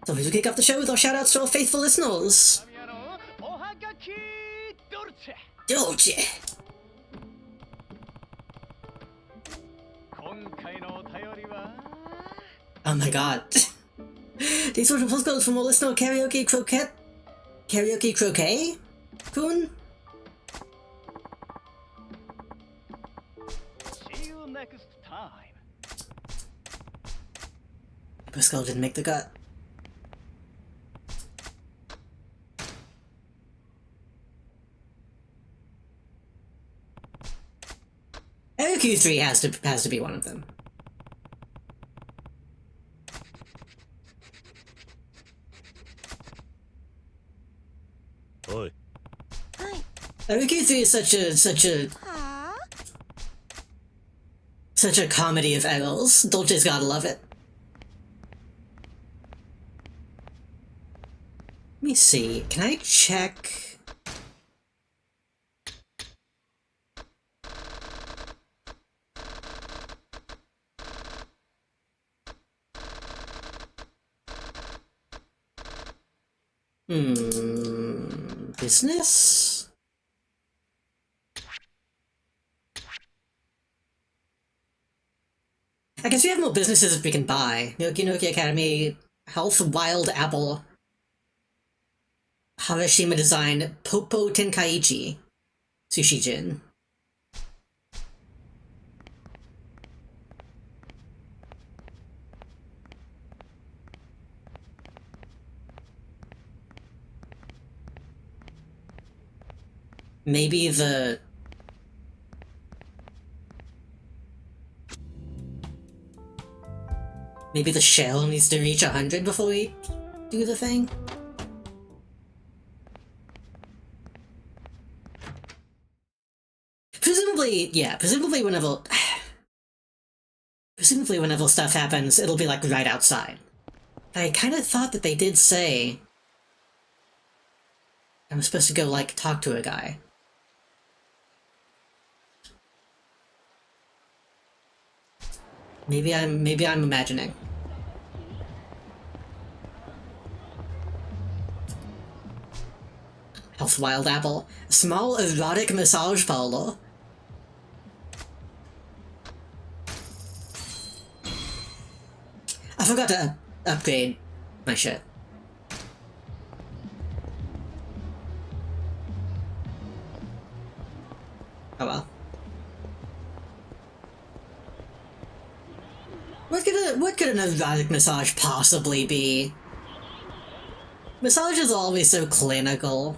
So we will kick off the show with our shoutouts to our faithful listeners. Dolce. Oh my god. These were the postcodes from our listener Karaoke Croquette? Karaoke Croquet? Kun? See you next time. Postcode didn't make the cut. LQ3 has to be one of them. Oi. LQ3 is such a comedy of errors. Dolce's gotta love it. Let me see. Can I check? Business? I guess we have more businesses that we can buy. Noki Noki Academy, Health Wild Apple. Harashima design Popo Tenkaichi Sushijin. Maybe the shell needs to reach 100 before we do the thing? Presumably, yeah, presumably whenever stuff happens, it'll be like right outside. I kind of thought that they did say I was supposed to go like talk to a guy. Maybe I'm imagining. Health Wild Apple. Small erotic massage parlor. I forgot to upgrade my shit. Oh well. What could an erotic massage possibly be? Massage is always so clinical.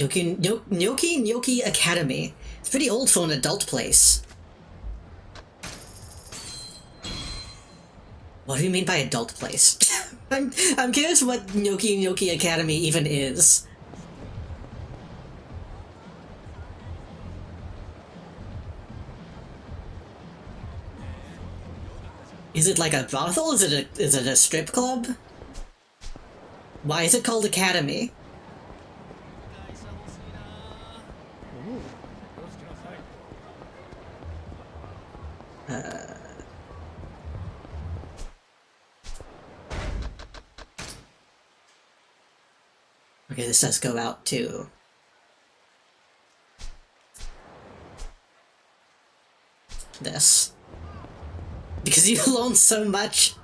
Nyoki Academy. It's pretty old for an adult place. What do you mean by adult place? I'm curious what Nyoki Academy even is. Is it like a brothel? Is it a strip club? Why is it called Academy? Okay, this does go out to this. Because you learn so much.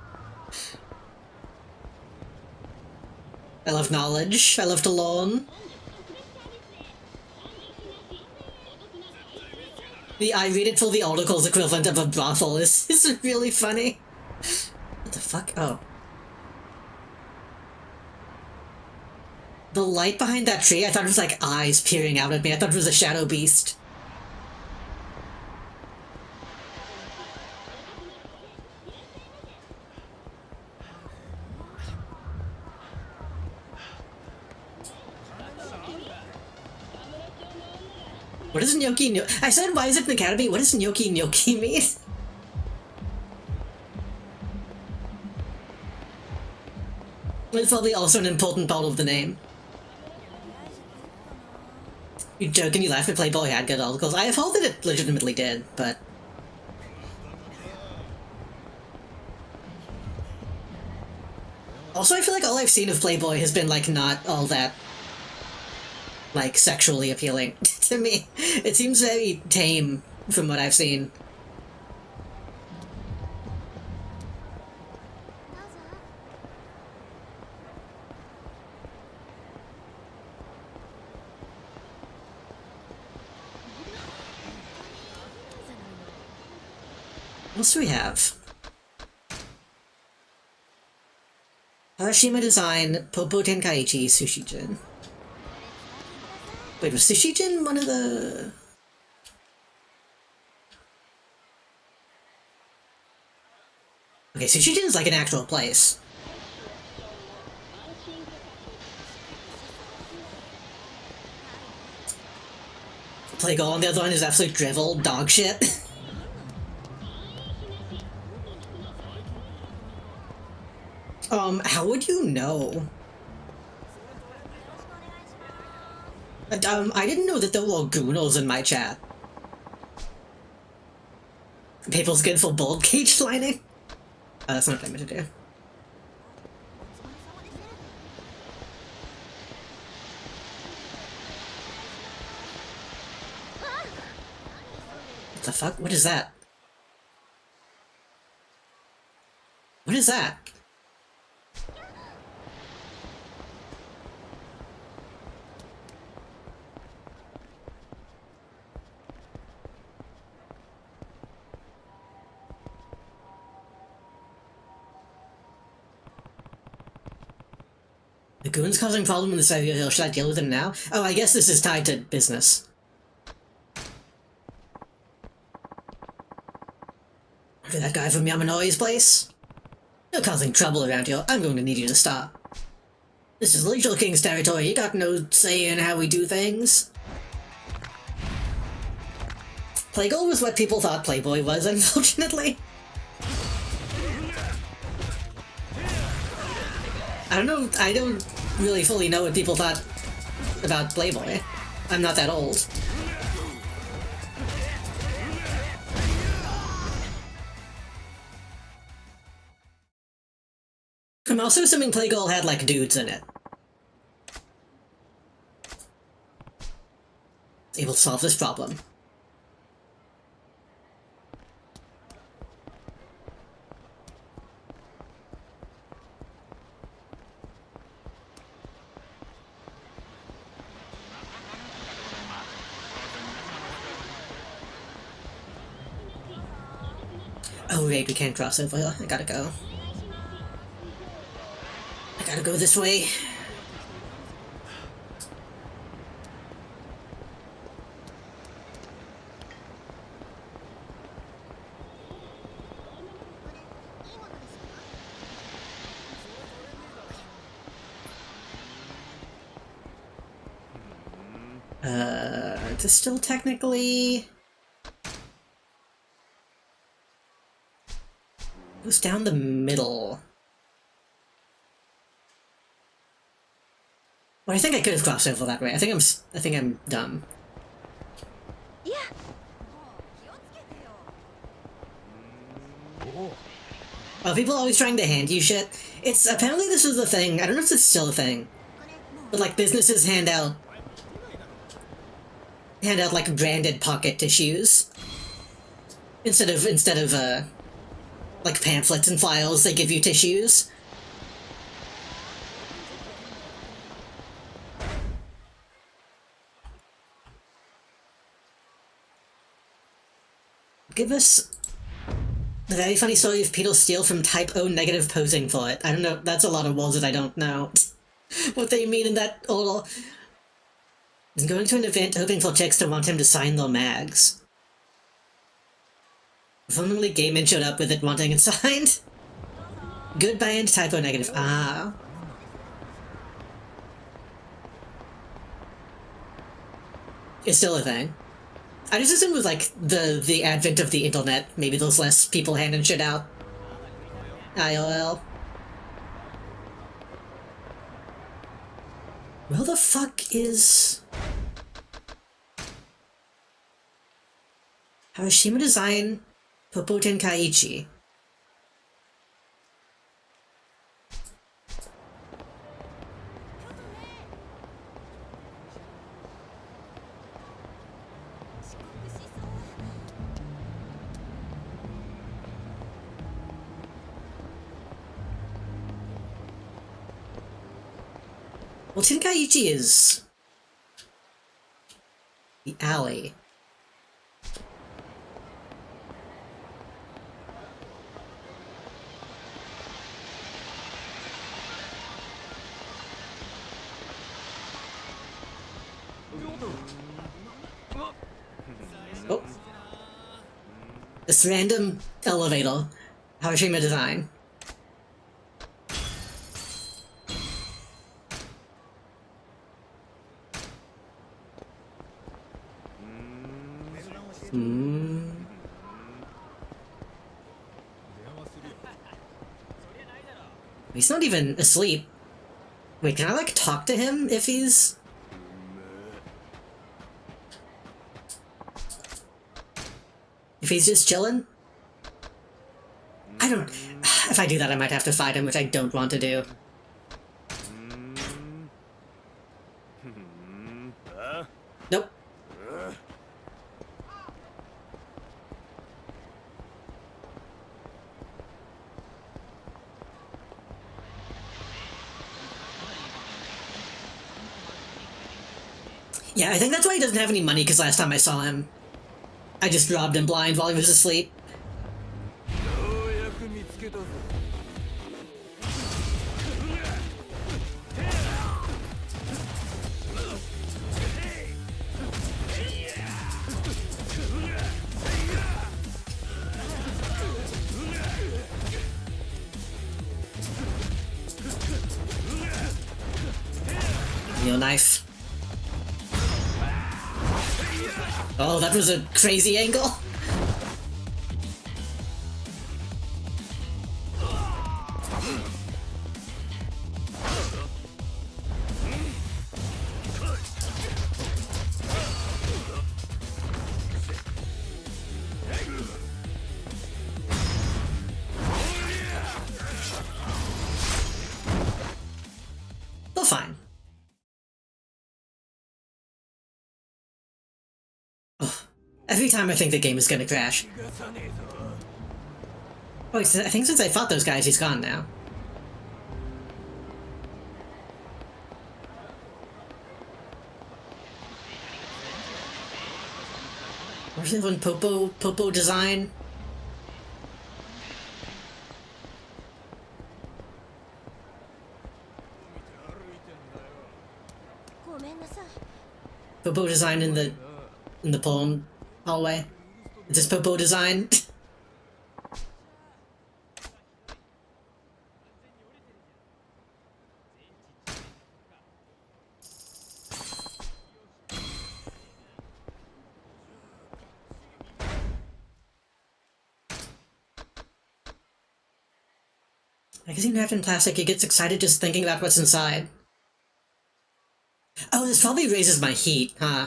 I love knowledge. I love to learn. I read it till the article's equivalent of a brothel is really funny. What the fuck? Oh. The light behind that tree, I thought it was like eyes peering out at me. I thought it was a shadow beast. What does gnocchi I said, why is it an academy? What does gnocchi mean? It's probably also an important part of the name. You joke and you laugh at Playboy had good articles. I have heard that it legitimately did, but... Also, I feel like all I've seen of Playboy has been, like, not all that, like, sexually appealing to me. It seems very tame from what I've seen. What else do we have? Harashima design Popo Tenkaichi Sushijin. Wait, was Sushijin one of the... Okay, Sushijin's like an actual place. Playgirl on the other one is absolute drivel, dog shit. How would you know? I didn't know that there were gooners in my chat. People's good for bold cage lining? That's not what I meant to do. fuck? What is that? What is that? The goon's causing problem in the Savior Hill. Should I deal with him now? Oh, I guess this is tied to business. After that guy from Yamanoi's place? You're causing trouble around here. I'm going to need you to stop. This is Lethal King's territory. You got no say in how we do things. Playgirl was what people thought Playboy was, unfortunately. I don't really fully know what people thought about Playboy. I'm not that old. I'm also assuming Playgirl had, like, dudes in it. Able to solve this problem. Oh wait, we can't cross over here. I gotta go. I gotta go this way. It's still technically... It was down the middle. Well, I think I could have crossed over that way. I think I'm dumb. Yeah. Oh, people are always trying to hand you shit. It's apparently this is the thing. I don't know if it's still a thing, but like businesses hand out like branded pocket tissues instead of like pamphlets and files. They give you tissues. Give us the very funny story of Peter Steele from Type O negative posing for it. I don't know, that's a lot of words that I don't know what they mean in that order. He's going to an event hoping for chicks to want him to sign their mags. If only gay men showed up with it wanting it signed. Goodbye and Type O negative. Ah. It's still a thing. I just assumed with like the advent of the internet, maybe there's less people handing shit out. IOL. Where the fuck is Harashima Design Popo Tenkaichi? Well, Tenkaichi is the alley. Oh. This random elevator. Harashima Design. He's not even asleep. Wait, can I like talk to him if he's... If he's just chilling? I don't... If I do that, I might have to fight him, which I don't want to do. Nope. Yeah, I think that's why he doesn't have any money, because last time I saw him, I just robbed him blind while he was asleep. Neil knife. Oh, that was a crazy angle. They're fine. Oh, every time I think the game is gonna crash. Oh, I think since I fought those guys, he's gone now. Where's the one Popo design? Popo design in the poem hallway. Is this Popo design? Magazine wrapped in plastic, he gets excited just thinking about what's inside. Oh, this probably raises my heat, huh?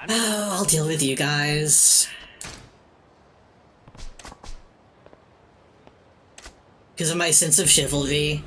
Oh, I'll deal with you guys. Because of my sense of chivalry.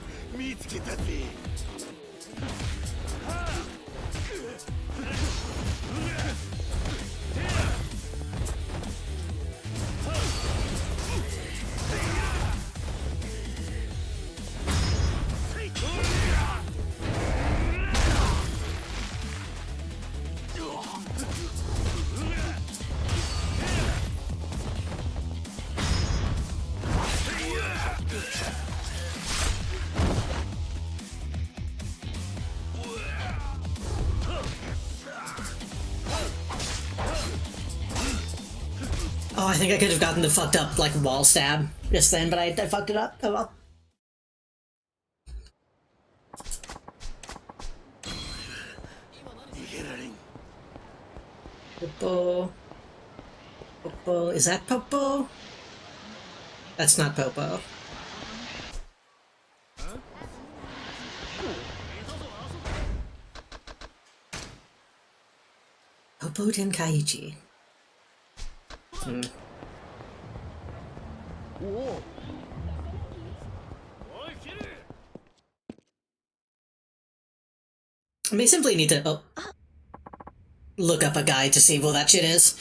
Oh, I think I could have gotten the fucked up, like, wall stab just then, but I fucked it up. Oh well. Popo. Popo. Is that Popo? That's not Popo. Popo Tenkaichi. I may simply need to look up a guide to see what that shit is.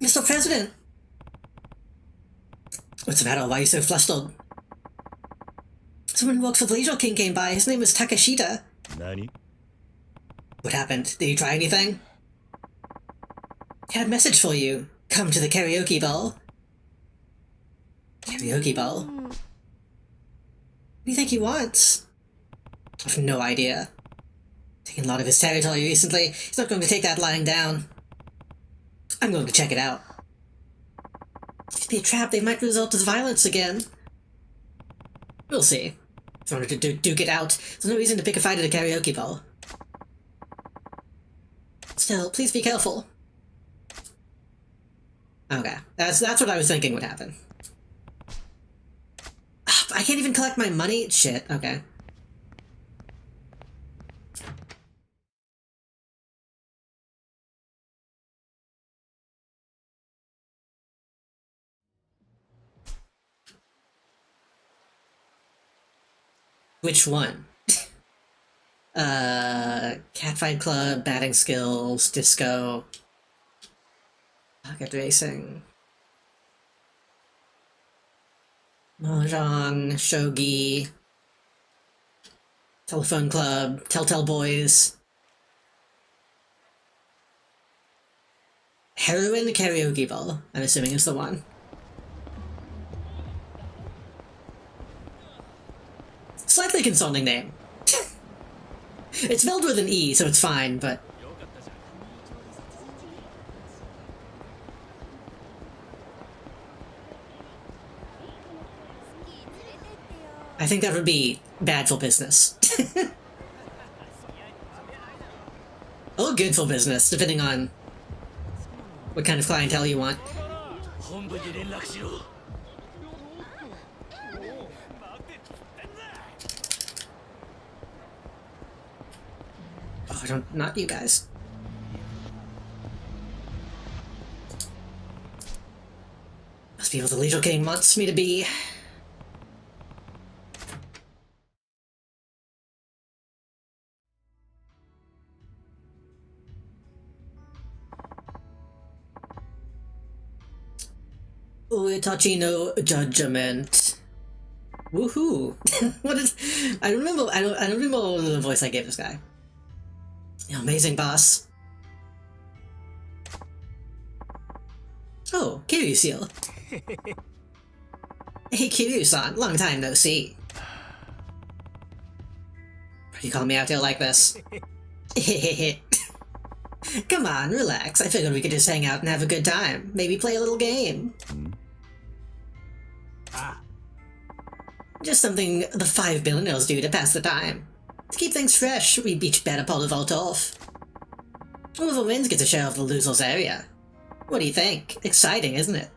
Mr. President! What's the matter? Why are you so flustered? Someone who works for the Leisure King came by. His name was Takashita. Nani? What happened? Did you try anything? He had a message for you. Come to the karaoke ball. Karaoke ball? What do you think he wants? I have no idea. Taking a lot of his territory recently. He's not going to take that lying down. I'm going to check it out. It could be a trap. They might result as violence again. We'll see. If I wanted to duke it out, there's no reason to pick a fight at a karaoke ball. Still, please be careful. Okay, that's what I was thinking would happen. I can't even collect my money? Shit, okay. Which one? Catfight Club, batting skills, disco, pocket racing. Mahjong, shogi, telephone club, telltale boys, heroin karaoke ball, I'm assuming is the one. Slightly consoling name. It's spelled with an E, so it's fine, but... I think that would be bad for business. Or good for business, depending on what kind of clientele you want. Oh, not you guys. Must be what the Leisure King wants me to be. Uetachi no judgment. Woohoo! What is? I don't remember. I don't remember the voice I gave this guy. Amazing boss. Oh, Kiryu seal. Hey Kiryu-san, long time no see. You call me out here like this? Come on, relax. I figured we could just hang out and have a good time. Maybe play a little game. Just something the 5 billionaires do to pass the time. To keep things fresh, we each bet upon a vault off. Whoever wins gets a share of the loser's area. What do you think? Exciting, isn't it?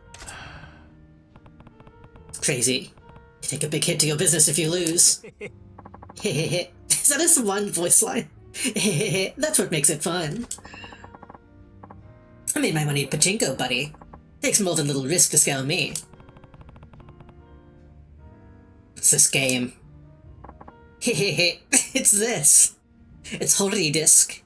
It's crazy. You take a big hit to your business if you lose. Is that just one voice line? That's what makes it fun. I made my money at pachinko, buddy. Takes more than a little risk to scale me. What's this game? It's this. It's Hori Disc.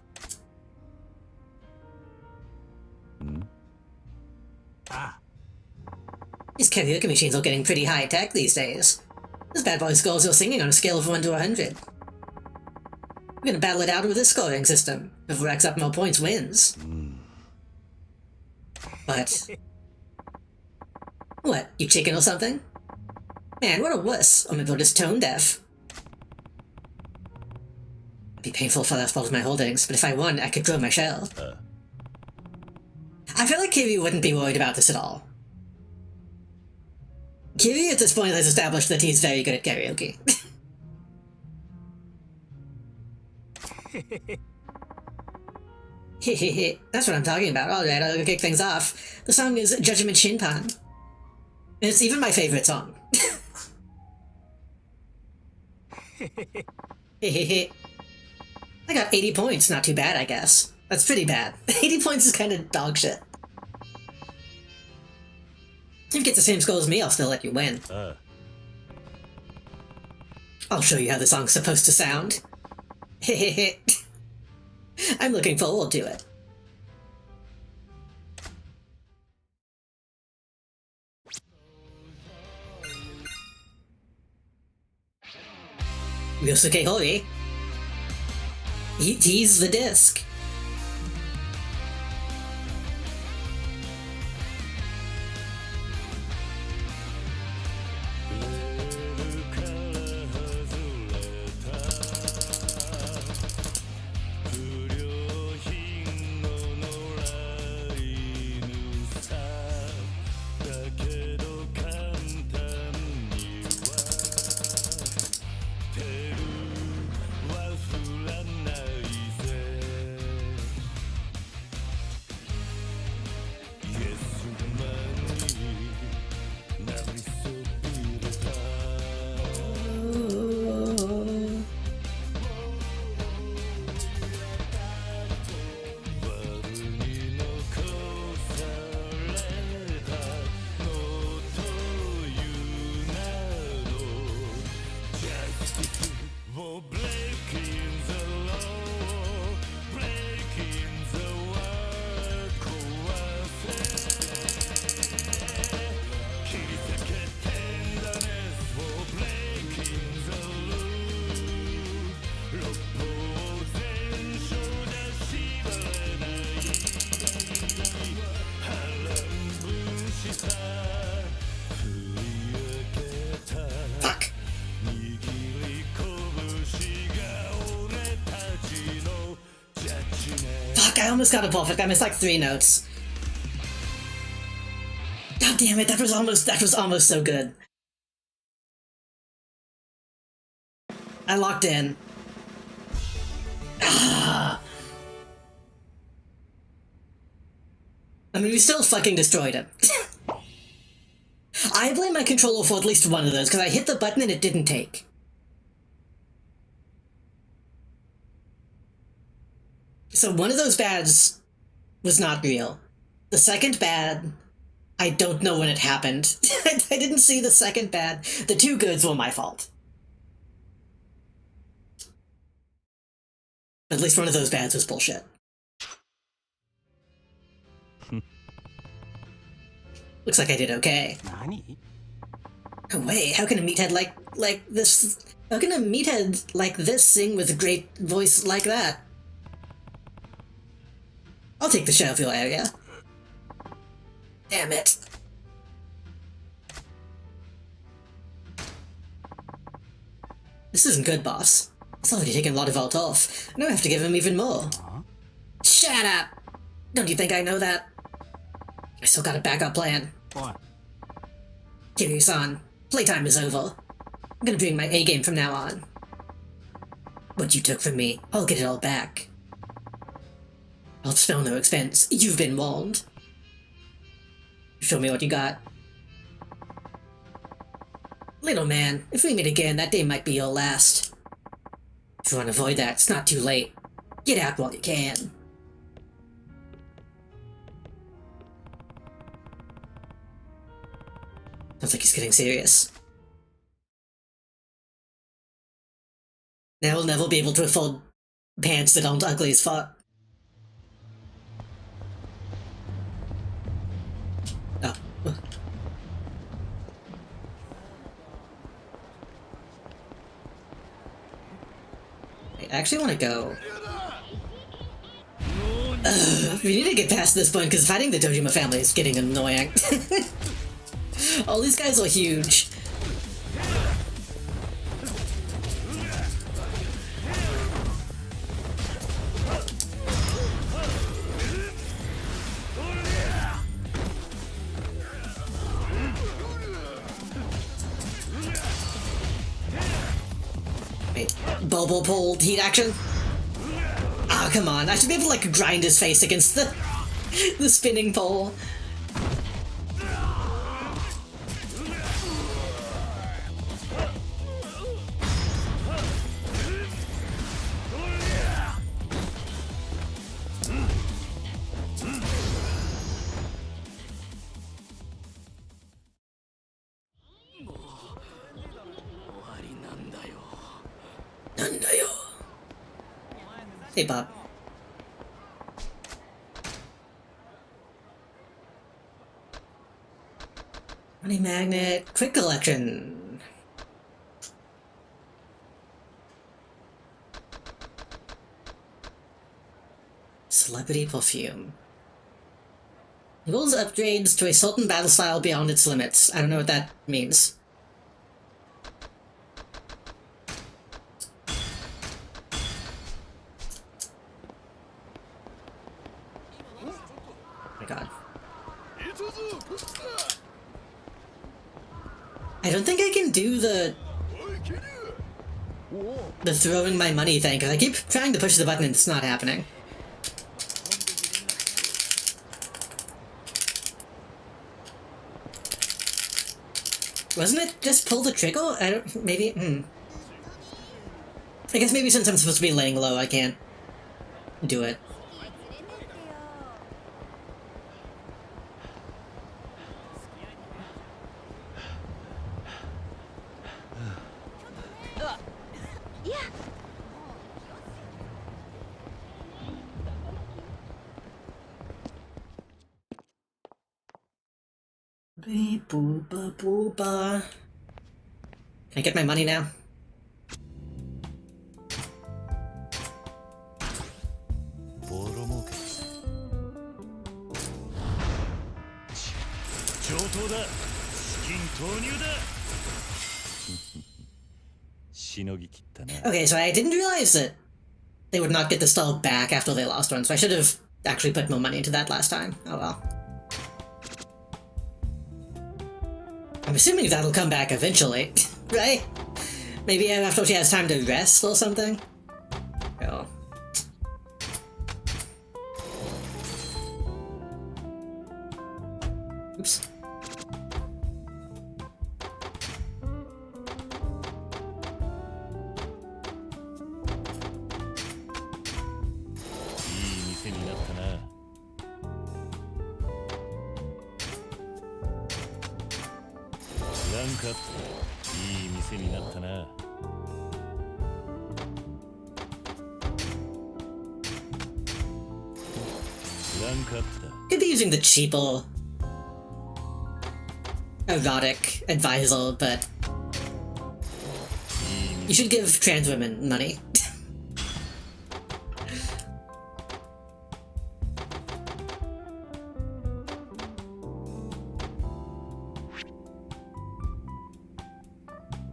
These karaoke machines are getting pretty high-tech these days. This bad boy scores your singing on a scale of 1 to 100. We're gonna battle it out with this scoring system. Whoever racks up more points wins. But... What, you chicken or something? Man, what a wuss. Or maybe we're just tone deaf. It'd be painful if I lost both my holdings, but if I won, I could grow my shell. I feel like Kiryu wouldn't be worried about this at all. Kiryu at this point has established that he's very good at karaoke. That's what I'm talking about. Alright, I'll kick things off. The song is Judgment Shinpan. And it's even my favorite song. I got 80 points, not too bad, I guess. That's pretty bad. 80 points is kind of dog shit. If you get the same score as me, I'll still let you win. I'll show you how the song's supposed to sound. I'm looking forward to it. Ryosuke Hori. He's the disc. I almost got it perfect. I missed like 3 notes. God damn it, that was almost so good. I locked in. Ah. I mean, we still fucking destroyed him. I blame my controller for at least one of those, because I hit the button and it didn't take. So one of those bads was not real. The second bad, I don't know when it happened. I didn't see the second bad. The 2 goods were my fault. At least one of those bads was bullshit. Looks like I did okay. No way, how can a meathead like this... How can a meathead like this sing with a great voice like that? I'll take the Shadowfield area. Damn it. This isn't good, boss. It's already taken a lot of Vault off. Now I have to give him even more. Shut up! Don't you think I know that? I still got a backup plan. What? Kiryu-san, playtime is over. I'm gonna bring my A game from now on. What you took from me, I'll get it all back. I'll spare no expense. You've been warned. Show me what you got. Little man, if we meet again, that day might be your last. If you want to avoid that, it's not too late. Get out while you can. Sounds like he's getting serious. Now we'll never be able to afford pants that aren't ugly as fuck. Oh. I actually want to go. We need to get past this point because fighting the Dojima family is getting annoying. All these guys are huge. Wait, Bobo pulled heat action? Oh, come on. I should be able to, like, grind his face against the spinning pole. Hey, Bob. Money magnet, quick collection. Celebrity perfume. Rules upgrades to a certain battle style beyond its limits. I don't know what that means. My god. I don't think I can do the throwing my money thing, because I keep trying to push the button and it's not happening. Wasn't it just pull the trigger? I don't... maybe... I guess maybe since I'm supposed to be laying low, I can't do it. Beep booba booba. Can I get my money now? Okay, so I didn't realize that they would not get the stall back after they lost one, so I should have actually put more money into that last time. Oh well. I'm assuming that'll come back eventually, right? Maybe after she has time to rest or something? Oh. Oops. Could be using the cheaper erotic advisor, but you should give trans women money.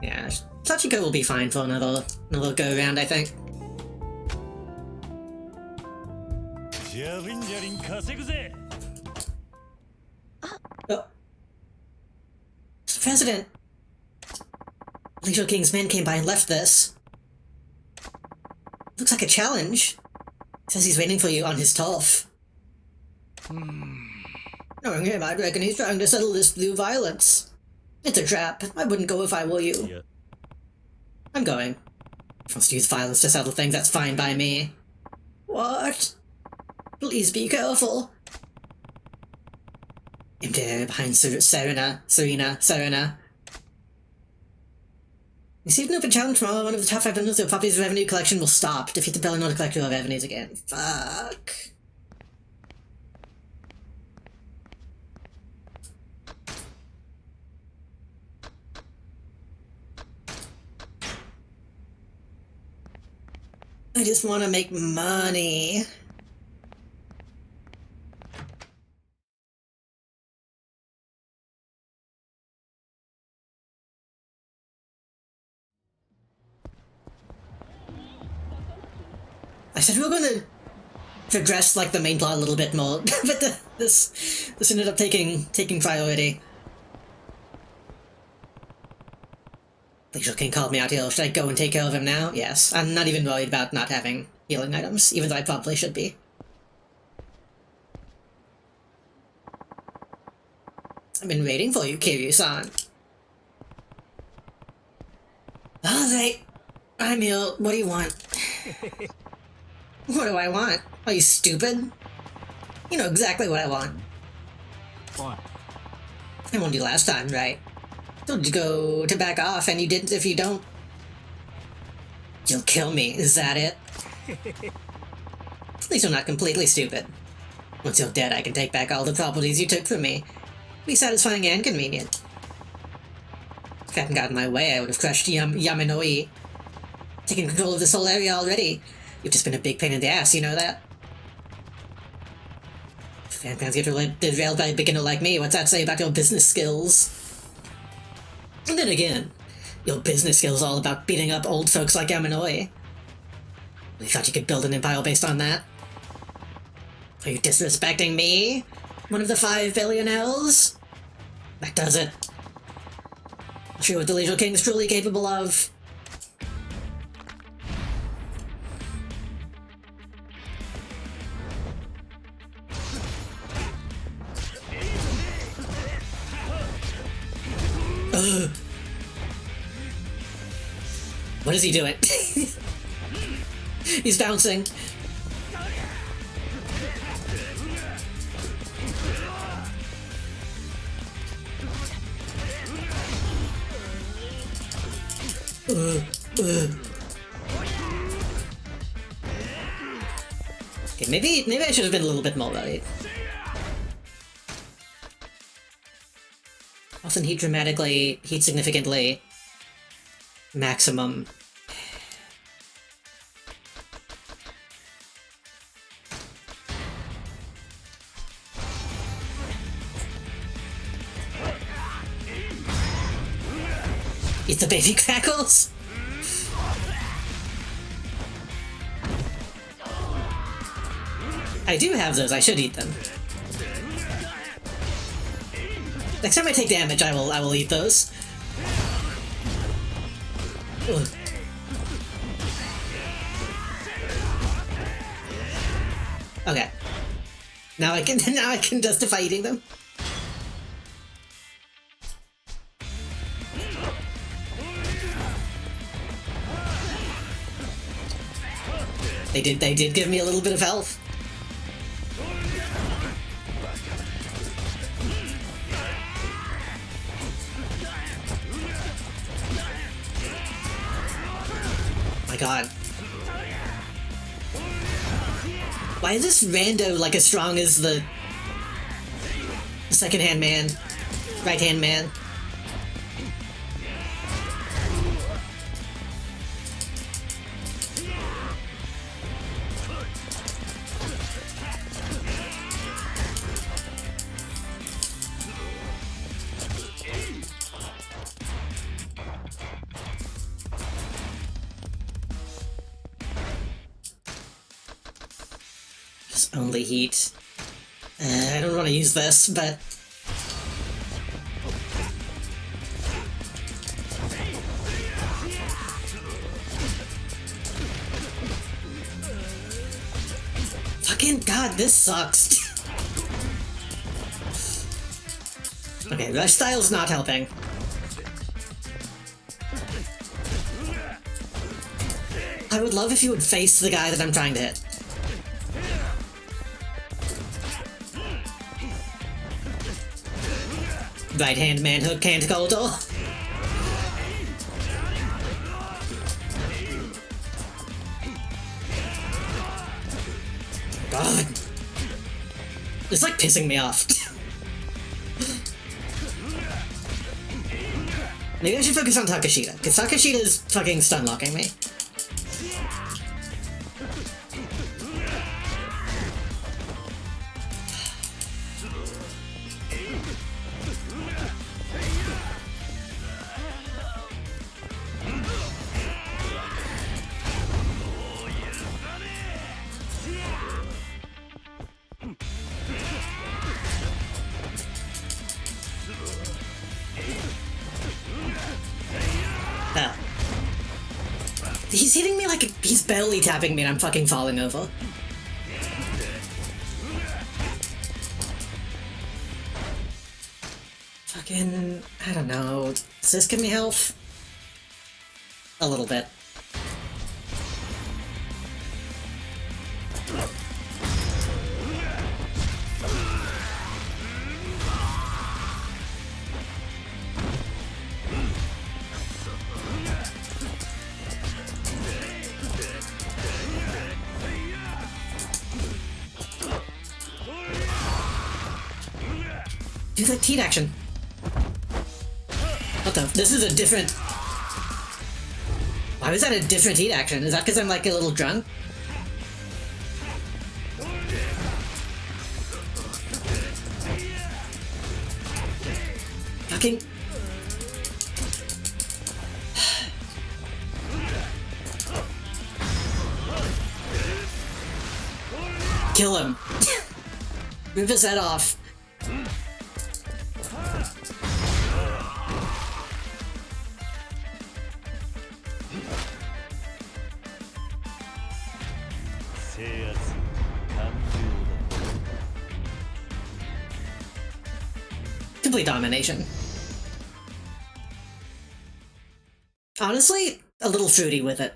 Yeah, Sachiko will be fine for another go around, I think. Oh. Mr. President! Leisure King's men came by and left this. Looks like a challenge. Says he's waiting for you on his turf. Knowing him, I'd reckon he's trying to settle this through violence. It's a trap. I wouldn't go if I were you. Yeah. I'm going. If he wants to use violence to settle things, that's fine by me. What? Please be careful. I'm there behind Serena. Received an open challenge from one of the top 5 vendors of Poppy's revenue collection will stop. Defeat the villain or collect your revenues again. Fuck. I just want to make money. I said we were going to progress like the main plot a little bit more, but this ended up taking priority. Leisure King called me out here. Should I go and take care of him now? Yes. I'm not even worried about not having healing items, even though I probably should be. I've been waiting for you, Kiryu-san. Alright. I'm here. What do you want? What do I want? Are you stupid? You know exactly what I want. What? I warned you last time, right? Told you go to back off, and you didn't. If you don't, you'll kill me. Is that it? At least you're not completely stupid. Once you're dead, I can take back all the properties you took from me. Be satisfying and convenient. If I hadn't gotten my way, I would have crushed Yamanoi. Taken control of this whole area already. You've just been a big pain in the ass, you know that? If fanfans get derailed by a beginner like me, what's that say about your business skills? And then again, your business skills are all about beating up old folks like Yamanoi. You thought you could build an empire based on that? Are you disrespecting me? One of the 5 billionaires? That does it. I'll show you what the Leisure King's truly capable of. What is he doing? He's bouncing. Okay, maybe I should have been a little bit more worried. Often heat dramatically, heat significantly, maximum. Eat the baby crackles? I do have those. I should eat them. Next time I take damage, I will eat those. Ugh. Okay. Now I can justify eating them. They did give me a little bit of health. My god. Why is this rando like as strong as the second-hand man? Right-hand man? Only heat. I don't want to use this, but... Fucking god, this sucks. Okay, rush style's not helping. I would love if you would face the guy that I'm trying to hit. Right-hand man hook can't hold all. God. It's like pissing me off. Maybe I should focus on Takashita, because Takashita is fucking stun locking me. He's hitting me like he's barely tapping me and I'm fucking falling over. Fucking... I don't know. Does this give me health? A little bit. Do the teat action. What the? This is a different... Why was that a different heat action? Is that because I'm like a little drunk? Fucking... Kill him. Rip his head off. Complete domination. Honestly, a little fruity with it.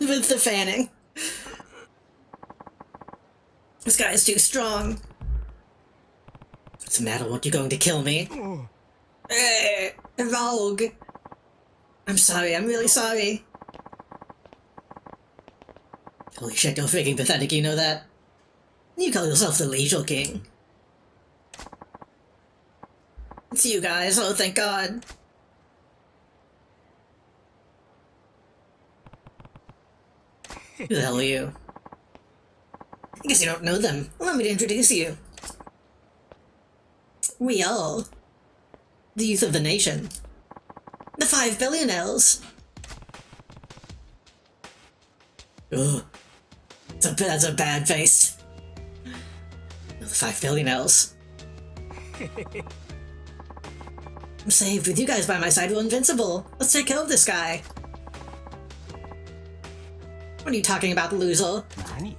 with the fanning. This guy is too strong. What's the matter? What, you going to kill me? Rogue. I'm sorry, I'm really sorry. Holy shit, you're freaking pathetic, you know that? You call yourself the Leisure King. It's you guys, oh thank god. Who the hell are you? I guess you don't know them. Allow me to introduce you. We are the youth of the nation. The 5 billionaires. Ugh. That's a bad face. 5 billion L's. I'm saved. With you guys by my side, we're invincible. Let's take care of this guy. What are you talking about, loser? Nani?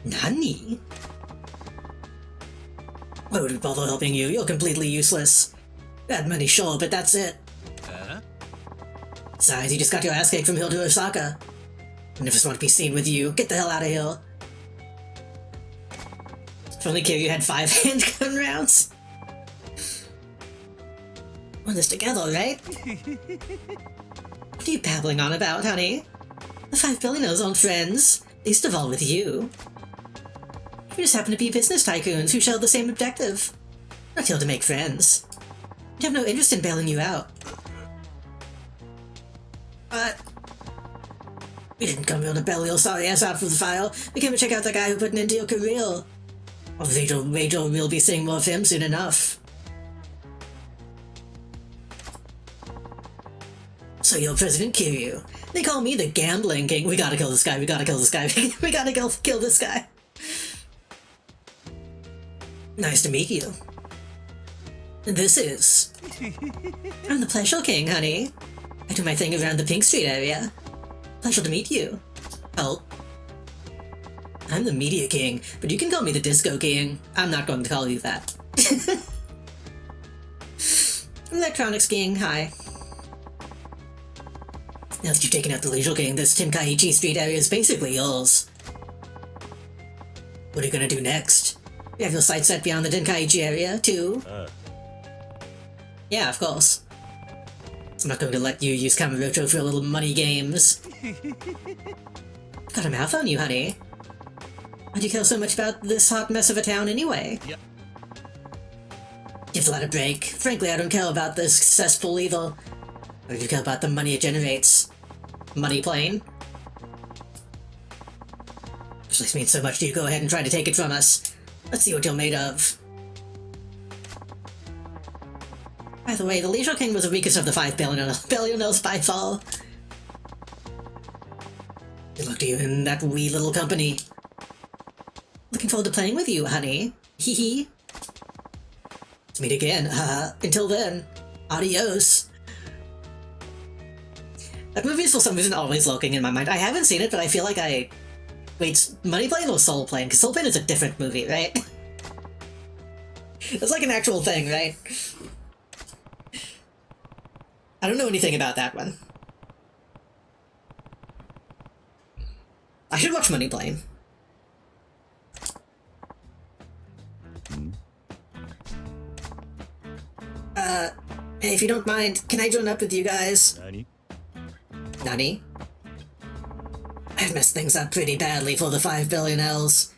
Nani? Why would we bother helping you? You're completely useless. Bad money, sure, but that's it. Besides, you just got your ass kicked from here to Osaka. I never just want to be seen with you. Get the hell out of here. If only Kiryu had 5 handgun rounds. We're in this together, right? What are you babbling on about, honey? The 5 billionaires aren't friends. Least of all with you. We just happen to be business tycoons who share the same objective. Not here to make friends. We have no interest in bailing you out. But we didn't come here to bail your sorry ass out from the fire. We came to check out the guy who put an end to your career. Rachel will be seeing more of him soon enough. So you're President Kiryu. They call me the gambling king. We gotta kill this guy, we gotta kill this guy, we gotta kill this guy. Nice to meet you. This is... I'm the Pleasure King, honey. I do my thing around the Pink Street area. Pleasure to meet you. Oh. I'm the Media King, but you can call me the Disco King. I'm not going to call you that. Electronics King, hi. Now that you've taken out the Leisure King, this Tenkaichi Street area is basically yours. What are you gonna do next? You have your sights set beyond the Tenkaichi area, too? Yeah, of course. I'm not going to let you use Kamurocho for your little money games. Got a mouth on you, honey. Why'd you care so much about this hot mess of a town anyway? Yep. Give the lad a break. Frankly, I don't care about this cesspool either. I do care about the money it generates. Money plane? This means so much to you, go ahead and try to take it from us. Let's see what you're made of. By the way, the Leisure King was the weakest of the 5 billionaires by far. Good luck to you in that wee little company. Looking forward to playing with you, honey. Hee hee. Let's meet again. Until then, adios. That movie is for some reason always lurking in my mind. I haven't seen it, but I feel like I... Wait, Money Plane or Soul Plane? Because Soul Plane is a different movie, right? It's like an actual thing, right? I don't know anything about that one. I should watch Money Plane. Hey, if you don't mind, can I join up with you guys? Nani? I've messed things up pretty badly for the 5 billion L's.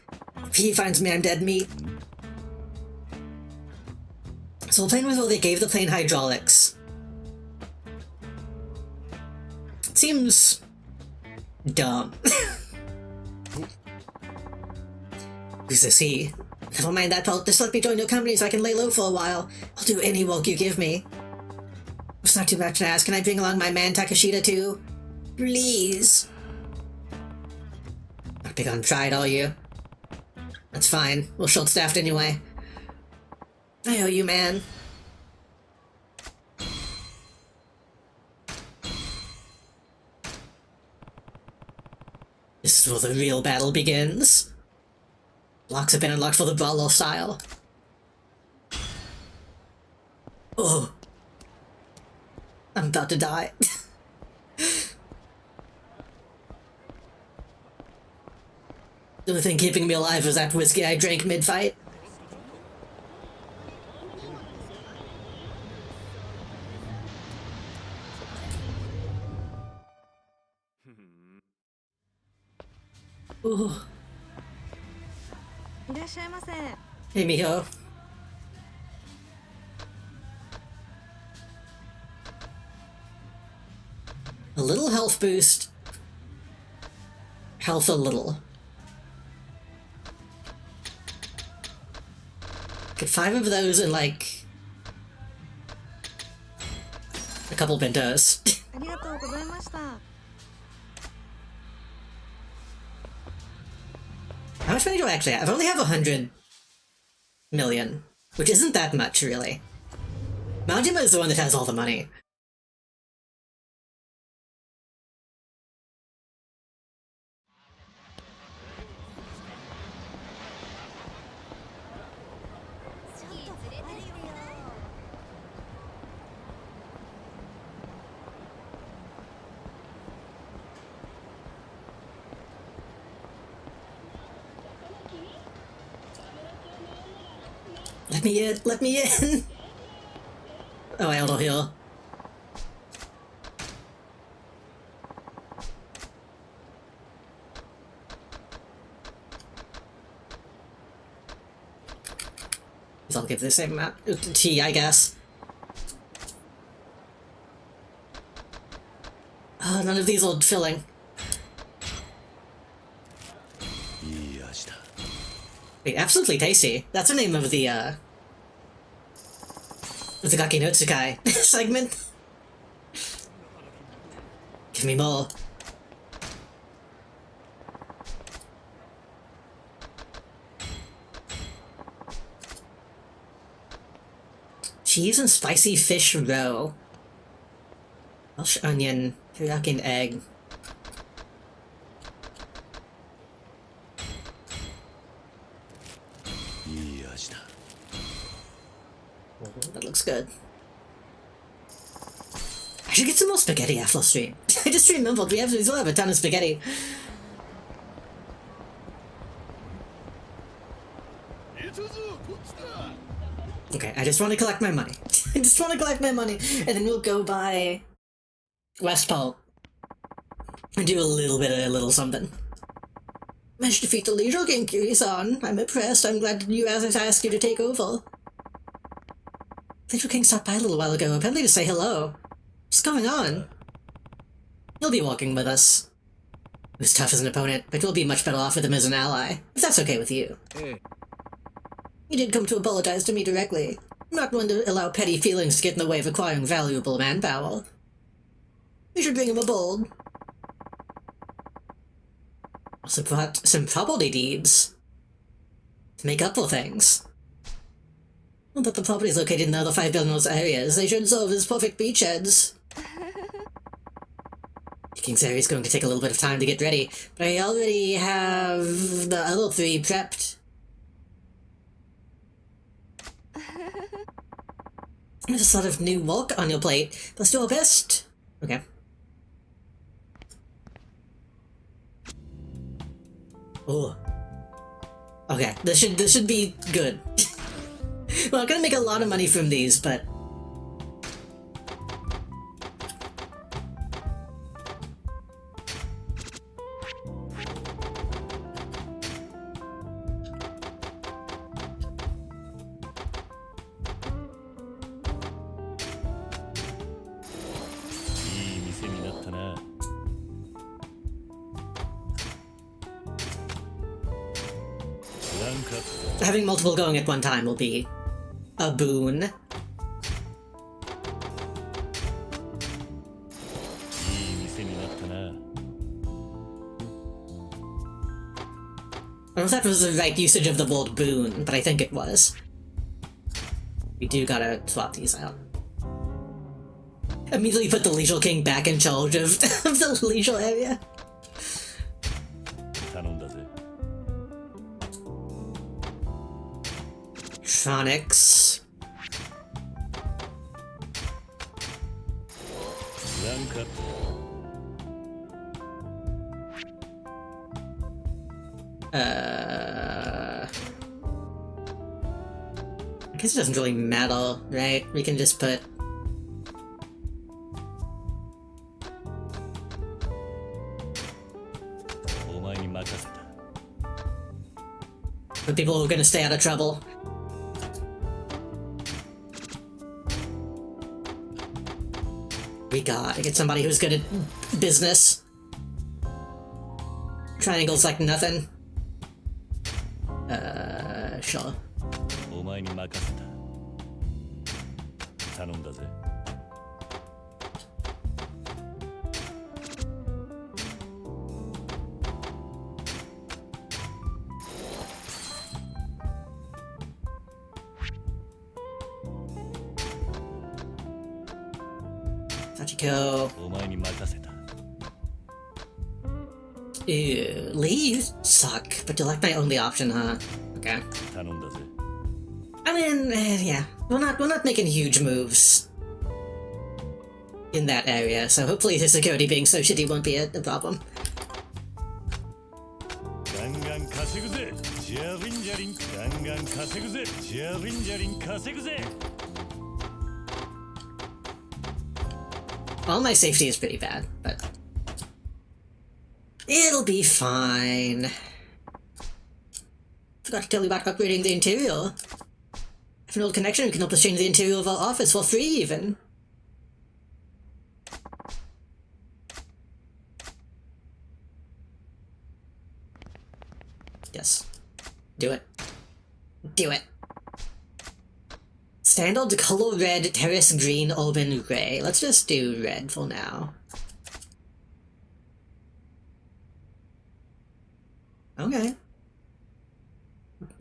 If he finds me, I'm dead meat. So the plane was where they gave the plane hydraulics. Seems... dumb. Who's this he? Never mind that part, just let me join your company so I can lay low for a while. I'll do any work you give me. It's not too much to ask, can I bring along my man Takashita too? Please. Not big on pride, are you? That's fine, we're short-staffed anyway. I owe you, man. This is where the real battle begins. Blocks have been unlocked for the brawler style. Oh. I'm about to die. The only thing keeping me alive was that whiskey I drank mid-fight. Ooh. Hey, Miho. A little health boost. Health a little. Get 5 of those in like... a couple bentos. How much money do I actually have? I only have 100 million, which isn't that much, really. Majima is the one that has all the money. Let me in! Let me in! Oh, I auto heal. I'll give the same amount to tea, I guess. Oh, none of these are filling. Wait, absolutely tasty. That's the name of the Gaki no Tsukai segment. Give me more. Cheese and spicy fish roe. Welsh onion, teriyaki and egg. That looks good. I should get some more spaghetti after stream. I just remembered we still have a ton of spaghetti. Okay, I just want to collect my money. I just want to collect my money, and then we'll go by West Pole and do a little something. Managed to defeat the Leisure King, Kiri-san. I'm impressed. I'm glad you asked you to take over. Leisure King stopped by a little while ago, apparently to say hello. What's going on? He'll be walking with us. He was tough as an opponent, but we'll be much better off with him as an ally, if that's okay with you. He did come to apologize to me directly. I'm not one to allow petty feelings to get in the way of acquiring valuable manpower. We should bring him aboard. Also brought some property deeds. To make up for things. Well, but the property is located in the other 5 buildings areas. They should serve as perfect beachheads. King's area is going to take a little bit of time to get ready, but I already have the other 3 prepped. There's a sort of new work on your plate. Let's do our best. Okay. Oh. Okay, this should be good. Well, I'm gonna make a lot of money from these, but having multiple going at one time will be a boon. I don't know if that was the right usage of the word boon, but I think it was. We do gotta swap these out. Immediately put the Leisure King back in charge of the leisure area. Tronics. I guess it doesn't really matter, right? We can just put the people who are gonna stay out of trouble. We gotta get somebody who's good at business. Triangle's like nothing. Sure. Hachiko. お前に任せた。 Ew, Lee, you suck, but you're like my only option, huh? Okay. 頼んだぜ。 I mean, yeah, we're not making huge moves in that area, so hopefully the security being so shitty won't be a problem. ガンガン稼ぐぜ。ジャリンジャリン。ガンガン稼ぐぜ。ジャリンジャリン稼ぐぜ。 All my safety is pretty bad, but it'll be fine. Forgot to tell you about upgrading the interior. I have an old connection who can help us change the interior of our office for free, even. Yes. Do it. Do it. Standard color red, terrace green, urban gray. Let's just do red for now. Okay.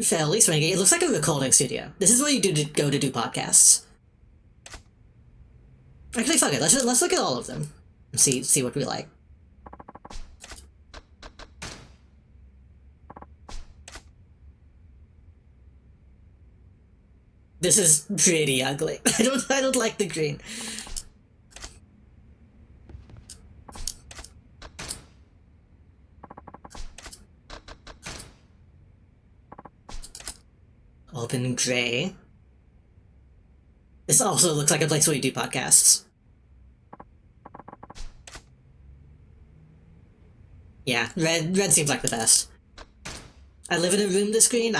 Fairly swingy. It looks like a recording studio. This is where you go to do podcasts. Actually, fuck it. Let's look at all of them and see what we like. This is pretty ugly. I don't like the green. Open gray. This also looks like a place where you do podcasts. Yeah, red seems like the best. I live in a room this green.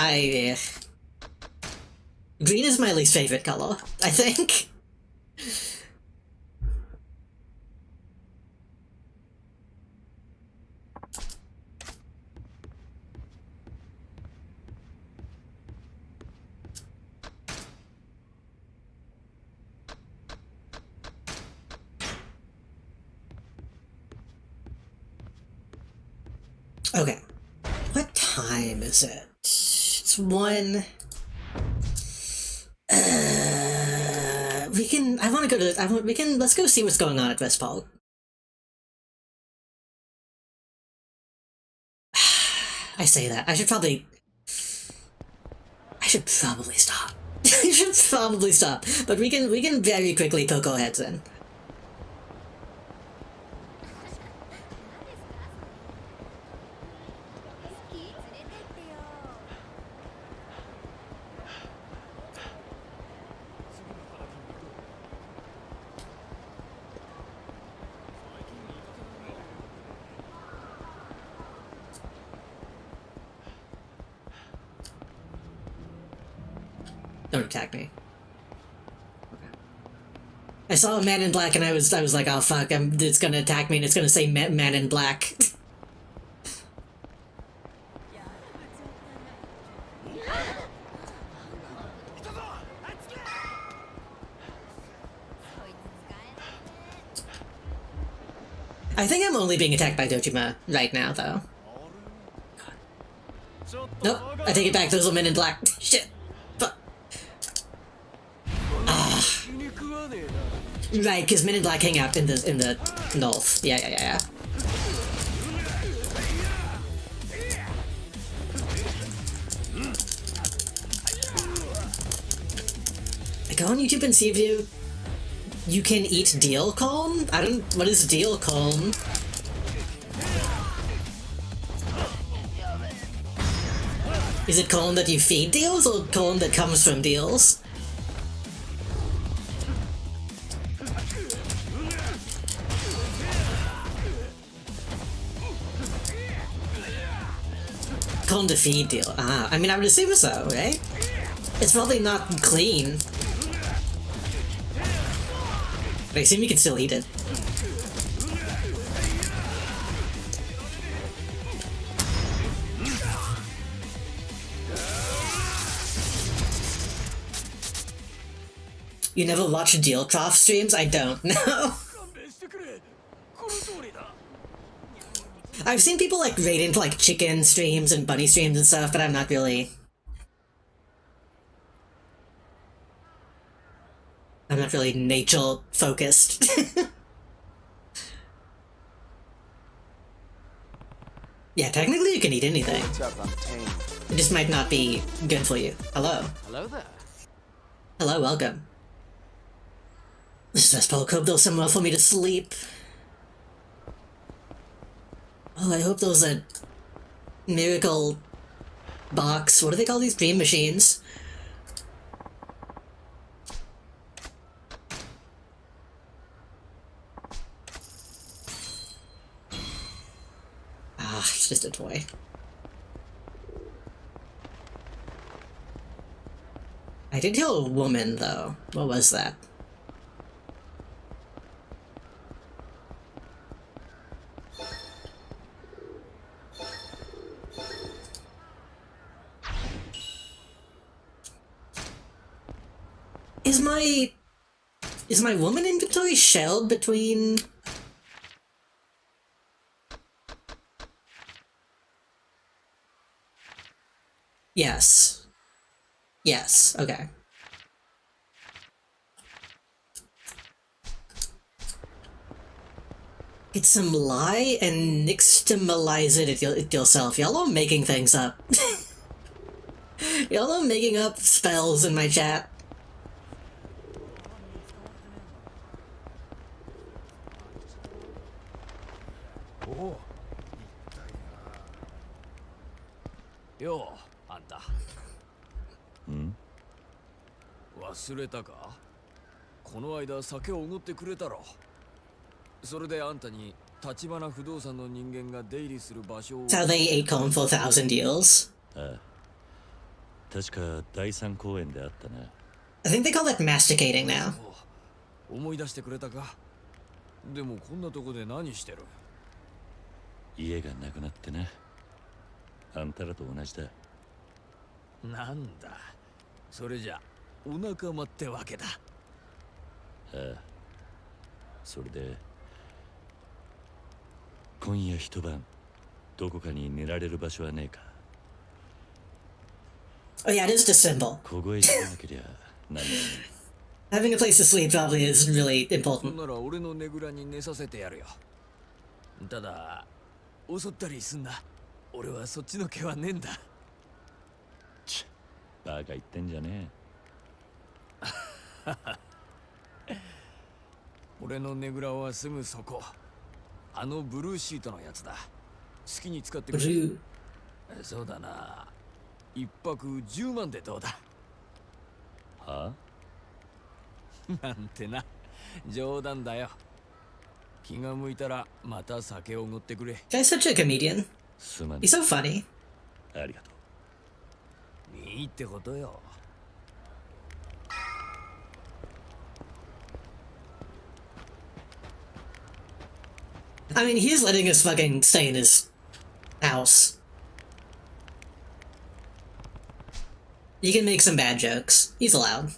Green is my least favorite color, I think. Okay. What time is it? It's 1. Let's go see what's going on at Westpol. I say that. I should probably stop. I should probably stop. But we can very quickly poke our heads in. Don't attack me. I saw a man in black and I was like, oh fuck, it's gonna attack me and it's gonna say man in black. I think I'm only being attacked by Dojima right now, though. Nope, I take it back, those are men in black. Shit. Fuck. Right, because Men in Black hang out in the north. Yeah. I go on YouTube and see if you can eat deal corn? What is deal corn? Is it corn that you feed deals or corn that comes from deals? Corn to feed deal. I mean, I would assume so, right? It's probably not clean. But I assume you can still eat it. You never watch Dealcraft streams? I don't know. I've seen people like raid into like chicken streams and bunny streams and stuff, but I'm not really nature focused. Yeah, technically you can eat anything. What's up? I'm tame. It just might not be good for you. Hello. Hello there. Hello, welcome. This best hope there's somewhere for me to sleep. Oh, I hope there's a miracle box. What do they call these? Dream machines? Ah, it's just a toy. I did hear a woman, though. What was that? Is my woman inventory shelled between... Yes. Yes, okay. Get some lie and nixtamalize it yourself. Y'all are making things up. Y'all are making up spells in my chat.よう、あんた。ん？忘れたか？この間酒をおごってくれたろ。それであんたに立花不動産の人間が出入りする場所を。That's how they ate corn for 1,000 years. ああ。確か第三公園であったな。I think they call that masticating now. 思い出してくれたか？でもこんなとこで何してる？家がなくなってな。あんたらと同じだ。なんだ。それじゃお仲間ってわけだ。ああ。それで今夜一晩どこかに寝られる場所はねえか。Oh yeah, it is just a symbol. 凍えてなけりゃ何も。Having a place to sleep probably is really そ important. んなら俺のねぐらに寝させてやるよ。ただ襲ったりすんな。俺はそっちの毛はねえんだ。バカ言ってんじゃねえ。俺のねぐらはすぐそこ。あのブルーシートのやつだ。好きに使ってくれ。そうだな。一泊10万でどうだ。はあ？なんてな。冗談だよ。気が向いたらまた酒をおごってくれ。Guy's such a comedian. He's so funny. ありがとう。いいってことよ。I mean, he's letting us fucking stay in his house. You can make some bad jokes. He's allowed.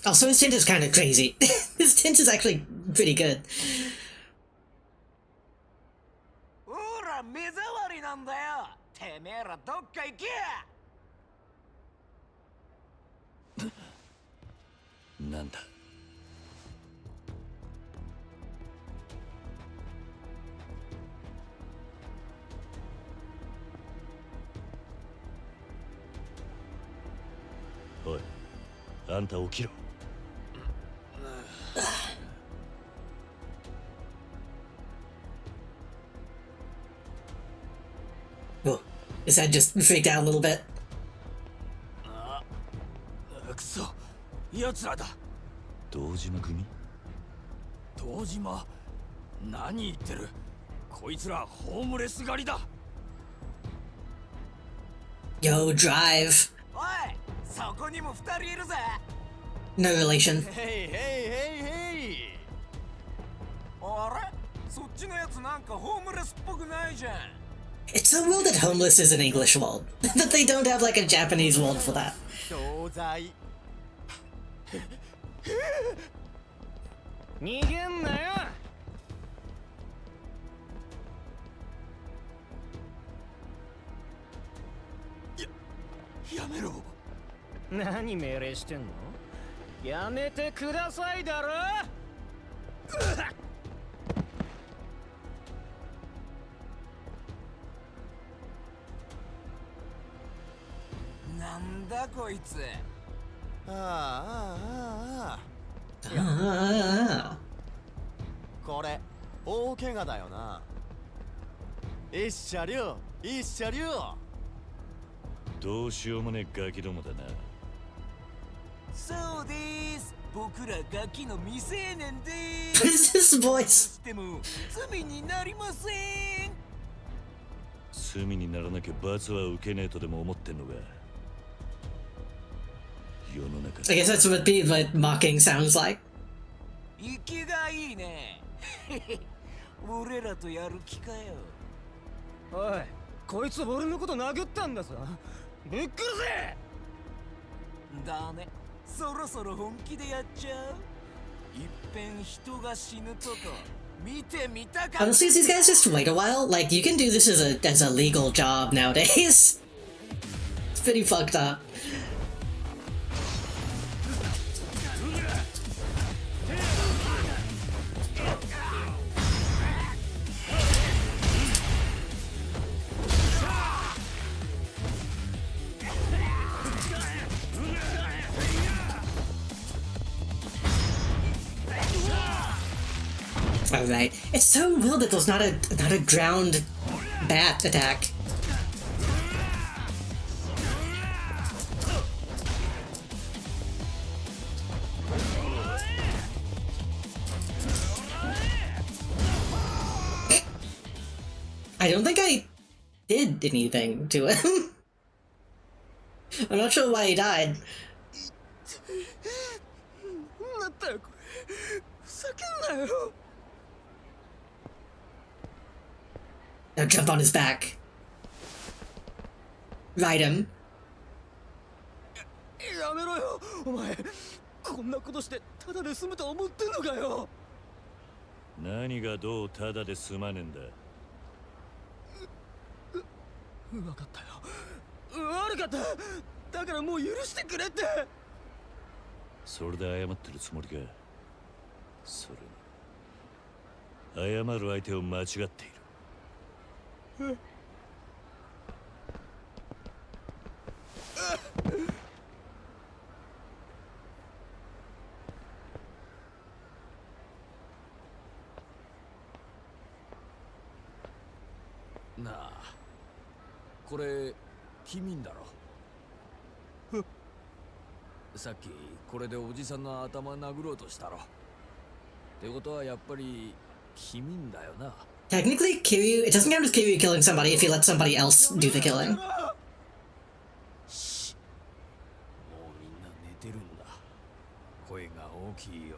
Also, his tint is kind of crazy. His tint is actually pretty good. ほら、目障りなんだよ。てめえらどっか行け。なんだ。おい、あんた起きろ。Oh, his head just freaked out a little bit. くそ、奴らだ。堂島組？堂島？何言ってる？こいつらホームレス狩りだ。Yo, drive. おい、そこにも2人いるぜ。No relation. ヘイヘイヘイヘイ。あれ？そっちのやつなんかホームレスっぽくないじゃん。It's so weird that homeless is an English world. That they don't have like a Japanese world for that. 商材。逃げんなよ。やめろ。何命令してんの？やめてくださいだろ。なんだこいつ。これ大怪我だよな。一車両一車両。どうしようもねえガキどもだな。そうです。僕らガキの未成年で What is this voice? でも罪になりません。罪にならなきゃ罰は受けねえとでも思ってんのか。世の中 I guess that's what mocking sounds like. 生きがいいね。俺らとやる気かよ。おい、こいつ俺のこと殴ったんだぞ。ぶっ殺せ。だね。そろそろ本気でやっちゃう。いっぺん人が死ぬとこ見てみたか。 Honestly, these guys just wait a while. Like, you can do this as a legal job nowadays. It's pretty fucked up. Alright. It's so weird that there's not a ground bat attack. I don't think I did anything to him. I'm not sure why he died. なんだよこれ。ふざけんなよ。Now jump on his back. Ride him. やめろよ、お前。こんなことしてただで済むと思ってんのかよ。何がどうただで済まねえんだ。わかったよ。悪かった。だからもう許してくれって。それで謝ってるつもりか。それに謝る相手を間違っている。なあ、これ君だろ。さっきこれでおじさんの頭殴ろうとしたろ。ってことはやっぱり君だよな。Technically, Kiryu, it doesn't count as Kiryu killing somebody if he lets somebody else do the killing. もうみんな寝てるんだ。声が大きいよ。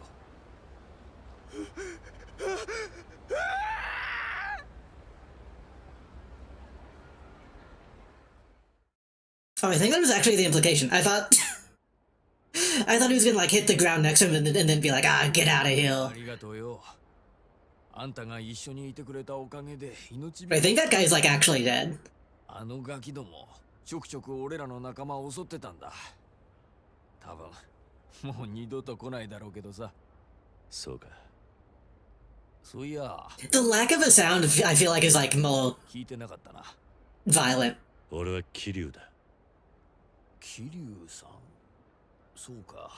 Oh, I think that was actually the implication. I thought he was gonna like hit the ground next to him and then be like, ah, get out of here. ありがとうよ。あんたが一緒にいてくれたおかげで命。But I think that guy's like actually dead. あのガキどもちょくちょく俺らの仲間を襲ってたんだ。多分もう二度と来ないだろうけどさ。そうか。そういや。The lack of a sound, I feel like, is like more 聞いてなかったな。violent. 俺は桐生だ。桐生さん。そうか。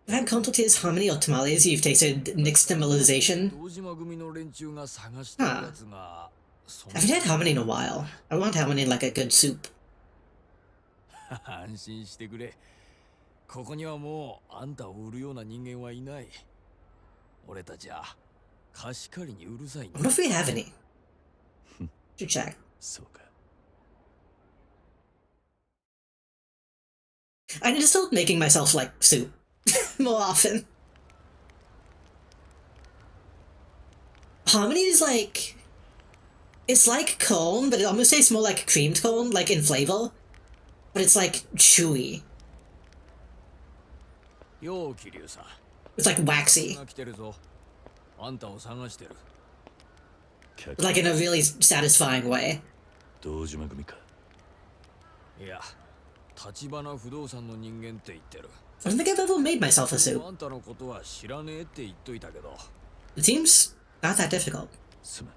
I've had consulted how many tamales you've tasted nixtamalization. 堂島組の連中が探してるやつが。I haven't had ramen in a while. I want ramen in like a good soup. 安心してくれ。ここにはもうあんたを売るような人間はいない。俺たちは貸し借りにうるさいんだ。 I wonder if we have any. Should check. そうか。I need to start making myself like soup more often. Harmony is like, it's like corn, but it almost tastes more like creamed corn, like in flavor. But it's like chewy. よう、桐生さん。 It's like waxy. 来てるぞ。あんたを探してる。 Like in a really satisfying way. 堂島組か。いや、立花不動産の人間って言ってる。 I don't think I've ever made myself a suit. あんたのことは知らねえって言っといたけど。 It seems not that difficult. すまん。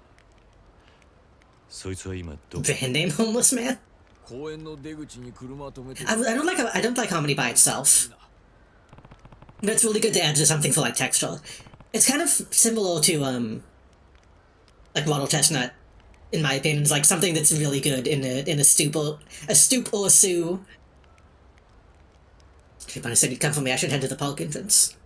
そいつは今どこ Band name homeless man? 公園の出口に車止めて。 I don't like comedy by itself. But it's really good to add to something for like texture. It's kind of similar to like Model Chestnut, in my opinion. It's like something that's really good in a stoop or a sue. When I said you'd come for me, I should head to the park entrance.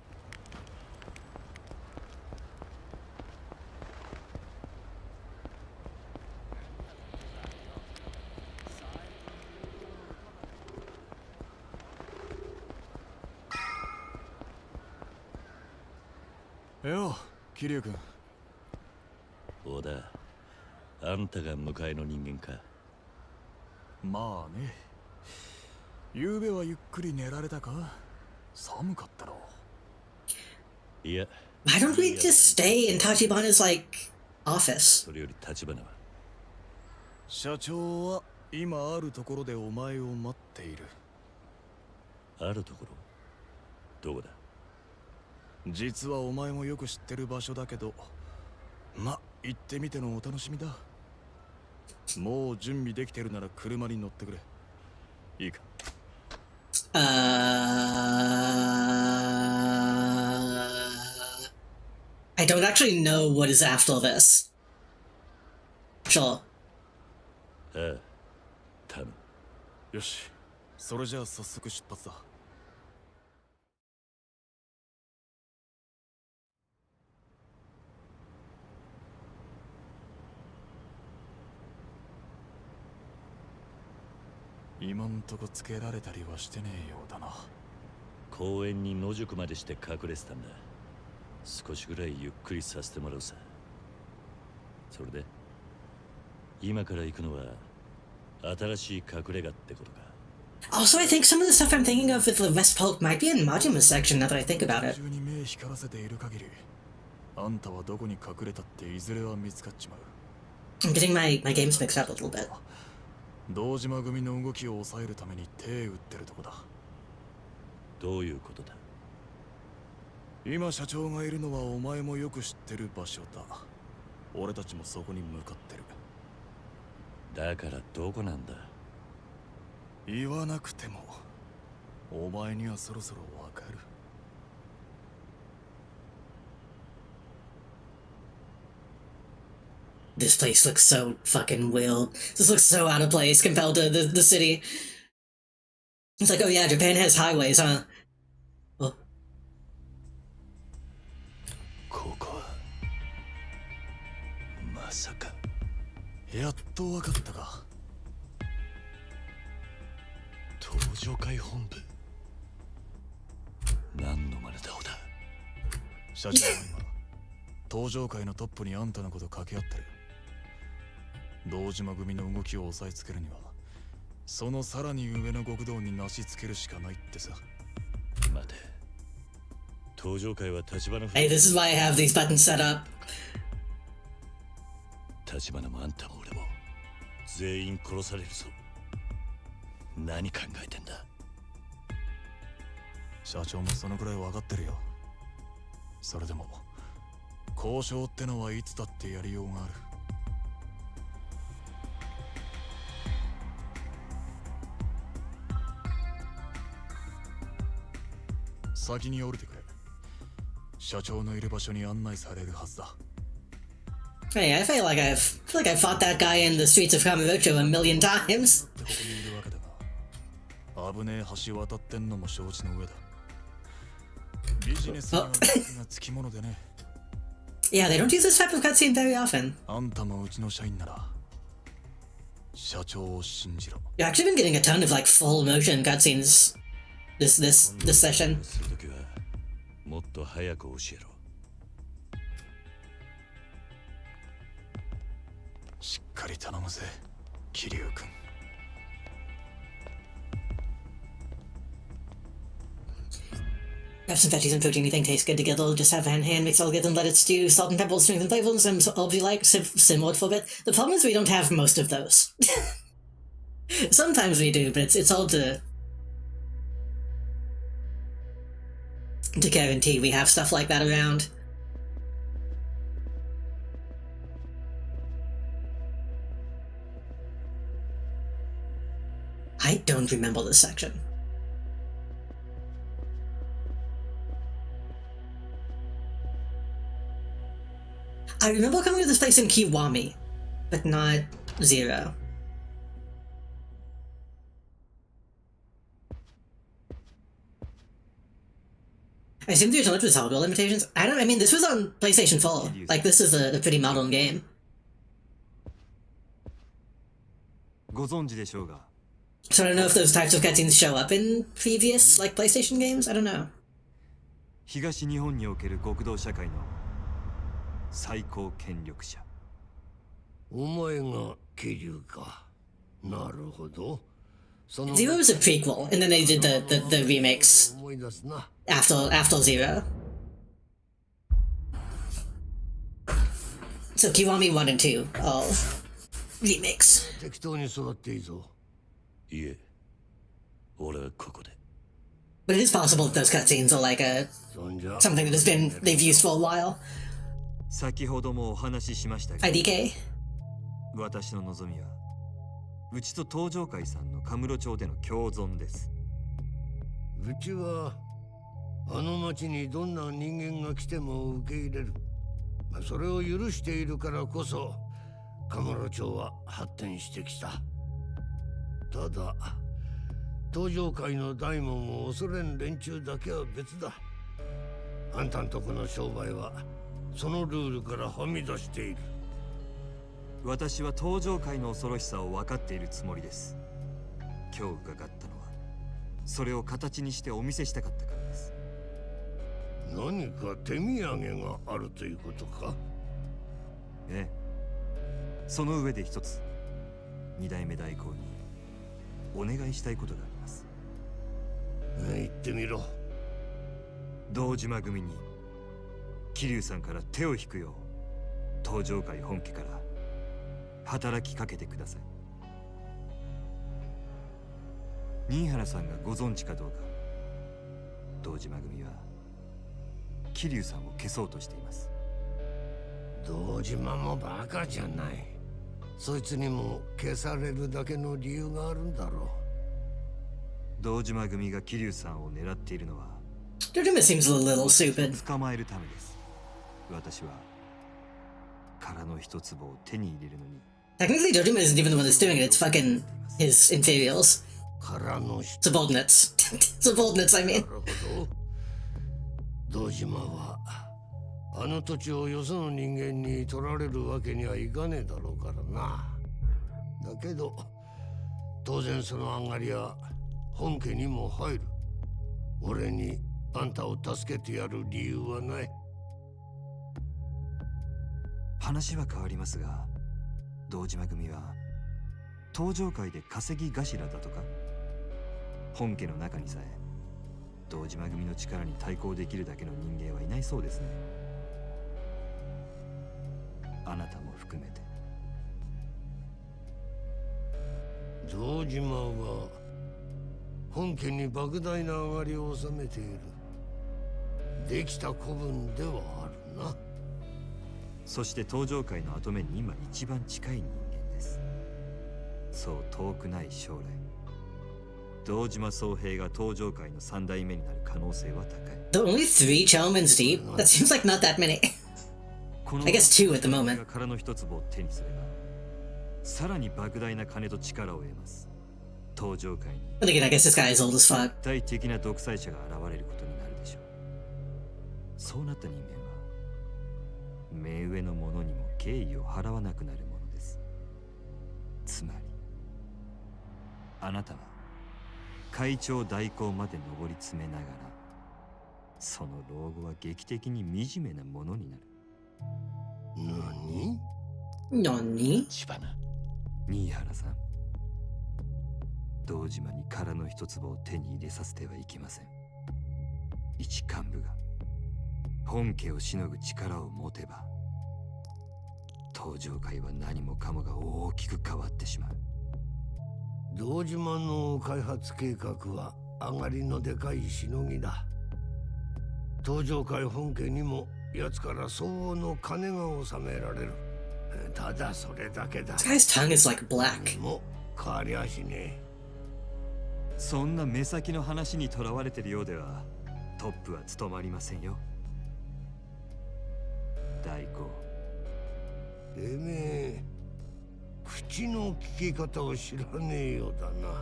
Yo, 桐生君。小田、あんたが向かいの人間か。まあね。昨べはゆっくり寝られたか？寒かったろ。いや。Why don't we just stay in Tachibana's like office? それより立花は。社長は今あるところでお前を待っている。あるところ？どこだ？実はお前もよく知ってる場所だけど、ま、行ってみてのお楽しみだ。もう準備できてるなら車に乗ってくれ。いいか？ I don't actually know what is after this. Sure. ああ、頼む。よし、それじゃあ早速出発だ。今んとこつけられたりはしてねえようだな。公園に野宿までして隠れてたんだ。少しぐらいゆっくりさせてもらうさ。それで今から行くのは新しい隠れ家ってことか。 Also, I think some of the stuff I'm thinking of with the West Polk might be in Majima's section now that I think about it. 中に目光らせている限り、あんたはどこに隠れたっていずれは見つかっちまう。 I'm getting my games mixed up a little bit. 堂島組の動きを抑えるために手打ってるとこだ。どういうことだ？今社長がいるのはお前もよく知ってる場所だ。俺たちもそこに向かってる。だからどこなんだ？言わなくてもお前にはそろそろわかる。This place looks so fucking weird. This looks so out of place compared to the city. It's like, oh yeah, Japan has highways, huh? Oh. ここはまさか。やっとわかったか。登場会本部。何の真似だ小田。社長は今登場会のトップにあんたのこと掛け合ってる。堂島組の動きを押さえつけるにはそのさらに上の極道になしつけるしかないってさ。待て。登場会は立花。 Hey, this is why I have these buttons set up. 立花もあんたも俺も全員殺されるぞ。何考えてんだ？社長もそのくらい分かってるよ。それでも交渉ってのはいつだってやりようがある。先に降りてくれ。社長のいる場所に案内されるはずだ。 Hey, I feel like I've fought that guy in the streets of Kamurocho a million times. ここにいるわけだが、危ねえ橋渡ってんのも承知の上だ。ビジネスがつきものでね。Yeah, they don't use this type of cutscene very often. あんたもうちの社員なら社長を信じろ。 You've actually been getting a ton of like full motion cutscenes this session. するときはもっと早く教えろ。しっかり頼むぜ、桐生君。Have some veggies and food, anything tastes good together. Just have hand mix all together and let it stew. Salt and pepper, strength and flavor, and some herbs you like, simmer it for a bit. The problem is we don't have most of those. Sometimes we do, but it's hard to to guarantee we have stuff like that around. I don't remember this section. I remember coming to this place in Kiwami, but not Zero. I assume the challenge with hardware limitations. I mean, this was on PlayStation 4. Like, this is a pretty modern game. ご存知でしょうが。 So I don't know if those types of cutscenes show up in previous, like, PlayStation games? I don't know. 東日本における極道社会の最高権力者。お前が桐生か。なるほど。 Zero was a prequel, and then they did the remakes after Zero. So Kiwami 1 and 2 all remakes. 適当に育っていいぞ。いえ、俺はここで。 But it is possible that those cutscenes are like something that they've used for a while. 先ほどもお話ししましたが、 IDK? 私の望みはうちと東上会さんのカムロ町での共存です。うちはあの町にどんな人間が来ても受け入れる。それを許しているからこそカムロ町は発展してきた。ただ東上会の大門を恐れん連中だけは別だ。あんたんとこの商売はそのルールからはみ出している。私は東上会の恐ろしさを分かっているつもりです。今日伺ったのはそれを形にしてお見せしたかったからです。何か手土産があるということか？ええ。その上で一つ二代目代行にお願いしたいことがあります。言ってみろ。堂島組に桐生さんから手を引くよう東上会本家から働きかけてください。新原さんがご存知かどうか、堂島組は桐生さんを消そうとしています。堂島もバカじゃない。そいつにも消されるだけの理由があるんだろう。堂島組が桐生さんを狙っているのは Dojima seems a little stupid. 捕まえるためです。私は殻の一粒を手に入れるのに Technically, Dojima isn't even the one that's doing it, it's fucking his inferiors. Subordinates. Subordinates, I mean. 堂島はあの土地をよその人間に取られるわけにはいかねえだろうからな。だけど当然その上がりは本家にも入る。俺にあんたを助けてやる理由はない。話は変わりますが、堂島組は東上会で稼ぎ頭だとか。本家の中にさえ堂島組の力に対抗できるだけの人間はいないそうですね。あなたも含めて。堂島は本家に莫大な上がりを収めている。できた子分ではあるな。そして東上界の跡目に今一番近い人間です。そう遠くない将来、堂島宗平が東上界の三代目になる可能性は高い。There are only 3 Chalmans deep? That seems like not that many. I guess 2 at the moment. 殻の一粒を手にすれば、さらに莫大な金と力を得ます。東上界に。But again, I guess this guy is old as fuck. 絶対的な独裁者が現れることになるでしょう。そうなった人間は目上の者にも敬意を払わなくなるものです。つまりあなたは会長代行まで上り詰めながら、その老後は劇的に惨めなものになる。何？新原さん、堂島に殻の一粒を手に入れさせてはいけません。一幹部が本家をしのぐ力を持てば、東上界は何もかもが大きく変わってしまう。堂島の開発計画は上がりのでかいしのぎだ。東上会本家にも奴から相応の金が納められる。ただそれだけだ。 This guy's tongue is like black. もう変わりゃしねえ。そんな目先の話にとらわれてるようではトップは務まりませんよ。大公。てめえ口の利き方を知らねえようだな。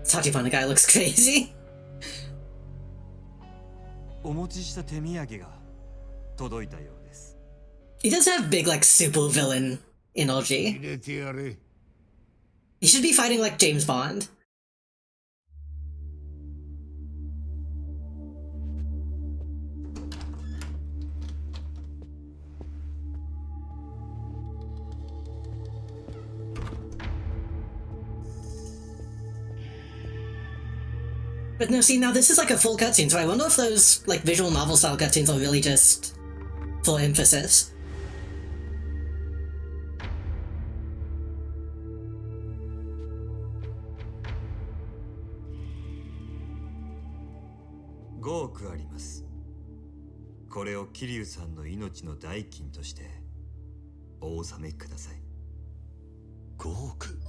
Tachibana guy looks crazy. お持ちした手土産が届いたようです。He does have big like super villain energy. 入れてやれ。 He should be fighting like James Bond. But no, see, now this is like a full cutscene, so I wonder if those like visual novel style cutscenes are really just for emphasis. 5億あります。これを桐生さんの命の代金としてお納めください。5億？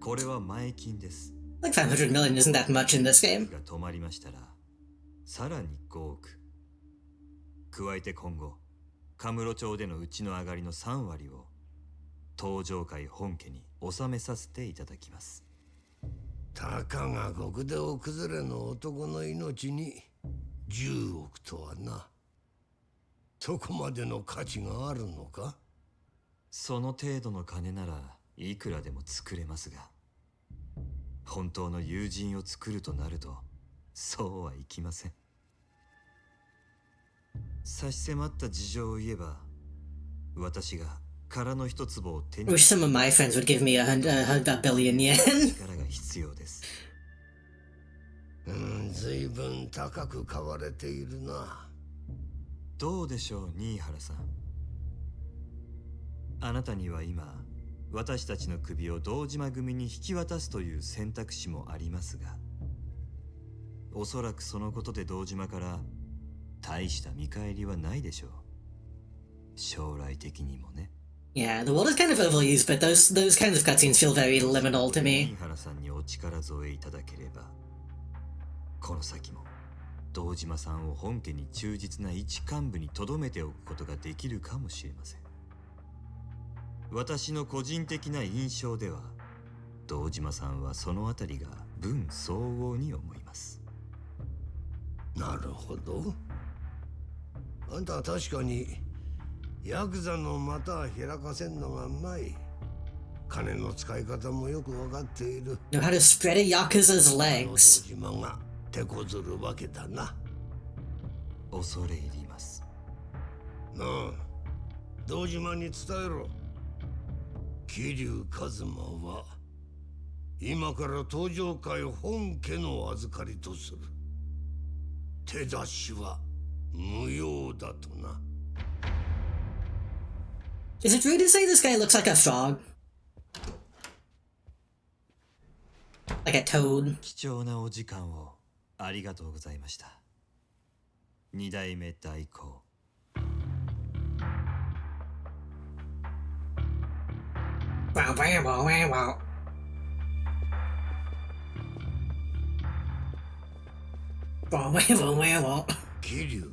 これは前金です。Like 500 million isn't that much in this game. が止まりましたら、さらに5億。加えて今後、カムロ町でのうちの上がりの3割を東上会本家に納めさせていただきます。たかが極道崩れの男の命に10億とはな。そこまでの価値があるのか？その程度の金ならいくらでも作れますが、本当の友人を作るとなるとそうはいきません。差し迫った事情を言えば、私が殻の一粒を手に Wish some of my friends would give me a billion yen. 力が必要です。随分高く買われているな。どうでしょう、新原さん。あなたには今、私たちの首を堂島組に引き渡すという選択肢もありますが、おそらくそのことで堂島から大した見返りはないでしょう。将来的にもね。Yeah, the world is kind of overused, but those kinds of cutscenes feel very liminal to me. 新原さんにお力添えいただければ、この先も堂島さんを本家に忠実な一幹部に留めておくことができるかもしれません。私の個人的な印象では、堂島さんはそのあたりが分相応に思います。なるほど。あんたは確かにヤクザの股は開かせんのがうまい。金の使い方もよく分かっている。Know how to spread a Yakuza's legs. 堂島が手こずるわけだな。恐れ入ります。なあ、堂島に伝えろ。桐生一馬は今から東上会本家の預かりとする。手出しは無用だとな。Is it rude to say this guy looks like a frog? Like a toad? 貴重なお時間をありがとうございました。二代目代行。Wow, wow, wow, wow. Wow, wow, wow, wow. 桐生。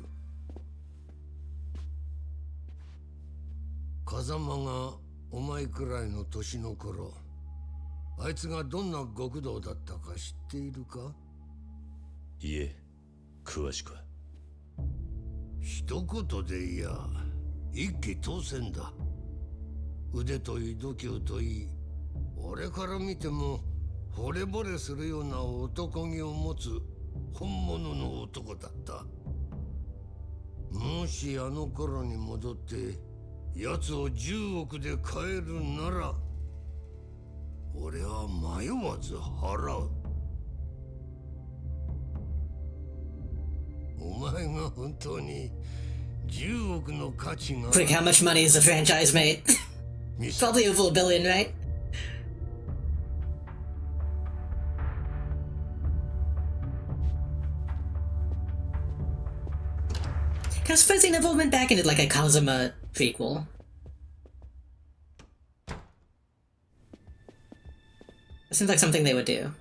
風間がお前くらいの年の頃、あいつがどんな極道だったか知っているか？いえ、詳しくは。一言でいや、一騎当千だ。腕といい度胸といい、俺から見ても惚れ惚れするような男気を持つ本物の男だった。もしあの頃に戻って奴を10億で買えるなら、俺は迷わず払う。前が本当に10億の価値が Quick, how much money has the franchise made? Probably over $1 billion, right? I suppose they never went back and did like a Kazuma prequel. It seems like something they would do.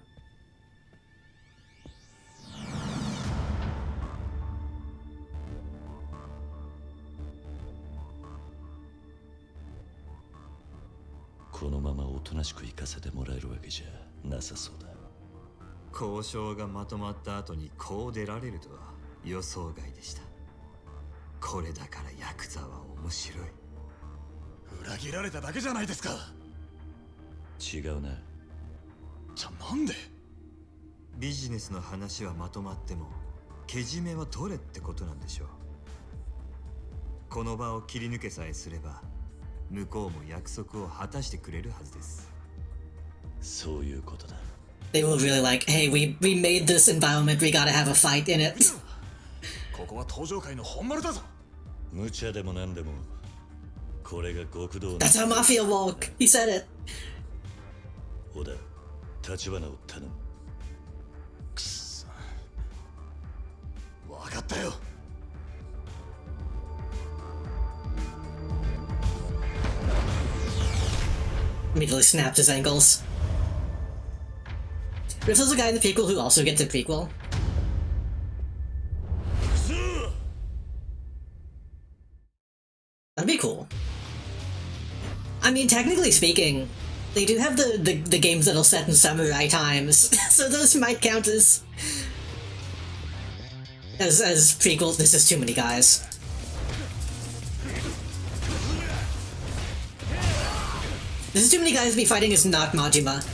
This 交渉がまとまった後にこう出られるとは予想外でした。これだからヤクザは面白い。裏切られただけじゃないですか。違うな。じゃあなんで？ビジネスの話はまとまってもけじめは取れってことなんでしょう。この場を切り抜けさえすれば向こうも約束を果たしてくれるはずです。そういうことだ。They will really like, hey, we made this environment, we gotta have a fight in it. ここは登場界の本丸だぞ。無茶でもなんでもこれが極道の。 That's how Mafia walk. He said it. 小田、立花を頼む。くそ。わかったよ。Immediately snapped his ankles. There's also a guy in the prequel who also gets a prequel. That'd be cool. I mean, technically speaking, they do have the games that'll set in samurai times, so those might count as prequels. This is too many guys. This is too many guys to be fighting is not Majima.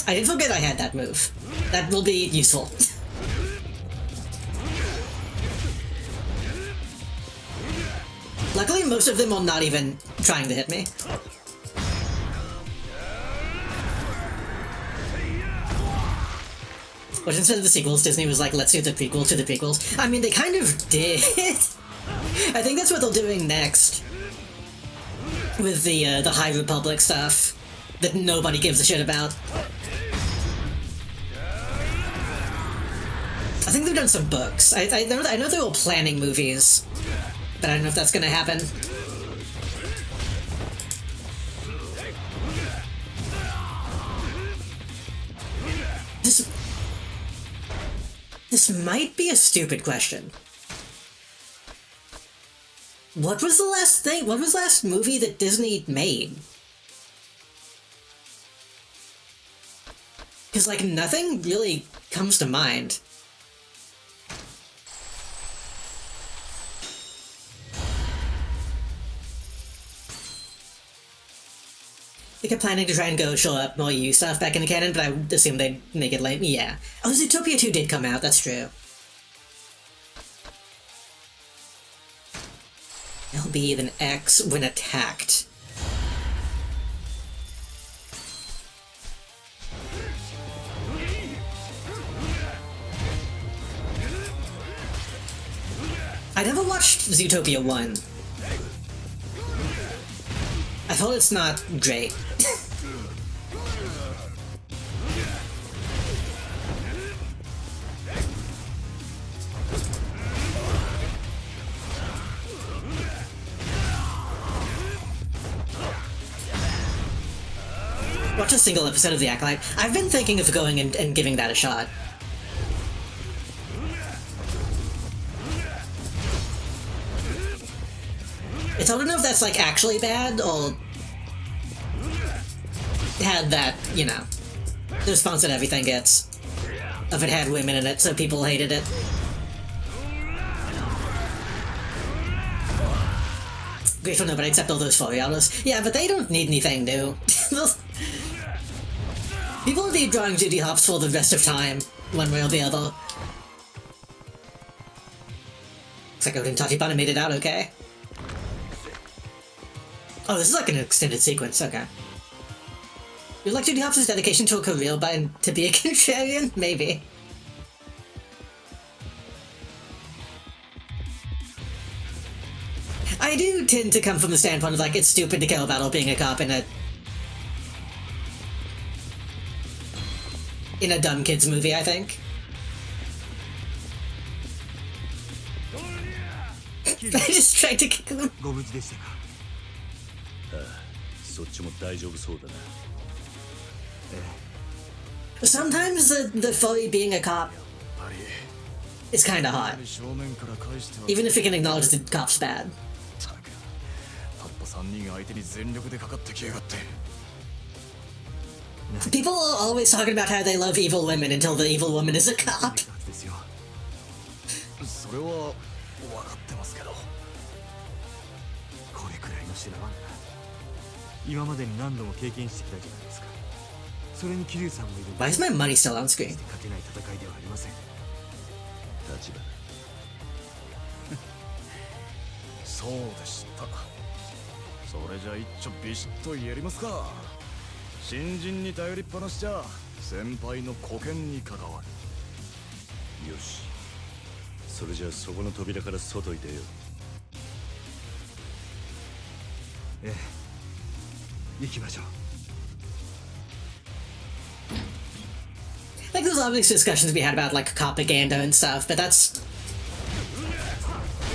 I did forget I had that move. That will be useful. Luckily, most of them are not even trying to hit me. But instead of the sequels, Disney was like, let's do the prequel to the prequels. I mean, they kind of did. I think that's what they're doing next. With the High Republic stuff that nobody gives a shit about. I think they've done some books. I know they're all planning movies, but I don't know if that's gonna happen. This might be a stupid question. What was the last movie that Disney made? Because, like, nothing really comes to mind. They kept planning to try and go show up more EU stuff back in the canon, but I would assume they'd make it late. Yeah. Oh, Zootopia 2 did come out, that's true. LB then X when attacked. I never watched Zootopia 1. I thought it's not great. Watch a single episode of The Acolyte. I've been thinking of going and giving that a shot. It's hard to know if that's, like, actually bad, or had that, you know, the response that everything gets. If it had women in it, so people hated it. Grateful nobody except all those 4-year-olds. Yeah, but they don't need anything new. People will be drawing Judy Hopps for the rest of time, one way or the other. Looks like Odin Tachibana made it out okay. Oh, this is like an extended sequence, okay. You like Judy Hopps' dedication to a career to be a contrarian? Maybe. I do tend to come from the standpoint of like, it's stupid to care about being a cop in a dumb kids movie, I think. I just tried to kick them. ご無事でしたか。ああ、そっちも大丈夫そうだな。Sometimes the fully being a cop is kinda hot. Even if you can acknowledge the cop's bad. People are always talking about how they love evil women until the evil woman is a cop. それは分かってますけど。これくらいの修羅場なら今までに何度も経験してきたじゃないですか。それに桐生さんもいる。 Why is my money still on screen? 勝てない戦いではありません。立場。そうでした。それじゃ一丁ビシッとやりますか。新人に頼りっぱなしじゃ先輩の保険に関わる。よし。それじゃあそこの扉から外に出よう。ええ。行きましょう。 Like, there's obvious discussions to be had about, like, propaganda and stuff, but that's...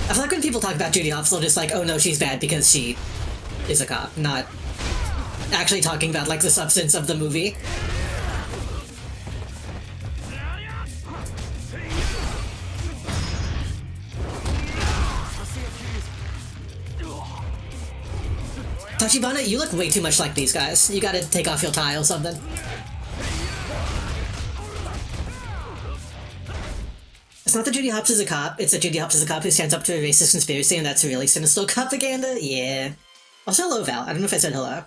I feel like when people talk about Judy Hopps, they're just like, oh no, she's bad because she is a cop, not actually talking about, like, the substance of the movie. Tachibana, you look way too much like these guys. You gotta take off your tie or something. It's not that Judy Hopps is a cop, it's that Judy Hopps is a cop who stands up to a racist conspiracy, and that's really sinister propaganda? Yeah. Also, hello, Val. I don't know if I said hello.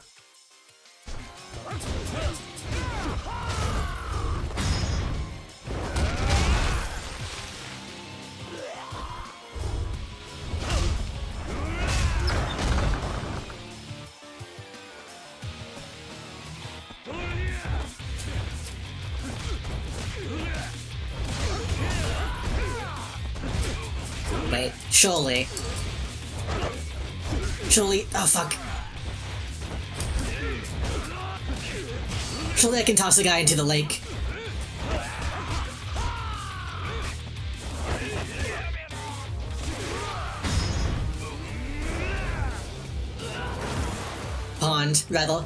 Wait, surely. Surely, oh fuck. Surely I can toss the guy into the lake. Pond, rather.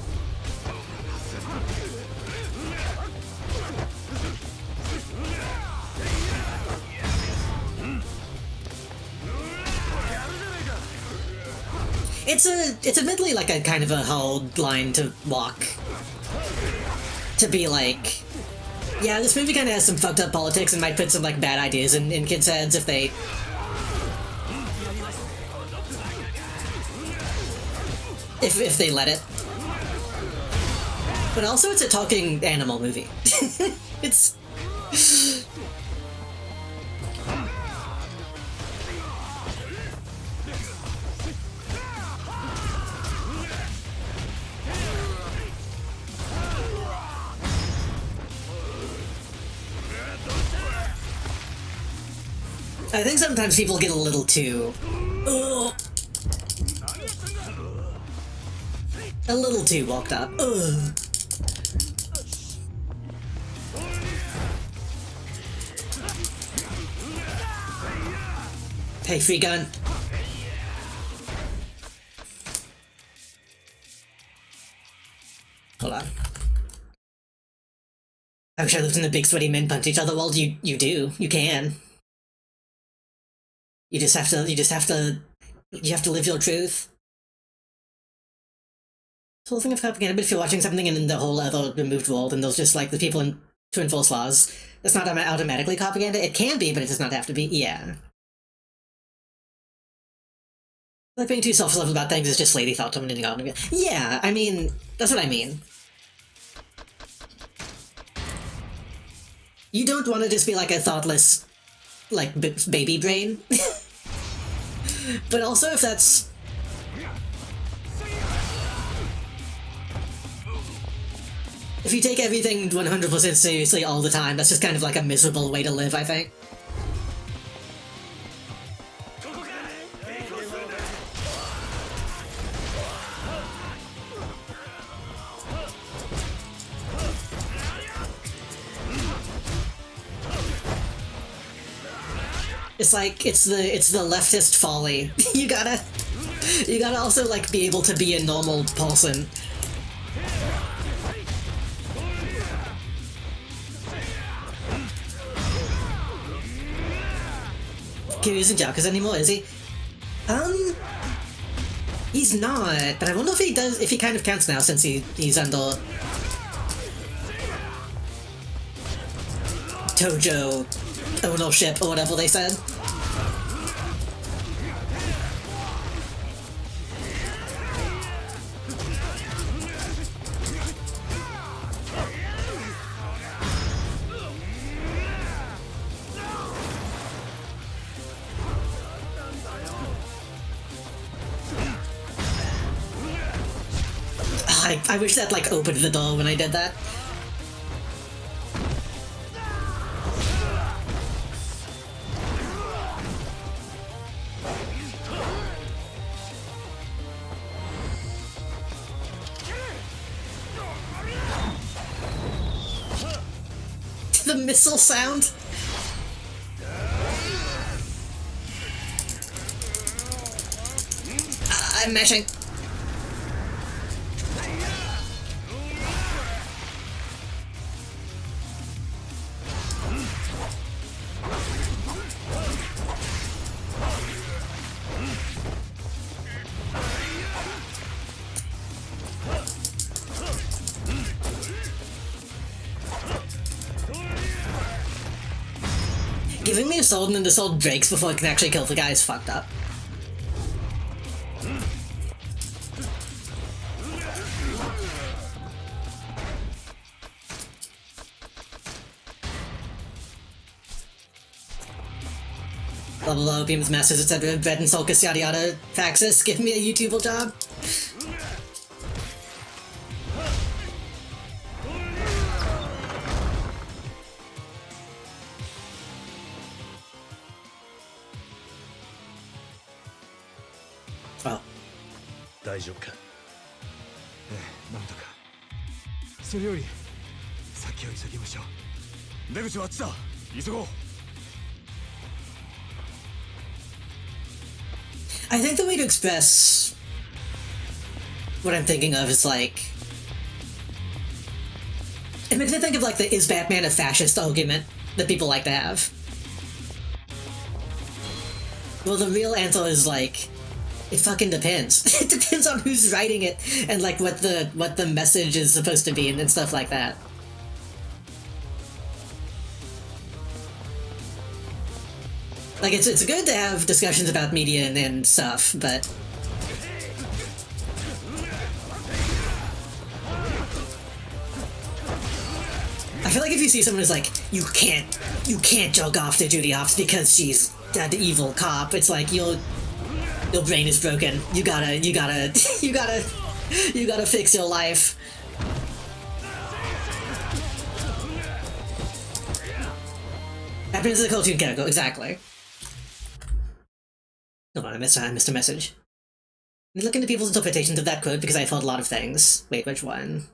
It's admittedly like a kind of a hard line to walk. To be like, yeah, this movie kind of has some fucked up politics and might put some like bad ideas in kids' heads if they... If they let it. But also it's a talking animal movie. It's... I think sometimes people get a little too... Ugh. A little too walked up. Ugh. Hey, free gun. Hold on. I wish I lived in a big sweaty men punch each other. Well, you do. You can. You have to live your truth. It's the whole thing of propaganda, but if you're watching something in the whole other removed world and there's just like the people to enforce laws, that's not automatically propaganda. It can be, but it does not have to be. Yeah. Like being too self-loved about things is just lady thought dominating on me. Yeah, I mean, that's what I mean. You don't want to just be like a thoughtless, like, baby brain. But also if that's... If you take everything 100% seriously all the time, that's just kind of like a miserable way to live, I think. It's like, it's the leftist folly. You gotta also, like, be able to be a normal person. Kiryu isn't Yakuza anymore, is he? He's not, but I wonder if he does, if he kind of counts now since he's under Tojo ownership or whatever they said. I wish that, like, opened the door when I did that. The missile sound? I'm mashing. Giving me a sword and then the sword breaks before it can actually kill the guy is fucked up. Blah blah blah, Opium's Masters, etc. Bread and Sulcus, yada yada. Praxis, give me a YouTuber job. Oh. 大丈夫か。なんとか。それより先を急ぎましょう。出口はあっちだ。急ごう。I think the way to express what I'm thinking of is like... It makes me think of like the is Batman a fascist argument that people like to have. Well, the real answer is like, it fucking depends. It depends on who's writing it and like what the message is supposed to be and stuff like that. Like, it's good to have discussions about media and stuff, but... I feel like if you see someone who's like, you can't joke off to Judy Hopps because she's the evil cop, it's like, your brain is broken. You gotta fix your life. Happens as a cartoon character, exactly. Hold on, I missed a message. Let me look into people's interpretations of that quote because I've heard a lot of things. Wait, which one?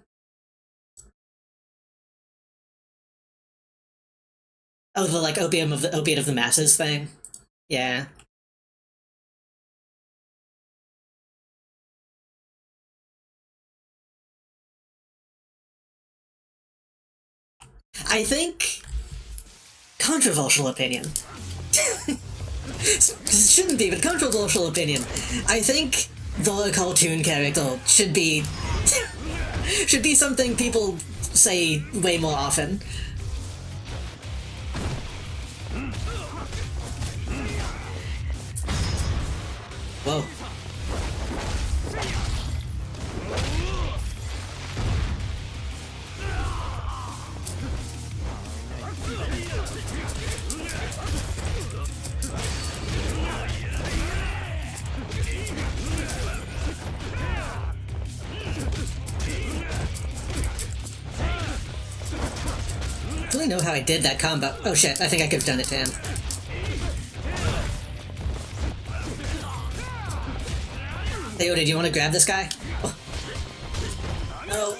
Oh, the like opiate of the masses thing. Yeah. I think controversial opinion. Shouldn't be, but controversial opinion. I think the cartoon character should be something people say way more often. Whoa. I don't really know how I did that combo. Oh shit, I think I could have done it to him. Hey Oda, do you want to grab this guy? Oh. No.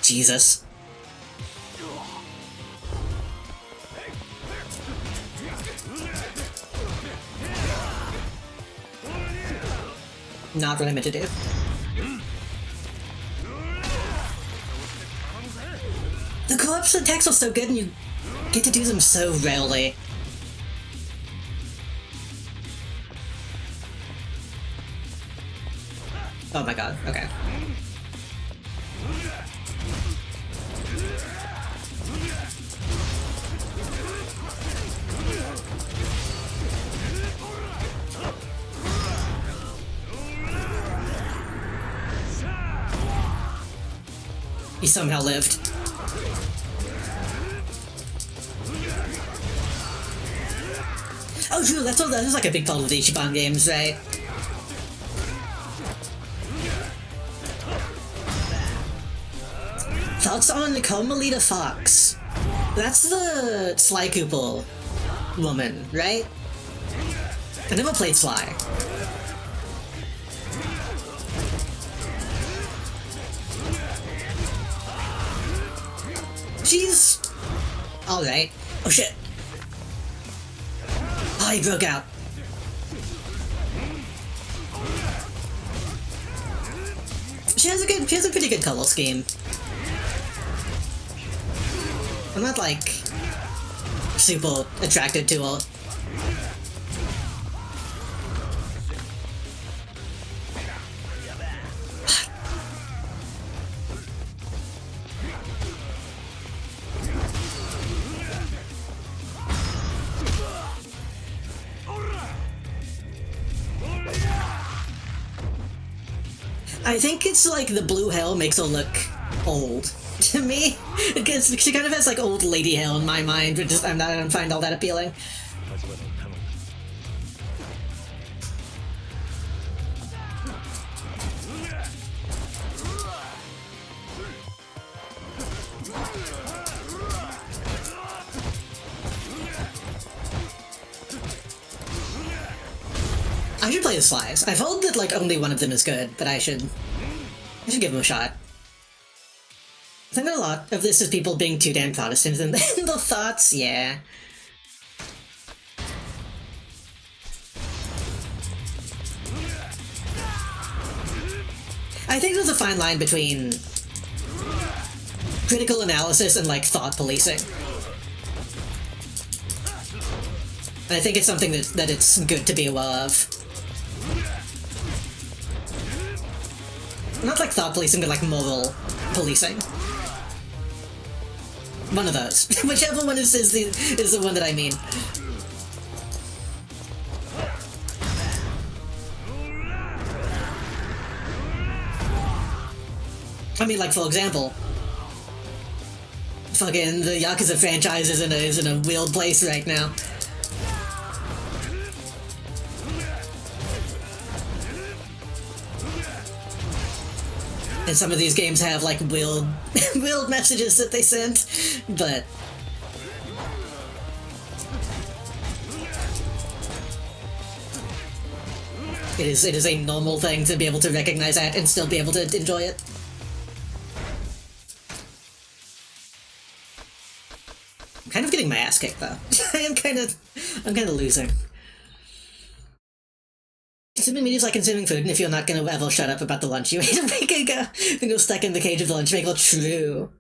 Jesus. Not what I meant to do. The co-op attacks are so good and you get to do them so rarely. Oh my god, okay. He somehow lived. Oh true, that's all. That was like a big part of the Ichiban games, right? Thoughts on Carmelita Fox? That's the Sly Cooper woman, right? I never played Sly. She's alright. Oh shit. Oh, he broke out. She has a pretty good color scheme. I'm not like super attracted to her. I think it's like the blue hell makes her look old to me, because she kind of has like old lady hell in my mind, but just I don't find all that appealing. I should play the Slies. I've heard that like only one of them is good, but I should give them a shot. I think a lot of this is people being too damn Protestant and the thoughts, yeah. I think there's a fine line between critical analysis and like thought policing. And I think it's something that it's good to be aware of. Not like thought policing, but like moral policing. One of those. Whichever one is the one that I mean. I mean, like, for example, fucking the Yakuza franchise is in a weird place right now. And some of these games have like weird messages that they send, but it is a normal thing to be able to recognize that and still be able to enjoy it. I'm kind of getting my ass kicked though. I'm kind of losing. Consuming meat is like consuming food, and if you're not gonna ever shut up about the lunch you ate a week ago, then you're stuck in the cage of the lunch maker. True.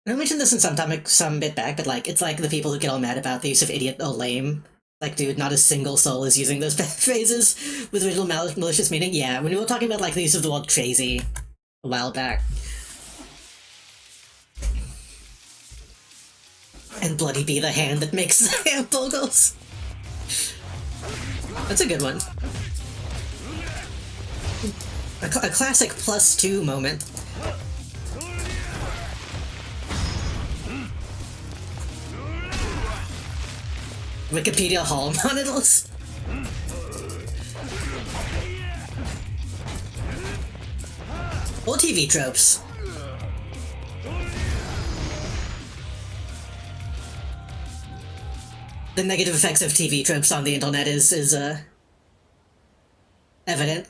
I mentioned this in some bit back, but like, it's like the people who get all mad about the use of idiot or lame. Like, dude, not a single soul is using those phrases with original malicious meaning. Yeah, when we were talking about like the use of the word crazy a while back. And Bloody be the hand that makes the hand bogles. That's a good one. A classic +2 moment. Wikipedia Hall monitors. Or TV tropes. The negative effects of TV tropes on the internet is evident.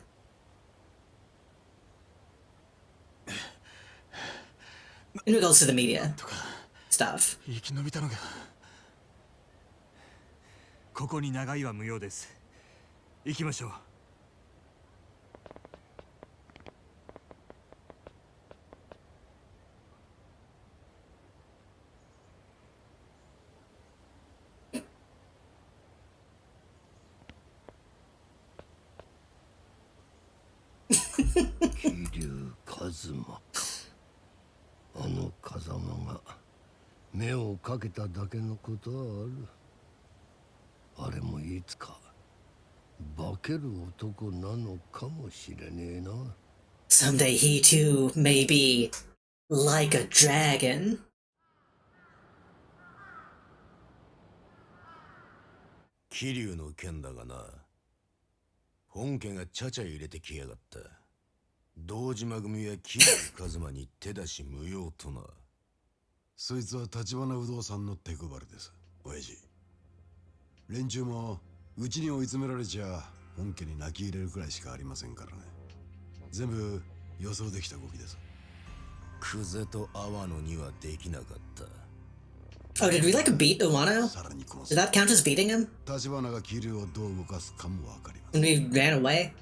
In regards to the media stuff. 生き延びたのか。ここに長居は無用です。行きましょう。桐生一馬か。あの風間が目をかけただけのことはある。あれもいつか化ける男なのかもしれねえな。Someday he too may be like a dragon. 桐生の件だがな、本家がちゃちゃ入れてきやがった。堂島組は桐生一馬に手出し無用とな。そいつは橘不動産の手配りです、親父。連中もうちに追い詰められちゃ本家に泣き入れるくらいしかありませんからね。全部予想できた動きです。久世と阿波野にはできなかった。Oh, did we like beat Iwano? Did that count as beating him? 橘が桐生をどう動かすかもわかります。And we ran away?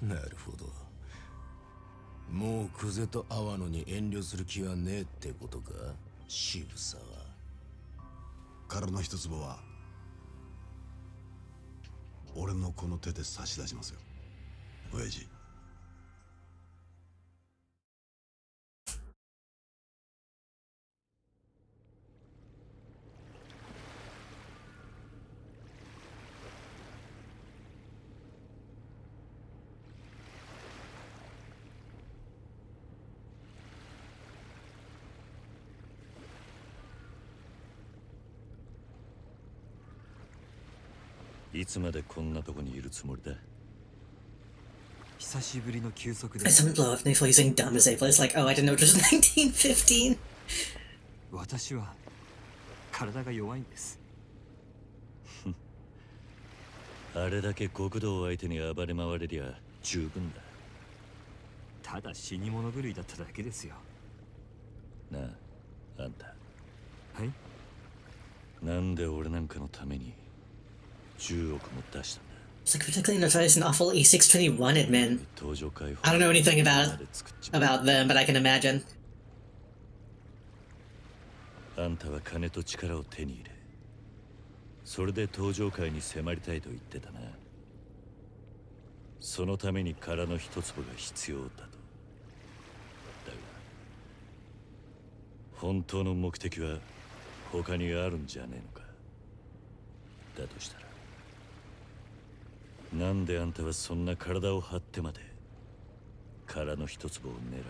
なるほど。もう久世と阿波野に遠慮する気はねえってことか、渋沢。殻の一坪は俺のこの手で差し出しますよ、親父。いつまでこんなとこにいるつもりだ。久しぶりの休息で Someone blow up Nifl using dumb as April. It's like, oh, I didn't know it was 1915. 私は体が弱いんです。あれだけ極道を相手に暴れ回れりゃ十分だ。ただ死に物狂いだっただけですよ。なあ、あんた。はい。なんで俺なんかのために10億も出したんだ。It's like particularly notorious and awful E621 admin. I don't know anything about them, but I can imagine. あんたは金と力を手に入れ、それで登場界に迫りたいと言ってたな。そのために殻の一粒が必要だと。だが本当の目的は他にあるんじゃねえのか。だとしたらなんであんたはそんな体を張ってまで殻の一粒を狙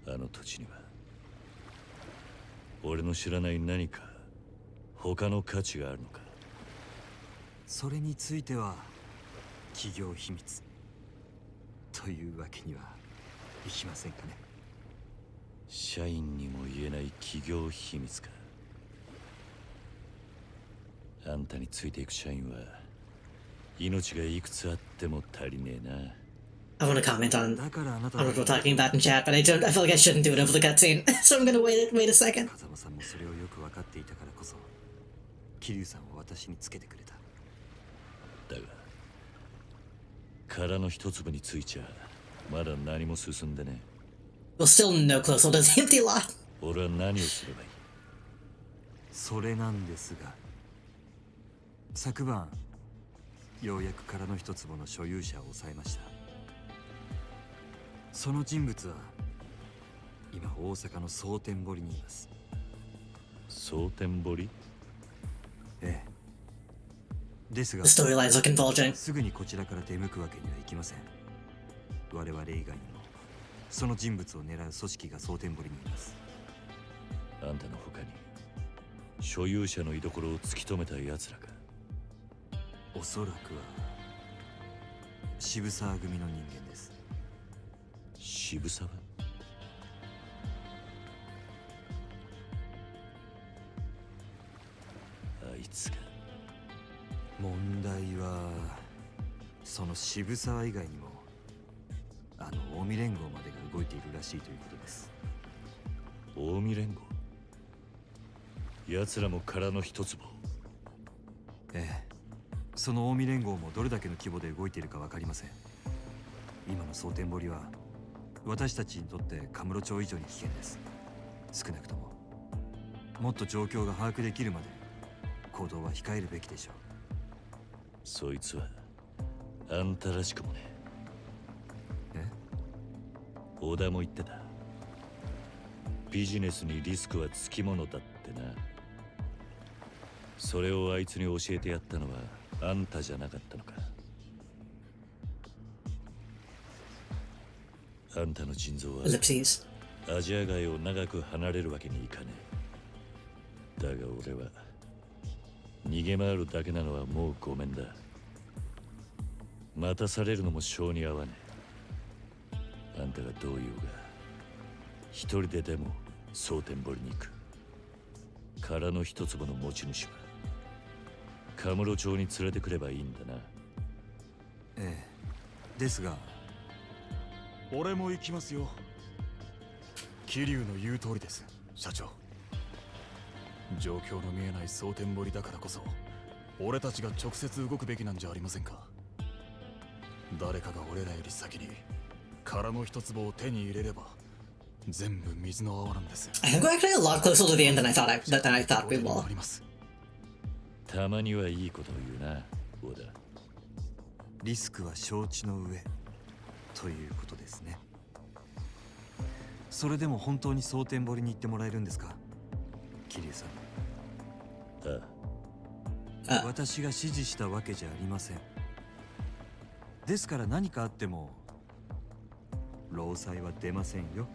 う。あの土地には俺の知らない何か他の価値があるのか。それについては企業秘密というわけにはいきませんかね。社員にも言えない企業秘密か。あんたについていく社員は命がいくつあっても足りねえな。I want to comment on what we're talking about in chat, but I feel like I shouldn't do it over the cutscene, so I'm gonna wait a second. 風間さんもそれをよく分かっていたからこそ桐生さんを私につけてくれた。だが殻の一粒についちゃまだ何も進んでね。We're still no closer to the empty lot. 俺は何をすればいい。それなんですが、昨晩ようやく殻の一粒の所有者を抑えました。その人物は今大阪の蒼天堀にいます。蒼天堀？ええ。ですが、 The storylines look converging. すぐにこちらから出向くわけにはいきません。我々以外にもその人物を狙う組織が蒼天堀にいます。あんたの他に所有者の居所を突き止めた奴らか？おそらくは渋沢組の人間です。渋沢？あいつか。問題はその渋沢以外にもあの近江連合までが動いているらしいということです。近江連合？奴らも空の一坪？ええ。その近江連合もどれだけの規模で動いているか分かりません。今の蒼天堀は私たちにとってカムロ町以上に危険です。少なくとももっと状況が把握できるまで行動は控えるべきでしょう。そいつはあんたらしくもね。え？小田も言ってた。ビジネスにリスクはつきものだってな。それをあいつに教えてやったのはあんたじゃなかったのか。あんたの腎臓はアジア街を長く離れるわけにいかねえ。だが俺は逃げ回るだけなのはもうごめんだ。待たされるのも性に合わねえ。あんたがどう言おうが一人ででも蒼天堀に行く。空の一坪の持ち主はカムロ町に連れてくればいいんだな。ええ。ですが俺も行きますよ。桐生の言う通りです、社長。状況の見えない蒼天堀だからこそ俺たちが直接動くべきなんじゃありませんか。誰かが俺らより先に空の一坪を手に入れれば全部水の泡なんです。 I think we're actually a lot closer to the end than I thought we were. たまにはいいことを言うな、小田。リスクは承知の上ということですね。それでも本当に蒼天堀に行ってもらえるんですか、桐生さん。私が指示したわけじゃありません。ですから何かあっても労災は出ませんよ。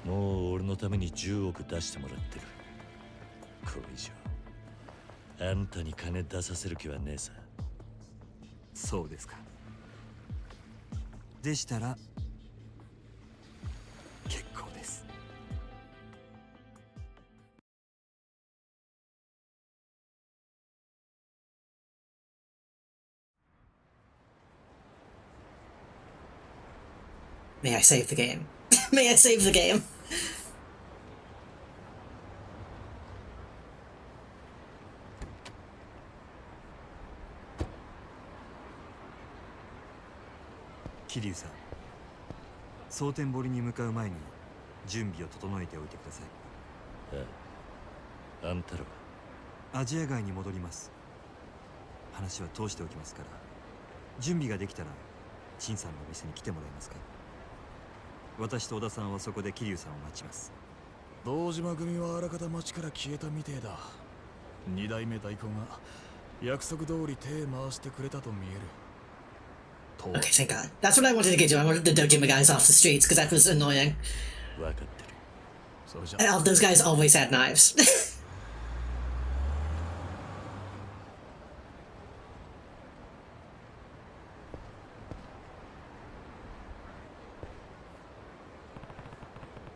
もう俺のために10億出してもらってる。これ以上あんたに金出させる気はねえさ。そうですか。でしたら結構です。May I save the game? May I save the game? 桐生さん、蒼天堀に向かう前に準備を整えておいてください。あんたらはアジア街に戻ります。話は通しておきますから、準備ができたら陳さんのお店に来てもらえますか。私と小田さんはそこで桐生さんを待ちます。堂島組はあらかた町から消えたみてえだ。二代目代行が約束通り手回してくれたと見える。 Okay, thank God. That's what I wanted to get to. I wanted the Dojima guys off the streets because that was annoying. And all those guys always had knives.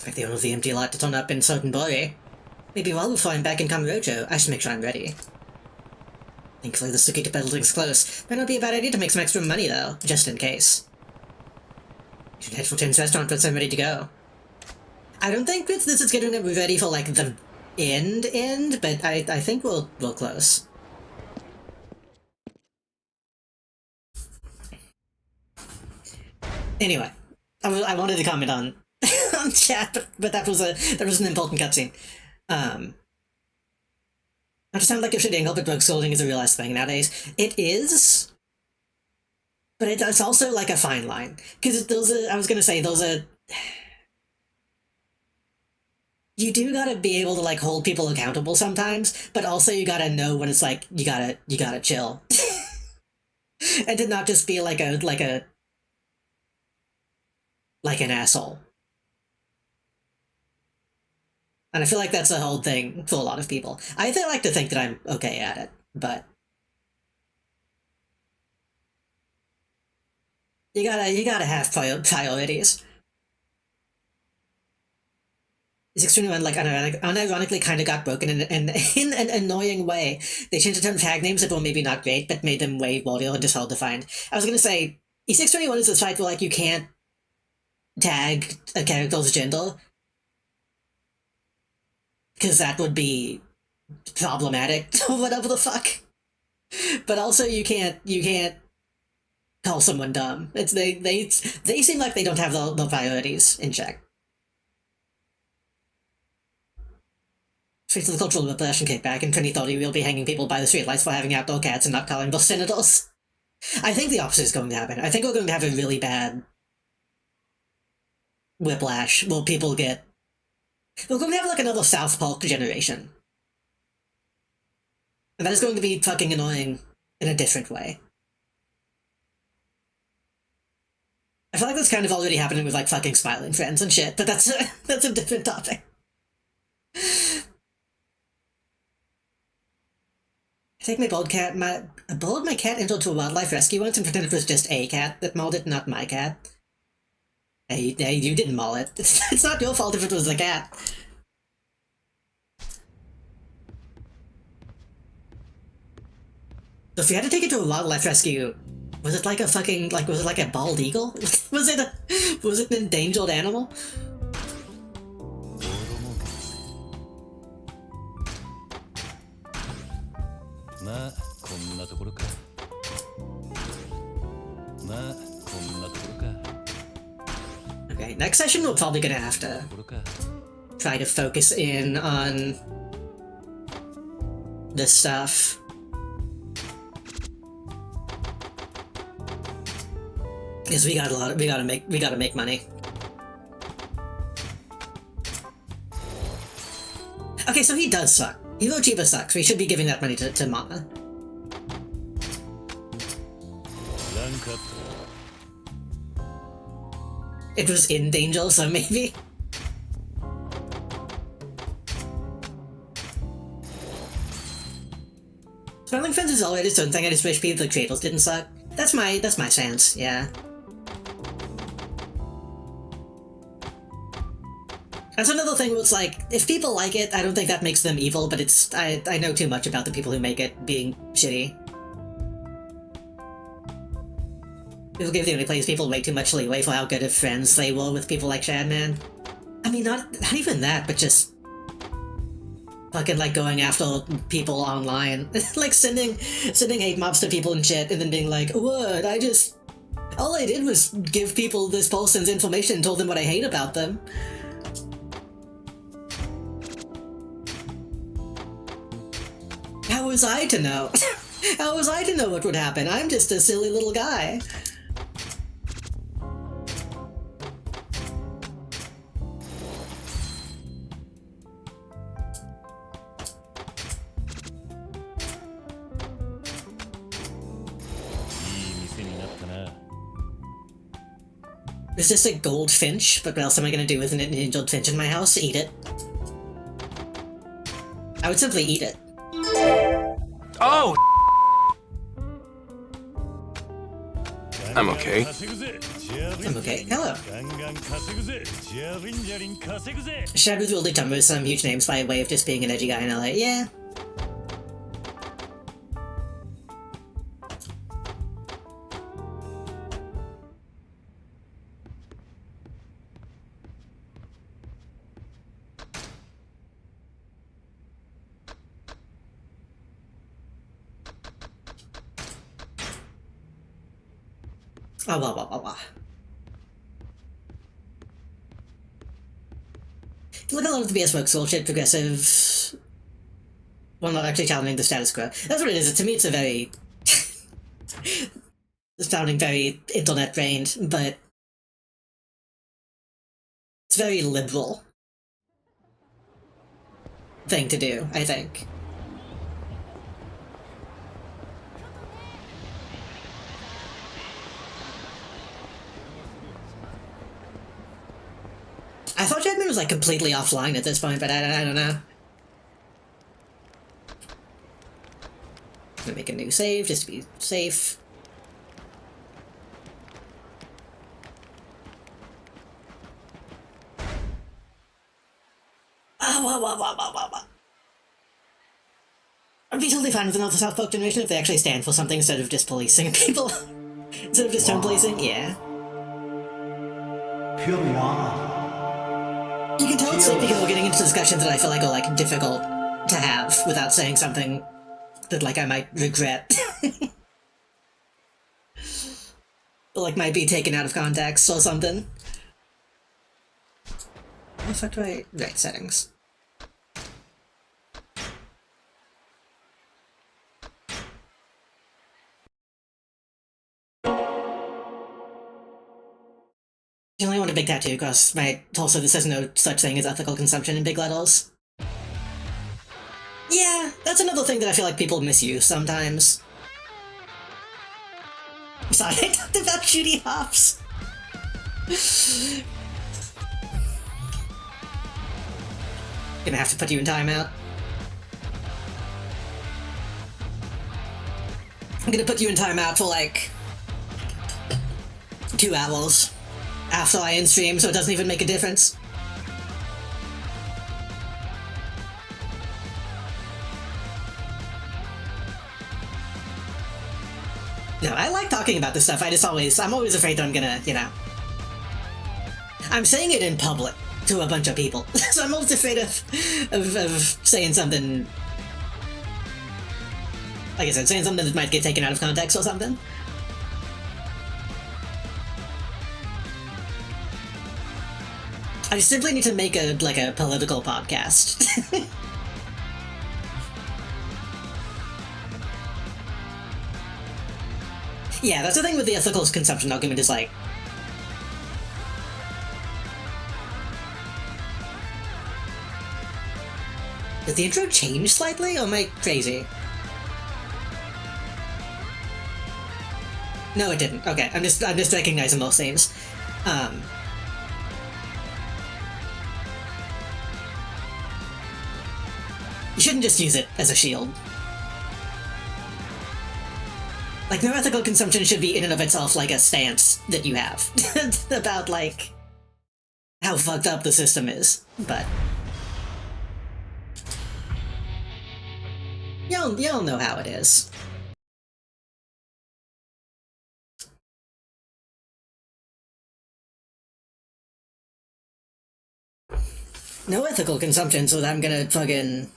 Like the owner of the empty lot to turn up in certain body. Maybe while we're flying back in Kamurocho, I should make sure I'm ready. Thankfully, the Sukita building's close. Might not be a bad idea to make some extra money, though, just in case. You should head for Tim's restaurant once I'm ready to go. I don't think this is getting ready for, like, the end, but I think we'll close. Anyway, I wanted to comment on chat, but that was an important cutscene. Not to sound like a shitty angle, but drug scolding is a realized thing nowadays. It is. But it's also like a fine line. Because those are, I was gonna say, those are... You do gotta be able to, like, hold people accountable sometimes, but also you gotta know when it's like, you gotta chill. And to not just be like an asshole. And I feel like that's the whole thing for a lot of people. I like to think that I'm okay at it, but you gotta have priorities. It's extremely like unironically kind of got broken in an annoying way. They changed the term tag names that were maybe not great, but made them way more and just hard to find. I was gonna say E621 is a site where like you can't tag a character's gender because that would be problematic or whatever the fuck. But also you can't call someone dumb. It's they seem like they don't have the priorities in check. Straight to the cultural repression kickback. In 2030 we'll be hanging people by the streetlights for having outdoor cats and not calling them senators. I think the opposite is going to happen. I think we're going to have a really bad whiplash where people get... We're going to have like another South Park generation. And that is going to be fucking annoying in a different way. I feel like that's kind of already happening with like fucking Smiling Friends and shit, but that's a different topic. I think I bowled my cat into a wildlife rescue once and pretended it was just a cat that mauled it, not my cat. Hey, you didn't maul it. It's not your fault if it was a cat. So if you had to take it to a wildlife rescue, was it like a fucking, like, was it like a bald eagle? was it an endangered animal? Okay, next session we're probably gonna have to try to focus in on this stuff. Because we gotta make money. Okay, so he does suck. Hirochiba sucks. We should be giving that money to Mama. It was in danger, so maybe. Smiling Friends is already its own thing. I just wish people like Tradles didn't suck. That's my sense, yeah. That's another thing where it's like, if people like it, I don't think that makes them evil, but it's, I know too much about the people who make it being shitty. People give the only plays people way too much leeway for how good of friends they were with people like Shadman. I mean, not even that, but just fucking like going after people online. Like sending hate mobs to people and shit, and then being like, what, all I did was give people this person's information and told them what I hate about them. How was I to know? How was I to know what would happen? I'm just a silly little guy. Is this a goldfinch? But what else am I gonna do with an injured finch in my house? Eat it. I would simply eat it. Oh! I'm okay. I'm okay. Hello. Shad with really done with some huge names by way of just being an edgy guy in LA. Yeah. Look at a lot of the BS work, bullshit, progressive. Well, not actually challenging the status quo. That's what it is. To me, it's a very sounding very internet brained, but it's very liberal thing to do, I think. I thought Jedman was like completely offline at this point, but I don't know. I'm gonna make a new save just to be safe. I'd be totally fine with another South Park generation if they actually stand for something instead of just policing people. Instead of just tone policing, yeah. You can tell it's like because we're getting into discussions that I feel like are like difficult to have without saying something that like I might regret. Or like might be taken out of context or something. What the fuck do I... Right, settings. I only want a big tattoo because my also this says no such thing as ethical consumption in big letters. Yeah, that's another thing that I feel like people misuse sometimes. I'm sorry, I talked about Judy Hopps. Gonna have to put you in timeout. I'm gonna put you in timeout for like 2 hours after I end stream, so it doesn't even make a difference. No, I like talking about this stuff. I'm always afraid that I'm gonna, you know. I'm saying it in public to a bunch of people, so I'm always afraid of saying something. Like I said, saying something that might get taken out of context or something. I simply need to make a political podcast. Yeah, that's the thing with the ethical consumption argument is like... Did the intro change slightly, or am I crazy? No, it didn't. Okay, I'm just recognizing those things. You shouldn't just use it as a shield. Like, no ethical consumption should be in and of itself like a stance that you have about, like, how fucked up the system is, but... Y'all know how it is. No ethical consumption, so that I'm gonna fucking...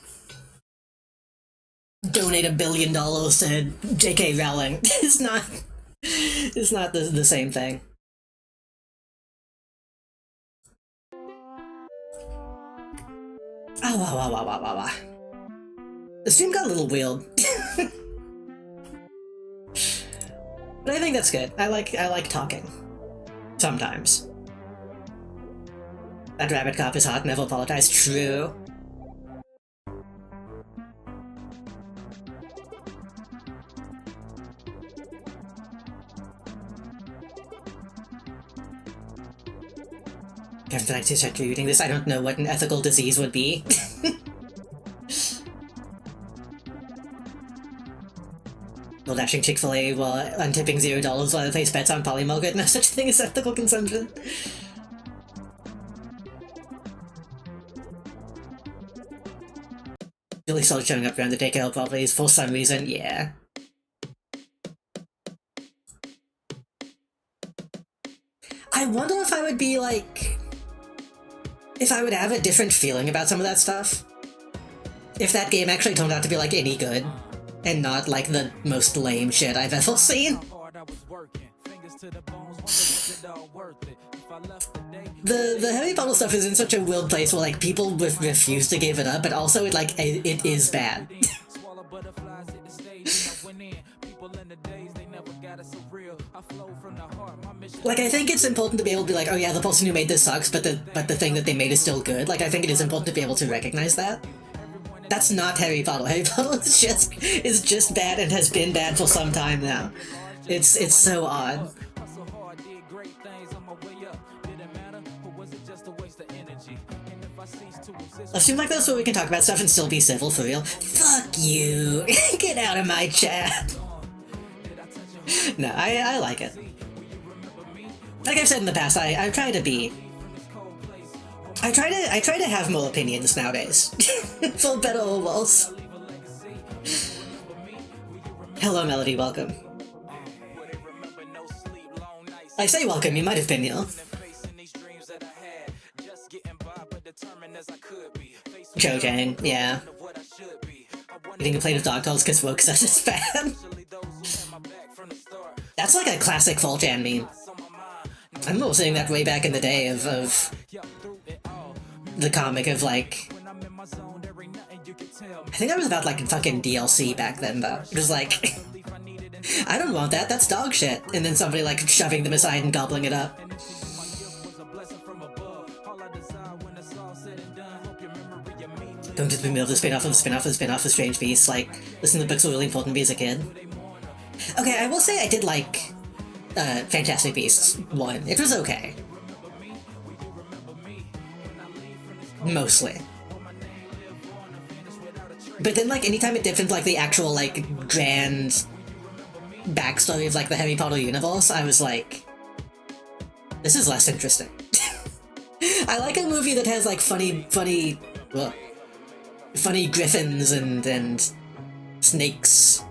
donate $1 billion to J.K. Rowling. It's not the same thing. Wow. The stream got a little weird. But I think that's good. I like talking. Sometimes. That rabbit cop is hot, never apologize. True. After I start reading this, I don't know what an ethical disease would be. Well, dashing Chick-fil-A while untipping $0 while I place bets on Polymorgan, no such thing as ethical consumption. Really started showing up around the daycare properties for some reason, yeah. I wonder if I would be like... if I would have a different feeling about some of that stuff. If that game actually turned out to be like any good. And not like the most lame shit I've ever seen. The heavy bottle stuff is in such a weird place where like people refuse to give it up, but also it is bad. Like, I think it's important to be able to be like, oh yeah, the person who made this sucks, but the thing that they made is still good. Like, I think it is important to be able to recognize that. That's not Harry Potter. Harry Potter is just bad and has been bad for some time now. It's so odd. I seem like that's where we can talk about stuff and still be civil for real. Fuck you! Get out of my chat! No, I like it. Like I've said in the past, I try to be... I try to have more opinions nowadays. For better or worse. Hello Melody, welcome. I say welcome, you might have been here. Joking, yeah. You think you played with Dog Dolls because Woke says it's bad? That's like a classic 4chan meme. I remember seeing that way back in the day of the comic of like... I think that was about like fucking DLC back then though. It was like, I don't want that, that's dog shit. And then somebody like shoving them aside and gobbling it up. Going to the middle of the spin-off of the spin-off of the spin-off of Strange Beasts, like, listen, the books were really important to me as a kid. Okay, I will say I did like Fantastic Beasts 1. It was okay. Mostly. But then, like, anytime it dipped into, like, the actual, like, grand backstory of, like, the Harry Potter universe, I was like, this is less interesting. I like a movie that has, like, funny griffins and snakes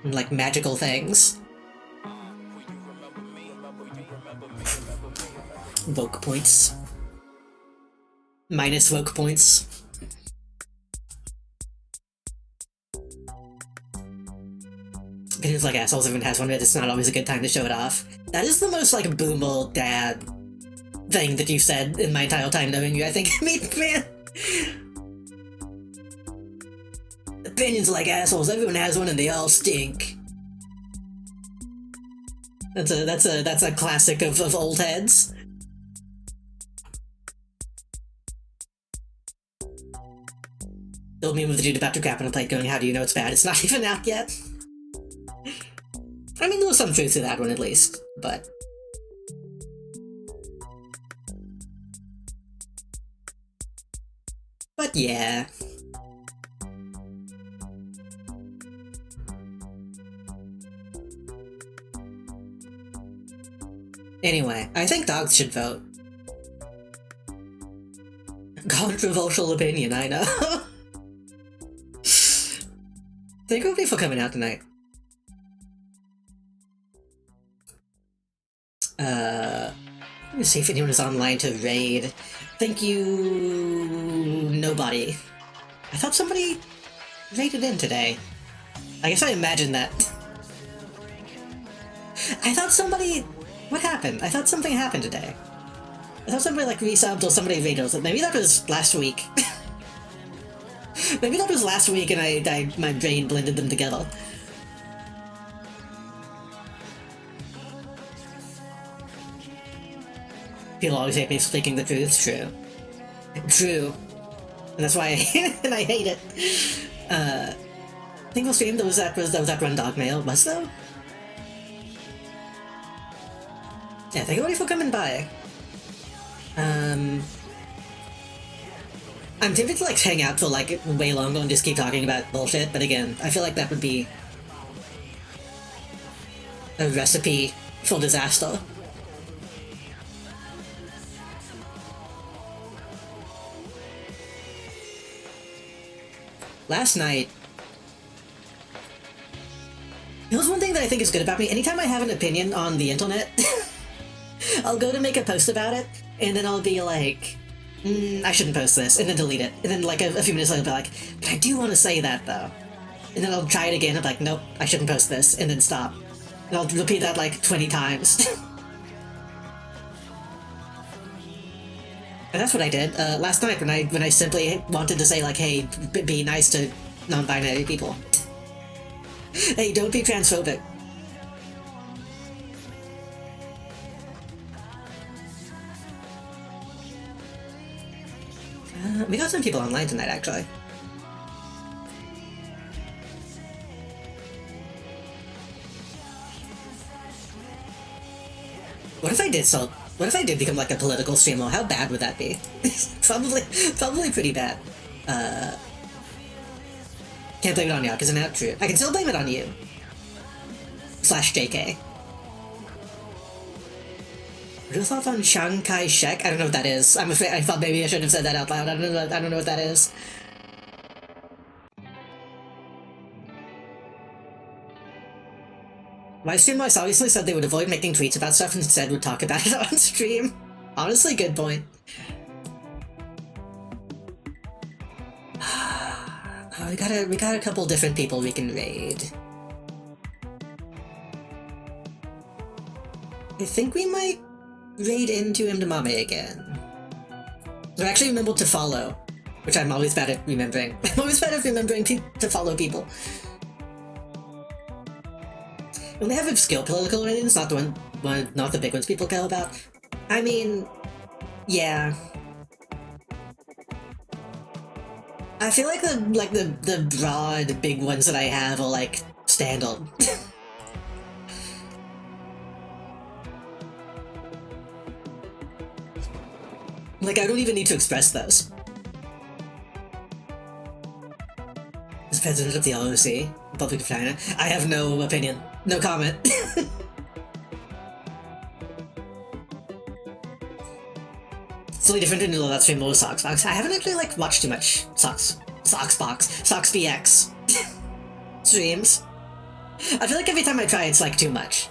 and, like, magical things. Woke points. Minus woke points. Opinions like assholes, everyone has one, but it's not always a good time to show it off. That is the most, like, boomer dad thing that you've said in my entire time knowing you, I think. I mean, man. Opinions like assholes, everyone has one and they all stink. That's a classic of old heads. Build me with the dude about to crap on a plate going, how do you know it's bad? It's not even out yet. I mean, there was some truth to that one at least, but... But yeah. Anyway, I think dogs should vote. Controversial opinion, I know. Thank you for coming out tonight. Let me see if anyone is online to raid. Thank you... Nobody. I thought somebody raided in today. I guess I imagined that. I thought somebody... What happened? I thought something happened today. I thought somebody like resubbed or somebody raided. Maybe that was last week. Maybe that was last week and my brain blended them together. People always hate me for speaking the truth. True. True. And that's why and I hate it. I think we'll stream, there was that run dog mail, was though? Yeah, thank you for coming by. I'm tempted to like hang out for like way longer and just keep talking about bullshit, but again, I feel like that would be a recipe for disaster. Last night, here's one thing that I think is good about me. Anytime I have an opinion on the internet, I'll go to make a post about it, and then I'll be like, I shouldn't post this, and then delete it. And then like a few minutes later I'll be like, but I do want to say that though. And then I'll try it again, and I'm like, nope, I shouldn't post this, and then stop. And I'll repeat that like 20 times. And that's what I did last night when I simply wanted to say like, hey, be nice to non-binary people. Hey, don't be transphobic. We got some people online tonight, actually. What if I did what if I did become like a political streamer? How bad would that be? probably pretty bad. Can't blame it on Yakuza now, true. I can still blame it on you. /JK. Real thoughts on Chiang Kai-shek? I don't know what that is. I'm afraid I thought maybe I shouldn't have said that out loud. I don't know what that is. My stream voice obviously said they would avoid making tweets about stuff and instead would talk about it on stream. Honestly, good point. We got a couple different people we can raid. I think we might raid into Imdamame again. I actually remembered to follow, which I'm always bad at remembering. I'm always bad at remembering to follow people. When they have obscure political ratings, not the big ones people care about. I mean, yeah. I feel like the broad big ones that I have are like standard. Like, I don't even need to express those. As president of the LOC, Republic of China, I have no opinion. No comment. It's really different to know that stream more Soxbox. I haven't actually like watched too much SoxBX streams. I feel like every time I try it's like too much.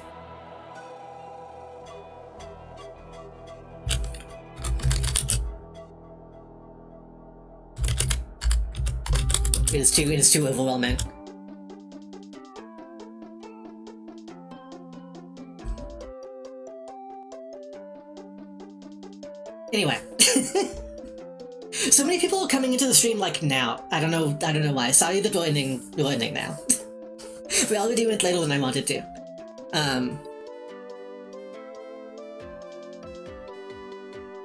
It is too overwhelming. Anyway. So many people are coming into the stream like now. I don't know why. Sorry that we're ending now. We already went later than I wanted to.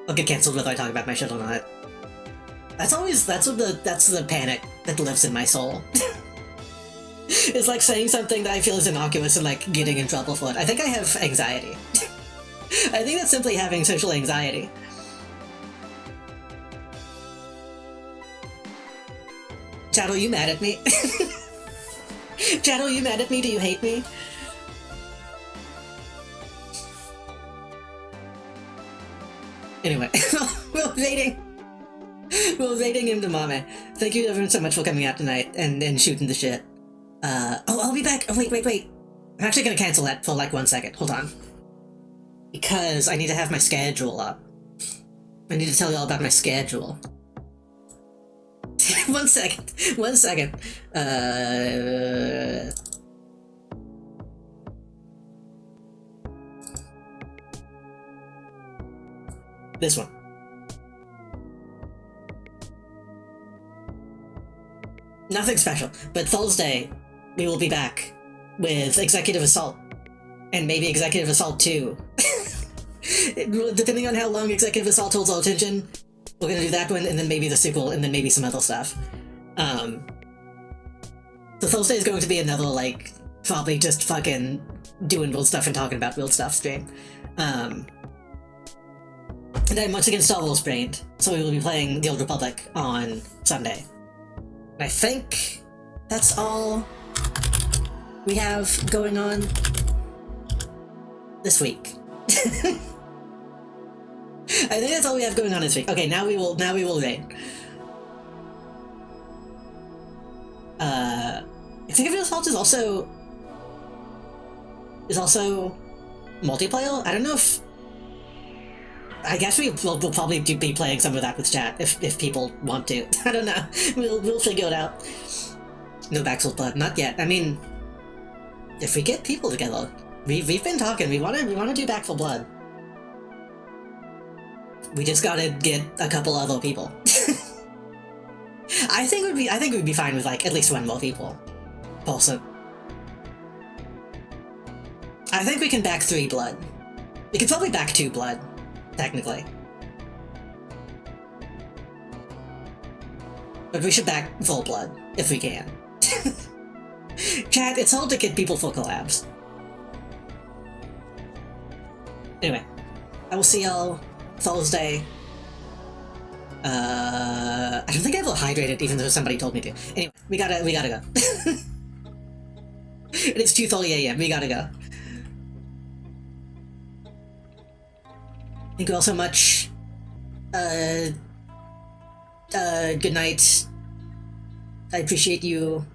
I'll get cancelled whether I talk about my shit or not. That's the panic that lives in my soul. It's like saying something that I feel is innocuous and like getting in trouble for it. I think I have anxiety. I think that's simply having social anxiety. Chad, are you mad at me? Chad, are you mad at me? Do you hate me? Anyway, we're raiding Imdamame. Thank you everyone so much for coming out tonight and shooting the shit. I'll be back. Oh, wait. I'm actually gonna cancel that for like 1 second. Hold on. Because I need to have my schedule up. I need to tell you all about my schedule. 1 second. 1 second. This one. Nothing special, but Thursday we will be back with Executive Assault. And maybe Executive Assault 2. Depending on how long Executive Assault holds our attention, we're gonna do that one, and then maybe the sequel, and then maybe some other stuff. So Thursday is going to be another, like, probably just fucking doing weird stuff and talking about weird stuff stream. And I'm once again Star Wars brained, so we will be playing The Old Republic on Sunday. And I think that's all we have going on this week. I think that's all we have going on this week. Okay, now we will raid. Executive Assault is also multiplayer. I don't know if. I guess we'll probably be playing some of that with chat if people want to. I don't know. We'll figure it out. No Back 4 Blood, not yet. I mean, if we get people together, we've been talking. We want to do Back 4 Blood. We just gotta get a couple other people. I think we'd be fine with like at least one more person. I think we can back 3 blood. We could probably back 2 blood, technically. But we should back Full Blood, if we can. Chat, it's hard to get people for collabs. Anyway, I will see y'all Thursday. I don't think I ever hydrated, even though somebody told me to. Anyway, we gotta go. It's 2:30 a.m. We gotta go. Thank you all so much. Good night. I appreciate you.